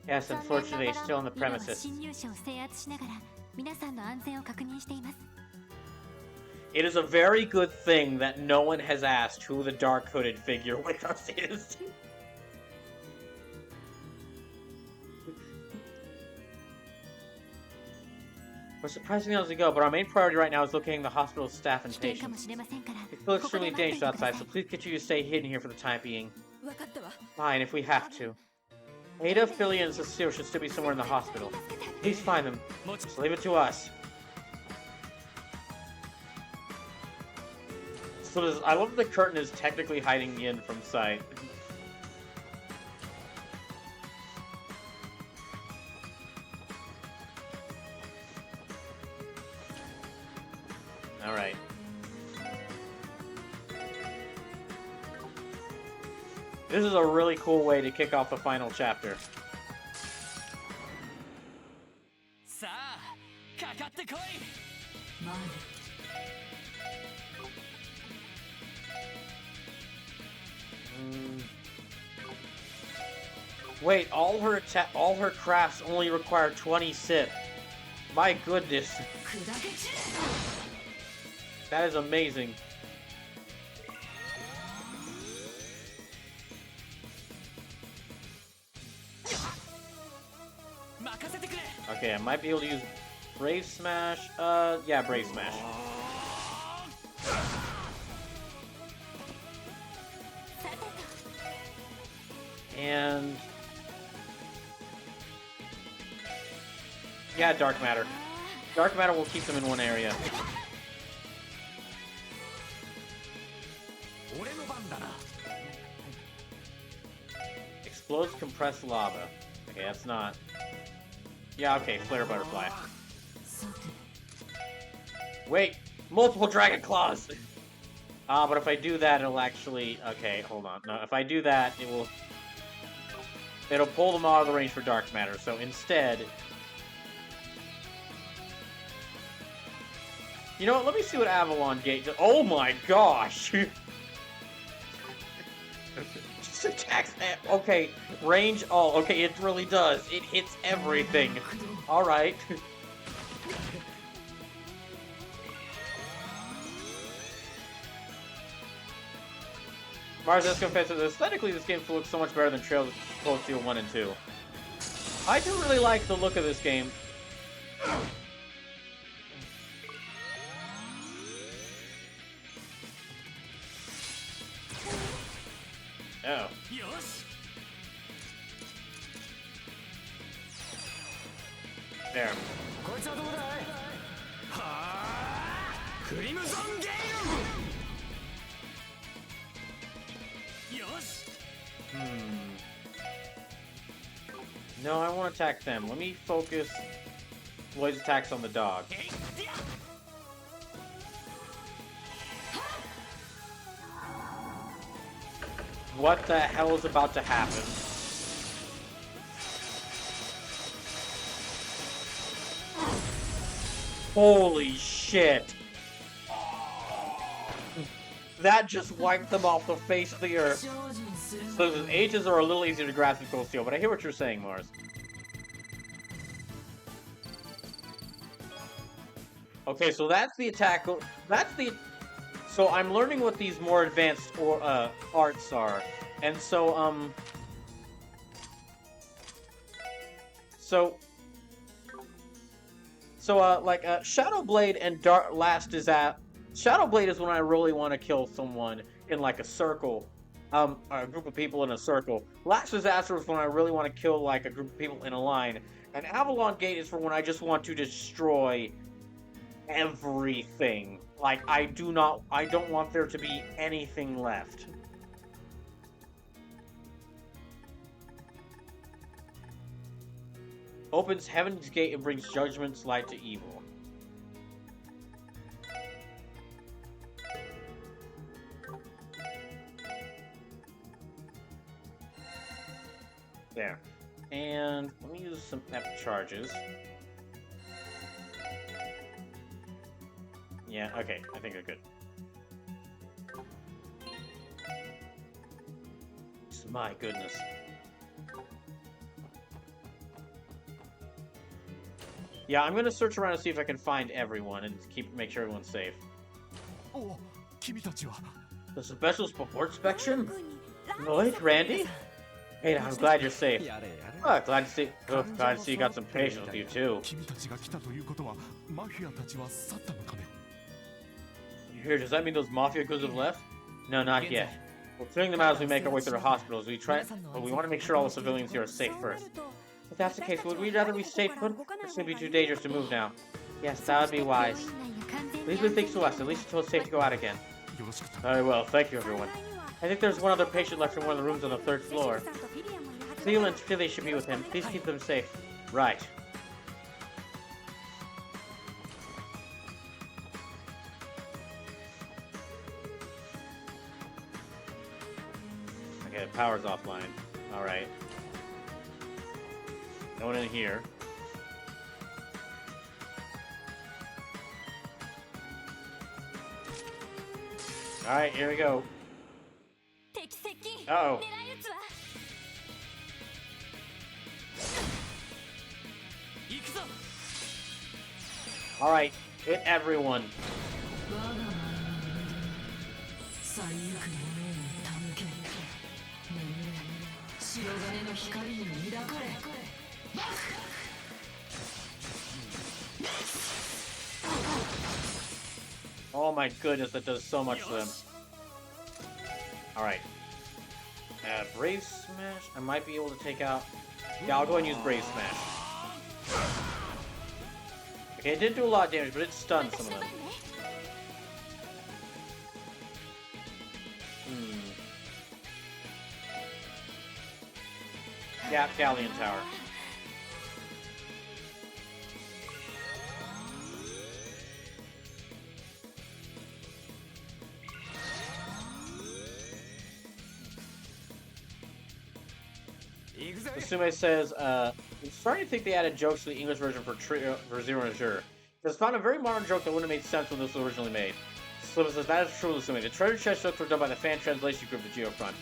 Yes, unfortunately, still on the premises. It is a very good thing that no one has asked who the dark-hooded figure with us is. We're surprisingly able to go, but our main priority right now is locating the hospital staff and patients. It feels extremely dangerous outside, so please continue to stay hidden here for the time being. Fine, if we have to. Ada, Philly, and Cecile should still be somewhere in the hospital. Please find them. Just leave it to us. So I love that the curtain is technically hiding in from sight. Alright. This is a really cool way to kick off the final chapter. Wait, all her crafts only require 20 sip. My goodness. That is amazing. Okay, I might be able to use Brave Smash. Yeah, Brave Smash. And... yeah, Dark Matter. Dark Matter will keep them in one area. Explodes compressed lava. Okay, that's not... yeah, okay, Flare Butterfly. Wait! Multiple Dragon Claws! But if I do that, it'll actually... okay, hold on. No, if I do that, it'll pull them out of the range for Dark Matter, so instead... you know what, let me see what Avalon Gate does. Oh my gosh! Just attacks... okay, range... oh, okay, it really does. It hits everything. Alright. Mars Esco says, aesthetically, this game looks so much better than Trails of Cold Steel 1 and 2. I do really like the look of this game. Oh. There. No, I want to attack them. Let me focus Lloyd's attacks on the dog. What the hell is about to happen? Holy shit! That just wiped them off the face of the earth. So the H's are a little easier to grasp with Cold Steel, but I hear what you're saying, Mars. Okay, so that's the attack. That's the... so I'm learning what these more advanced arts are. And so, So, Shadowblade and Last Disaster. Shadowblade is when I really want to kill someone in like a circle, a group of people in a circle. Last Disaster is when I really want to kill like a group of people in a line. And Avalon Gate is for when I just want to destroy everything. Like I don't want there to be anything left. Opens Heaven's Gate and brings Judgment's light to evil. There. And let me use some F charges. Yeah, okay. I think they're good. My goodness. Yeah, I'm gonna search around to see if I can find everyone and make sure everyone's safe. Oh, 君たちは The special support section? Lloyd, Randy? Hey, I'm glad you're safe. Oh, glad to see you got some patience with you too. 君たちが来たということはマフィアたちは去ったのかね You hear, does that mean those mafia goods have left? No, not yet. We're clearing them out as we make our way through the hospitals. But we want to make sure all the civilians here are safe first. If that's the case, would we rather be safe put? It's going to be too dangerous to move now. Yes, that would be wise. Leave the things to us, at least until it's safe to go out again. Very well, thank you everyone. I think there's one other patient left in one of the rooms on the 3rd floor. Theo and Philly should be with him. Please keep them safe. Right. Okay, the power's offline. Alright. No one in here. Alright, here we go. Uh-oh. Alright, hit everyone. Oh my goodness, that does so much to them. Alright. Brave Smash? I might be able to take out... Yeah, I'll go and use Brave Smash. Okay, it did do a lot of damage, but it stunned some of them. Yeah, Galleon Tower. Sume says, I'm starting to think they added jokes to the English version for Zero and Azure. It's found a very modern joke that wouldn't have made sense when this was originally made. Slim says, that is true, Sume. The treasure chest jokes were done by the fan translation group at Geofront.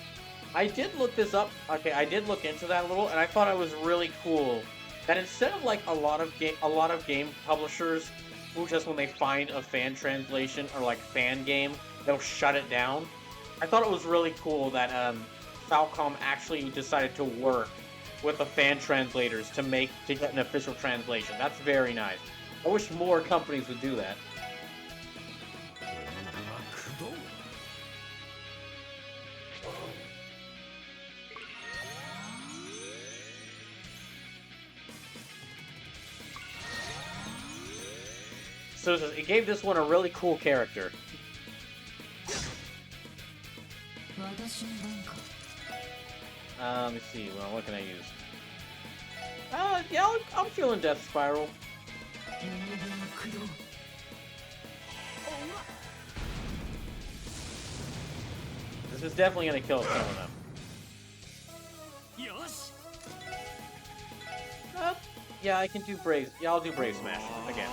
I did look this up. Okay, I did look into that a little, and I thought it was really cool that instead of like a lot of game publishers who just when they find a fan translation or like fan game, they'll shut it down. I thought it was really cool that Falcom actually decided to work with the fan translators to get an official translation. That's very nice. I wish more companies would do that. So it gave this one a really cool character. Let me see. Well, what can I use? Yeah, I'm feeling Death Spiral. This is definitely gonna kill some of them. Yeah, I can do Brave. Yeah, I'll do Brave Smash again.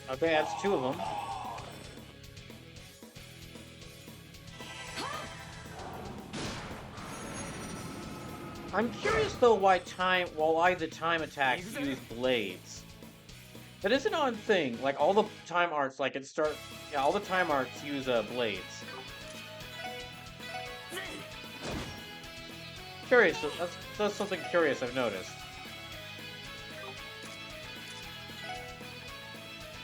Okay, that's 2 of them. I'm curious though why the time attacks use blades. That is an odd thing. Like all the time arts, all the time arts use blades. Curious. That's something curious I've noticed.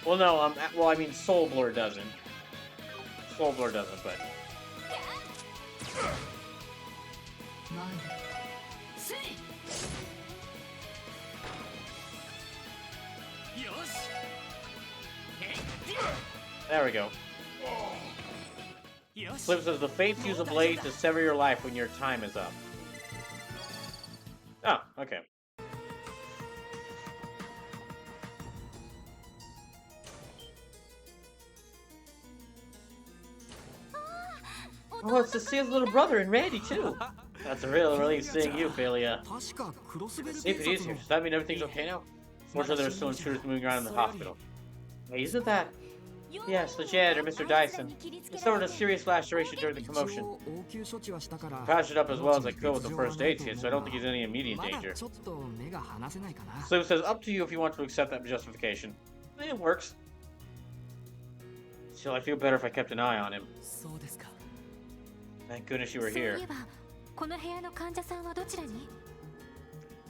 Well, no, well, I mean, Soul Blur doesn't. Soul Blur doesn't, but. There we go. Flip says the Fates use a blade to sever your life when your time is up. Oh, okay. Oh, it's Cecile's little brother and Randy too. That's a real relief seeing you, Philia. See if it is here. Does that mean everything's okay now? Fortunately, there's still intruders moving around in the hospital. Hey, isn't that? Yes, the janitor, Mr. Dyson. He suffered a serious laceration during the commotion. I patched it up as well as I could with the first aid kit, so I don't think he's in any immediate danger. Slim says, up to you if you want to accept that justification. It works. Still, I feel better if I kept an eye on him. Thank goodness you were here.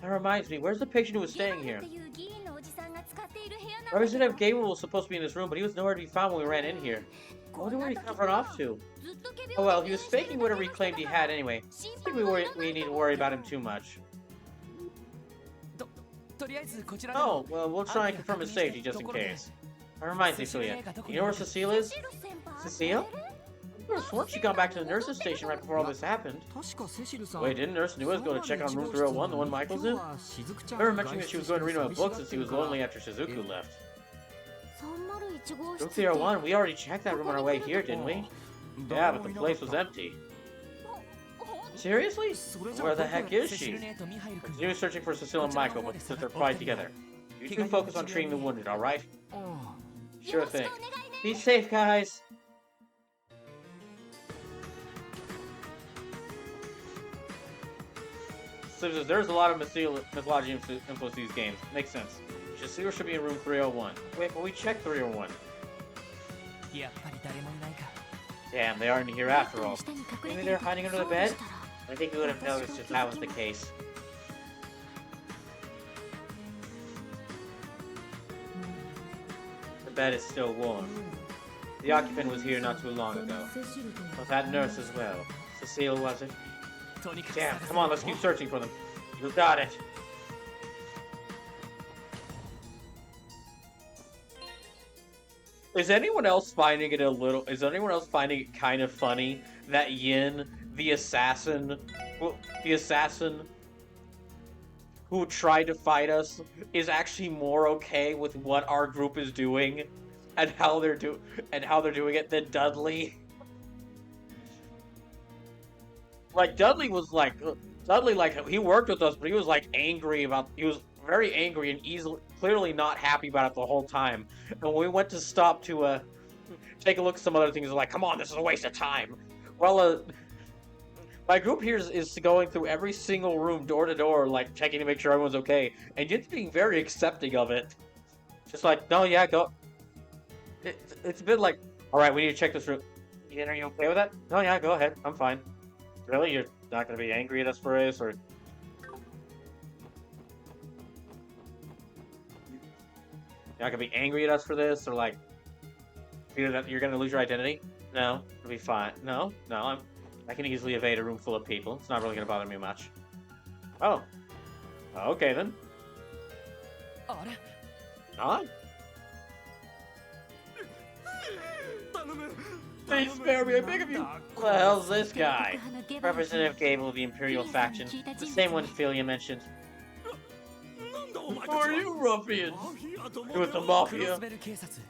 That reminds me, where's the patient who was staying here? Representative Gable was supposed to be in this room, but he was nowhere to be found when we ran in here. I wonder where he could have run off to. Oh well, he was faking whatever he claimed he had anyway. I think we need to worry about him too much. Oh, well, we'll try and confirm his safety just in case. That reminds me, Philia. You know where Cecile is? Cecile? I could have sworn she got back to the nurse's station right before all this happened. Wait, didn't Nurse Nuez go to check on room 301, the one Michael's in? I remember mentioning that she was going to read my book since he was lonely after Shizuku left. Room 301? We already checked that room on our way here, didn't we? Yeah, but the place was empty. Seriously? Where the heck is she? Continue searching for Cecile and Michael, but since they're probably together. You two focus on treating the wounded, alright? Sure thing. Be safe, guys! So there's a lot of mythology influence these games. Makes sense. Cecile should be in room 301. Wait, but we checked 301. Damn, they aren't here after all. Maybe they're hiding under the bed? I think we would have noticed if that was the case. The bed is still warm. The occupant was here not too long ago. But that nurse as well. Cecile, was it? Damn, come on, let's keep searching for them. You got it. Is anyone else finding it kind of funny that Yin, the assassin who tried to fight us, is actually more okay with what our group is doing and how they're doing it than Dudley? Like, Dudley, he worked with us, but he was, he was very angry and clearly not happy about it the whole time. And when we went to stop to, take a look at some other things, like, come on, this is a waste of time. Well, my group here is going through every single room, door to door, like, checking to make sure everyone's okay, and just being very accepting of it. Just like, no, yeah, go. It's a bit like, alright, we need to check this room. Ian, are you okay with that? No, yeah, go ahead, I'm fine. Really? You're not going to be angry at us for this, or... You're not going to be angry at us for this, or like... Fear that you're going to lose your identity? No, it'll be fine. No, I can easily evade a room full of people. It's not really going to bother me much. Oh. Okay, then. Huh? Please spare me, I beg of you! Who the hell's this guy? Representative Gable of the Imperial faction. The same one Philia mentioned. Who are you, ruffians? You with the Mafia?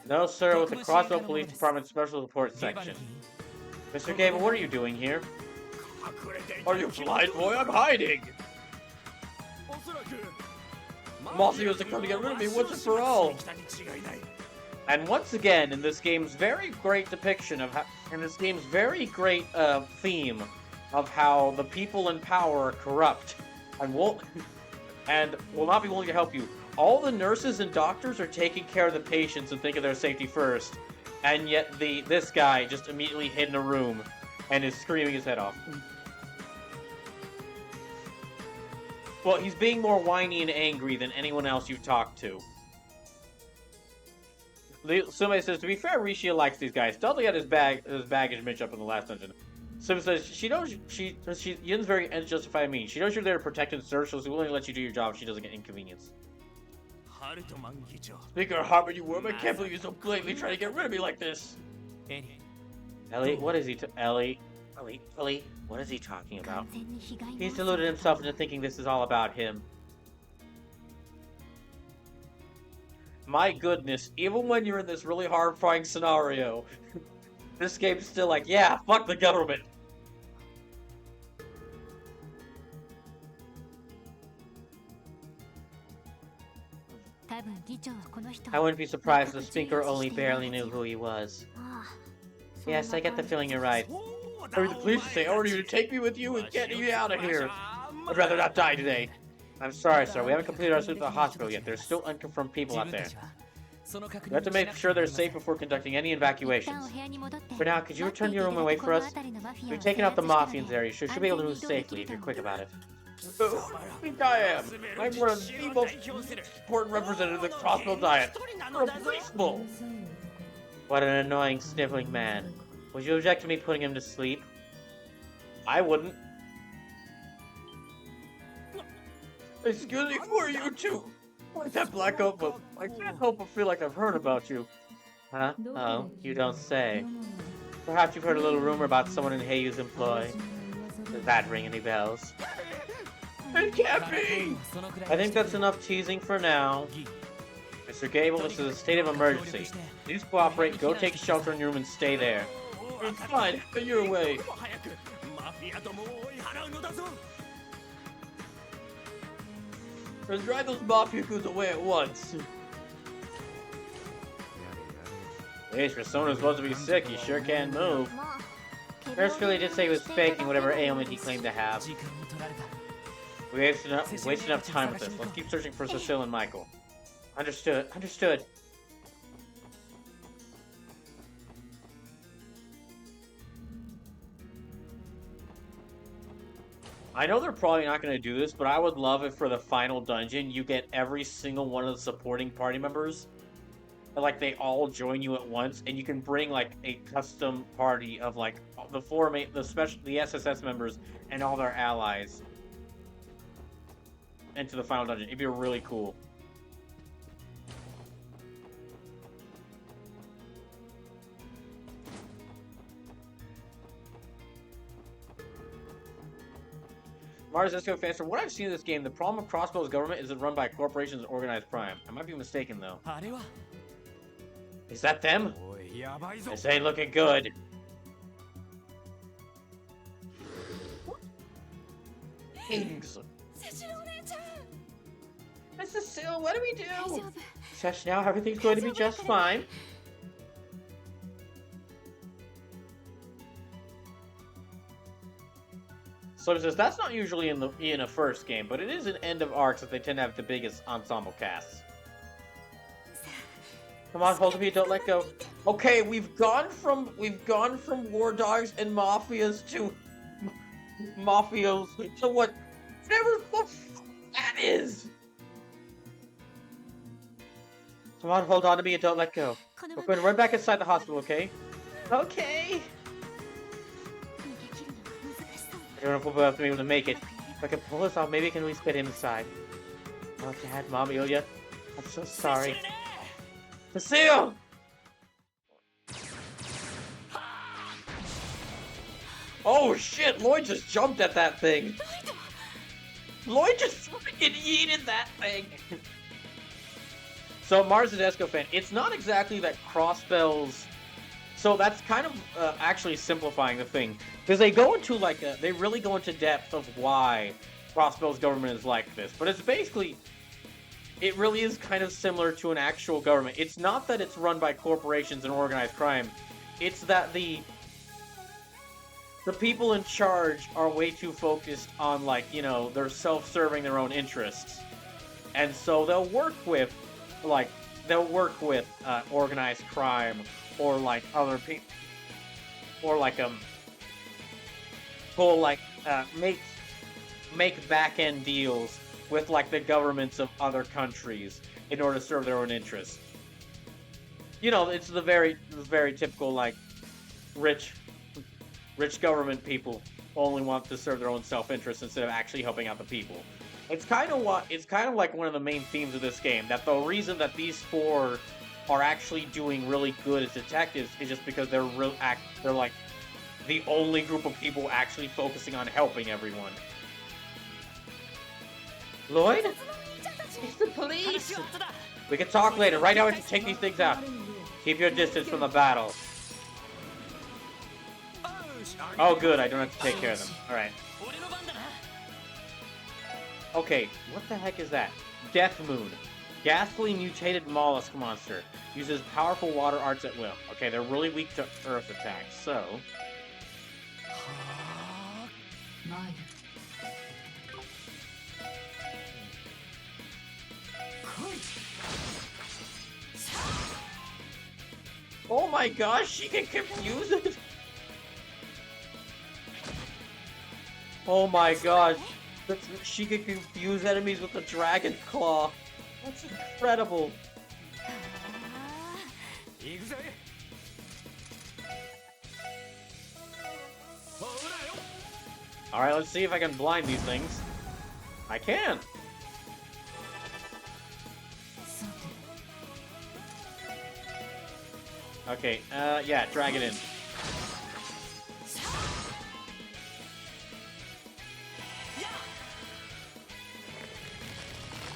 No, sir, with the Crossbow Police Department Special Report Section. Mr. Gable, what are you doing here? Are you blind, boy? I'm hiding! Mafia's are coming to get rid of me once and for all! And once again, in this game's very great depiction of how, theme of how the people in power are corrupt, and will not be willing to help you. All the nurses and doctors are taking care of the patients and think of their safety first, and yet this guy just immediately hid in a room and is screaming his head off. Well, he's being more whiny and angry than anyone else you've talked to. Somebody says, to be fair, Rishia likes these guys. Dudley had his baggage mitch up in the last dungeon. Somebody says, she knows Yin's very justified mean. She knows you're there to protect and serve, so she's willing to let you do your job if she doesn't get inconvenienced. Speaking of Harvard, you worm, I can't believe you're so blatantly trying to get rid of me like this. Ellie, what is he Ellie, what is he talking about? He's deluded himself into thinking this is all about him. My goodness, even when you're in this really horrifying scenario, this game's still like, yeah, fuck the government. I wouldn't be surprised if the speaker only barely knew who he was. Yes, I get the feeling you're right. Hurry the police say, I order you to take me with you and get me out of here. I'd rather not die today. I'm sorry, sir. We haven't completed our suit to the hospital yet. There's still unconfirmed people out there. We have to make sure they're safe before conducting any evacuations. For now, could you return to your room and wait for us? We've taken out the Mafians area. You should be able to move safely if you're quick about it. I think I am. I'm one of the most important representatives of the Crossbow Diet. Irreplaceable! What an annoying, sniveling man. Would you object to me putting him to sleep? I wouldn't. Excuse me for you two. What's that black opa? I can't help but feel like I've heard about you. Huh? Oh, you don't say. Perhaps you've heard a little rumor about someone in Heiyu's employ. Does that ring any bells? It can't be! I think that's enough teasing for now. Mr. Gable, this is a state of emergency. Please cooperate, go take shelter in your room and stay there. It's fine, but you're away. Let's drive those mafia goons away at once. Hey, Persona's supposed to be sick, he sure can move. Nurse really did say he was faking whatever ailment he claimed to have. We wasted enough time with this. Let's keep searching for Cecile and Michael. Understood. Understood. I know they're probably not going to do this, but I would love if for the final dungeon you get every single one of the supporting party members. Like they all join you at once, and you can bring like a custom party of like the SSS members and all their allies into the final dungeon. It'd be really cool. Mars Esco fans, from what I've seen in this game, the problem with Crossbow's government is run by corporations and organized crime. I might be mistaken though. Is that them? This ain't looking good. Kings. Miss Cecile, what do we do? Just now, everything's going to be just fine. So it says that's not usually in a first game, but it is an end of arcs that they tend to have the biggest ensemble casts. Come on, hold me, don't let go. Okay, we've gone from war dogs and mafias to mafios to whatever the fuck that is. Come on, hold on to me and don't let go. We're going to run back inside the hospital, okay? Okay. I don't know if we'll be able to make it. If I can pull this off, maybe I can at least get inside. Oh, Dad, Mom, Ilya, I'm so sorry. Cecile! Oh shit, Lloyd just jumped at that thing. Lloyd just freaking yeeted that thing. So Mars is Escofan. It's not exactly that Crossbell's. So that's kind of actually simplifying the thing, because they go into they really go into depth of why Crossbell's government is like this. But it's basically, it really is kind of similar to an actual government. It's not that it's run by corporations and organized crime. It's that the people in charge are way too focused on, like, you know, they're self-serving their own interests. And so they'll work with, like, organized crime, or, like, other people, or, like, pull, like, make back-end deals with, like, the governments of other countries in order to serve their own interests. You know, it's the very typical, like, rich government people only want to serve their own self-interest instead of actually helping out the people. It's kind of like one of the main themes of this game, that the reason that these four are actually doing really good as detectives is just because they're like the only group of people actually focusing on helping everyone. Lloyd? It's the police! We can talk later. Right now we have to take these things out. Keep your distance from the battle. Oh good, I don't have to take care of them. Alright. Okay, what the heck is that? Death Moon. Ghastly mutated mollusk monster. Uses powerful water arts at will. Okay, they're really weak to earth attacks, so... Oh my gosh, she can confuse it! Oh my gosh, she can confuse enemies with the dragon claw. That's incredible. Alright, let's see if I can blind these things. I can! Okay, yeah, drag it in.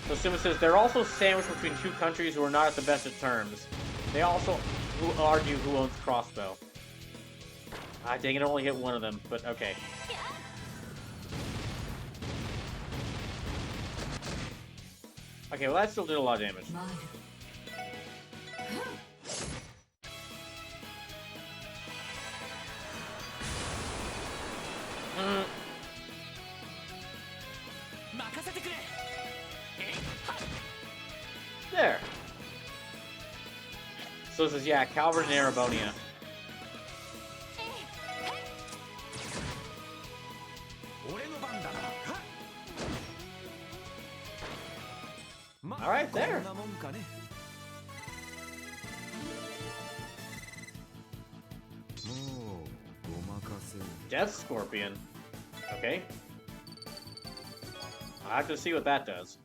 So Suma says, they're also sandwiched between two countries who are not at the best of terms. They also argue who owns crossbow. Ah, dang it, I only hit one of them, but okay. Okay, well that still did a lot of damage. There. So it says, yeah, Calvert and Arabonia. Alright, there. Death Scorpion. Okay. I'll have to see what that does.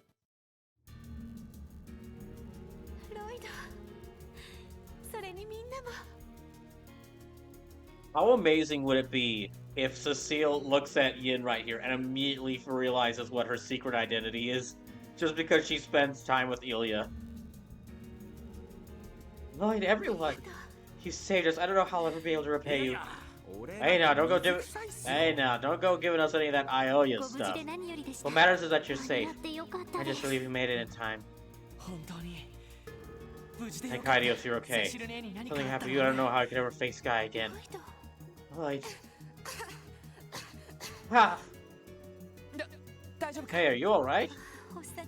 How amazing would it be if Cecile looks at Yin right here and immediately realizes what her secret identity is, just because she spends time with Ilya? Lloyd, everyone! You saved us. I don't know how I'll ever be able to repay you. Hey now, don't go giving us any of that Iolia stuff. What matters is that you're safe. I just believe you made it in time. Thank Haidios, you're okay. Something happened to you, I don't know how I could ever face Guy again. Lloyd. Ah. Hey, are you alright?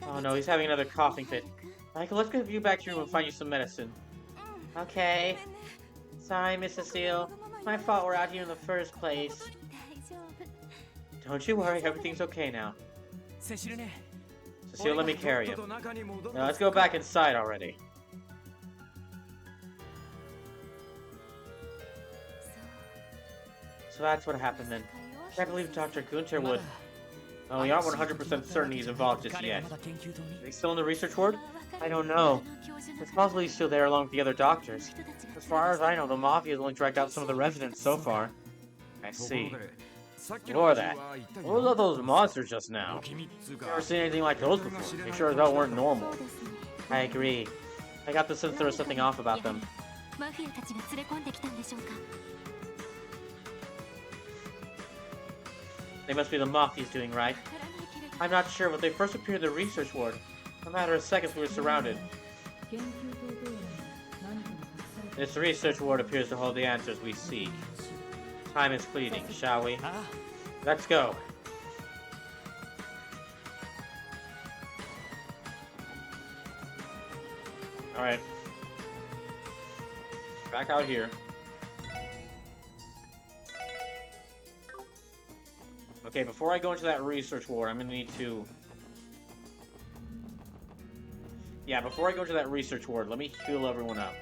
Oh no, he's having another coughing fit. Michael, let's get you back to your room and find you some medicine. Okay. Sorry, Miss Cecile. It's my fault we're out here in the first place. Don't you worry, everything's okay now. Cecile, let me carry you. Now let's go back inside already. So that's what happened then. I can't believe Dr. Gunter would... Oh, we aren't 100% certain he's involved just yet. Is he still in the research ward? I don't know. It's possible he's still there along with the other doctors. As far as I know, the Mafia has only dragged out some of the residents so far. I see. Ignore that. What was all those monsters just now? Never seen anything like those before. They sure as hell weren't normal. I agree. I got the sense there was something off about them. They must be the Mafia's doing right. I'm not sure, but they first appeared in the research ward. In a matter of seconds, we were surrounded. This research ward appears to hold the answers we seek. Time is fleeting, shall we? あ Let's go. Alright. Back out here. Okay, before I go into that research ward, I'm gonna need to... Yeah, before I go into that research ward, let me heal everyone up.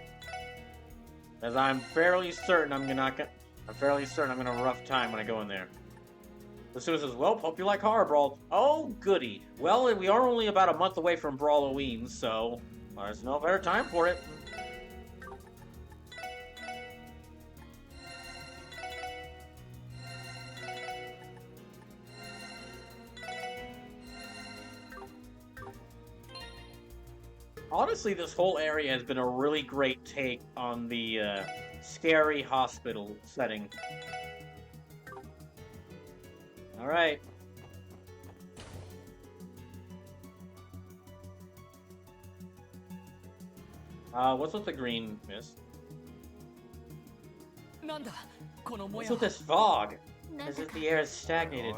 As I'm fairly certain I'm gonna have a rough time when I go in there. The Sue says, well, hope you like horror brawl. Oh, goody. Well, we are only about a month away from Brawloween, so there's no better time for it. Honestly, this whole area has been a really great take on the scary hospital setting. Alright. What's with the green mist? なんだこのも What's や with this fog? As if the air is stagnated.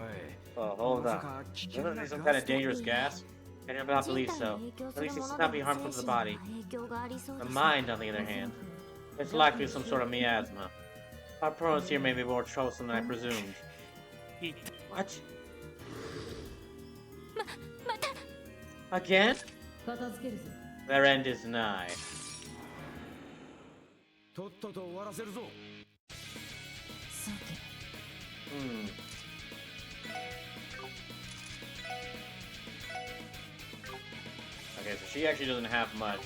Oh, hold on. Wouldn't it be some kind of dangerous gas? I do not believe so. At least it's not be harmful to the body. The mind, on the other hand, it's likely some sort of miasma. Our prose here may be more troublesome than I presumed. What? Again? 片付けるぞ Their end is nigh. とっとと終わらせるぞ。さて Hmm. Okay, so she actually doesn't have much.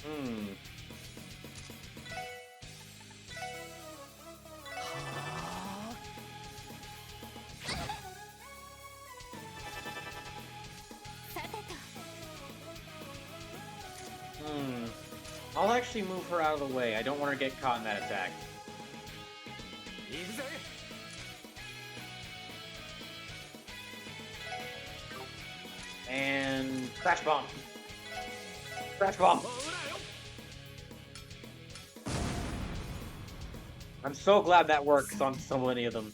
Hmm. Hmm. I'll actually move her out of the way. I don't want her to get caught in that attack. And crash bomb. Crash bomb. I'm so glad that works on so many of them.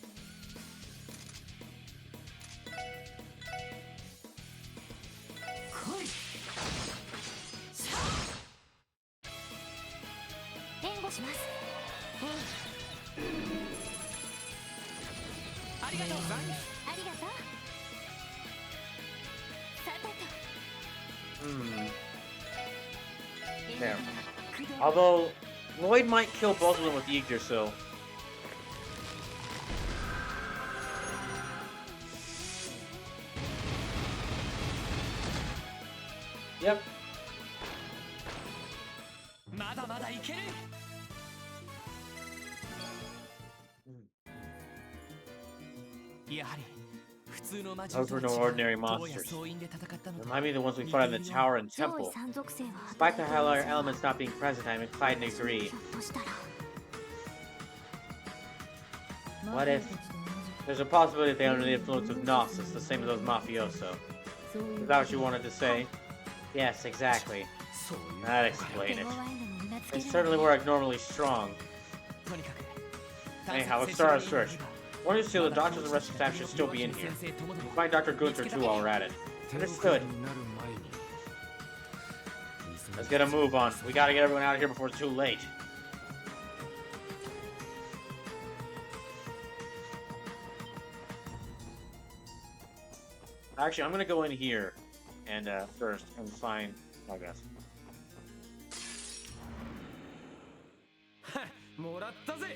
There. Although, Lloyd might kill both of them with Yggdrasil. Yep. まだまだいける やはり普通の魔人 Those were no ordinary monsters. Remind me of the ones we fought in the tower and temple. Despite the higher elements not being present, I'm inclined to agree. What if there's a possibility they are under the influence of Gnosis, the same as those mafioso? Is that what you wanted to say? Yes, exactly. That'd explain it. They certainly were abnormally strong. Anyhow, let's start our search. One is still the doctors and the rest of the staff should still be in here. We'll find Dr. Gunther too while we're at it. Understood. Let's get a move on. We gotta get everyone out of here before it's too late. Actually, I'm gonna go in here and first and find, I guess. もらったぜ。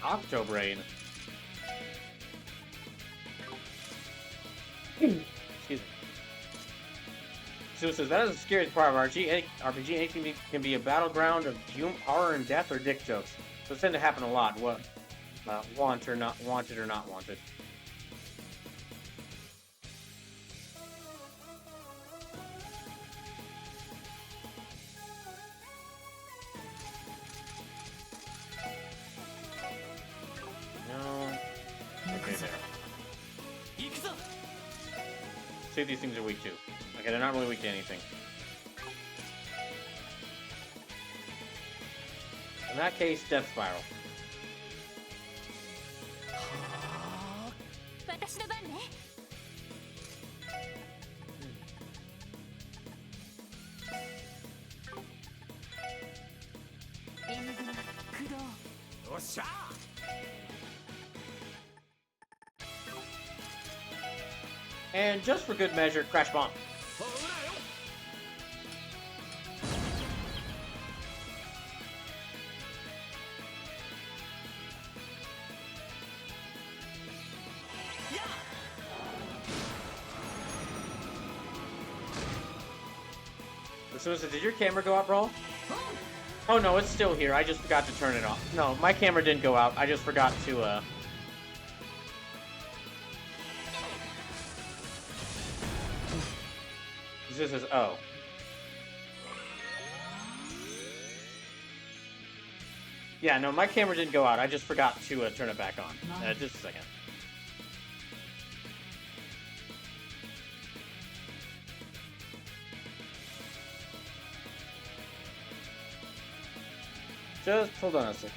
Octobrain. Excuse me. So it says, that is the scariest part of RPG. Anything can be a battleground of horror and death or dick jokes. So it's tend to happen a lot. What, wanted or not wanted. See if these things are weak to. Okay, they're not really weak to anything. In that case, Death Spiral. 私の番ね。エングラ駆動。よっしゃ And just for good measure, Crash Bomb. ほらよ Susan, did your camera go out, bro? Oh no, it's still here. I just forgot to turn it off. No, my camera didn't go out. I just forgot to, This is oh. Yeah, no, my camera didn't go out. I just forgot to turn it back on. Just a second. Just hold on a second.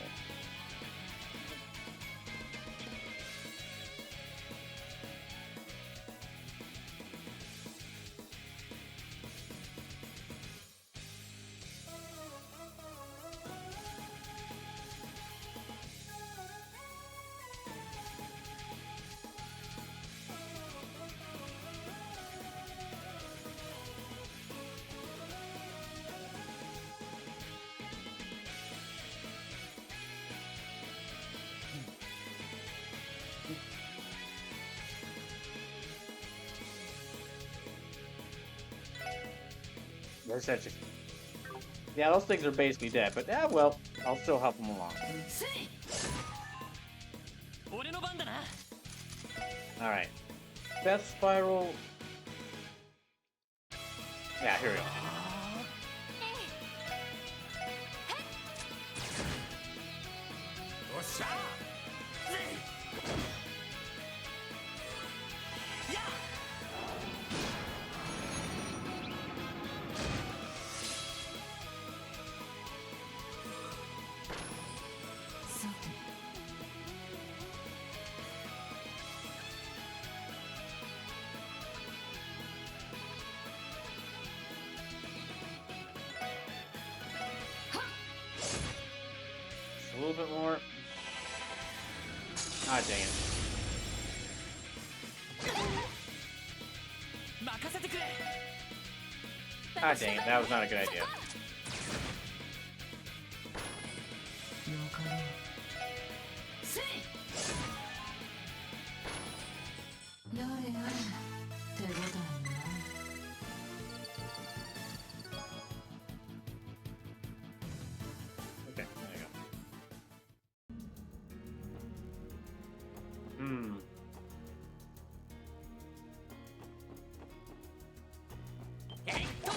Yeah, those things are basically dead, but yeah, well, I'll still help them along. Alright. Death Spiral. Yeah, here we go. A little bit more. Ah, dang it. Ah, dang it. That was not a good idea. Okay, there you go.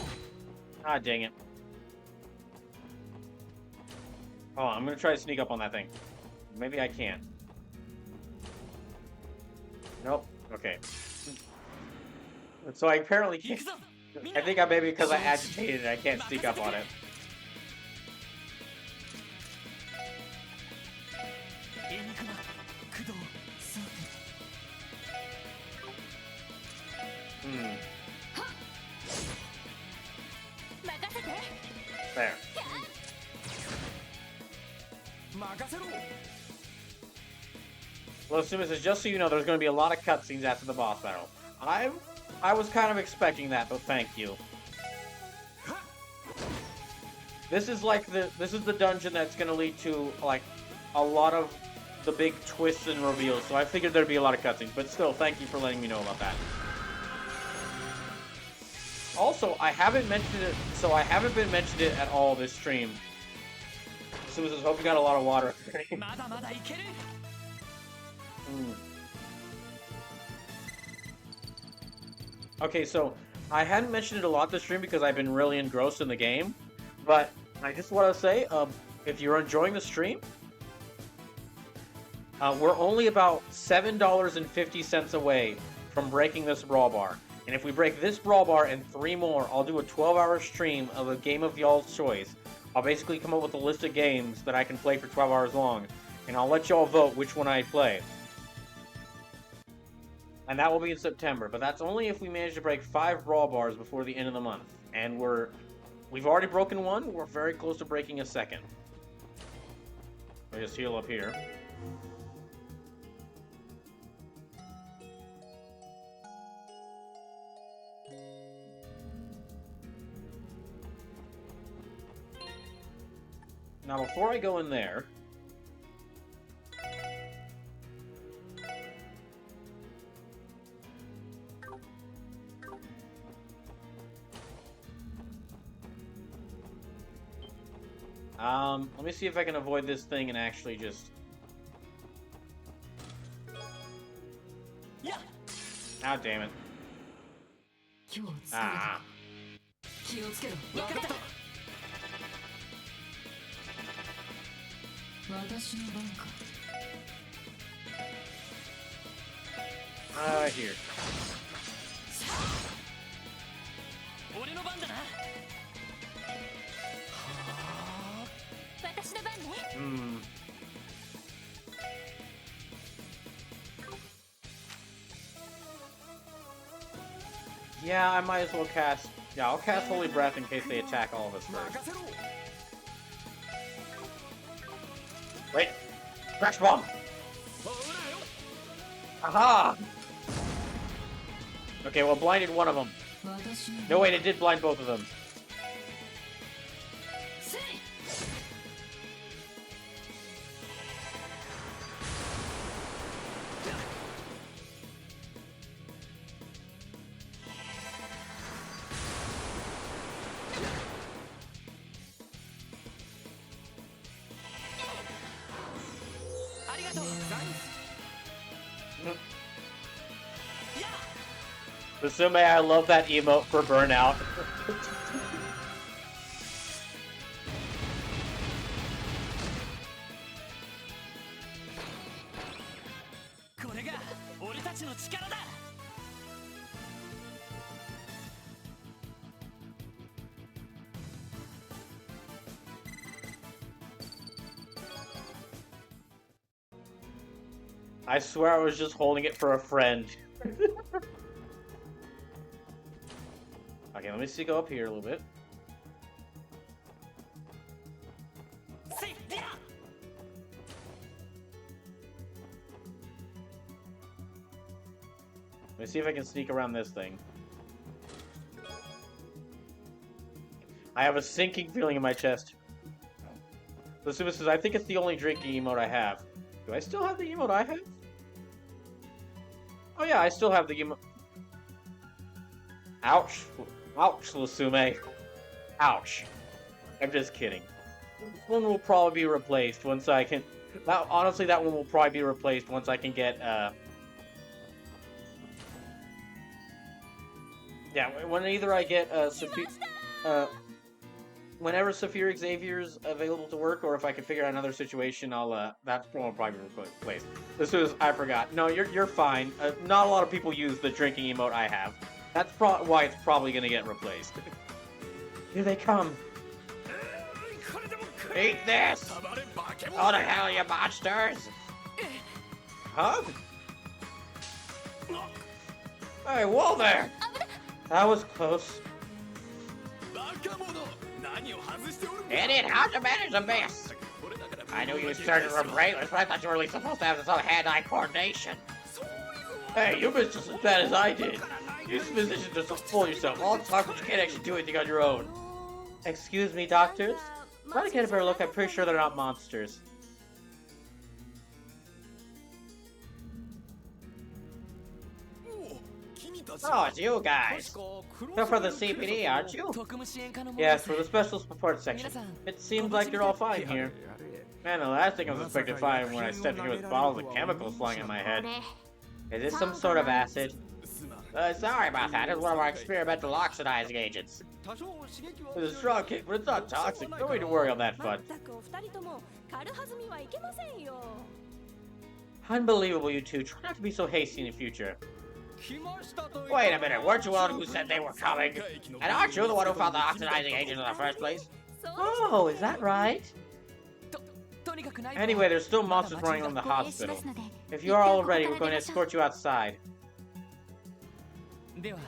Ah, dang it. Oh, I'm gonna try to sneak up on that thing. Maybe I can. Nope. Okay. So I apparently can't. I think maybe because I agitated it, I can't sneak up on it. There. Well, Sumis says, just so you know, there's going to be a lot of cutscenes after the boss battle. I was kind of expecting that, but thank you. This is like this is the dungeon that's going to lead to like a lot of the big twists and reveals. So I figured there'd be a lot of cutscenes, but still, thank you for letting me know about that. Also, I haven't mentioned it, so I haven't been mentioned it at all this stream. Sumis says, hope you got a lot of water. Okay, so I hadn't mentioned it a lot this stream because I've been really engrossed in the game, but I just want to say, if you're enjoying the stream, we're only about $7.50 away from breaking this brawl bar. And if we break this brawl bar and 3 more, I'll do a 12-hour stream of a game of y'all's choice. I'll basically come up with a list of games that I can play for 12 hours long, and I'll let y'all vote which one I play. And that will be in September, but that's only if we manage to break 5 brawl bars before the end of the month. And we've already broken one, we're very close to breaking a second. Let me just heal up here. Now, before I go in there, let me see if I can avoid this thing and actually just... Ah, damn it. Ah. Here. Yeah, I might as well cast... Yeah, I'll cast Holy Breath in case they attack all of us first. Wait! Crash Bomb! Aha! Okay, well, blinded one of them. No, wait, it did blind both of them. Susume, I love that emote for Burnout. I swear I was just holding it for a friend. Okay, let me see, go up here a little bit. Let me see if I can sneak around this thing. I have a sinking feeling in my chest. Susumu says, I think it's the only drinking emote I have. Do I still have the emote I have? Oh yeah, I still have the emote. Ouch. Ouch, Susume. Ouch. I'm just kidding. This one will probably be replaced once I can... honestly, that one will probably be replaced once I can get, Yeah, when either I get, whenever Saphir Xavier's available to work, or if I can figure out another situation, I'll, that one will probably be replaced. This is... I forgot. No, you're fine. Not a lot of people use the drinking emote I have. That's why it's probably gonna get replaced. Here they come. Eat this! Oh, the hell, you monsters! Huh? Hey, whoa there! That was close. Idiot, how'd you manage to miss? I knew you started from brainless, but I thought you were really supposed to have this other hand-eye coordination. Hey, you missed just as bad as I did. Use position just to fool yourself. All the talk, but you can't actually do anything on your own. Excuse me, doctors? Try to get a better look. I'm pretty sure they're not monsters. Oh, it's you guys. You're for the CPD, aren't you? Yes, for the special support section. It seems like you're all fine here. Man, the last thing I was expecting to find when I stepped into with bottles of chemicals flying in my head. Is this some sort of acid? Sorry about that. It's one of our experimental oxidizing agents. It's a strong kick, but it's not toxic. No need to worry on that front. Unbelievable, you two. Try not to be so hasty in the future. Wait a minute, weren't you one who said they were coming? And aren't you the one who found the oxidizing agent in the first place? Oh, is that right? Anyway, there's still monsters running around the hospital. If you are all ready, we're going to escort you outside. では、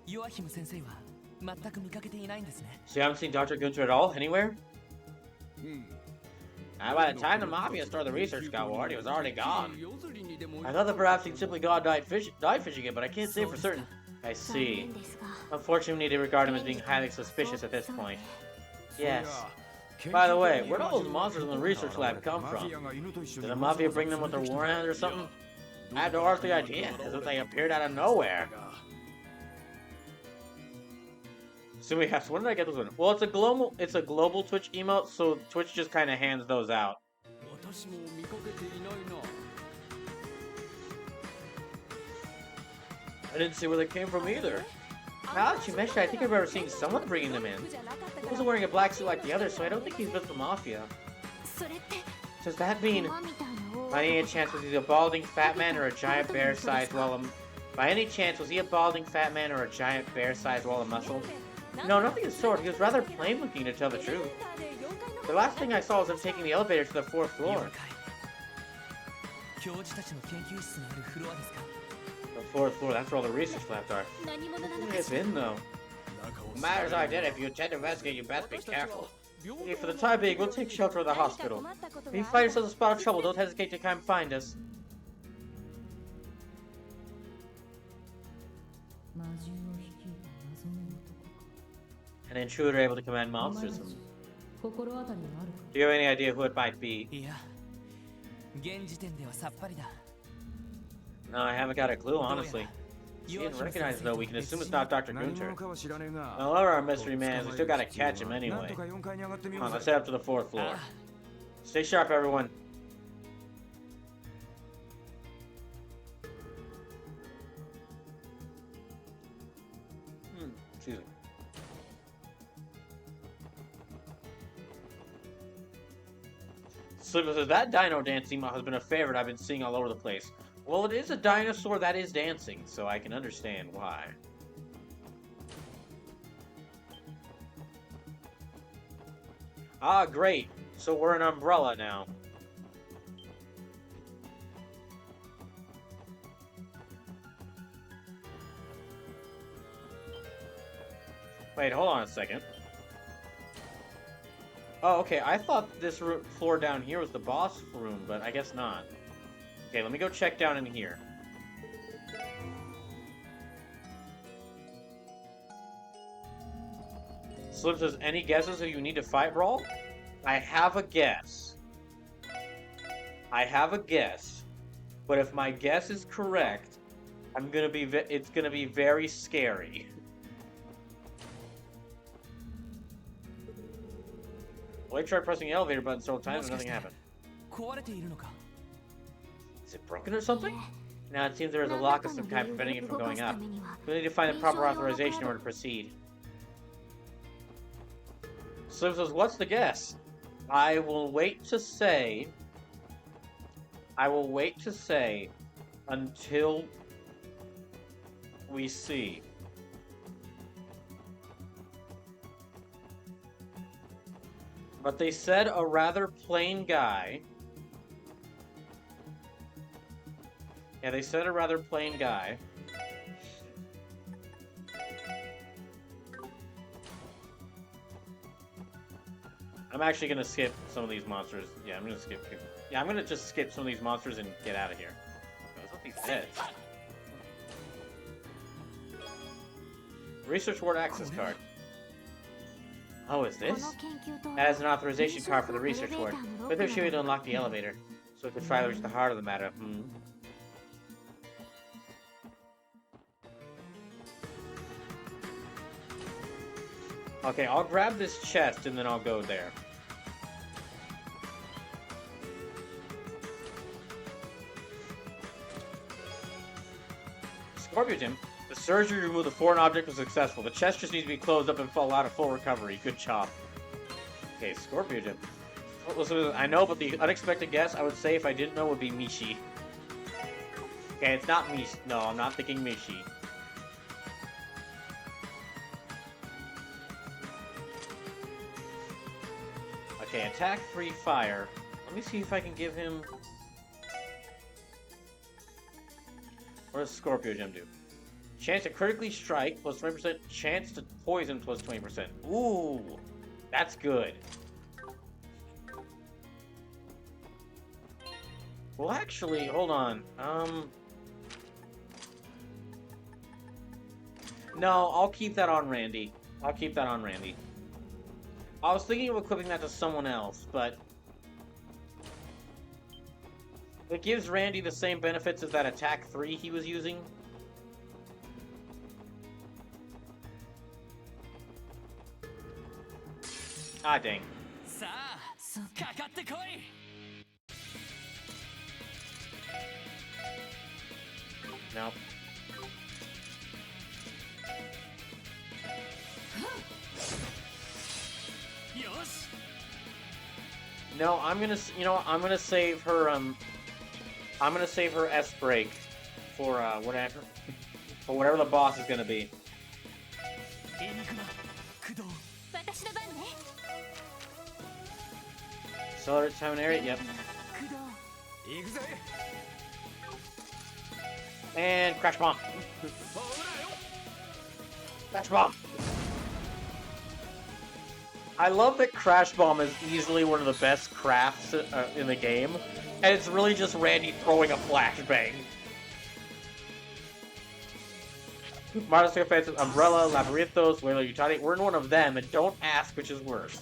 ヨアヒム先生は全く見かけていないんですね。 So you haven't seen Dr. Gunther at all, anywhere? And by the time the Mafia started the research scout, he was already gone. I thought that perhaps he'd simply gone died fishing it, but I can't say for certain. I see. Unfortunately, we need to regard him as being highly suspicious at this point. Yes. By the way, where'd all those monsters in the research lab come from? Did the Mafia bring them with their warhounds or something? I have no earthly idea, as if they appeared out of nowhere. So we have. So when did I get this one? Well, it's a global Twitch emote, so Twitch just kind of hands those out. I didn't see where they came from either. Now that you mentioned it, I think I remember seeing someone bringing them in. He wasn't wearing a black suit like the others, so I don't think he's with the Mafia. Does that mean, by any chance, was he a balding fat man or a giant bear-sized wall of... By any chance, was he a balding fat man or a giant bear-sized wall of muscle? No, nothing of the sort. He was rather plain-looking, to tell the truth. The last thing I saw was him taking the elevator to the 4th floor. The 4th floor, that's where all the research labs are. Where has been, though? Matters I did. If you intend to investigate, you best be careful. Okay, for the time being, we'll take shelter in the hospital. If you find yourself a spot of trouble, don't hesitate to come find us. An intruder able to command monsters. Do you have any idea who it might be? No, I haven't got a clue, honestly. He didn't recognize it, though. We can assume it's not Dr. Gunther. However, our mystery man, we still gotta catch him anyway. Come on, let's head up to the 4th floor. Stay sharp, everyone. Excuse me. So says that dino dancing has been a favorite I've been seeing all over the place. Well, it is a dinosaur that is dancing, so I can understand why. Ah, great. So we're an umbrella now. Wait, hold on a second. Oh, okay, I thought this floor down here was the boss room, but I guess not. Okay, let me go check down in here. Slim says, any guesses who you need to fight, Brawl? I have a guess. I have a guess. But if my guess is correct, it's gonna be very scary. Well, I tried pressing the elevator button several times and nothing happened. Is it broken or something? Now it seems there is a lock of some kind preventing it from going up. We need to find the proper authorization in order to proceed. Slim says, what's the guess? I will wait to say until we see. But they said a rather plain guy. Yeah, they said a rather plain guy. I'm actually gonna skip some of these monsters. Yeah, I'm gonna skip. Yeah, I'm gonna just skip some of these monsters and get out of here. What's with these heads? Research Ward access card. Oh, is this? That is an authorization card for the research ward. With her, she would unlock the elevator, so we could try to reach the heart of the matter. Okay, I'll grab this chest and then I'll go there. Scorpio Gym. The surgery to remove the foreign object was successful. The chest just needs to be closed up and fall out of full recovery. Good job. Okay, Scorpio Gym. Listen, I know, but the unexpected guess I would say if I didn't know would be Mishi. Okay, it's not Mishi. No, I'm not thinking Mishi. Okay, attack, free fire. Let me see if I can give him... What does Scorpio Gem do? Chance to critically strike, plus 20%. Chance to poison, plus 20%. Ooh, that's good. Well, actually, hold on. No, I'll keep that on Randy. I'll keep that on Randy. I was thinking of equipping that to someone else, but... It gives Randy the same benefits as that attack 3 he was using. Ah, dang. Nope. No, I'm gonna, you know, I'm gonna save her, I'm gonna save her S break for, whatever the boss is gonna be. Accelerate time and area, yep. And Crash Bomb. Crash Bomb. I love that Crash Bomb is easily one of the best crafts in the game, and it's really just Randy throwing a flashbang. Modern Steel Offensive, Umbrella, Labyrinthos, Wailer Utani. We're in one of them, and don't ask which is worse.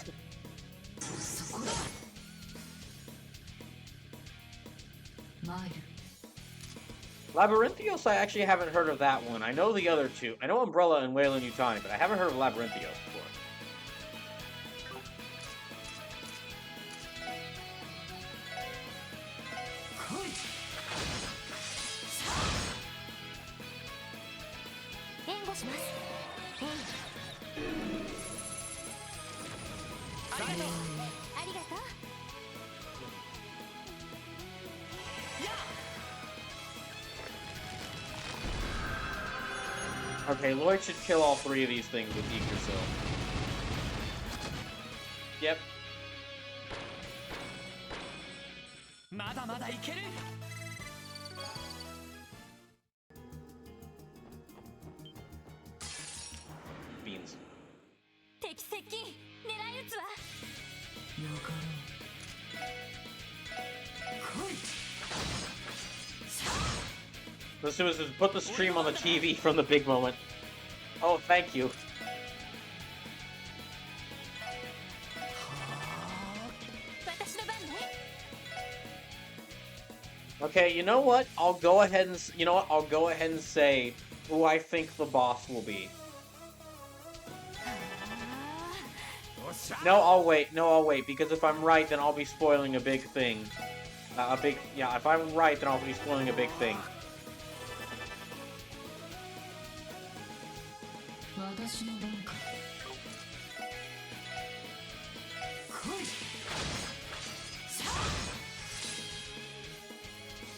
Labyrinthios, I actually haven't heard of that one. I know the other two. I know Umbrella and Wailing Utani, but I haven't heard of Labyrinthios before. Okay, Lloyd should kill all 3 of these things with Yggdrasil. Yep. Beans. Let's do is put the stream on the TV from the big moment. Oh, thank you. Okay, you know what? I'll go ahead and say who I think the boss will be. No, I'll wait, because if I'm right, then I'll be spoiling a big thing. If I'm right, then I'll be spoiling a big thing.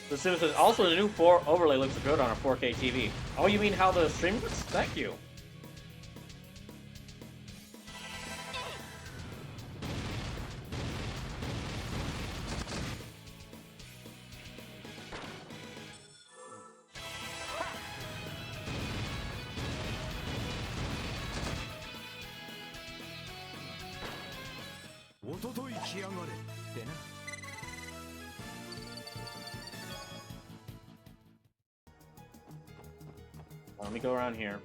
The Sims says, also the new 4 overlay looks good on a 4K TV. Oh, you mean how the stream looks? Thank you. Let me go around here.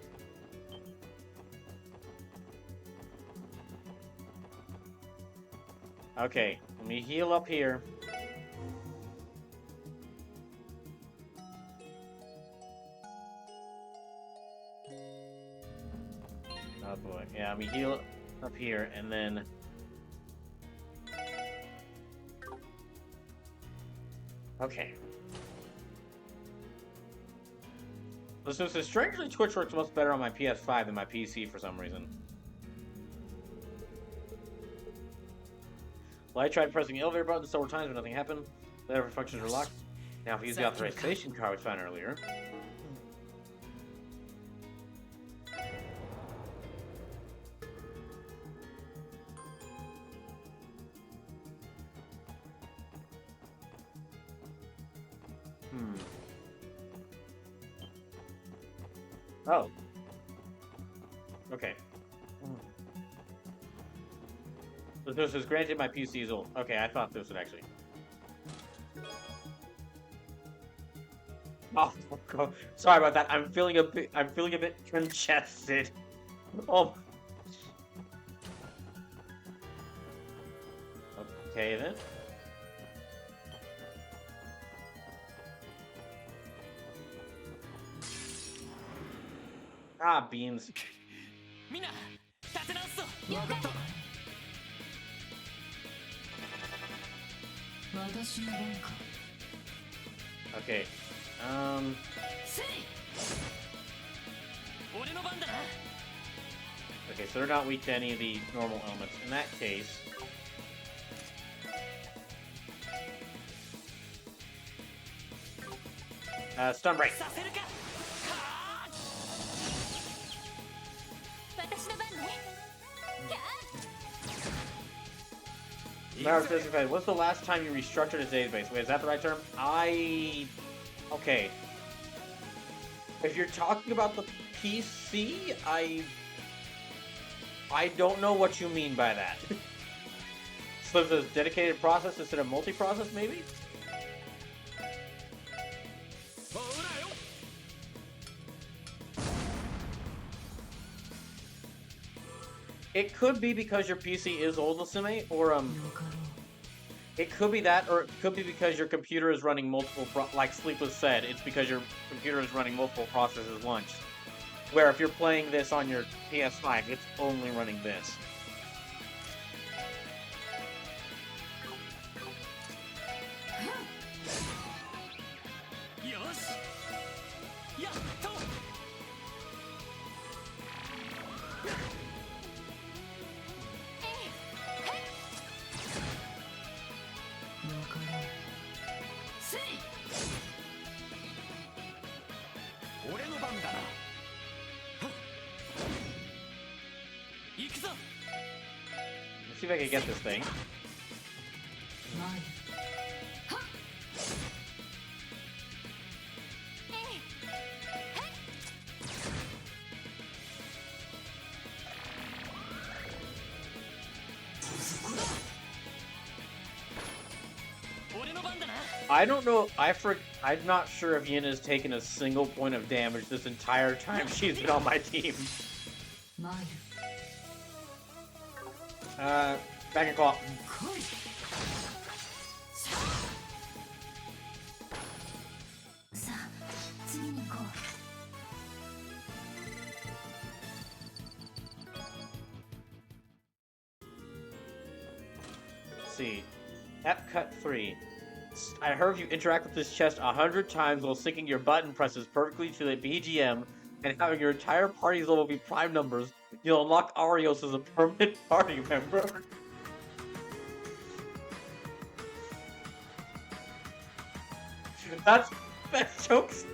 Okay, let me heal up here. Oh boy, yeah, let me heal up here, and then... Okay. Listen, so strangely, Twitch works much better on my PS5 than my PC for some reason. Well, I tried pressing the elevator button several times, but nothing happened. The elevator functions are locked. Now, if we use the authorization card we found earlier. Oh. Okay. So this is granted my PC is old. Okay, I thought this would actually. Oh, God. Sorry about that. I'm feeling a bit congested. Oh. Okay then. Ah, beans. みんな立て直すぞ。分かった私の番か Okay. せい。俺の番だな。 Okay, so they're not weak to any of the normal elements. In that case. Stun break. させるか。 私の番ね What's the last time you restructured a database? Wait, is that the right term? Okay. If you're talking about the PC, I don't know what you mean by that. So there's a dedicated process instead of multi-process, maybe? It could be because your PC is old, Sume, or it could be that, or it could be because your computer is running multiple, like Sleepless said, it's because your computer is running multiple processes at once. Where if you're playing this on your PS5, it's only running this. Let's see if I can get this thing. I don't know. I'm not sure if Yin has taken a single point of damage this entire time she's been on my team. Back and claw. Let's see. Epcut 3. I heard you interact with this chest 100 times while syncing your button presses perfectly to the BGM and having your entire party's level be prime numbers. You'll unlock Arios as a permanent party member. That's best jokes.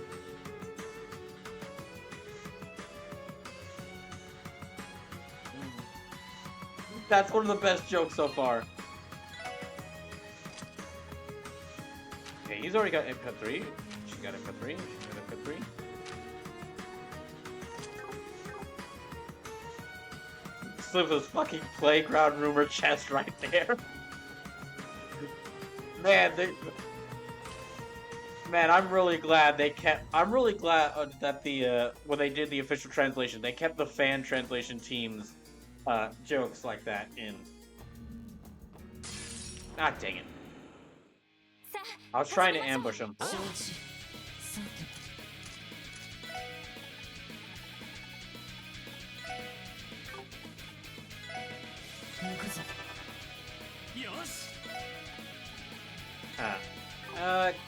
That's one of the best jokes so far. Okay, he's already got input 3. She got input 3. She got input 3. Slip this fucking playground rumor chest right there. Man, I'm really glad they kept. I'm really glad that the when they did the official translation, they kept the fan translation team's jokes like that in. Ah, dang it! I was trying to ambush him.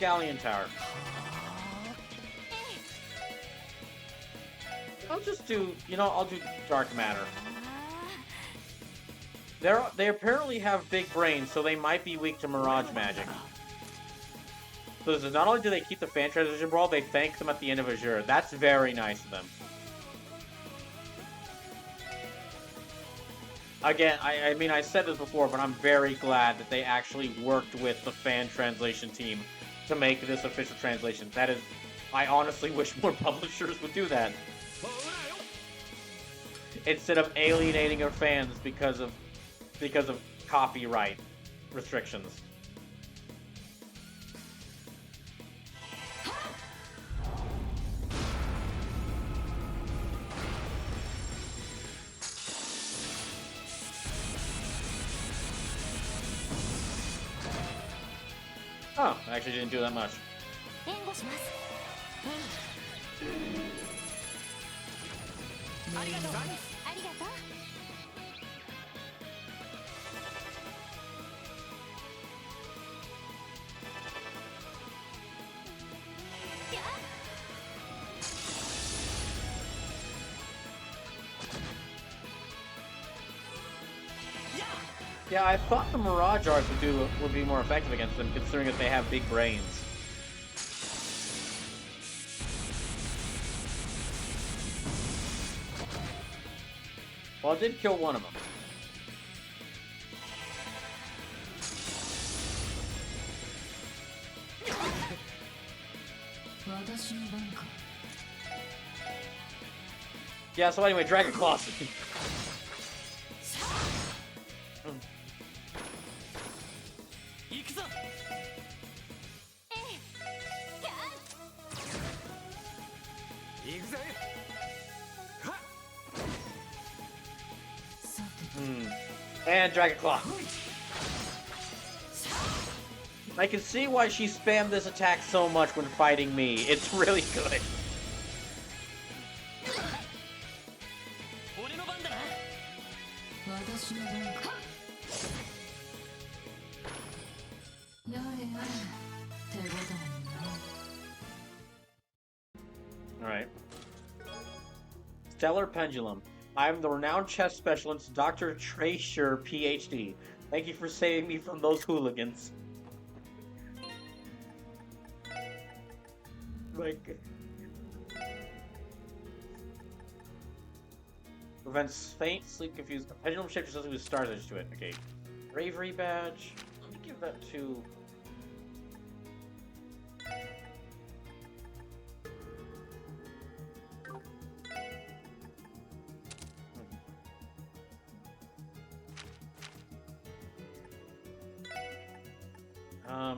Galleon Tower. I'll just do, I'll do Dark Matter. They apparently have big brains, so they might be weak to Mirage Magic. So not only do they keep the fan transition brawl, they thank them at the end of Azure. That's very nice of them. Again, I mean, I said this before, but I'm very glad that they actually worked with the fan translation team to make this official translation. That is, I honestly wish more publishers would do that. Instead of alienating our fans because of copyright restrictions. Oh, I actually didn't do that much. 援護します。ありがとう。ありがとう。Yeah, I thought the Mirage Arts would be more effective against them, considering that they have big brains. Well, it did kill one of them. Yeah, so anyway, Dragon Claw. And Dragon Claw. I can see why she spammed this attack so much when fighting me. It's really good. Alright. Stellar Pendulum. I am the renowned chess specialist, Dr. Tracer, PhD. Thank you for saving me from those hooligans. Like... Prevents faint, sleep, confused. Pendulum shape just doesn't do stars edge to it. Okay. Bravery badge. Let me give that to...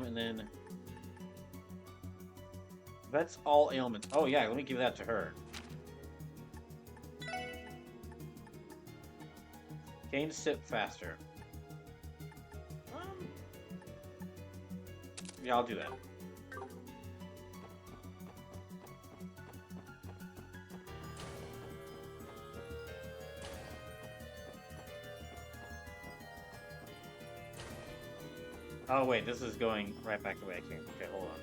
and then... Vets all ailments. Oh yeah, let me give that to her. Gain sip faster. Yeah, I'll do that. Oh wait, this is going right back the way I came. Okay, hold on.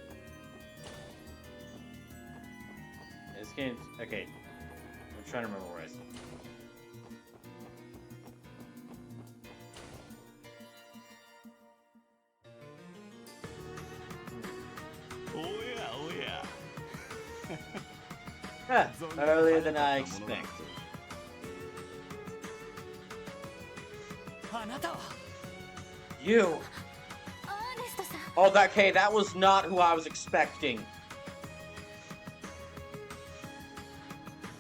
This game. Okay, I'm trying to remember where I said. Ah, earlier than I expected. You! Oh, that was not who I was expecting.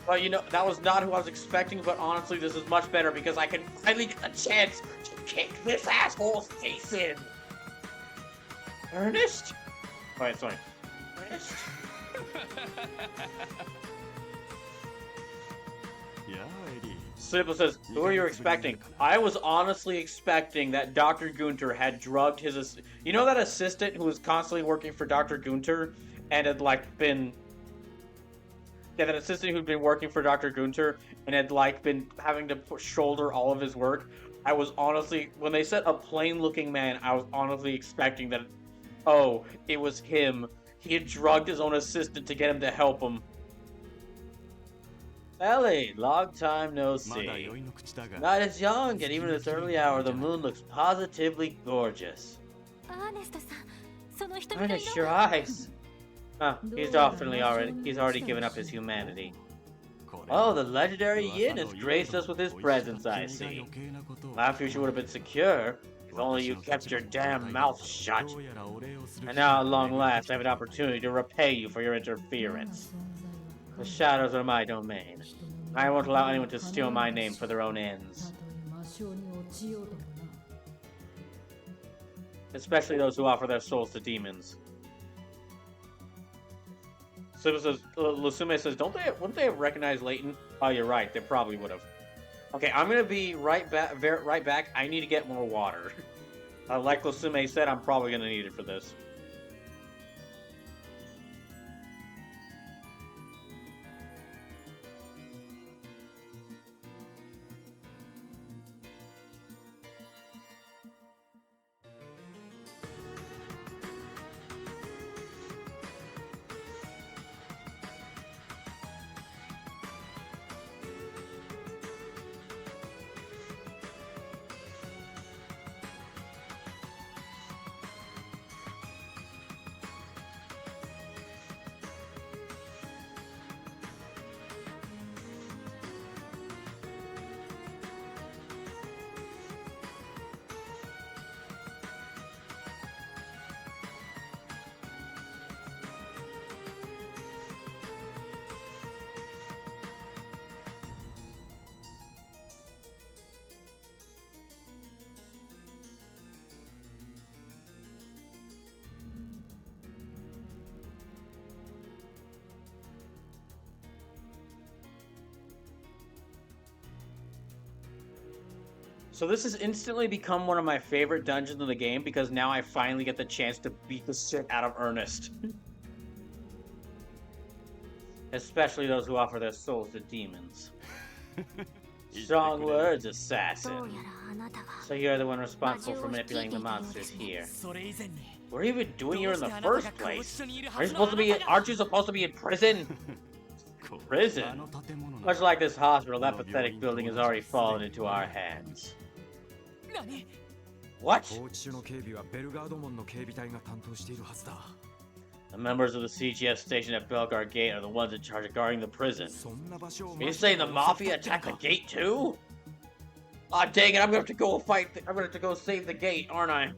Well, you know, that was not who I was expecting, but honestly, this is much better because I can finally get a chance to kick this asshole's face in. Ernest? Oh, wait, sorry. Ernest? Simple says, who are you expecting? I was honestly expecting that Dr. Gunter had drugged his... You know that assistant who was constantly working for Dr. Gunter and had, like, been... Yeah, that assistant who'd been working for Dr. Gunter and had, like, been having to shoulder all of his work. I was honestly... When they said a plain-looking man, I was honestly expecting that... Oh, it was him. He had drugged his own assistant to get him to help him. Ellie, long time no see. Night is young, and even at this early hour, the moon looks positively gorgeous. アーネストさん、その人みたい Finish your eyes. Huh, he's already given up his humanity. Oh, the legendary Yin has graced us with his presence, I see. My future would have been secure if only you kept your damn mouth shut. And now, at long last, I have an opportunity to repay you for your interference. The shadows are my domain. I won't allow anyone to steal my name for their own ends. Especially those who offer their souls to demons. Lusume says, wouldn't they have recognized Leighton? Oh, you're right, they probably would have. Okay, I'm gonna be right back. I need to get more water. Like Lusume said, I'm probably gonna need it for this. So this has instantly become one of my favorite dungeons in the game because now I finally get the chance to beat the shit out of Ernest. Especially those who offer their souls to demons. Strong words, assassin. So you're the one responsible for manipulating the monsters here. What are you even doing here in the first place? Aren't you supposed to be in prison? Prison? Much like this hospital, that pathetic building has already fallen into our hands. What? The members of the CGS station at Belgar Gate are the ones in charge of guarding the prison. You say the Mafia attacked the gate too? Aw, dang it, I'm gonna have to go fight. I'm gonna have to go save the gate, aren't I?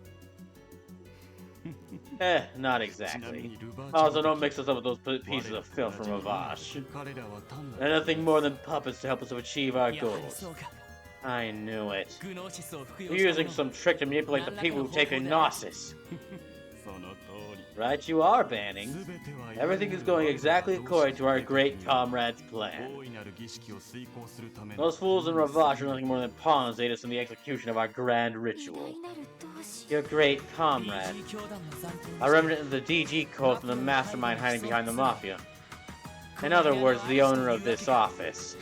Not exactly. Also, don't mix us up with those pieces of filth from Ravash. They're nothing more than puppets to help us achieve our goals. I knew it. You're using some trick to manipulate the people who take a Gnosis. Right, you are, Banning. Everything is going exactly according to our great comrade's plan. Those fools in Ravash are nothing more than pawns to aid us in the execution of our grand ritual. Your great comrade. A remnant of the DG cult and the mastermind hiding behind the Mafia. In other words, the owner of this office.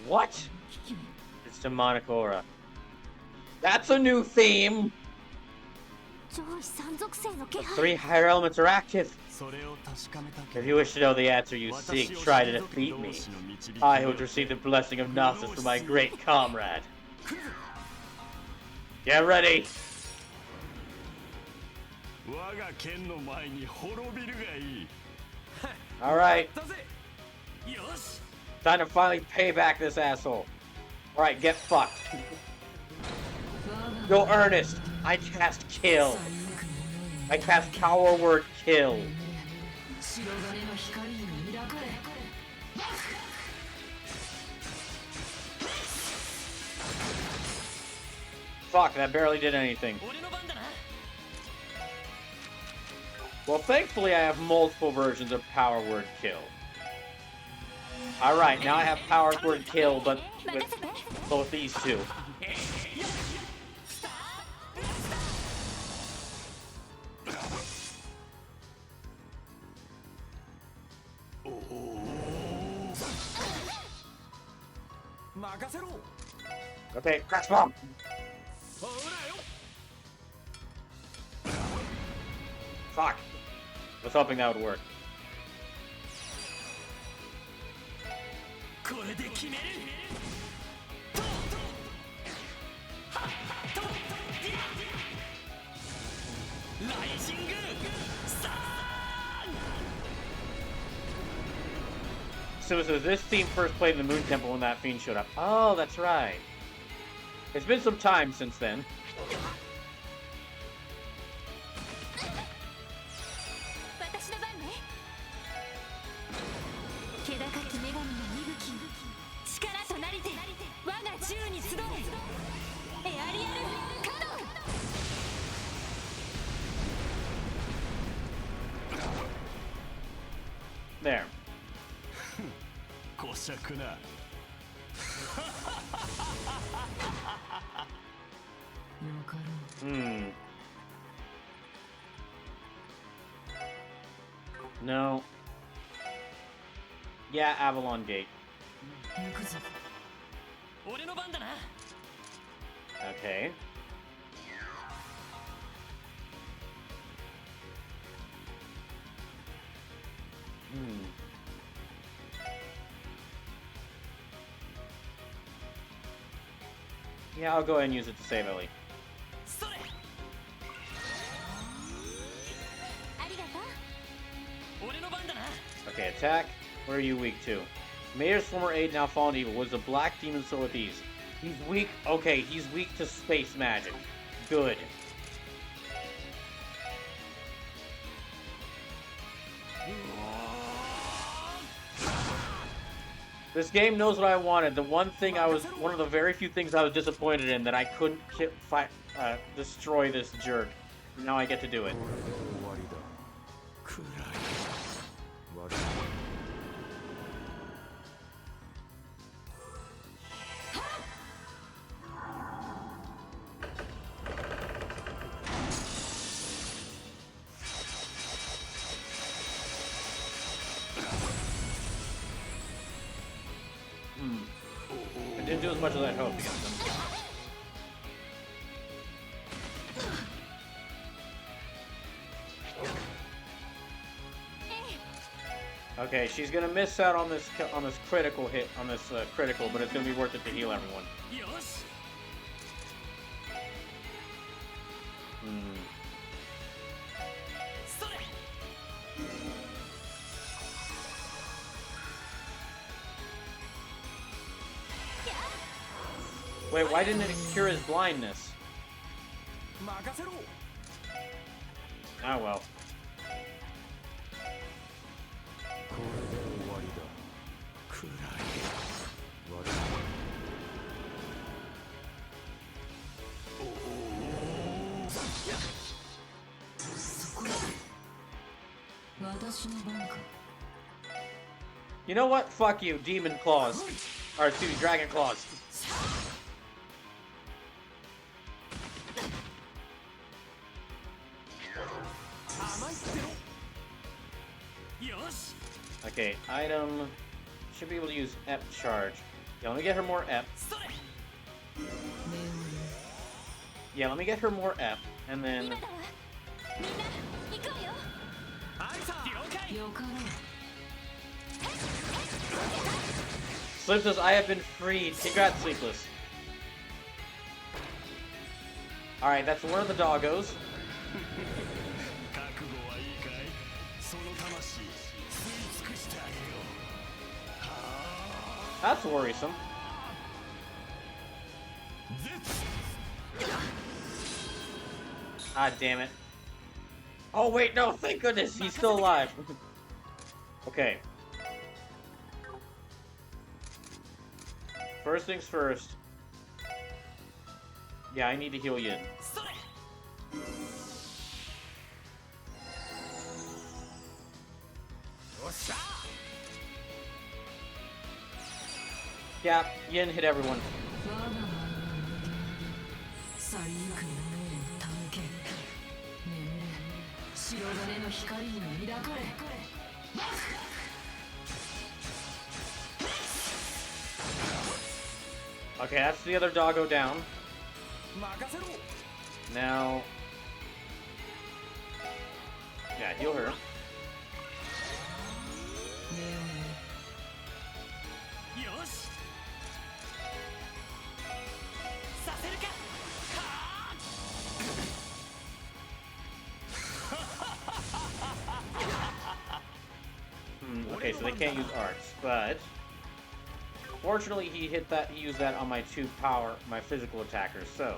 What? It's demonic aura. That's a new theme! The 3 higher elements are active. If you wish to know the answer you seek, try to defeat me. I who would receive the blessing of Gnosis from my great comrade. Get ready! Alright. Time to finally pay back this asshole. Alright, get fucked. Go Ernest! I cast kill. I cast power word kill. Fuck, that barely did anything. Well, thankfully I have multiple versions of power word kill. Alright, now I have power word kill, but with both these two. Okay, crash bomb! Fuck! Was hoping that would work. これで決めるとはっとディアライジングサーン So this team first played in the Moon Temple when that fiend showed up. Oh, that's right. It's been some time since then. 私の番ね。気高き女神の息吹力となりて我が銃に集えエアリアルカノン There. こしゃくな。よかろう。 Hmm. No. Yeah, Avalon Gate. 行くぞ。俺の番だな Okay. Hmm. Yeah, I'll go ahead and use it to save Ellie. それ ありがとう 俺の番だな Okay, attack. Where are you weak to? Mayor's former aide, now fallen evil, was a black demon soul with these. He's weak. Okay, he's weak to space magic. Good. This game knows what I wanted. The one thing one of the very few things I was disappointed in, that I couldn't destroy this jerk. Now I get to do it. 終わりだ。暗い悪い。I didn't do as much as I hoped against them. Okay, she's gonna miss out on this critical hit, on this critical, but it's gonna be worth it to heal everyone. よし Hmm. それ Wait, why didn't it cure his blindness? 任せろ Ah, well. これで終わりだ。暗い悪い。そこ私の番か。 You know what? Fuck you, Demon Claws. Or, excuse me, Dragon Claws. Okay, item. Should be able to use Ep charge. Yeah, let me get her more Ep. それ Yeah, let me get her more Ep, and 今 then だわみんな行くわよ アリサ了解 よかろう。 Slip says, I have been freed. Congrats, Sleepless. Alright, that's one of the doggos. 覚悟はいいかい？その魂吸い尽くしてあげよう。 That's worrisome. Ah, damn it. Oh, wait, no, thank goodness, he's still alive. Okay. First things first. Yeah, I need to heal Yin. それ よっしゃ Yeah, Yin hit everyone. 我が前の去りゆく夢へ手向け眠れ白金の光に抱かれ Okay, that's the other doggo down. 任せろ Now... Yeah, heal her. 目をよ so they can't use arts, but fortunately he used that on my my physical attackers, so.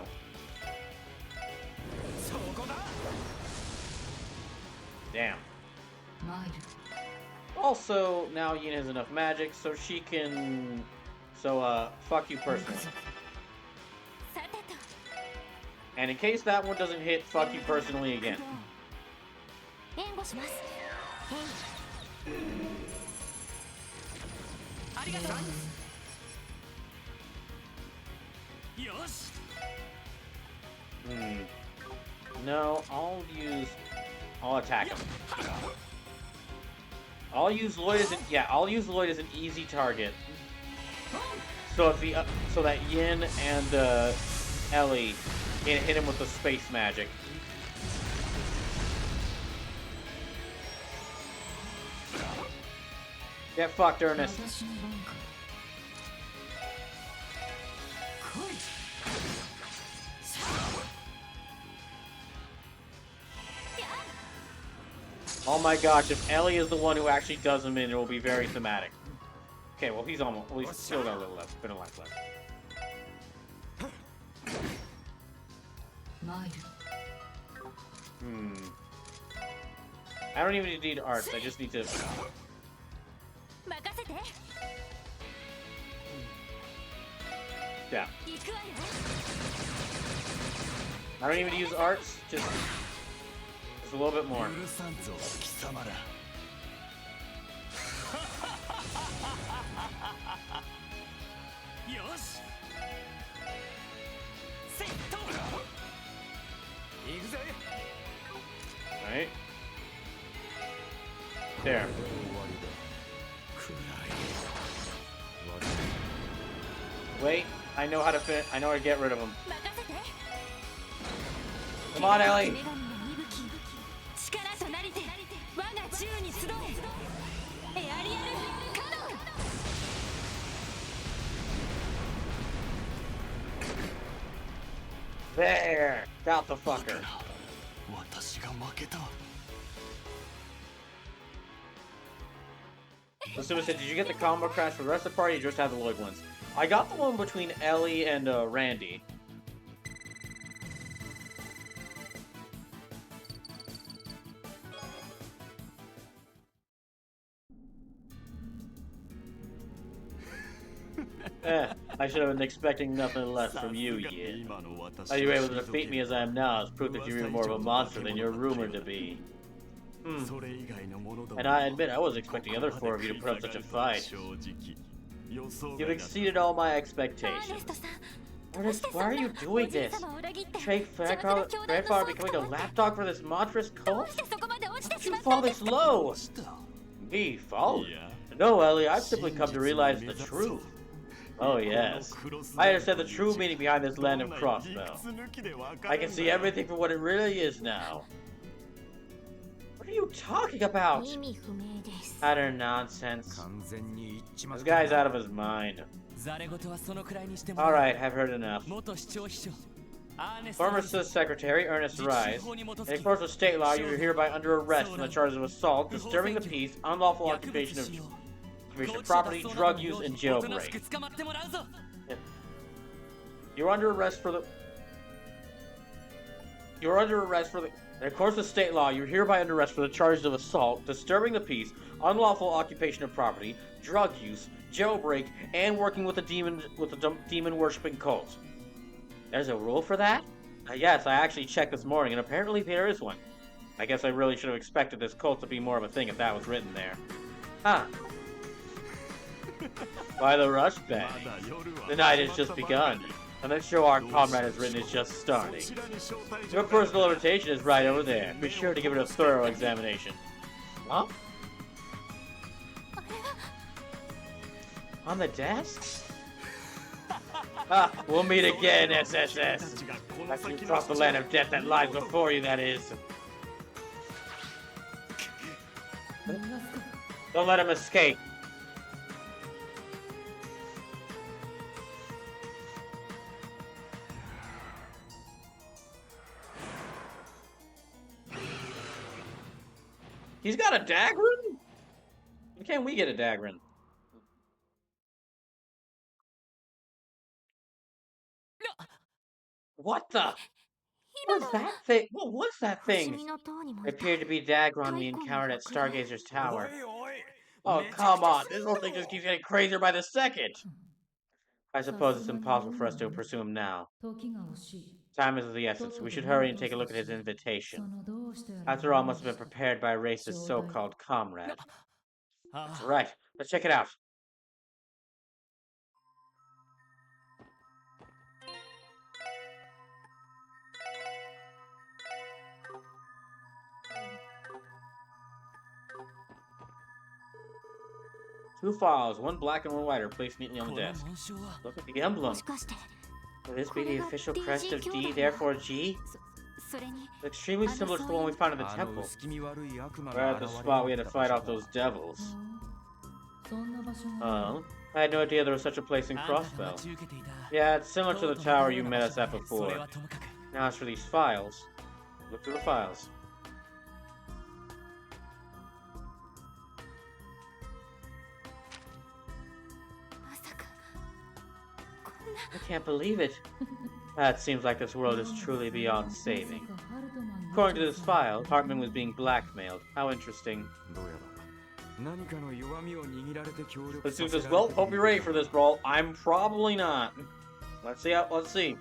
Damn. Also, now Yin has enough magic, so she can... So, fuck you personally. And in case that one doesn't hit, fuck you personally again. No, I'll attack him. I'll use Lloyd as an easy target. So if so that Yin and Ellie can hit him with the space magic. Get fucked, Ernest. Oh my gosh, if Ellie is the one who actually does him in, it will be very thematic. Okay, well he's still got a little left, bit of life left. I don't even need arts, I just need to... Yeah. I don't even use arts, just a little bit more. Right. There. Wait, I know how to get rid of him. Come on, Ellie. There! Got the fucker. So Suma said, did you get the combo crash for the rest of the party or just have the Lloyd ones? I got the one between Ellie and Randy. I should have been expecting nothing less from you, Yin. How you were able to defeat me as I am now is proof that you're even more of a monster than you're rumored to be. And I admit I wasn't expecting the other four of you to put up such a fight. You've exceeded all my expectations. Ernest, why are you doing this? Trade grandfather becoming a lapdog for this monstrous cult? How did you fall this low? Me fall? No, Ellie, I've simply come to realize the truth. Oh yes, I understand the true meaning behind this land of Crossbell. I can see everything for what it really is now. What are you talking about? Utter nonsense. This guy's out of his mind. Alright, I've heard enough. Former Secretary Ernest Rise, in accordance with state law, you are hereby under arrest on the charges of assault, disturbing the peace, unlawful occupation of property, drug use, and jailbreak. You're under arrest for the... In accordance with state law, you're hereby under arrest for the charges of assault, disturbing the peace, unlawful occupation of property, drug use, jailbreak, and working with a demon-worshipping cult. There's a rule for that? Yes, I actually checked this morning, and apparently there is one. I guess I really should have expected this cult to be more of a thing if that was written there. Huh. By the rush bag. The night has just begun, and the show our comrade has written is just starting. Your personal invitation is right over there. Be sure to give it a thorough examination. Huh? On the desk? We'll meet again, SSS. After you cross the land of death that lies before you, that is. Don't let him escape. He's got a dagger? can't we get a Dagran? What the? What was that thing? What was that thing? 星見の塔にも It いた appeared to be Dagron we encountered at Stargazer's お Tower. いおい Oh, めちゃく come ちゃ on. す This る whole だ thing ろ just keeps getting crazier by the second. I suppose it's impossible for us to pursue him now. 時が惜しい Time is of the essence. We should hurry and take a look at his そ invitation. のどうしてやら After all, it must have been prepared by a racist so-called comrade. あ That's right. Let's check it out. Two files, one black and one white, are placed neatly on こ the の desk. 紋章は Look at the も emblem. しかして Will this be the official crest of こ D, れが therefore G? それに It's extremely similar to the one we found in the あの temple. 薄気味悪い悪魔 We're が at 現 the れ spot we had な to かった fight 場 off 所 those か devils. そんな場所が Oh, I had no idea there was such a place in あんたが Crossbell. 待ち受けていた Yeah, it's similar to 京 the 都の tower よ you うな met 場 us 所 at だそれ before. はともかく Now as for these files, look through the files. I can't believe it. It seems like this world is truly beyond saving. According to this file, Hartman was being blackmailed. How interesting. どうやら何かの弱みを握られて協力 Let's さ do せ this. られ Well, て hope you're ready for this, bro. I'm probably not. Let's see. Let's see.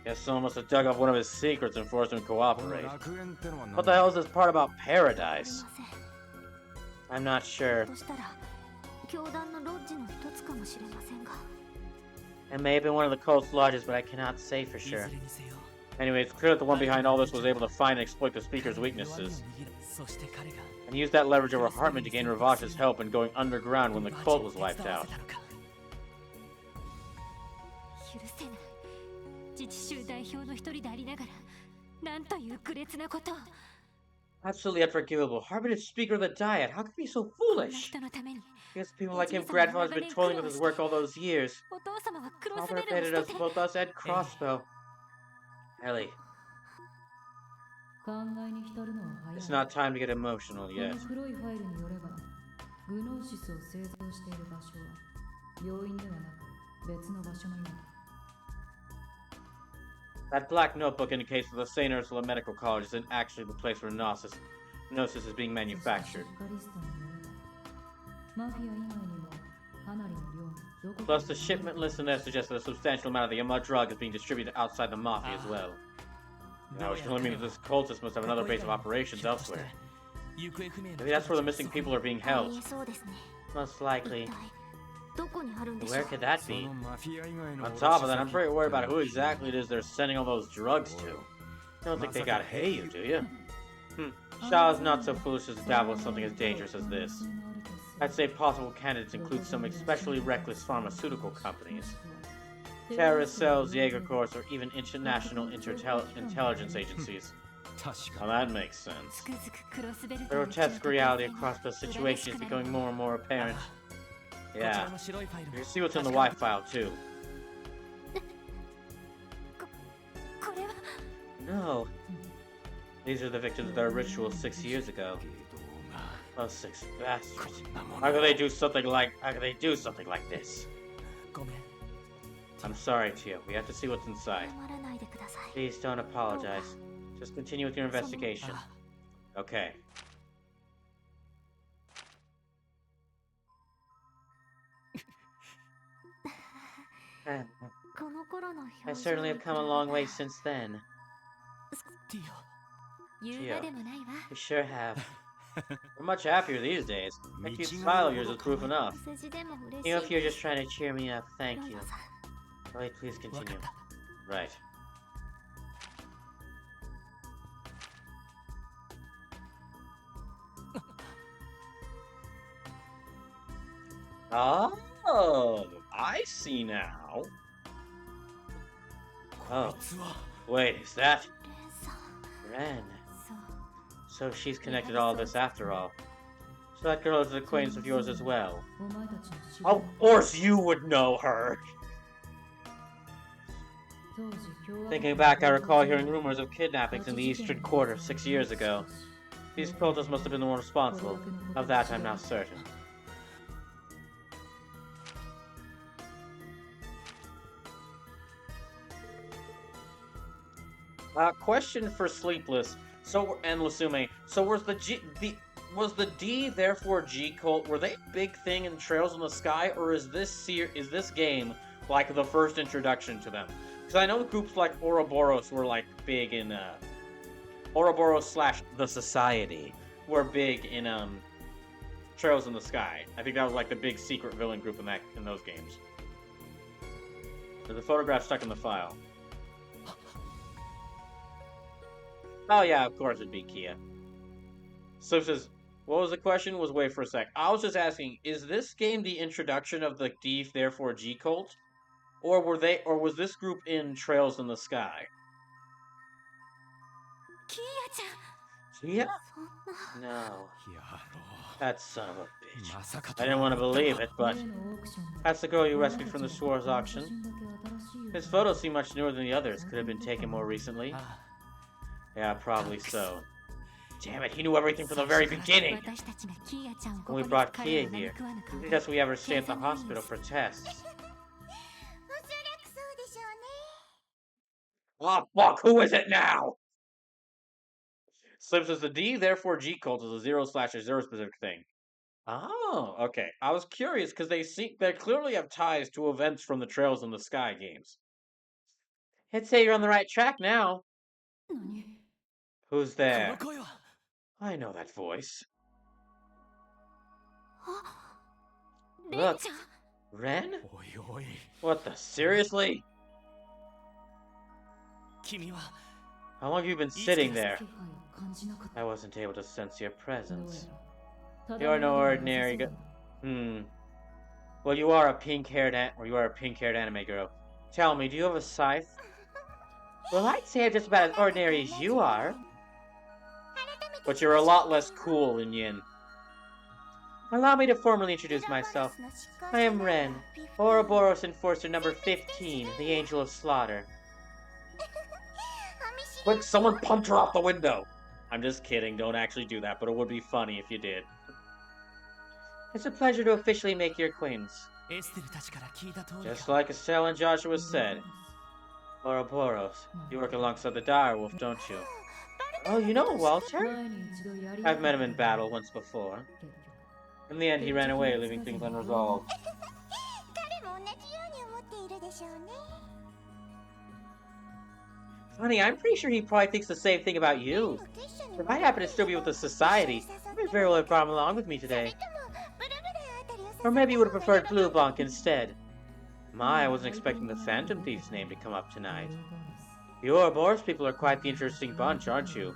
Guess someone must have dug up one of his secrets and forced him to この cooperate. 楽園ってのは何 What the hell is this part about す paradise? いません I'm not sure. としたら教団のロッジの一つかもしれませんが It may have been one of the cult's lodges, but I cannot say for い sure. ずれにせよ Anyway, it's clear that the one behind all this was able to find and exploit the speaker's 弱みを weaknesses, 握るそして彼が and use that leverage over Hartman to gain Ravash's help in going underground when the バーチ cult を was 手伝 wiped わ out. せたのか許せない自治州代表の一人でありながらなんという愚劣なことを Absolutely unforgivable. Hartman is speaker of the Diet. How could he be so こんな foolish? 人のために Guess people like him, grandfather's been toiling with his work all those years. お父様はクロス Father ベル faded を us, 捨てて both us and Crossbow. Ellie, 考えに浸るのは早い it's not time to get emotional こ yet. の黒いファイルによればグノーシスを製造している場所は病院ではなく別の場所のようだ That black notebook indicates that the St. Ursula Medical College isn't actually the place where Gnosis is being そして manufactured. シュッカリストによればマフィア以外にもかなりの量にどこか Plus, the shipment list in there suggests that a substantial amount of the Yama drug is being distributed outside the Mafia as well. Now, which can only mean that this cultist must have another base of operations elsewhere. 行方不明の Maybe that's where the missing people are being あ held. りえそうですね Most likely. 一体どこにあるんでしょ Where う could that そ be? のマフィア以外の On 卸 top of that, I'm 先 pretty worried about who exactly it is they're sending all those drugs to. You don't think they got Heyu, do you? Shao is not so foolish as to dabble in something as dangerous as this. I'd say possible candidates include some especially reckless pharmaceutical companies, terrorist cells, Jaeger Corps, or even international intelligence agencies. 確 Now か that makes sense. つくづくクロスベル The トのうちの grotesque reality 特 across 性 the が situation is 恨めしくな becoming る more and more apparent. こちら Yeah. の白いファイル You も see what's in the 確か Y file, too. これは No. These are the victims of their ritual 6 years ago. けどが Those 6 bastards. こんなも How の could they do something like this? ごめん I'm sorry, Tio. We have to see what's inside. 謝らないでください Please don't apologize. Just continue with your investigation. あ Okay. Uh, この頃の I 表情 certainly に have come a long way since then. ティ言うまでもないわ We sure have. We're much happier these days. That cute smile of yours is proof enough. お世辞でも嬉し You know, if い you're just trying to cheer me up, thank ロイ you. ドさん Wait, please オわか continue. った Right. Oh, I see now. こ Oh, いつは wait, is that レンさん Ren? そう So she's connected to all this after all. So that girl is an acquaintance of yours as well. お前たちの知り Of course you would know her! 当 Thinking back, I recall hearing rumors of kidnappings in the Eastern Quarter 6 years ago. These cultists must have been the one responsible. Of that, I'm now certain. Question for Sleepless. And Lasume. So was the D therefore G cult? Were they a big thing in Trails in the Sky, or is this game like the first introduction to them? Because I know groups like Ouroboros were like big in Ouroboros / the Society were big in Trails in the Sky. I think that was like the big secret villain group in those games. There's a photograph stuck in the file. Oh yeah, of course it'd be Kia. So says, what was the question? Wait for a sec. I was just asking, is this game the introduction of the D therefore G cult? Or was this group in Trails in the Sky? Kia? No. That son of a bitch. I didn't want to believe it, but that's the girl you rescued from the Schwarz auction. His photos seem much newer than the others. Could have been taken more recently. Yeah, probably so. Damn it, he knew everything from the very beginning! When we brought Kia here, he suggested we have her stay at the hospital for tests. Oh fuck, who is it now? Slim says the D, therefore G cult is a 0/0 specific thing. Oh, okay. I was curious because they clearly have ties to events from the Trails in the Sky games. I'd say you're on the right track now. Who's there? I know that voice. Look, Ren? What the? Seriously? How long have you been sitting there? I wasn't able to sense your presence. You're no ordinary Well, you are a pink-haired anime girl. Tell me, do you have a scythe? Well, I'd say I'm just about as ordinary as you are. But you're a lot less cool than Yin. Allow me to formally introduce myself. I am Ren, Ouroboros Enforcer number 15, the Angel of Slaughter. Quick, someone pumped her out the window! I'm just kidding, don't actually do that, but it would be funny if you did. It's a pleasure to officially make your acquaintance. Just like Estelle and Joshua said. Ouroboros, you work alongside the dire wolf, don't you? Oh, you know Walter? I've met him in battle once before. In the end, he ran away, leaving things unresolved. Honey, I'm pretty sure he probably thinks the same thing about you. If I happen to still be with the Society, I might very well have brought him along with me today. Or maybe you would have preferred Blue Bonk instead. My, I wasn't expecting the Phantom Thief's name to come up tonight. You Ouroboros people are quite the interesting bunch, aren't you?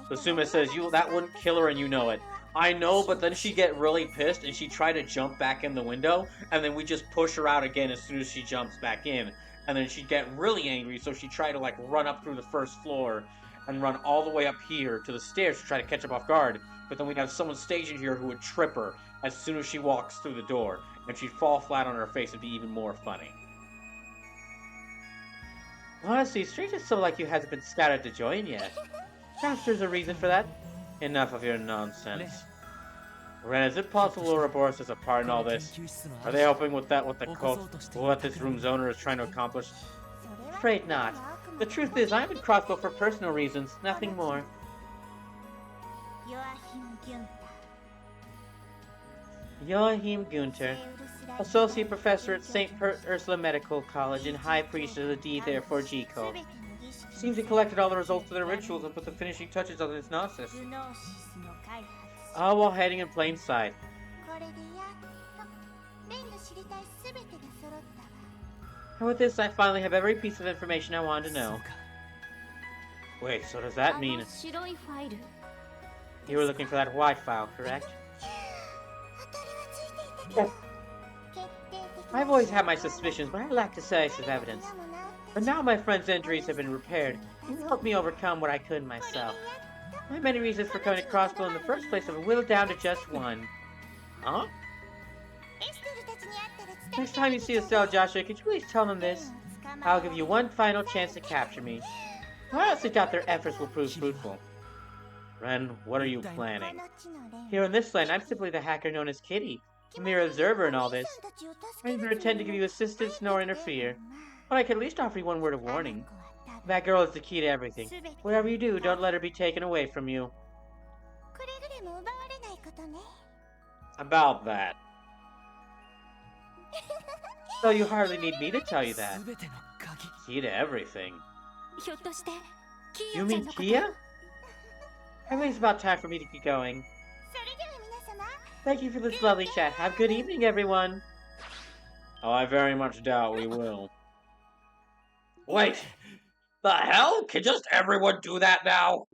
Basuma says, that wouldn't kill her and you know it. I know, but then she'd get really pissed and she'd try to jump back in the window, and then we just push her out again as soon as she jumps back in. And then she'd get really angry, so she'd try to like run up through the first floor and run all the way up here to the stairs to try to catch up off guard. But then we'd have someone stationed here who would trip her as soon as she walks through the door, and she'd fall flat on her face. It'd be even more funny. Honestly, strange that someone like you hasn't been scouted to join yet. Perhaps there's a reason for that. Enough of your nonsense. Ren, is it possible Ouroboros has a part in all this? Are they helping with what this room's owner is trying to accomplish? Afraid not. The truth is, I'm in Crossbow for personal reasons, nothing more. Joachim Gunther, Associate Professor at St. Ursula Medical College and High Priest of the D therefore G code. Seems he collected all the results of their rituals and put the finishing touches on his Gnosis. All while hiding in plain sight. And with this, I finally have every piece of information I wanted to know. Wait, so does that mean... You were looking for that white file, correct? Yes. I've always had my suspicions, but I lack decisive evidence. But now my friend's injuries have been repaired. You helped me overcome what I couldn't myself. My many reasons for coming to Crossbow in the first place have been whittled down to just one. Huh? Next time you see Estelle, Joshua, could you please tell them this? I'll give you one final chance to capture me. I honestly doubt their efforts will prove fruitful. Ren, what are you planning? Here in this land, I'm simply the hacker known as Kitty, a mere observer in all this. I neither intend to give you assistance nor interfere, but I can at least offer you one word of warning. That girl is the key to everything. Whatever you do, don't let her be taken away from you. About that. So you hardly need me to tell you that. Key to everything. You mean Kia? I think it's about time for me to get going. Thank you for this lovely chat. Have a good evening, everyone. Oh, I very much doubt we will. Wait! The hell? Can just everyone do that now?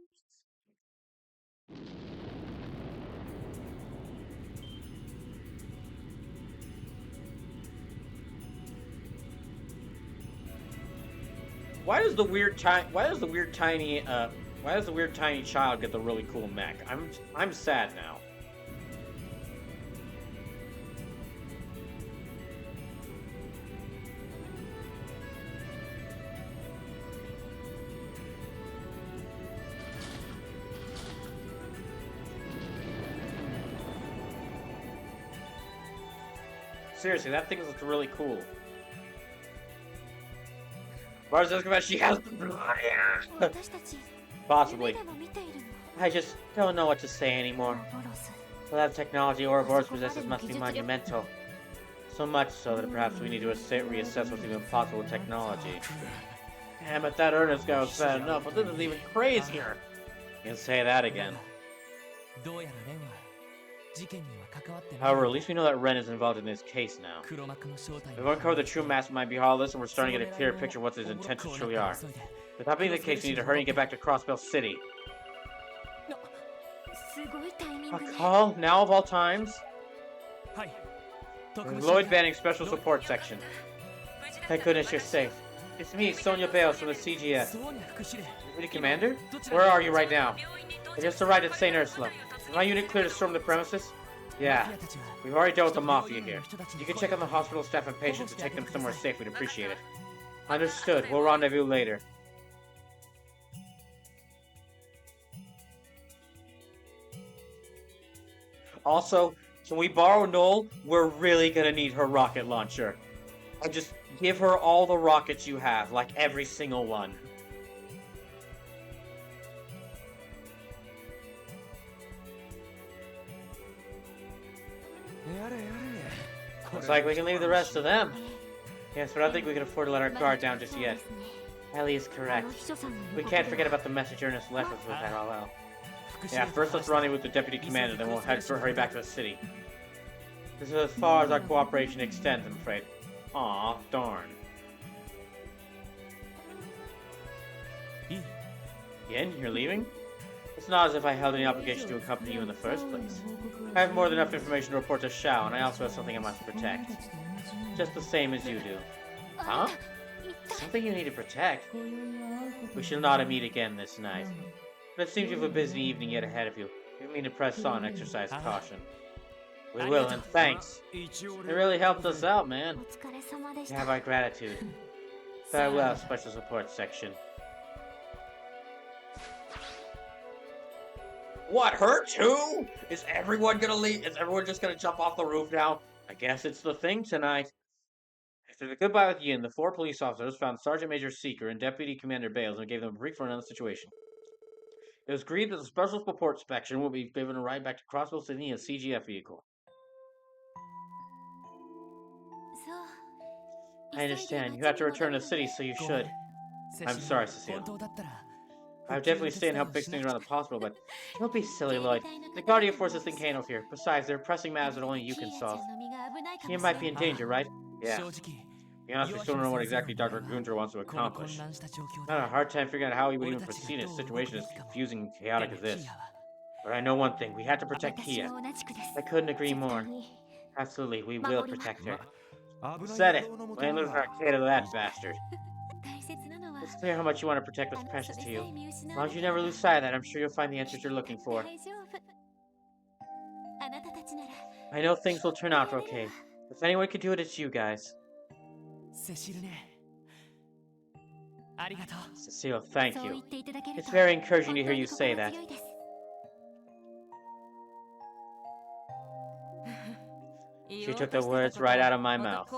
Why does the weird tiny child get the really cool mech? I'm sad now. Seriously, that thing looks really cool. She has possibly. I just don't know what to say anymore. So that technology Ouroboros possesses must be monumental. So much so that perhaps we need to reassess what's even possible with technology. Damn it, that Ernest guy was bad enough, but this is even crazier. You can say that again. However, at least we know that Ren is involved in this case now. We've uncovered the true mastermind behind all this, and we're starting to get a clearer picture of what his intentions truly are. With that being the case, we need to hurry and get back to Crossbell City. A call? Now of all times? Lloyd Banning Special Support Section. Thank goodness you're safe. It's me, Sonia Bales from the CGF. Deputy Commander? Where are you right now? I just arrived at St. Ursula. Is my unit clear to storm the premises? Yeah. We've already dealt with the Mafia here. You can check on the hospital staff and patients and take them somewhere safe. We'd appreciate it. Understood. We'll rendezvous later. Also, can we borrow Noel? We're really gonna need her rocket launcher. And just give her all the rockets you have, like every single one. Looks like we can leave the rest to them. Yes, but I don't think we can afford to let our guard down just yet. Ellie is correct. We can't forget about the message Ernest left us with that all out. Yeah, first let's rendezvous with the Deputy Commander, then we'll hurry back to the city. This is as far as our cooperation extends, I'm afraid. Aw, darn. Yin, you're leaving? It's not as if I held any obligation to accompany you in the first place. I have more than enough information to report to Shao, and I also have something I must protect. Just the same as you do. Huh? Something you need to protect? We shall not meet again this night. But it seems you have a busy evening yet ahead of you. You mean to press on, exercise caution. We will, and thanks. It really helped us out, man. You have our gratitude. Farewell, Special Support Section. What, her too? Is everyone gonna leave? Is everyone just gonna jump off the roof now? I guess it's the thing tonight. After the goodbye with Yin, the 4 police officers found Sergeant Major Seeker and Deputy Commander Bales and gave them a brief run on the situation. It was agreed that the Special Support Section will be given a ride back to Crossville City in a CGF vehicle. I understand. You have to return to the city, so you should. I'm sorry, Cecile. I would definitely stay and help fix things around the hospital, but don't be silly, Lloyd. The Guardian forces think Kano's here. Besides, there are pressing matters that only you can solve. He might be in danger, right? Yeah. To be honest, we still don't know what exactly Dr. Gunter wants to accomplish. I had a hard time figuring out how he would even proceed in a situation as confusing and chaotic as this. But I know one thing, we have to protect Kia. I couldn't agree more. Absolutely, we will protect her. Said it. We ain't losing our kid to that bastard. It's clear how much you want to protect what's precious to you. As long as you never lose sight of that, I'm sure you'll find the answers you're looking for. I know things will turn out okay. If anyone could do it, it's you guys. セシルね。ありがとう。 Cecile, thank そう言 you. っていただける It's と very encouraging 本 to 当 hear に you say 心 that. 強いです She took the words right out of my mouth.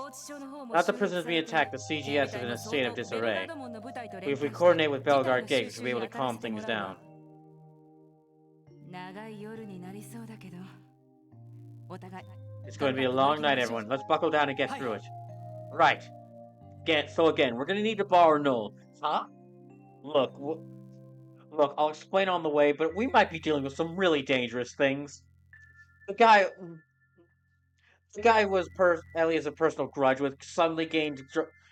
Not the prisoners being attacked, the CGS is in a state of disarray. If we coordinate with Bellegarde Gate, we should be able to calm things down. 長い夜になりそうだけどお互い It's going to be a long night, everyone. Let's buckle down and get through it. Right. Again, we're going to need to borrow Noel. Huh? Look, I'll explain on the way, but we might be dealing with some really dangerous things. The guy was Ellie has a personal grudge with suddenly gained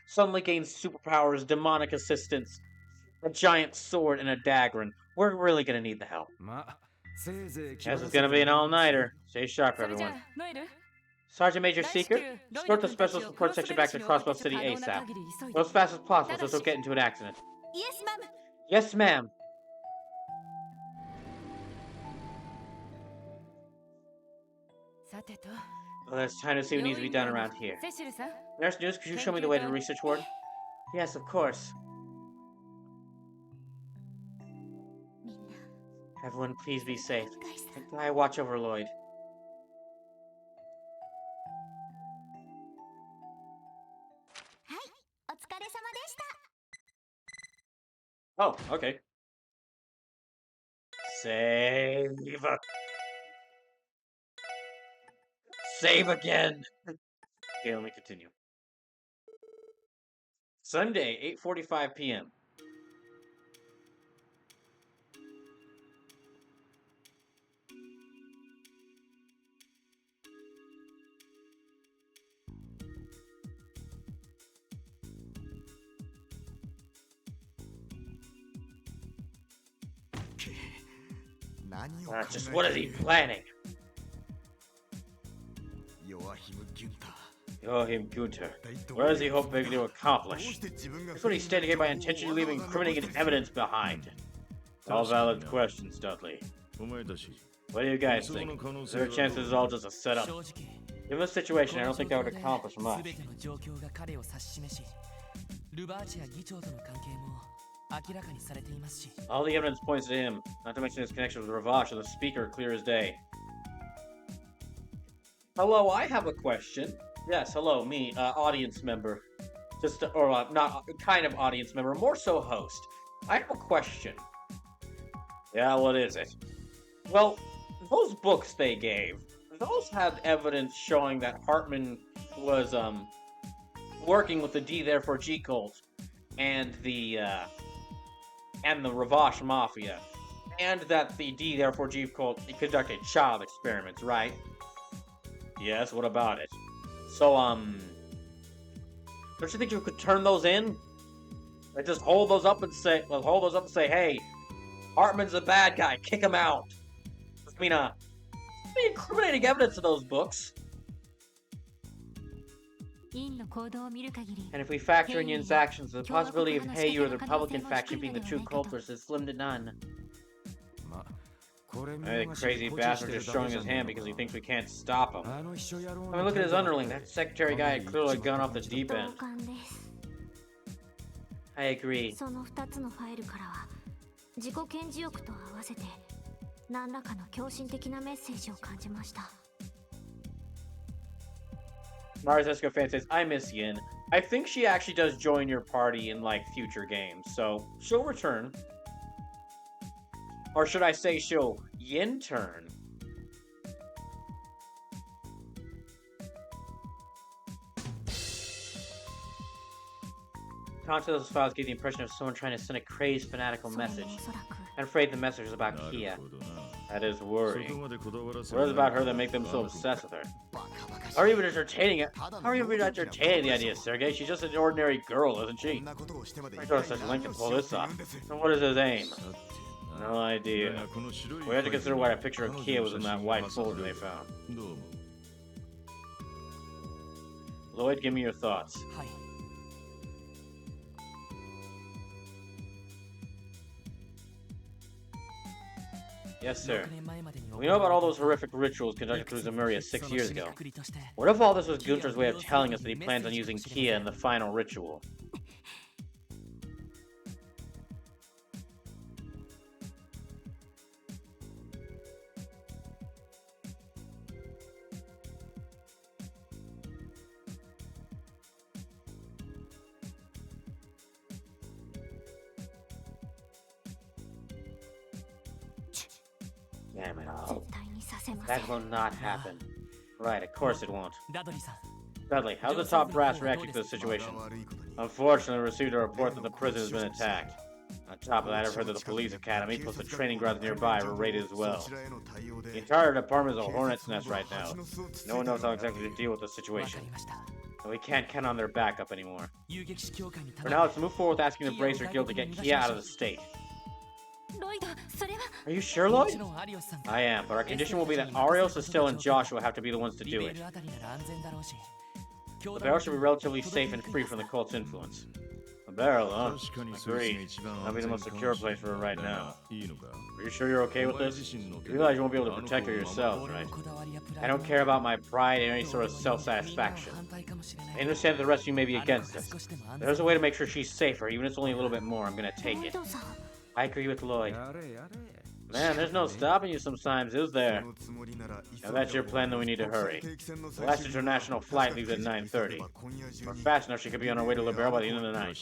superpowers, demonic assistance, a giant sword, and a dagger. And we're really gonna need the help. まあせいぜい気 Guess 張ら it's せて gonna も be ら an います all-nighter. Stay sharp, それじゃ everyone. あノエル Sergeant Major 大至 Seeker, 急ロイ escort ド the 君た Special ちを Support Section back to クロス Crossbow ベル City ベルの可能な ASAP. 限り急い Go で as fast as possible so don't get into an accident. Yes, ma'am. Yes, ma'am. さてと Well, it's time to see what needs to be done around here. セシルさん Nurse News, could you show me the way to the research ward? Yes, of course. みんな Everyone, please be safe. お願いさ And I watch over Lloyd. Hi, お疲れ様でした Oh, okay. Save. Save again. Okay, let me continue. Sunday, 8:45 p.m. Just what is he planning? 弱ひむギュンタ Joachim Gunter. What does he hoping to accomplish? That's what he's standing here by intentionally leaving incriminating evidence behind. All valid questions, Dudley. お前たち What do you guys think? Is there a chance this is all just a setup? 正直 Given the situation, I don't think that would accomplish す much. べての状況が彼を指し示しルバーチや議長との関係も明らかにされていますし All the evidence points to him, not to mention his connection with Ravash or the speaker, clear as day. Hello, I have a question. Yes, hello, me, audience member. Not kind of audience member, more so host. I have a question. Yeah, what is it? Well, those books they gave, those had evidence showing that Hartman was, working with the D therefore G cult and the Ravash Mafia, and that the D therefore G cult conducted child experiments, right? Yes, what about it? So, don't you think you could turn those in? Like, just hold those up and say, hey, Hartman's a bad guy, kick him out. I mean, incriminating evidence in those books. インの行動を見る限り And if we factor in Yin's actions, the possibility of Hey, you or the Republican faction being the true culprits is slim to none. まあこれ I think crazy bastard just showing his hand because he thinks we can't stop him. あの秘書野郎 I mean, look at his underling. That secretary guy had clearly gone off the deep 同 end. 感です I agree. その2つのファイルからは自己顕示欲と合わせて何らかの狂信的なメッセージを感じました Mars Escofan says, I miss Yin. I think she actually does join your party in, like, future games, so she'll return. Or should I say she'll Yin turn? Content of those files gave the impression of someone trying to send a crazy fanatical それも message. おそらく I'm afraid the message is about な Kia. るほどな That is そ worrying. こまでこだわらせ What る is な about her that make them so ある obsessed with her? バカバカしい How are you even entertaining it? How are you even entertaining the idea, Sergei? She's just an ordinary girl, isn't こ she? んなことをしてまで I thought such a link to pull this off. And what is his aim? さてな No だ idea. がこの白い We have to consider why a picture of 彼 Kia 女 was の in 写 that 真 white を挟ん folder で they found. どう思う Lloyd, give me your thoughts. はい Yes, sir. We know about all those horrific rituals conducted through Zemuria 6 years ago. What if all this was Gunter's way of telling us that he plans on using Kia in the final ritual? Damn it all. 絶対にさせません That will not happen. Right, of course it won't. ダドリーさん Dudley, how's the top brass reacting to the situation? Unfortunately, we received a report that the prison has been attacked. On top of that, I've heard that the police academy plus the training grounds nearby were raided as well. The entire department is a hornet's nest right now. No one knows how exactly to deal with the わか situation. りました And we can't count on their backup anymore. 遊撃士協会に For now, let's move forward with asking the Bracer Guild to get Kia out of the state. ロイドそれは Are you sure, も Lloyd? ちろんアリオスさん I am, but our condition will be that Arios, Estelle, and Joshua have to be the ones to リ do ベ it. ルあたりなら安全だろうし The barrel should be relatively safe and free from the cult's influence. A barrel, huh? Agreed. That'll be the most secure place for her right now. Are you sure you're okay with this? You realize you won't be able to protect her yourself, 俺 right? のこだわりやプラ I イド don't care about my pride and any sort of self-satisfaction. みんなは反対かもしれない I understand that the rest of you may be あなた against が this. 少しでも安 There's 全 a way to make sure she's safer, even if it's only a little bit more. I'm gonna ロ take イ it. ドさん I agree with Lloyd. やれやれ Man, there's no stopping you sometimes, is there? Now that's your plan, then we need to hurry. The last international flight leaves at 9:30. We're fast enough she could be on her way to Libero by the end of the night.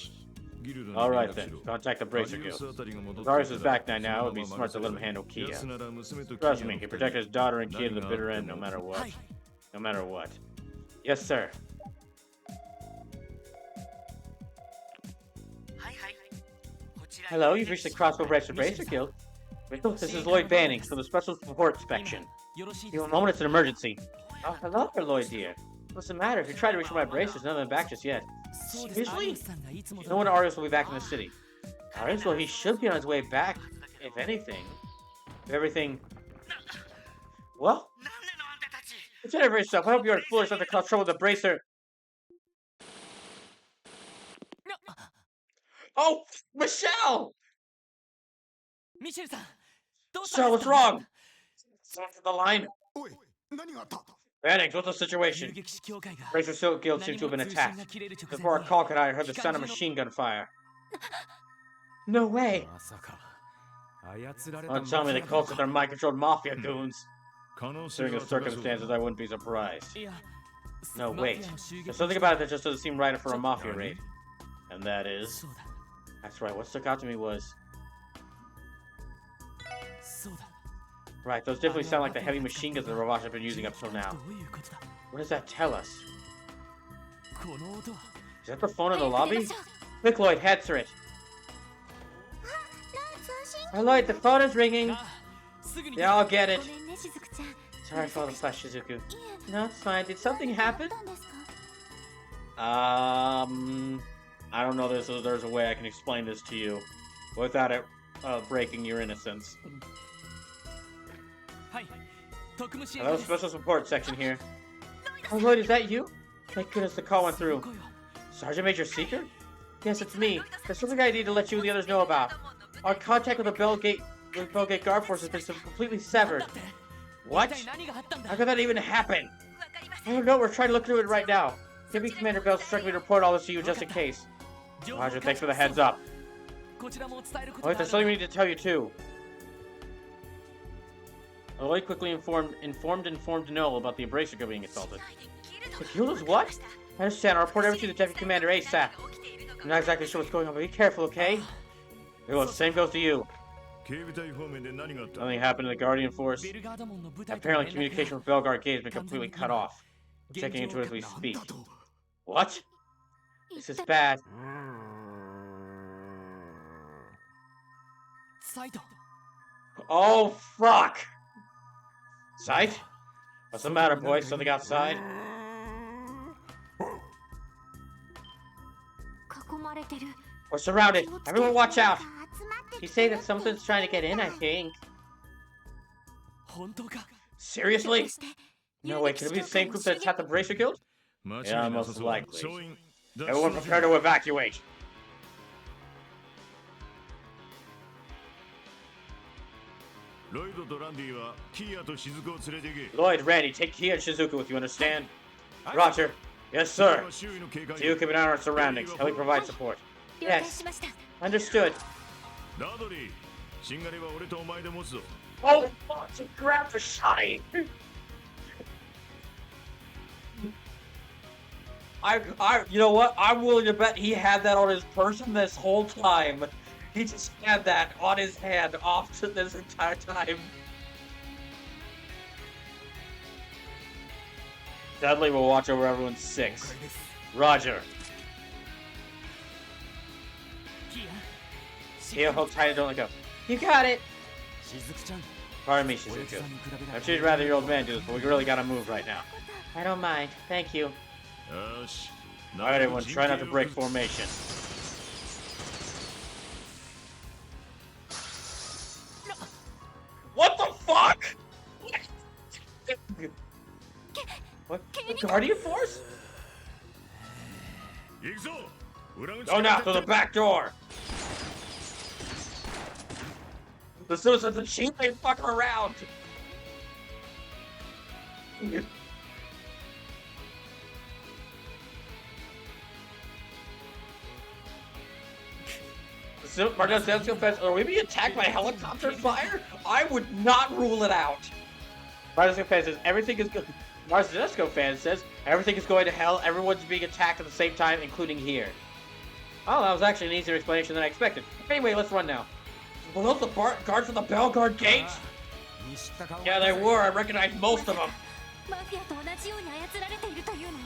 Alright then, contact the Bracer Guild. If Darius is back now, it would be smart to let him handle Kia. Trust me, he protected his daughter and Kia to the bitter end, no matter what. No matter what. Yes, sir. はいはいこちら Hello, you've reached the Crossbow Bracer Guild. This is Lloyd Banning from the Special Support Section. よろしいで You す have a moment, it's an emergency. Oh, hello there, Lloyd dear. What's the matter? If you tried to reach my bracers, none of them back just yet. そうですアリ Seriously? オスさんがいつも No one Arius will be back in the city. Arius, well, he should be on his way back, if anything. If everything... Well, なんなのあんたたち consider for yourself. I hope you aren't foolish enough to cause trouble with the bracer. Oh, Michelle! ミシェルさんどうしたん Michelle, です what's か wrong? Someone from the line. おい何があった Bannings, what's the 遊 situation? 撃士協会が Bracer Silk Guild 何 seems to も have been 通信 attacked. が切れる直 Before 前 our に call cut out, I heard the sound of machine gun fire. No way! まさか操られ Don't た tell me the cults are their mind-controlled mafia goons. 可能性 Considering が the 高そうだ circumstances, I wouldn't be surprised. いや No, マフ wait. ィアの襲撃 There's something about it that just doesn't seem right for a mafia raid. And that is... そうだ That's right, what stuck out to me was... そうだ Right, those definitely sound like the heavy machine guns that Ravash have been using up till now. どういうことだ What does that tell us? この音は Is that the phone in the 早く出 lobby? ましょう Quick, Lloyd, answer it. 通信 Oh, Lloyd, the phone is ringing. あすぐに Yeah, I'll get ご it. めんねしずくちゃん Sorry for all the fuss, Shizuku. いえ No, it's fine. Did something あ happen? ったんですか I don't know. There's a way I can explain this to you without it breaking your innocence. はい特務支援 Hello, です special support section here. Oh, Lloyd, is that you? Thank goodness the call went その through. 声は Sergeant Major Seeker? Yes, it's me. There's something I need to let you and the others know about. Our contact with the Bellgate Guard Force has been completely なん severed. だって What? 一体何があったんだ How could that even happen? I don't know. We're trying to look into it right now. Give me Commander Bell's instructed me to report all this to you just in case. 情報 Roger, 開 thanks 始 for the heads up. こちらも伝えること Lloyd, があ there's something we る need to tell you too. Lloyd quickly informed Noel about the Embracer Guild being assaulted. The guild is what? I understand. I'll report everything to the Deputy Commander ASAP. I'm not exactly sure what's going on, but be careful, okay? Well, the same goes to you. 警備隊方面で何があった Something happened to the Guardian Force. ベルガード門の部隊との Apparently, 連絡 communication with Belgard Gate has been completely cut off. We're checking into it as we speak. What? This is bad. サイト Oh, fuck! Sight? What's the matter, boys? Something outside? 囲まれてる We're surrounded. 気をつけ Everyone watch out. 集まって He's saying that something's trying to get in, I think. 本当か Seriously? どうして No way, could it be the same group that attacked the Bracer Guild? 間違 Yeah, いなさ most そう likely. 総員脱 Everyone 出 prepare to evacuate. ロイドとランディはキアと雫を連れて行け。 Lloyd, Randy, take Kia and Shizuku with you, understand? Roger. Yes, sir. 周囲の警戒 So you keep an eye on our surroundings. Help me provide support. 了解 Yes. しました Understood. ダドリー、しんがりは俺とお前で持つぞ。 Oh, fuck! You grabbed the shotty! You know what? I'm willing to bet he had that on his person this whole time. He just had that on his hand off to this entire time. Dudley will watch over everyone's six. Roger. キア Here, hold tight and don't let go. You got it! 雫ちゃん Pardon me, おやつ Shizuku. さんに比べな I should rather your old man do this, but we really gotta move right now. I don't mind. Thank you. よし。 Alright, everyone, try not to break formation. What the fuck? What? The Guardian Force? 行くぞ。裏口 Go now, through the back door. The citizens and chief ain't fucking around. Martinez confess, are we being attacked by helicopter fire? I would not rule it out. Martinez fan says everything is good. Martinez fan says everything is going to hell. Everyone's being attacked at the same time, including here. Oh, that was actually an easier explanation than I expected. Anyway, let's run now. Were those the guards from the Belgard gate? Yeah, they were. I recognize most of them. マフィアと同じように操られているというの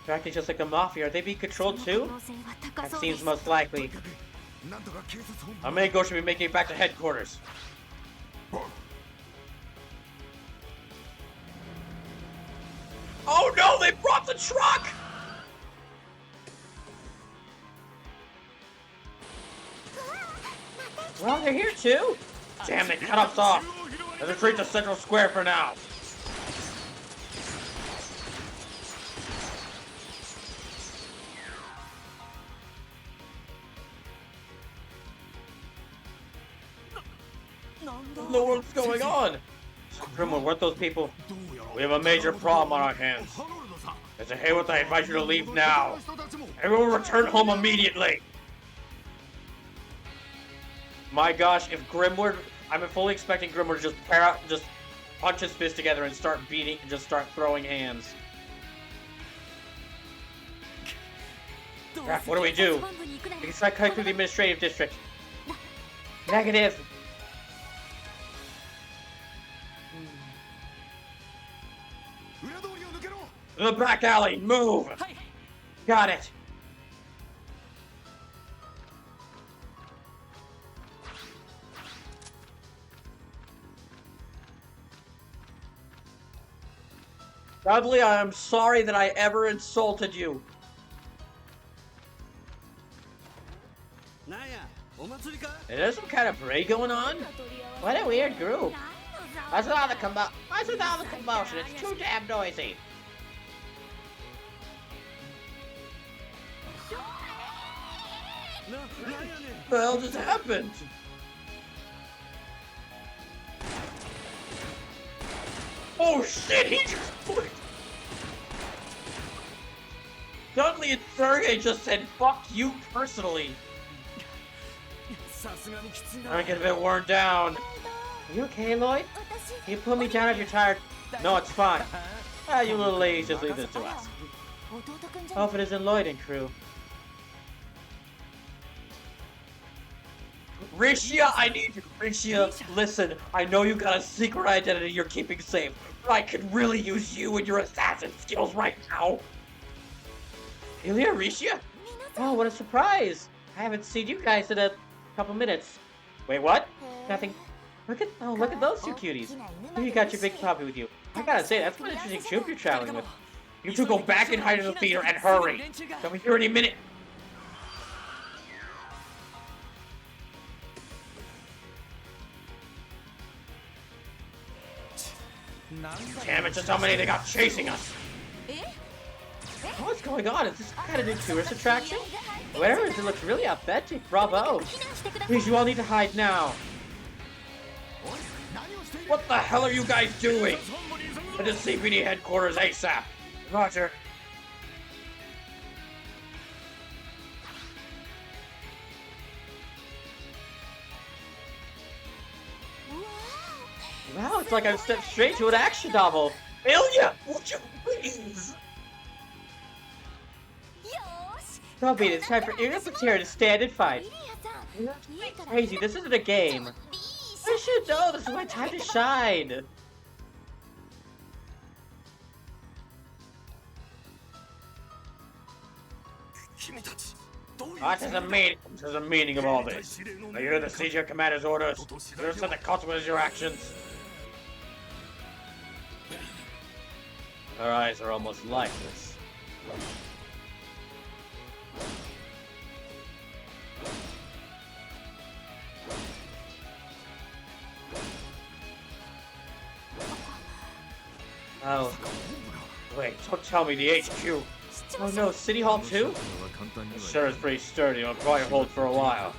They're acting just like a mafia. Are they being controlled too? 可能性は高 That そうで seems す most likely. なんとか警察本部 Amigo should be making it back to headquarters. Oh no, they brought the truck! Well, they're here too. Damn, they cut us off. Let's retreat to Central Square for now. No, what's going on? Grimwood, what those people? We have a major problem on our hands. Mr. Haywood, I advise you to leave now. Everyone return home immediately. My gosh, if Grimwood, I'm fully expecting Grimwood to just punch his fist together and start beating, and just start throwing hands. Crap, what do we do? We can try cutting through the administrative district. Negative. To the back alley, move! Got it! Dudley, I am sorry that I ever insulted you. Is there some kind of parade going on? What a weird group. What's with all the commotion? It's too damn noisy. What the hell just happened? Oh shit, he just put... Dudley and Sergey just said fuck you personally. I'm getting a bit worn down. Are you okay, Lloyd? Can you put me down if you're tired? No, it's fine. Ah, you little ladies, just leave this to us. Hope it isn't Lloyd and crew. Rishia, I need you. Rishia, listen, I know you got a secret identity you're keeping safe, but I could really use you and your assassin skills right now. Ilya, Rishia? Oh, what a surprise. I haven't seen you guys in a couple minutes. Wait, what? Nothing. Look at those two cuties. You got your big puppy with you. I gotta say, that's one interesting troop you're traveling with. You two go back and hide in the theater and hurry. Don't be here any minute. Damn it, just how many they got chasing us. What's going on? Is this kind of new tourist attraction? Where is it? Looks really authentic. Bravo. Please, you all need to hide now. What the hell are you guys doing? At the CPD headquarters ASAP. Roger. Wow, it's like I've stepped straight to an action novel. Ilya, would you please? Don't beat it. It's time for Ilya to stand and fight. You're crazy. This isn't a game. I should know. This is my time to shine. What is the meaning of all this? Are you to seize your commander's orders? You have set the consequences of your actions. Her eyes are almost lifeless. Oh. Wait, don't tell me the HQ. Oh no, City Hall too? This sure is pretty sturdy. It'll probably hold for a while.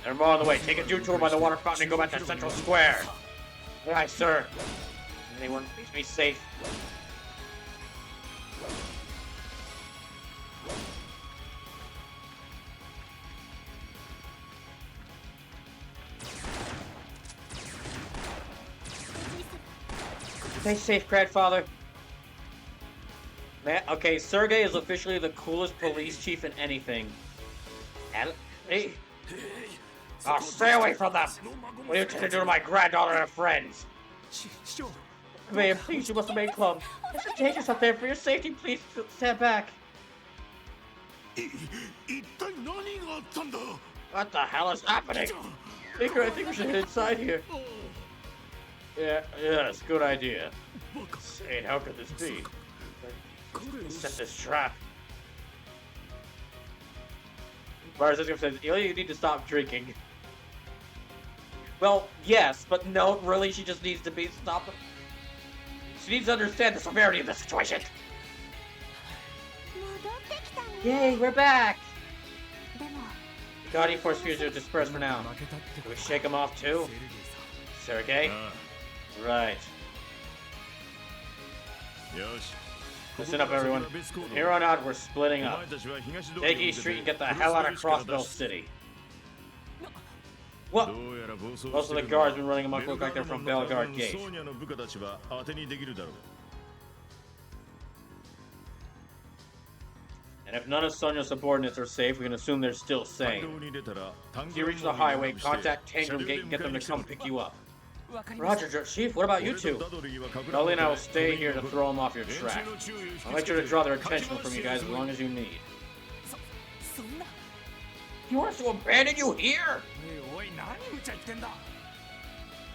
They're more on the way. Take a detour by the water fountain and go back to Central Square. Aye, sir. Anyone please be safe? Stay safe, grandfather. Man, okay, Sergey is officially the coolest police chief in anything. Hey. Oh, stay away from them! What do you intend to do to my granddaughter and friends? Ma'am, please, you must remain calm. There's some dangers out there. For your safety, please stand back. What the hell is happening? I think we should head inside here. Yes, good idea. Insane, how could this be? Set this trap. Barzizka says, Ilya, you need to stop drinking. Well, yes, but no, really, she just needs to be stopped. She needs to understand the severity of the situation. Yay, we're back! Guardian Force Fusion are dispersed for now. Do we shake them off too? Sergey? Right. Listen up, everyone. From here on out, we're splitting up. Take East Street and get the hell out of Crossbell City. What? Most of the guards been running amok look like they're from Belgard Gate. And if none of Sonya's subordinates are safe, we can assume they're still sane. If you reach the highway, contact Tangram Gate and get them to come pick you up. Roger, Chief, what about you two? Dolly and I will stay here to throw them off your track. I'll make sure to draw their attention from you guys as long as you need. You want us to abandon you here?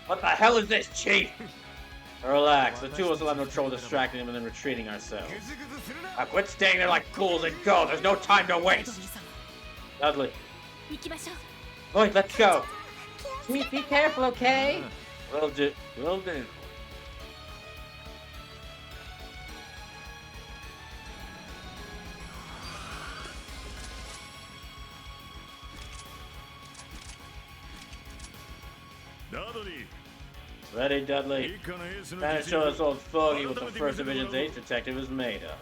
What the hell is this, Chief? Relax, the two of us will have no trouble distracting him and then retreating ourselves. Now quit staying there like fools and go, there's no time to waste! Dudley. Boy, let's go! Chief, be careful, okay? Will do. Will do. Ready, Dudley. Trying to show this old fogey what the 1st Division's ace detective is made of.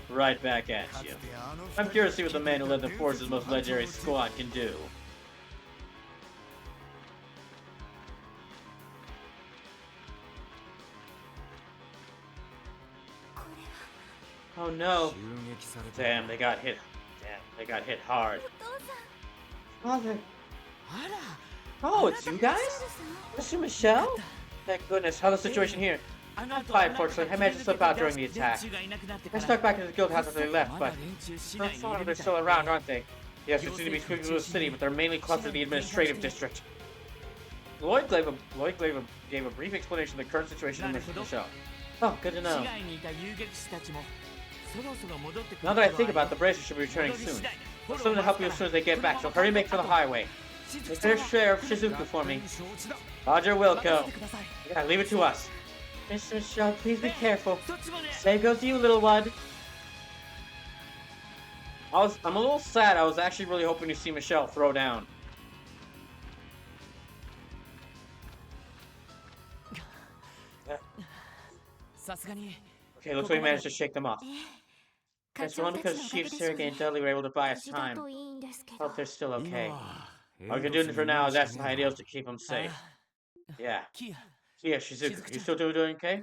Right back at you. I'm curious to see what the man who led the force's most legendary squad can do. Oh no. Damn, they got hit. Damn, they got hit hard. Father. Oh, it's you guys? Mr. Michelle? Thank goodness. How's the situation here? I'm not fine, fortunately. I managed to slip out during the attack. I stuck back into the guild house after they left, but they're still around, aren't they? Yes, they seem to be sweeping through the city, but they're mainly clustered in the administrative district. Lloyd gave a brief explanation of the current situation in the show. Oh, good to know. Now that I think about it, the Bracers should be returning soon. I'll send them to help you as soon as they get back, so hurry and make for the highway. Take their share of Shizuku for me. Roger, Wilco. Yeah, leave it to us. Mr. Shaw, please be careful. Same goes to you, little one. I'm a little sad. I was actually really hoping to see Michelle throw down. Okay, looks like we managed to shake them off. It's only because Chief Sergei and Dudley were able to buy us time. Hope they're still okay. All we can do for now is ask the ideals to keep them safe. Yeah. Kia, Shizuka, you still doing okay?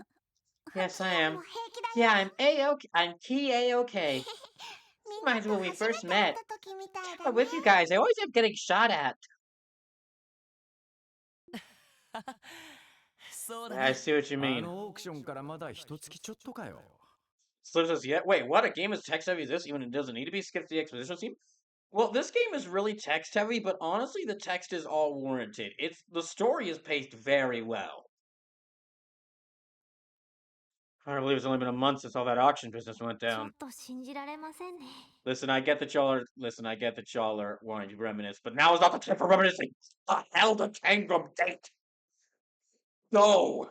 Yes, I am. Yeah, I'm A-OK. I'm K-A-OK. Reminds me when we first met. But with you guys, I always end up getting shot at. Yeah, I see what you mean. オークションからまだ一月ちょっとかよ。Slim says, yeah, wait, what? A game as text heavy as this, even it doesn't need to be? Skip the exposition scene? Well, this game is really text heavy, but honestly, the text is all warranted. The story is paced very well. I can't believe it's only been a month since all that auction business went down. Listen, I get that y'all are wanting to reminisce, but now is not the time for reminiscing. The hell the Tangram date. No.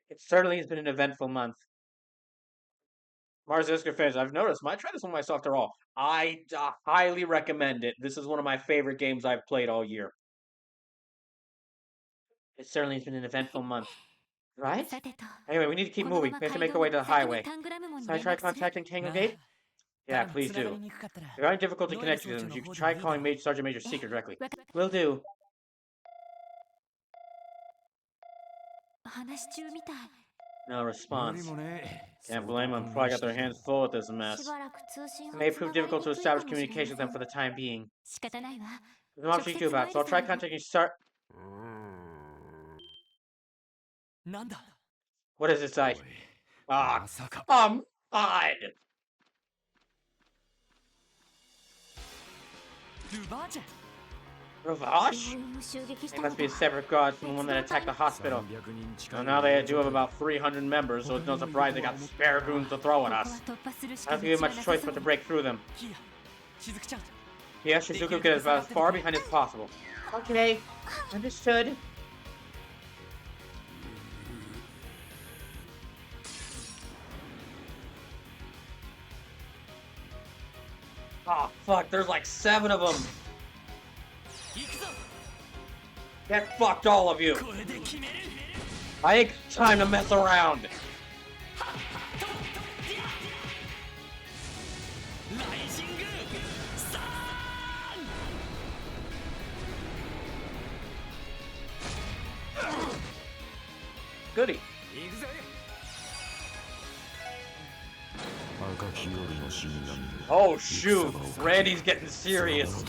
It certainly has been an eventful month. Mars Isker fans, I've noticed. Might try this one myself after all. I highly recommend it. This is one of my favorite games I've played all year. It certainly has been an eventful month. Right? Anyway, we need to keep moving. We have to make our way to the highway. So I try contacting Tango Gate? Yeah, please do. If you're having difficulty connecting to them, you can try calling Sergeant Major Seeker directly. Will do. No response. Can't blame them. Probably got their hands full with this mess. It may prove difficult to establish communication with them for the time being. There's not much you can do about it, so I'll try contacting What does it say? Ah, come on! Ravage? They must be a separate guard from the one that attacked the hospital. Well, now they do have about 300 members, so it's no surprise they got spare goons to throw at us. I don't think we have much choice but to break through them. Yeah, Shizuka get about as far behind as possible. Okay, understood. Oh, fuck, there's like 7 of them. Get fucked, all of you. I ain't time to mess around. Goody. Oh shoot, Randy's getting serious.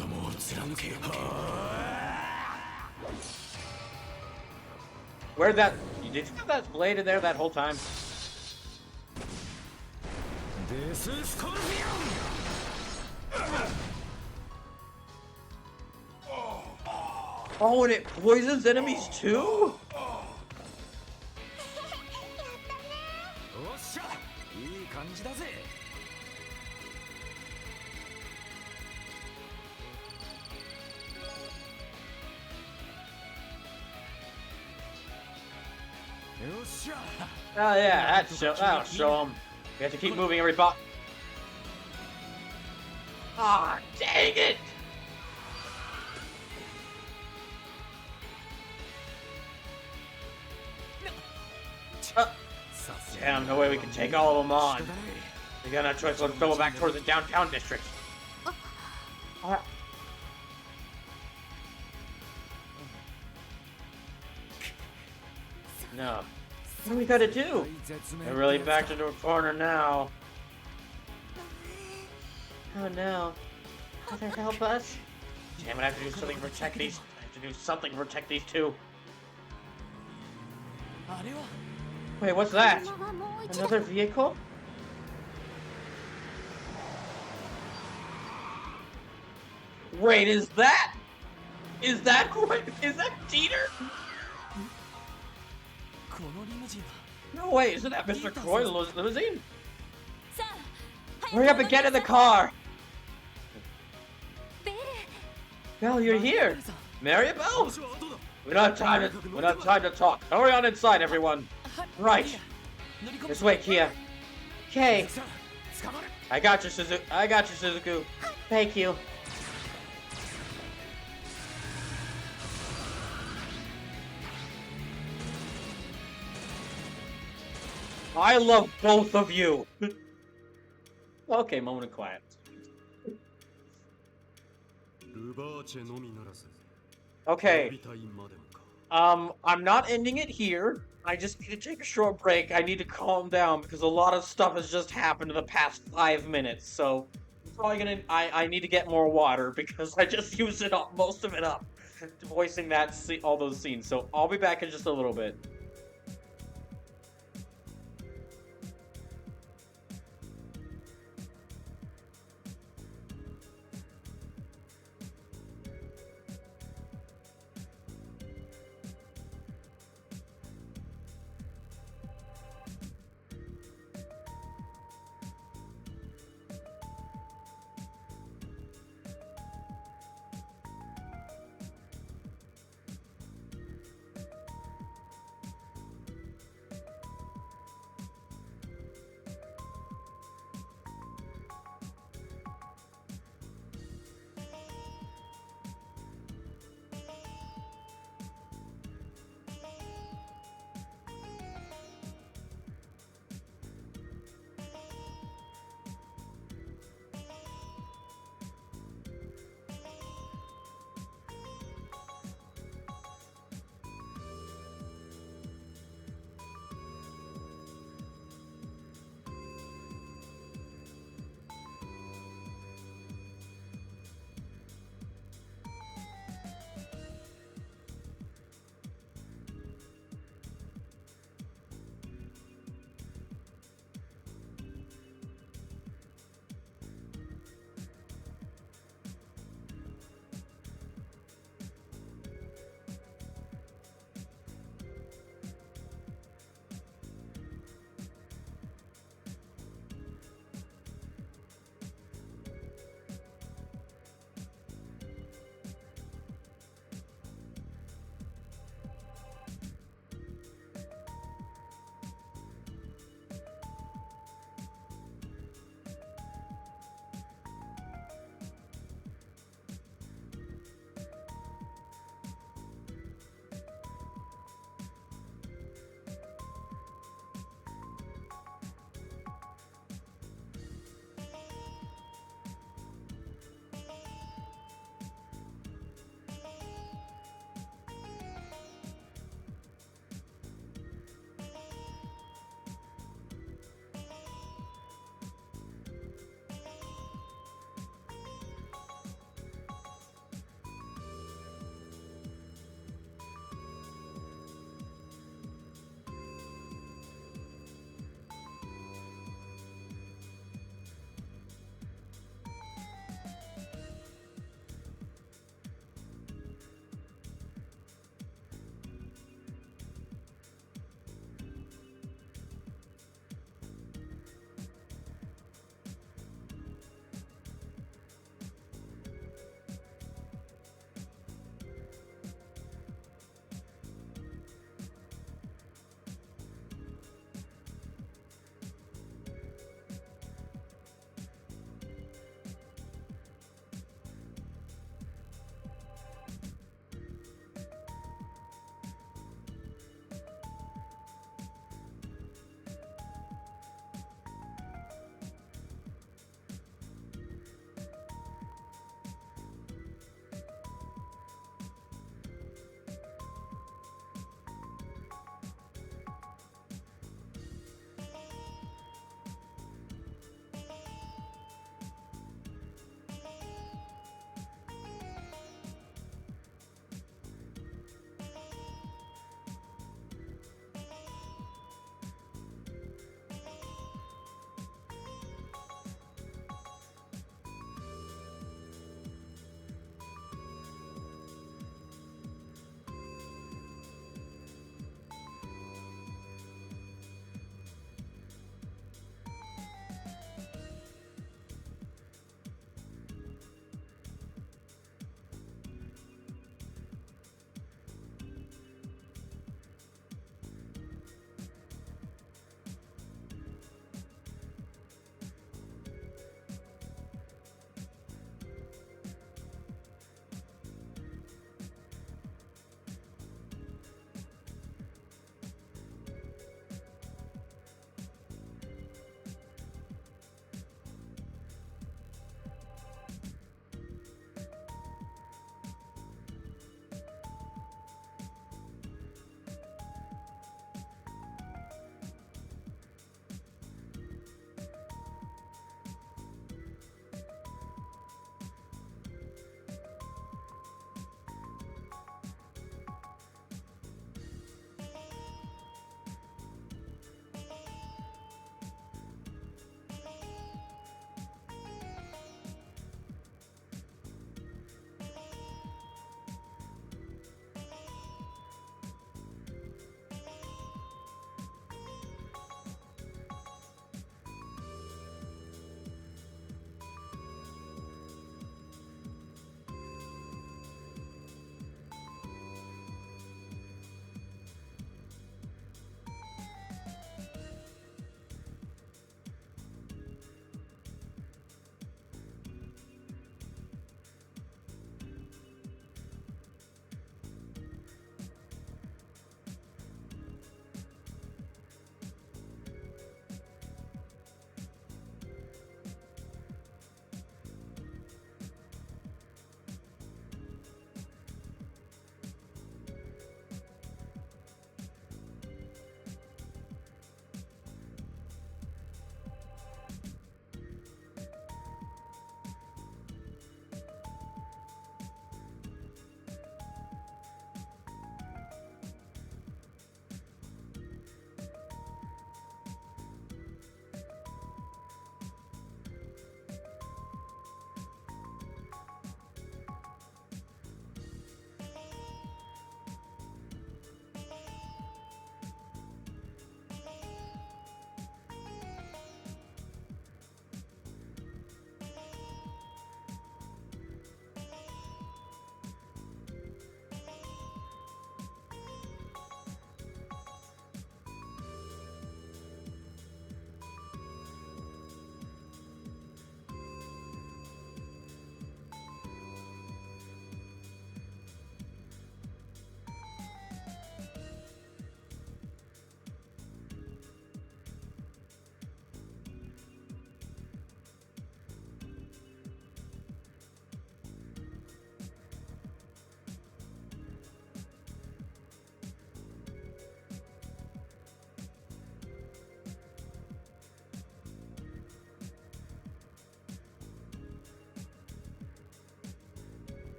Where'd that... Did you have that blade in there that whole time? This is Oh, and it poisons enemies too? Oh yeah, that'll show them. We have to keep moving every bot. Ah, dang it! Damn, no way we can take all of them on. We got no choice but to go back towards the downtown district. No. What do we gotta do? They're really backed into a corner now. Oh no. Can they help us? Damn it, I have to do something to protect these. I have to do something to protect these two. Wait, what's that? Another vehicle? Wait, is that Dieter? No way, isn't that Mr. Croy's limousine? Hurry up and get in the car! Belle, you're here! Maribel? We don't have time to talk. Hurry on inside, everyone! Right! This way, Kia. Okay. 捕まる。 I got you, Suzuki. I got you, Suzuki. Thank you. I love both of you. Okay, moment of quiet. ルバーチェのみならず Okay. ビタインまでもか。 I'm not ending it here. I just need to take a short break. I need to calm down because a lot of stuff has just happened in the past 5 minutes. So I'm probably gonna. I need to get more water because I just used it up, most of it up, voicing that all those scenes. So I'll be back in just a little bit.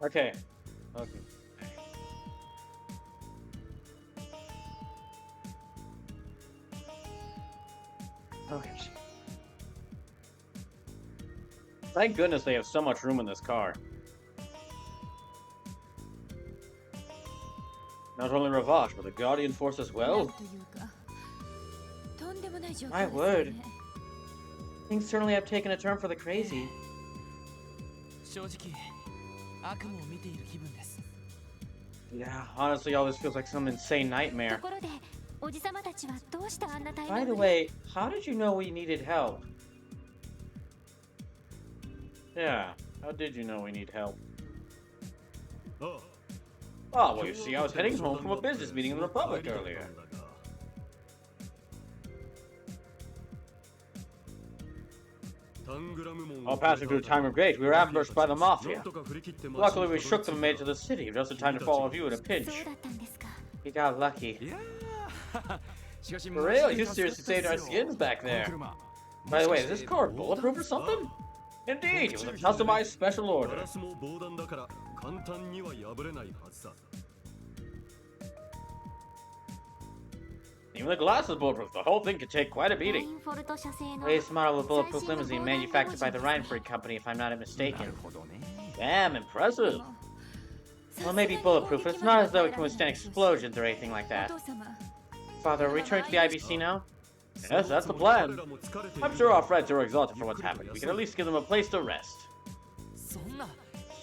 Okay. Okay. Okay. Thank goodness they have so much room in this car. Not only Ravash, but the Guardian Force as well? My word. Things certainly have taken a turn for the crazy. 正直悪夢を見ている気分です Yeah, honestly, all this feels like some insane と nightmare. ころでおじさまたちはどうしてあんなタイミ By ン the グで way, how did you know we needed help? Yeah, how did you know we need help? あ Oh, well, you see, I was heading home from a business meeting in the Republic earlier. While passing through the time of gate, we were ambushed by the Mafia. Luckily, we shook them and made it to the city, just in time to follow you in a そ pinch. うだったんですか We got lucky. いやーしかし For real, you seriously saved our skins back there. By the way, is this car bulletproof or something? Indeed, it was a customized special ガ order. ラスも防弾だから簡単には破れないはずさ Even the glass is bulletproof. The whole thing could take quite a ライ beating. ンフォルト社製の Latest model of a bulletproof 最新の limousine 防弾 manufactured by the リムジン Rhineford Company, if I'm not な mistaken. るほどね Damn, impressive. Well, maybe bulletproof, but it's not as though it can withstand explosions or anything like お that. 父様 Father, are we returning to the IBC now? Yes, that's the plan. I'm sure our friends are exhausted from what's happened. We can at least give them a place to rest. そんな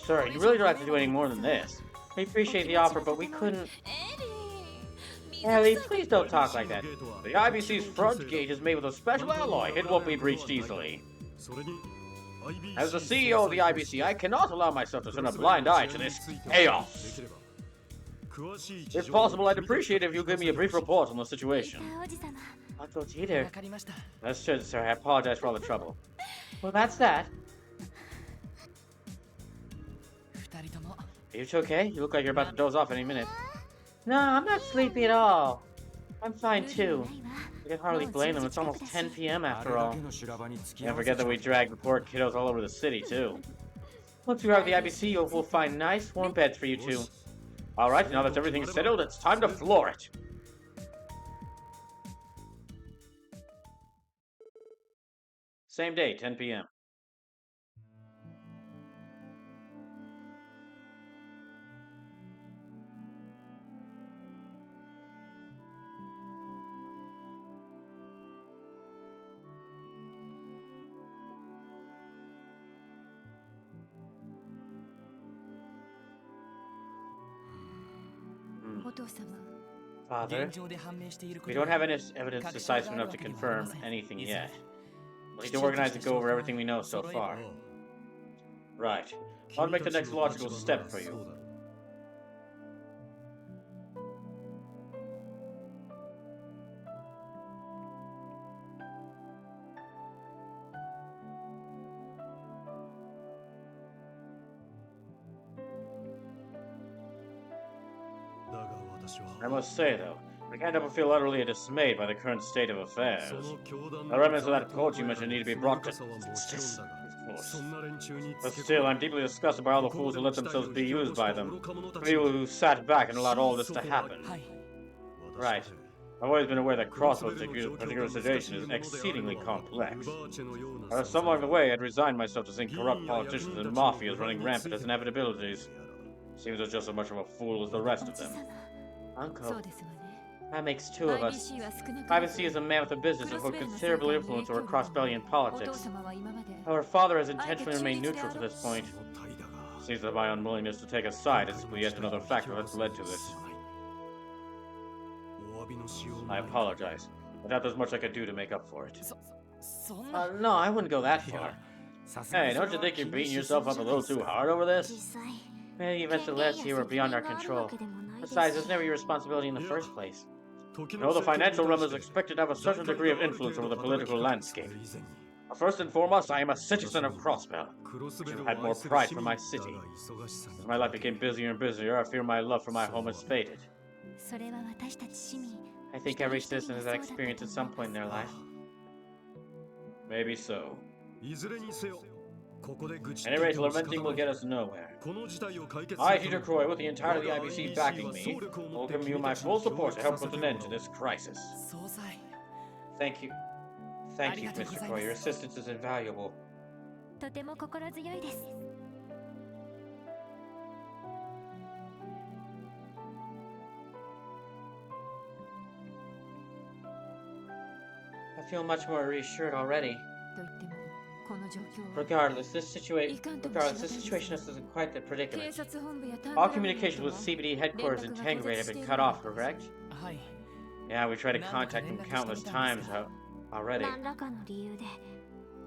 Sir, you really don't have to do any more than this. We appreciate the offer, but we couldn't... エリー Ellie, please don't talk like that. The IBC's front gate is made with a special alloy. It won't be breached easily. それに As the CEO of the IBC, I cannot allow myself to turn a blind eye to this chaos. できれば詳しい事 If 情 possible, I'd appreciate it if you give me a brief report on the ピー situation. ターおじ様 Uncle わ Jeter. かりました Understood, sir. I apologize for all the trouble. Well, that's that. 二人とも Are you two okay? You look like you're about to doze off any minute. No, I'm not sleepy at all. I'm fine 無理 too. ないわ I can hardly blame them. It's almost 10 p.m. あ after れだ all. けの修羅場に付き Can't 合わ forget せ that ちゃ we drag the poor kiddos all over the city too. Once we arrive at the IBC, we'll find nice warm beds for you two. Alright, now that everything's settled, it's time to floor it. Same day, 10 p.m. Hmm. お父様 Father, 現状で判明しているこ we と don't は have any evidence decisive enough to confirm anything yet. We'll need to organize and go over everything we know so far. Right. I'll make the next logical step for you. そうだろう だが私は I must say, though, I can't help but feel utterly dismayed by the current state of affairs. その教団 The remnants of that cult you mentioned need to be brought to その深さはもちろんだが Of course. そんな連中に But つけ still, 込 I'm む deeply disgusted by all the fools who let themselves be used by them. 愚か者たち People who sat back and allowed all this to happen. はい Right. I've always been aware that Crossroads' particular situation is exceedingly complex. But somewhere along the way, I'd resigned myself to seeing corrupt politicians and mafias running rampant as inevitabilities. Seems I'm just as much of a fool as the rest お of じ them. 様 Uncle, そうですわね that makes two of us. IBC は少なからず IBC is a man with a business that holds considerable influence over cross-Bellian お父 politics. 様は今まで Our father has intentionally remained neutral to this point. その態度が Seems that my unwillingness to take a side is simply yet another factor that's led to this. お詫びのしよう I apologize. I doubt there's much I could do to make up for it. そんな No, I wouldn't go that far. さすが Hey, don't you think you're beating yourself up a little too hard over 実 this? 際 Many events that led us here were beyond our 権限や責任がある control. わけでもないです Besides, it's never your responsibility in the first place. 時 You の know, the 政権 financial に realm 対 is して expected to have a certain degree of influence over the political landscape. それ以前に First and foremost, I am a citizen of Crossbell. クロスベ Should ル have を had more 愛する pride 市 for 民 my だ city. が忙しさ As に my life became busier and busier, I fear my love for my home has faded. それは私たち市民 I think every citizen has that experience at some point in their life. Maybe so. いずれにせよ Any rate, lamenting will get us nowhere. I, Teacher Croy, with the entirety of the IBC backing me, will give you my full support to help put an end to this crisis. Thank you. Thank you, Mr. Croy. Your assistance is invaluable. とても心強いです。 I feel much more reassured already. と言ってもこの状況は Regardless, this situation isn't quite the 警 predicament. 察本部や探 All 偵 communications with CBD headquarters in Tangrade have been cut off, correct? はい Yeah, we tried to contact them countless times already. 何らかの理由で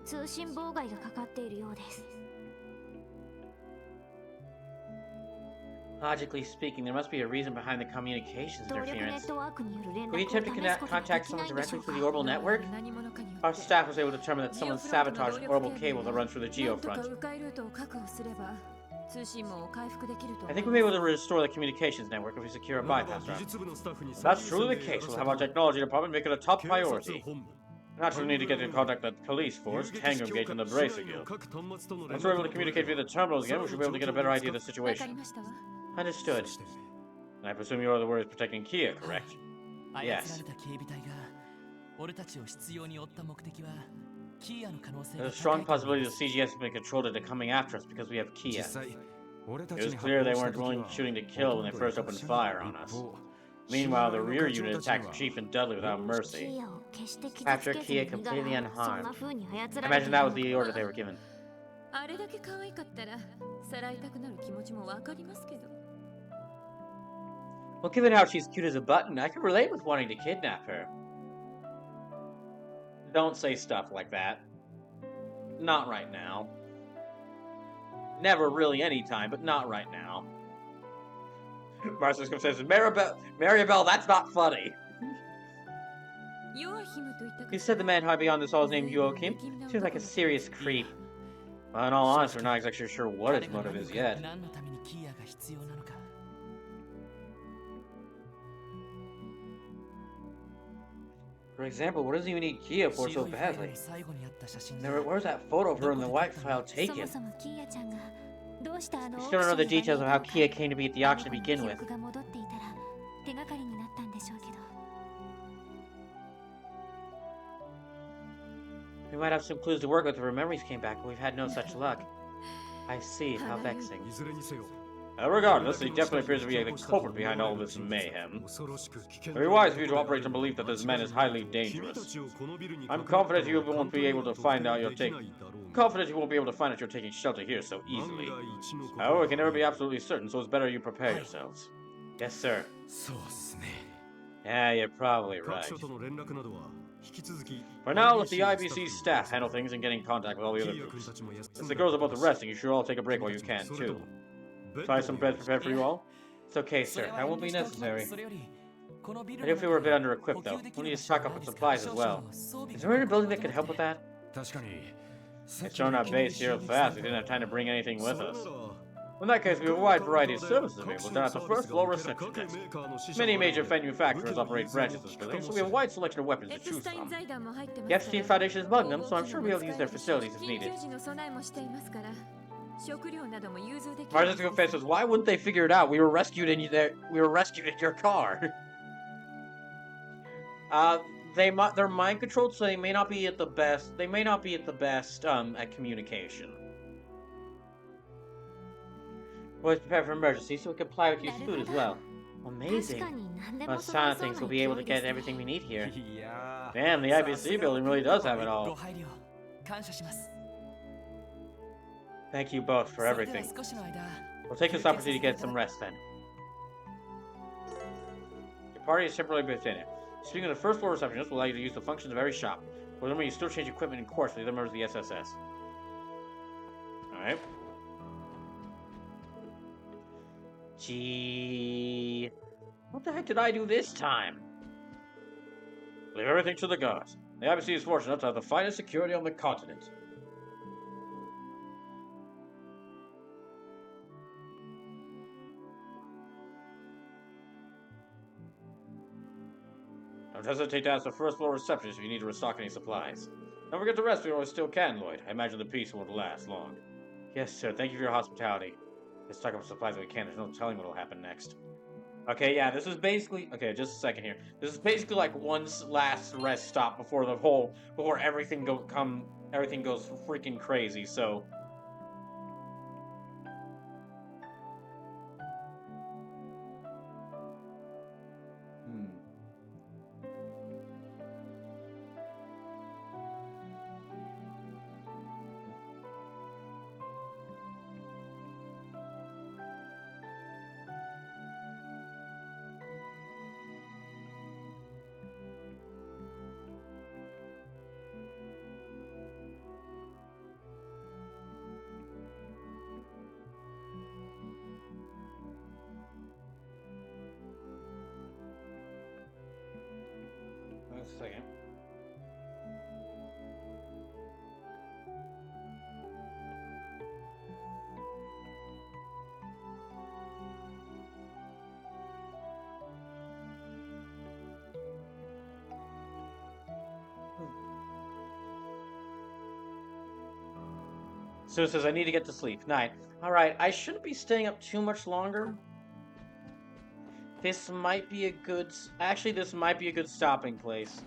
通信妨害がかかっているようです。 Logically speaking, there must be a reason behind the communications 動力ネ interference. ットワークによる連 Could you 絡を attempt to 試すことが contact でき someone ないんでしょ directly う through the か。 orbital network? 何者かによって Our staff was able to determine that ジオ someone フロントの sabotaged 動 an 力 orbital 系 cable that runs through the なんとか geofront. 迂回ルートを確保すれば通信網を回復できると I 思 think い we'll be ま able す to restore the communications network if we secure a bypass route. If that's truly the case, we'll have our technology department make it a top priority. Naturally, we need to get in contact with the police force, Tango Gate, and the Bracer Guild. Once we're able to communicate via the terminals again, we should be able to get a better idea of the わか situation. りましたわ Understood. And I presume you are the warriors protecting Kia, correct? 操られ Yes. た警備隊が俺たちを執拗に追った目的はキーヤの可能性 There's が a strong 高いと思い possibility ま the す CGS has been controlled into coming after us because we have 実 Kia. 際俺た It ち was に clear they 発砲 weren't した willing 時 shooting to は kill when they ほとんど first 隠 opened し fire な on かった us. 一方 Meanwhile, the 信 rear 頼の unit 課長たちは attacked Chief and Dudley without キ mercy. ーヤを決して傷 Capture つけず Kia に逃が completely らそんな unharmed. 風に操られて I い imagine る that の was the order they were given. あれだけ可愛かったらさらいたくなる気持ちもわかりますけど Well, given how she's cute as a button, I can relate with wanting to kidnap her. Don't say stuff like that. Not right now. Never really any time, but not right now. Marcus says, Maribel, that's not funny. ヨアヒムといったか You said the man hiding beyond this all is named Joachim? Seems like a serious creep. Well, in all honesty, we're not exactly sure what his 彼が motive 何 is か yet. 何のためにキーヤが必要なのか For example, what does he even need Kia for 白 so いファイル badly? の最後にあった写真 There, where's that photo of her in the white file そ taken? もそもキーヤちゃんがどうしてあの We オー still ク don't ショ know ン the に details of 招 how いた Kia came to be at the あ auction の to 子の begin 記 with. 憶が戻っていたら手がかりになったんでしょうけど We might have some clues to work with if her memories came back, but we've had no such luck. I see, how vexing. いずれにせよ Regardless, he definitely appears to be the culprit behind all this mayhem. 恐ろしく危 It 険 would be wise for you to operate in belief that this man is highly 君た dangerous. ちをこのビルに I'm 隠れ confident て you won't be able to find out you're できな taking. いだろう Confident you won't be able to find out you're taking shelter here so 万 easily. が一のこと However, we can never be absolutely certain, so it's better you prepare yourselves. Yes, sir. そうっすね Yeah, you're probably 各 right. 所との連絡などは引き続き For now, let the IBC staff handle things and get in contact with all the キ other ーヤ君 groups. たちも休 Since ん the で girls are both resting, you should all take a break while you can, それと too. もベッ Try ド some を beds prepared for you all? It's okay, それ sir. は That 遠 won't 慮 be しておきます そ necessary. れよりこのビル I の do feel we're a bit 中に under equipped, 補 though. 給でき We る need 場 to 所は stock up ない on ですか supplies as 少 well. 々装備 Is が there any building that could help with that? 確かに It's shown our base here fast. We didn't have time to bring anything そ with れ us. なら In that case, we have a wide variety of services available down at the first floor reception desk. Many major manufacturers operate branches of this building, so we have a wide selection of weapons エ to プ choose スタイン from. 財団も入ってます The Epstein Foundation is among them, so I'm sure we'll be able to use their facilities if 緊 needed. 急時の備えもしていますから食料なども融通できる Marziska says, "Why wouldn't they figure it out? We were rescued in your car." They're mind controlled, so they may not be at the best. They may not be at the best at communication. Boys prepare for emergency, so we can apply with use food as well. 確 Amazing. かに何で On も揃い Silent そう Things, な we'll be able to 勢いで get すね everything we need here. いや Damn, the IBC building really does have it ご all. 配慮感謝します Thank you both for それでは everything. 少しの間 We'll take this opportunity to get some rest then. Your party is temporarily within it. Speaking of the first floor receptionist, will allow you to use the functions of every shop. Remember, you still change equipment in course for the other members of the SSS. Alright. Gee. What the heck did I do this time? Leave everything to the gods. The IBC is fortunate enough to have the finest security on the continent. Don't hesitate to ask the first floor receptionist if you need to restock any supplies. Don't forget to rest while you still can, Lloyd. I imagine the peace won't last long. Yes, sir. Thank you for your hospitality. Let's stock up supplies if we can. There's no telling what will happen next. Okay, yeah, this is basically... Okay, just a second here. This is basically like one last rest stop before everything everything goes freaking crazy, so... Wait a second. Sue says, I need to get to sleep. Night. Alright, I shouldn't be staying up too much longer. This might be a good... Actually, this might be a good stopping place.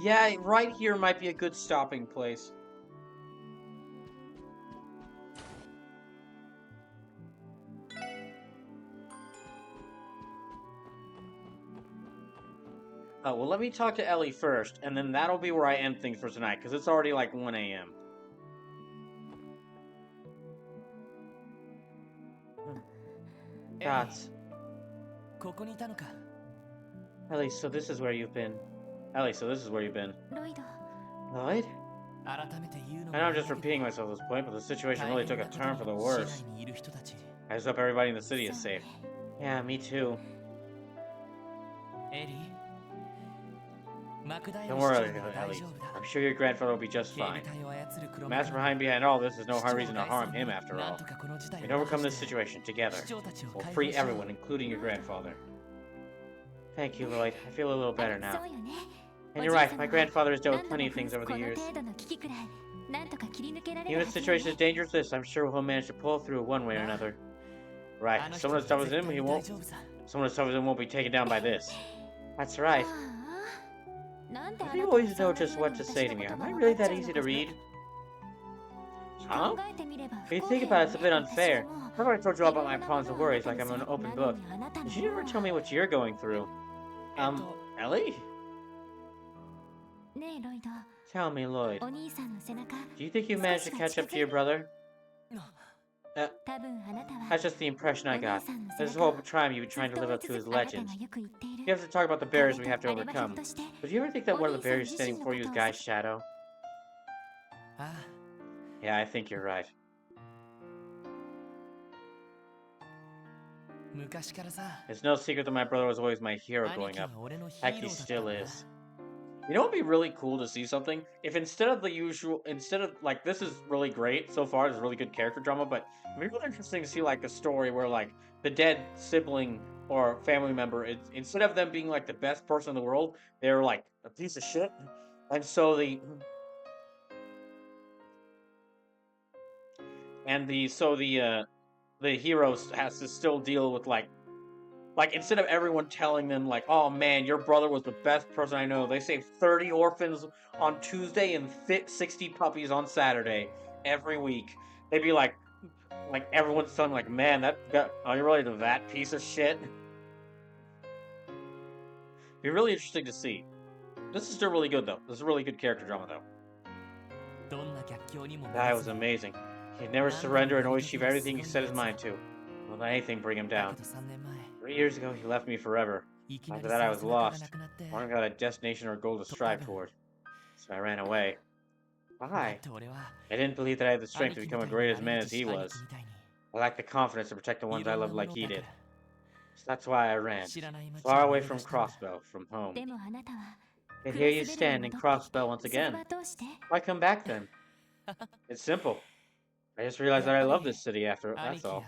Yeah, right here might be a good stopping place. Oh, well, let me talk to Ellie first, and then that'll be where I end things for tonight, because it's already like 1 a.m. Thoughts. Ellie, so this is where you've been. Ellie, so this is where you've been. Lloyd? I know I'm just repeating myself at this point, but the situation really took a turn for the worse. I just hope everybody in the city is safe. Yeah, me too. Don't worry, Ellie. I'm sure your grandfather will be just fine. The mastermind behind all this is no hard reason to harm him, after all. We can overcome this situation together. We'll free everyone, including your grandfather. Thank you, Lloyd. I feel a little better now. And you're right, my grandfather has dealt with plenty of things over the years. Even if the situation is dangerous as this, I'm sure he'll manage to pull through one way or another. Right, someone as tough as him, someone as tough as him won't be taken down by this. That's right. You always know just what to say to me. Am I really that easy to read? Huh? If you think about it, it's a bit unfair. I've already told you all about my problems and worries like I'm an open book. Did you ever tell me what you're going through? Ellie? Tell me, Lloyd. Do you think you managed to catch up to your brother? That's just the impression I got. This whole time you've been trying to live up to his legends. You have to talk about the barriers we have to overcome. But do you ever think that one of the barriers standing before you is Guy's shadow? Yeah, I think you're right. It's no secret that my brother was always my hero growing up. Heck, he still is. You know what would be really cool to see something? If instead of like, this is really great so far, it's really good character drama, but it'd be really interesting to see, like, a story where, like, the dead sibling or family member, instead of them being, like, the best person in the world, they're, like, a piece of shit. And so the hero has to still deal with, like, instead of everyone telling them, like, oh man, your brother was the best person I know, they saved 30 orphans on Tuesday and 60 puppies on Saturday every week. They'd be like everyone's telling, like, man, are you really that piece of shit? Be really interesting to see. This is still really good, though. This is a really good character drama, though. That was amazing. He'd never surrender and always achieve everything he set his mind to. Don't let anything bring him down. 3 years ago, he left me forever. After that, I was lost. I wanted a destination or goal to strive toward. So I ran away. Why? I didn't believe that I had the strength to become as great a man as he was. I lacked the confidence to protect the ones I loved like he did. So that's why I ran. Far away from Crossbell, from home. Yet here you stand in Crossbell once again. Why come back then? It's simple. I just realized that I love this city after, that's all.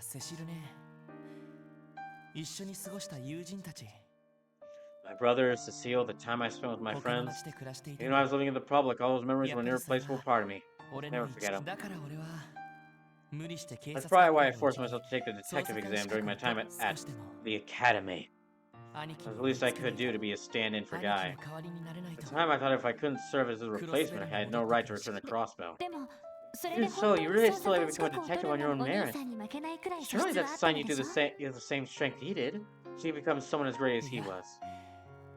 My brother, Cecile, the time I spent with my 他の friends. 町で暮らしていて Even when I was living in the public, all those memories や were っ an ぱりそれ irreplaceable は part of me. 俺 Never の forget them. だから俺は無理して警 That's 察 probably 学 why I 校を forced 受け myself to take the 捜査 detective 官 exam 資 during 格 my を time 取 at 少しでも the academy. 兄貴 It に was the least I 追いつけな could い do と to be a stand-in for 兄貴 Guy. の代わりになれない At と the time, I thought if I couldn't serve as his replacement, I had no right to return a crossbow. でもそれ Even で so, 本当 you に really 捜 still 査 able 官 to 資 become a 格を detective 取る on の your own もお兄 merit. さんに負けないくらい素 Surely 質は that's あ a った sign の you で do し the ょ same. You have the same strength he did. So you become someone as great as he was.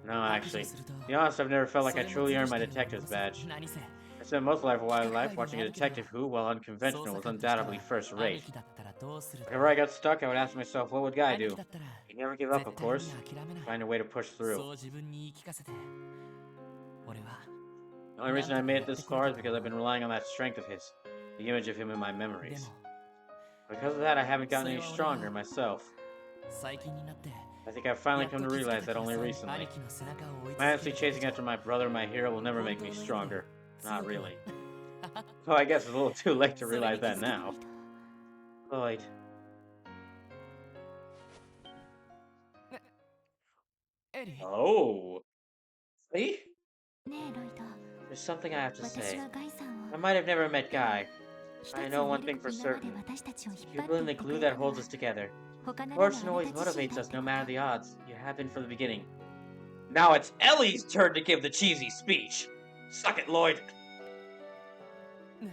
No, 白状 actually, すると to be honest, I've never felt like I それも truly ずる earned し my てる detective's ことさ badge. 何せ I spent most of my life watching a detective who, while 捜 unconventional, 査 was 官としては undoubtedly first 兄 rate. 貴だったらどうする Whenever I got stuck, I would ask myself, what would Guy 兄貴 do? だったら He'd never give up, 絶 of 対に course. 諦めない Find a way to push そ through. う自分に言い聞かせて俺は The only reason I made it this far is because I've been relying on that strength of his, the image of him in my で memories. も Because of that, I haven't gotten any stronger myself. 最近になって I think I've finally come to realize that only 兄 recently. 貴の背中を追い Mindlessly 続ける chasing after my brother, my hero, will never make me stronger. Not 強く really. Oh, I guess it's a little too late to realize that now. Lloyd. エリー Oh. See? ねえロイド There's something I have to 私 say. はガイさん I を might have never met Guy. 一つ I 言 know え one る thing for 今まで certain. 私たちを引っ You're 張って really いっ the てく glue れ that たの holds は us together. 他ならば Fortune あ always なた自身 motivates だっ us た no こと matter the odds. You have been from the beginning. Now it's Ellie's turn to give the cheesy speech. Suck it, Lloyd. い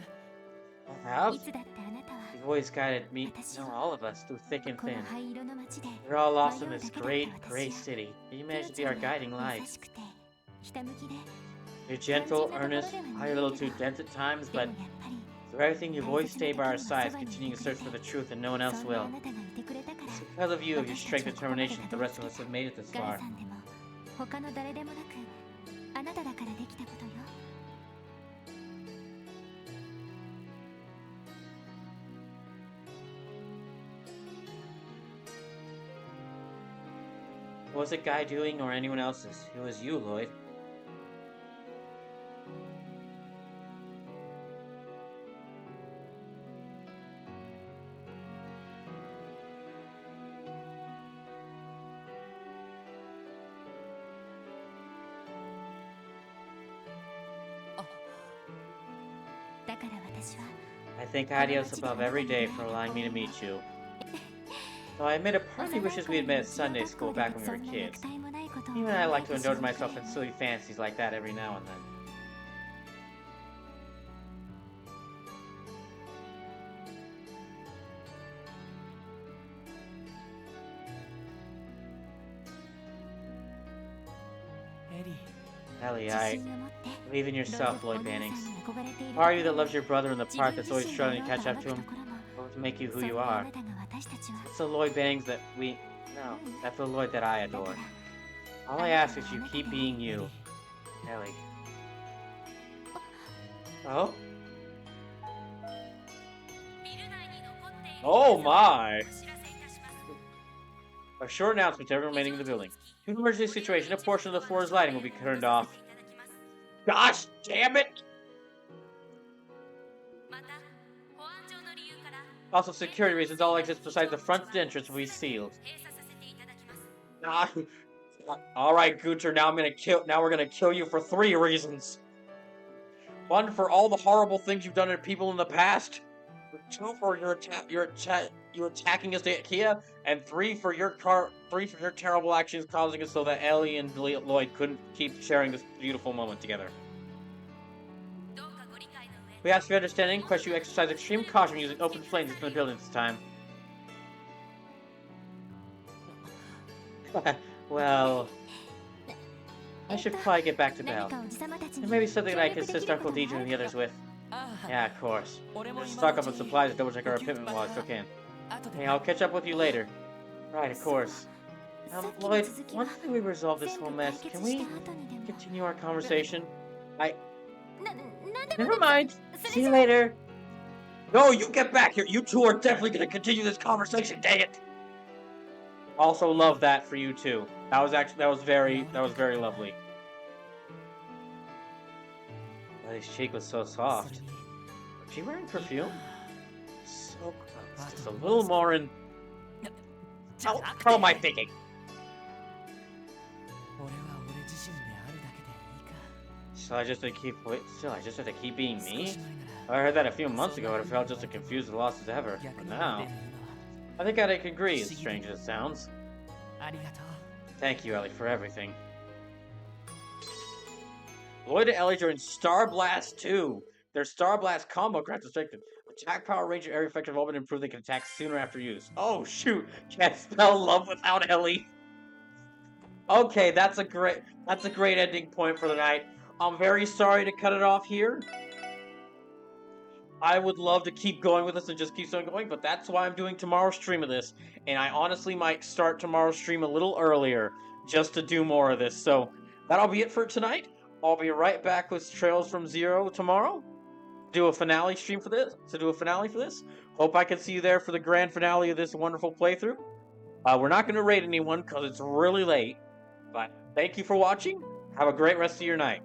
Have? つだってあなたは You've always guided me, no, all of us, through thick and この thin. 灰色の街で We're all lost 迷 in う this だけだった great, 私 great は city. You クロ managed to ち be ゃ our んは guiding light. 優しくてひたむきで You're gentle, earnest, probably a little too dense at times, で but もやっぱり through everything you've always stayed by our sides, continuing to search for the truth and no one そ else んなあ will. なたがいてくれたから It's because of you, of your 私 strength た and ちはここまで determination, た that the どり rest 着 of us け have made it this ガイ far. さんでも他の誰でもなくあなただからできたことよ Was it Guy doing or anyone else's? It was you, Lloyd. I thank Adios above every day for allowing me to meet you. Though I admit a part of me wishes we had met at Sunday school back when we were kids. Even I like to indulge myself in silly fancies like that every now and then. Ellie, I believe in yourself, Lloyd Bannings. Part of you that loves your brother and the part that's always struggling to catch up to him, or to make you who you are. It's the Lloyd Bannings that no, that's the Lloyd that I adore. All I ask is you keep being you, Ellie. Oh? Oh my! A short announcement to everyone remaining in the building. Due to an emergency situation, a portion of the floor's lighting will be turned off. Gosh damn it! Also, security reasons, all exits besides the front entrance will be sealed. Alright, Gooter, now we're gonna kill you for 3 reasons. 1, for all the horrible things you've done to people in the past. 2, for you attacking us at IKEA, and 3 for your terrible actions causing it so that Ellie and Lloyd couldn't keep sharing this beautiful moment together. We ask for your understanding, request you exercise extreme caution using open flames in the building this time. Well, I should probably get back to Belle. There may be something that I can assist Uncle DJ and the others with. Yeah, of course. Just stock up on supplies and double check our equipment while I still can. Hey, I'll catch up with you later. Right, of course. Lloyd, once we resolve this whole mess, can we continue our conversation? Never mind. See you later. No, you get back here. You two are definitely going to continue this conversation. Dang it. Also love that for you too. That was very lovely. His cheek was so soft. Was she wearing perfume? So close. Just a little more in... How am I thinking? Still, I just have to keep being 少 me. し前な If I heard that a few months ago, I would have felt just as confused and lost as ever. ら逆 But に now, 出るの I think I can agree, as strange as it sounds. ありがとう Thank you, Ellie, for everything. Lloyd and Ellie joined Star Blast 2. Their Star Blast combo grants restricted. Attack power, range, and area effect have all been improved. They can attack sooner after use. Oh shoot! Can't spell love without Ellie. Okay, that's a great ending point for the night. I'm very sorry to cut it off here. I would love to keep going with this and just keep on going, but that's why I'm doing tomorrow's stream of this. And I honestly might start tomorrow's stream a little earlier just to do more of this. So that'll be it for tonight. I'll be right back with Trails from Zero tomorrow. Do a finale stream for this. Hope I can see you there for the grand finale of this wonderful playthrough. We're not going to raid anyone because it's really late. But thank you for watching. Have a great rest of your night.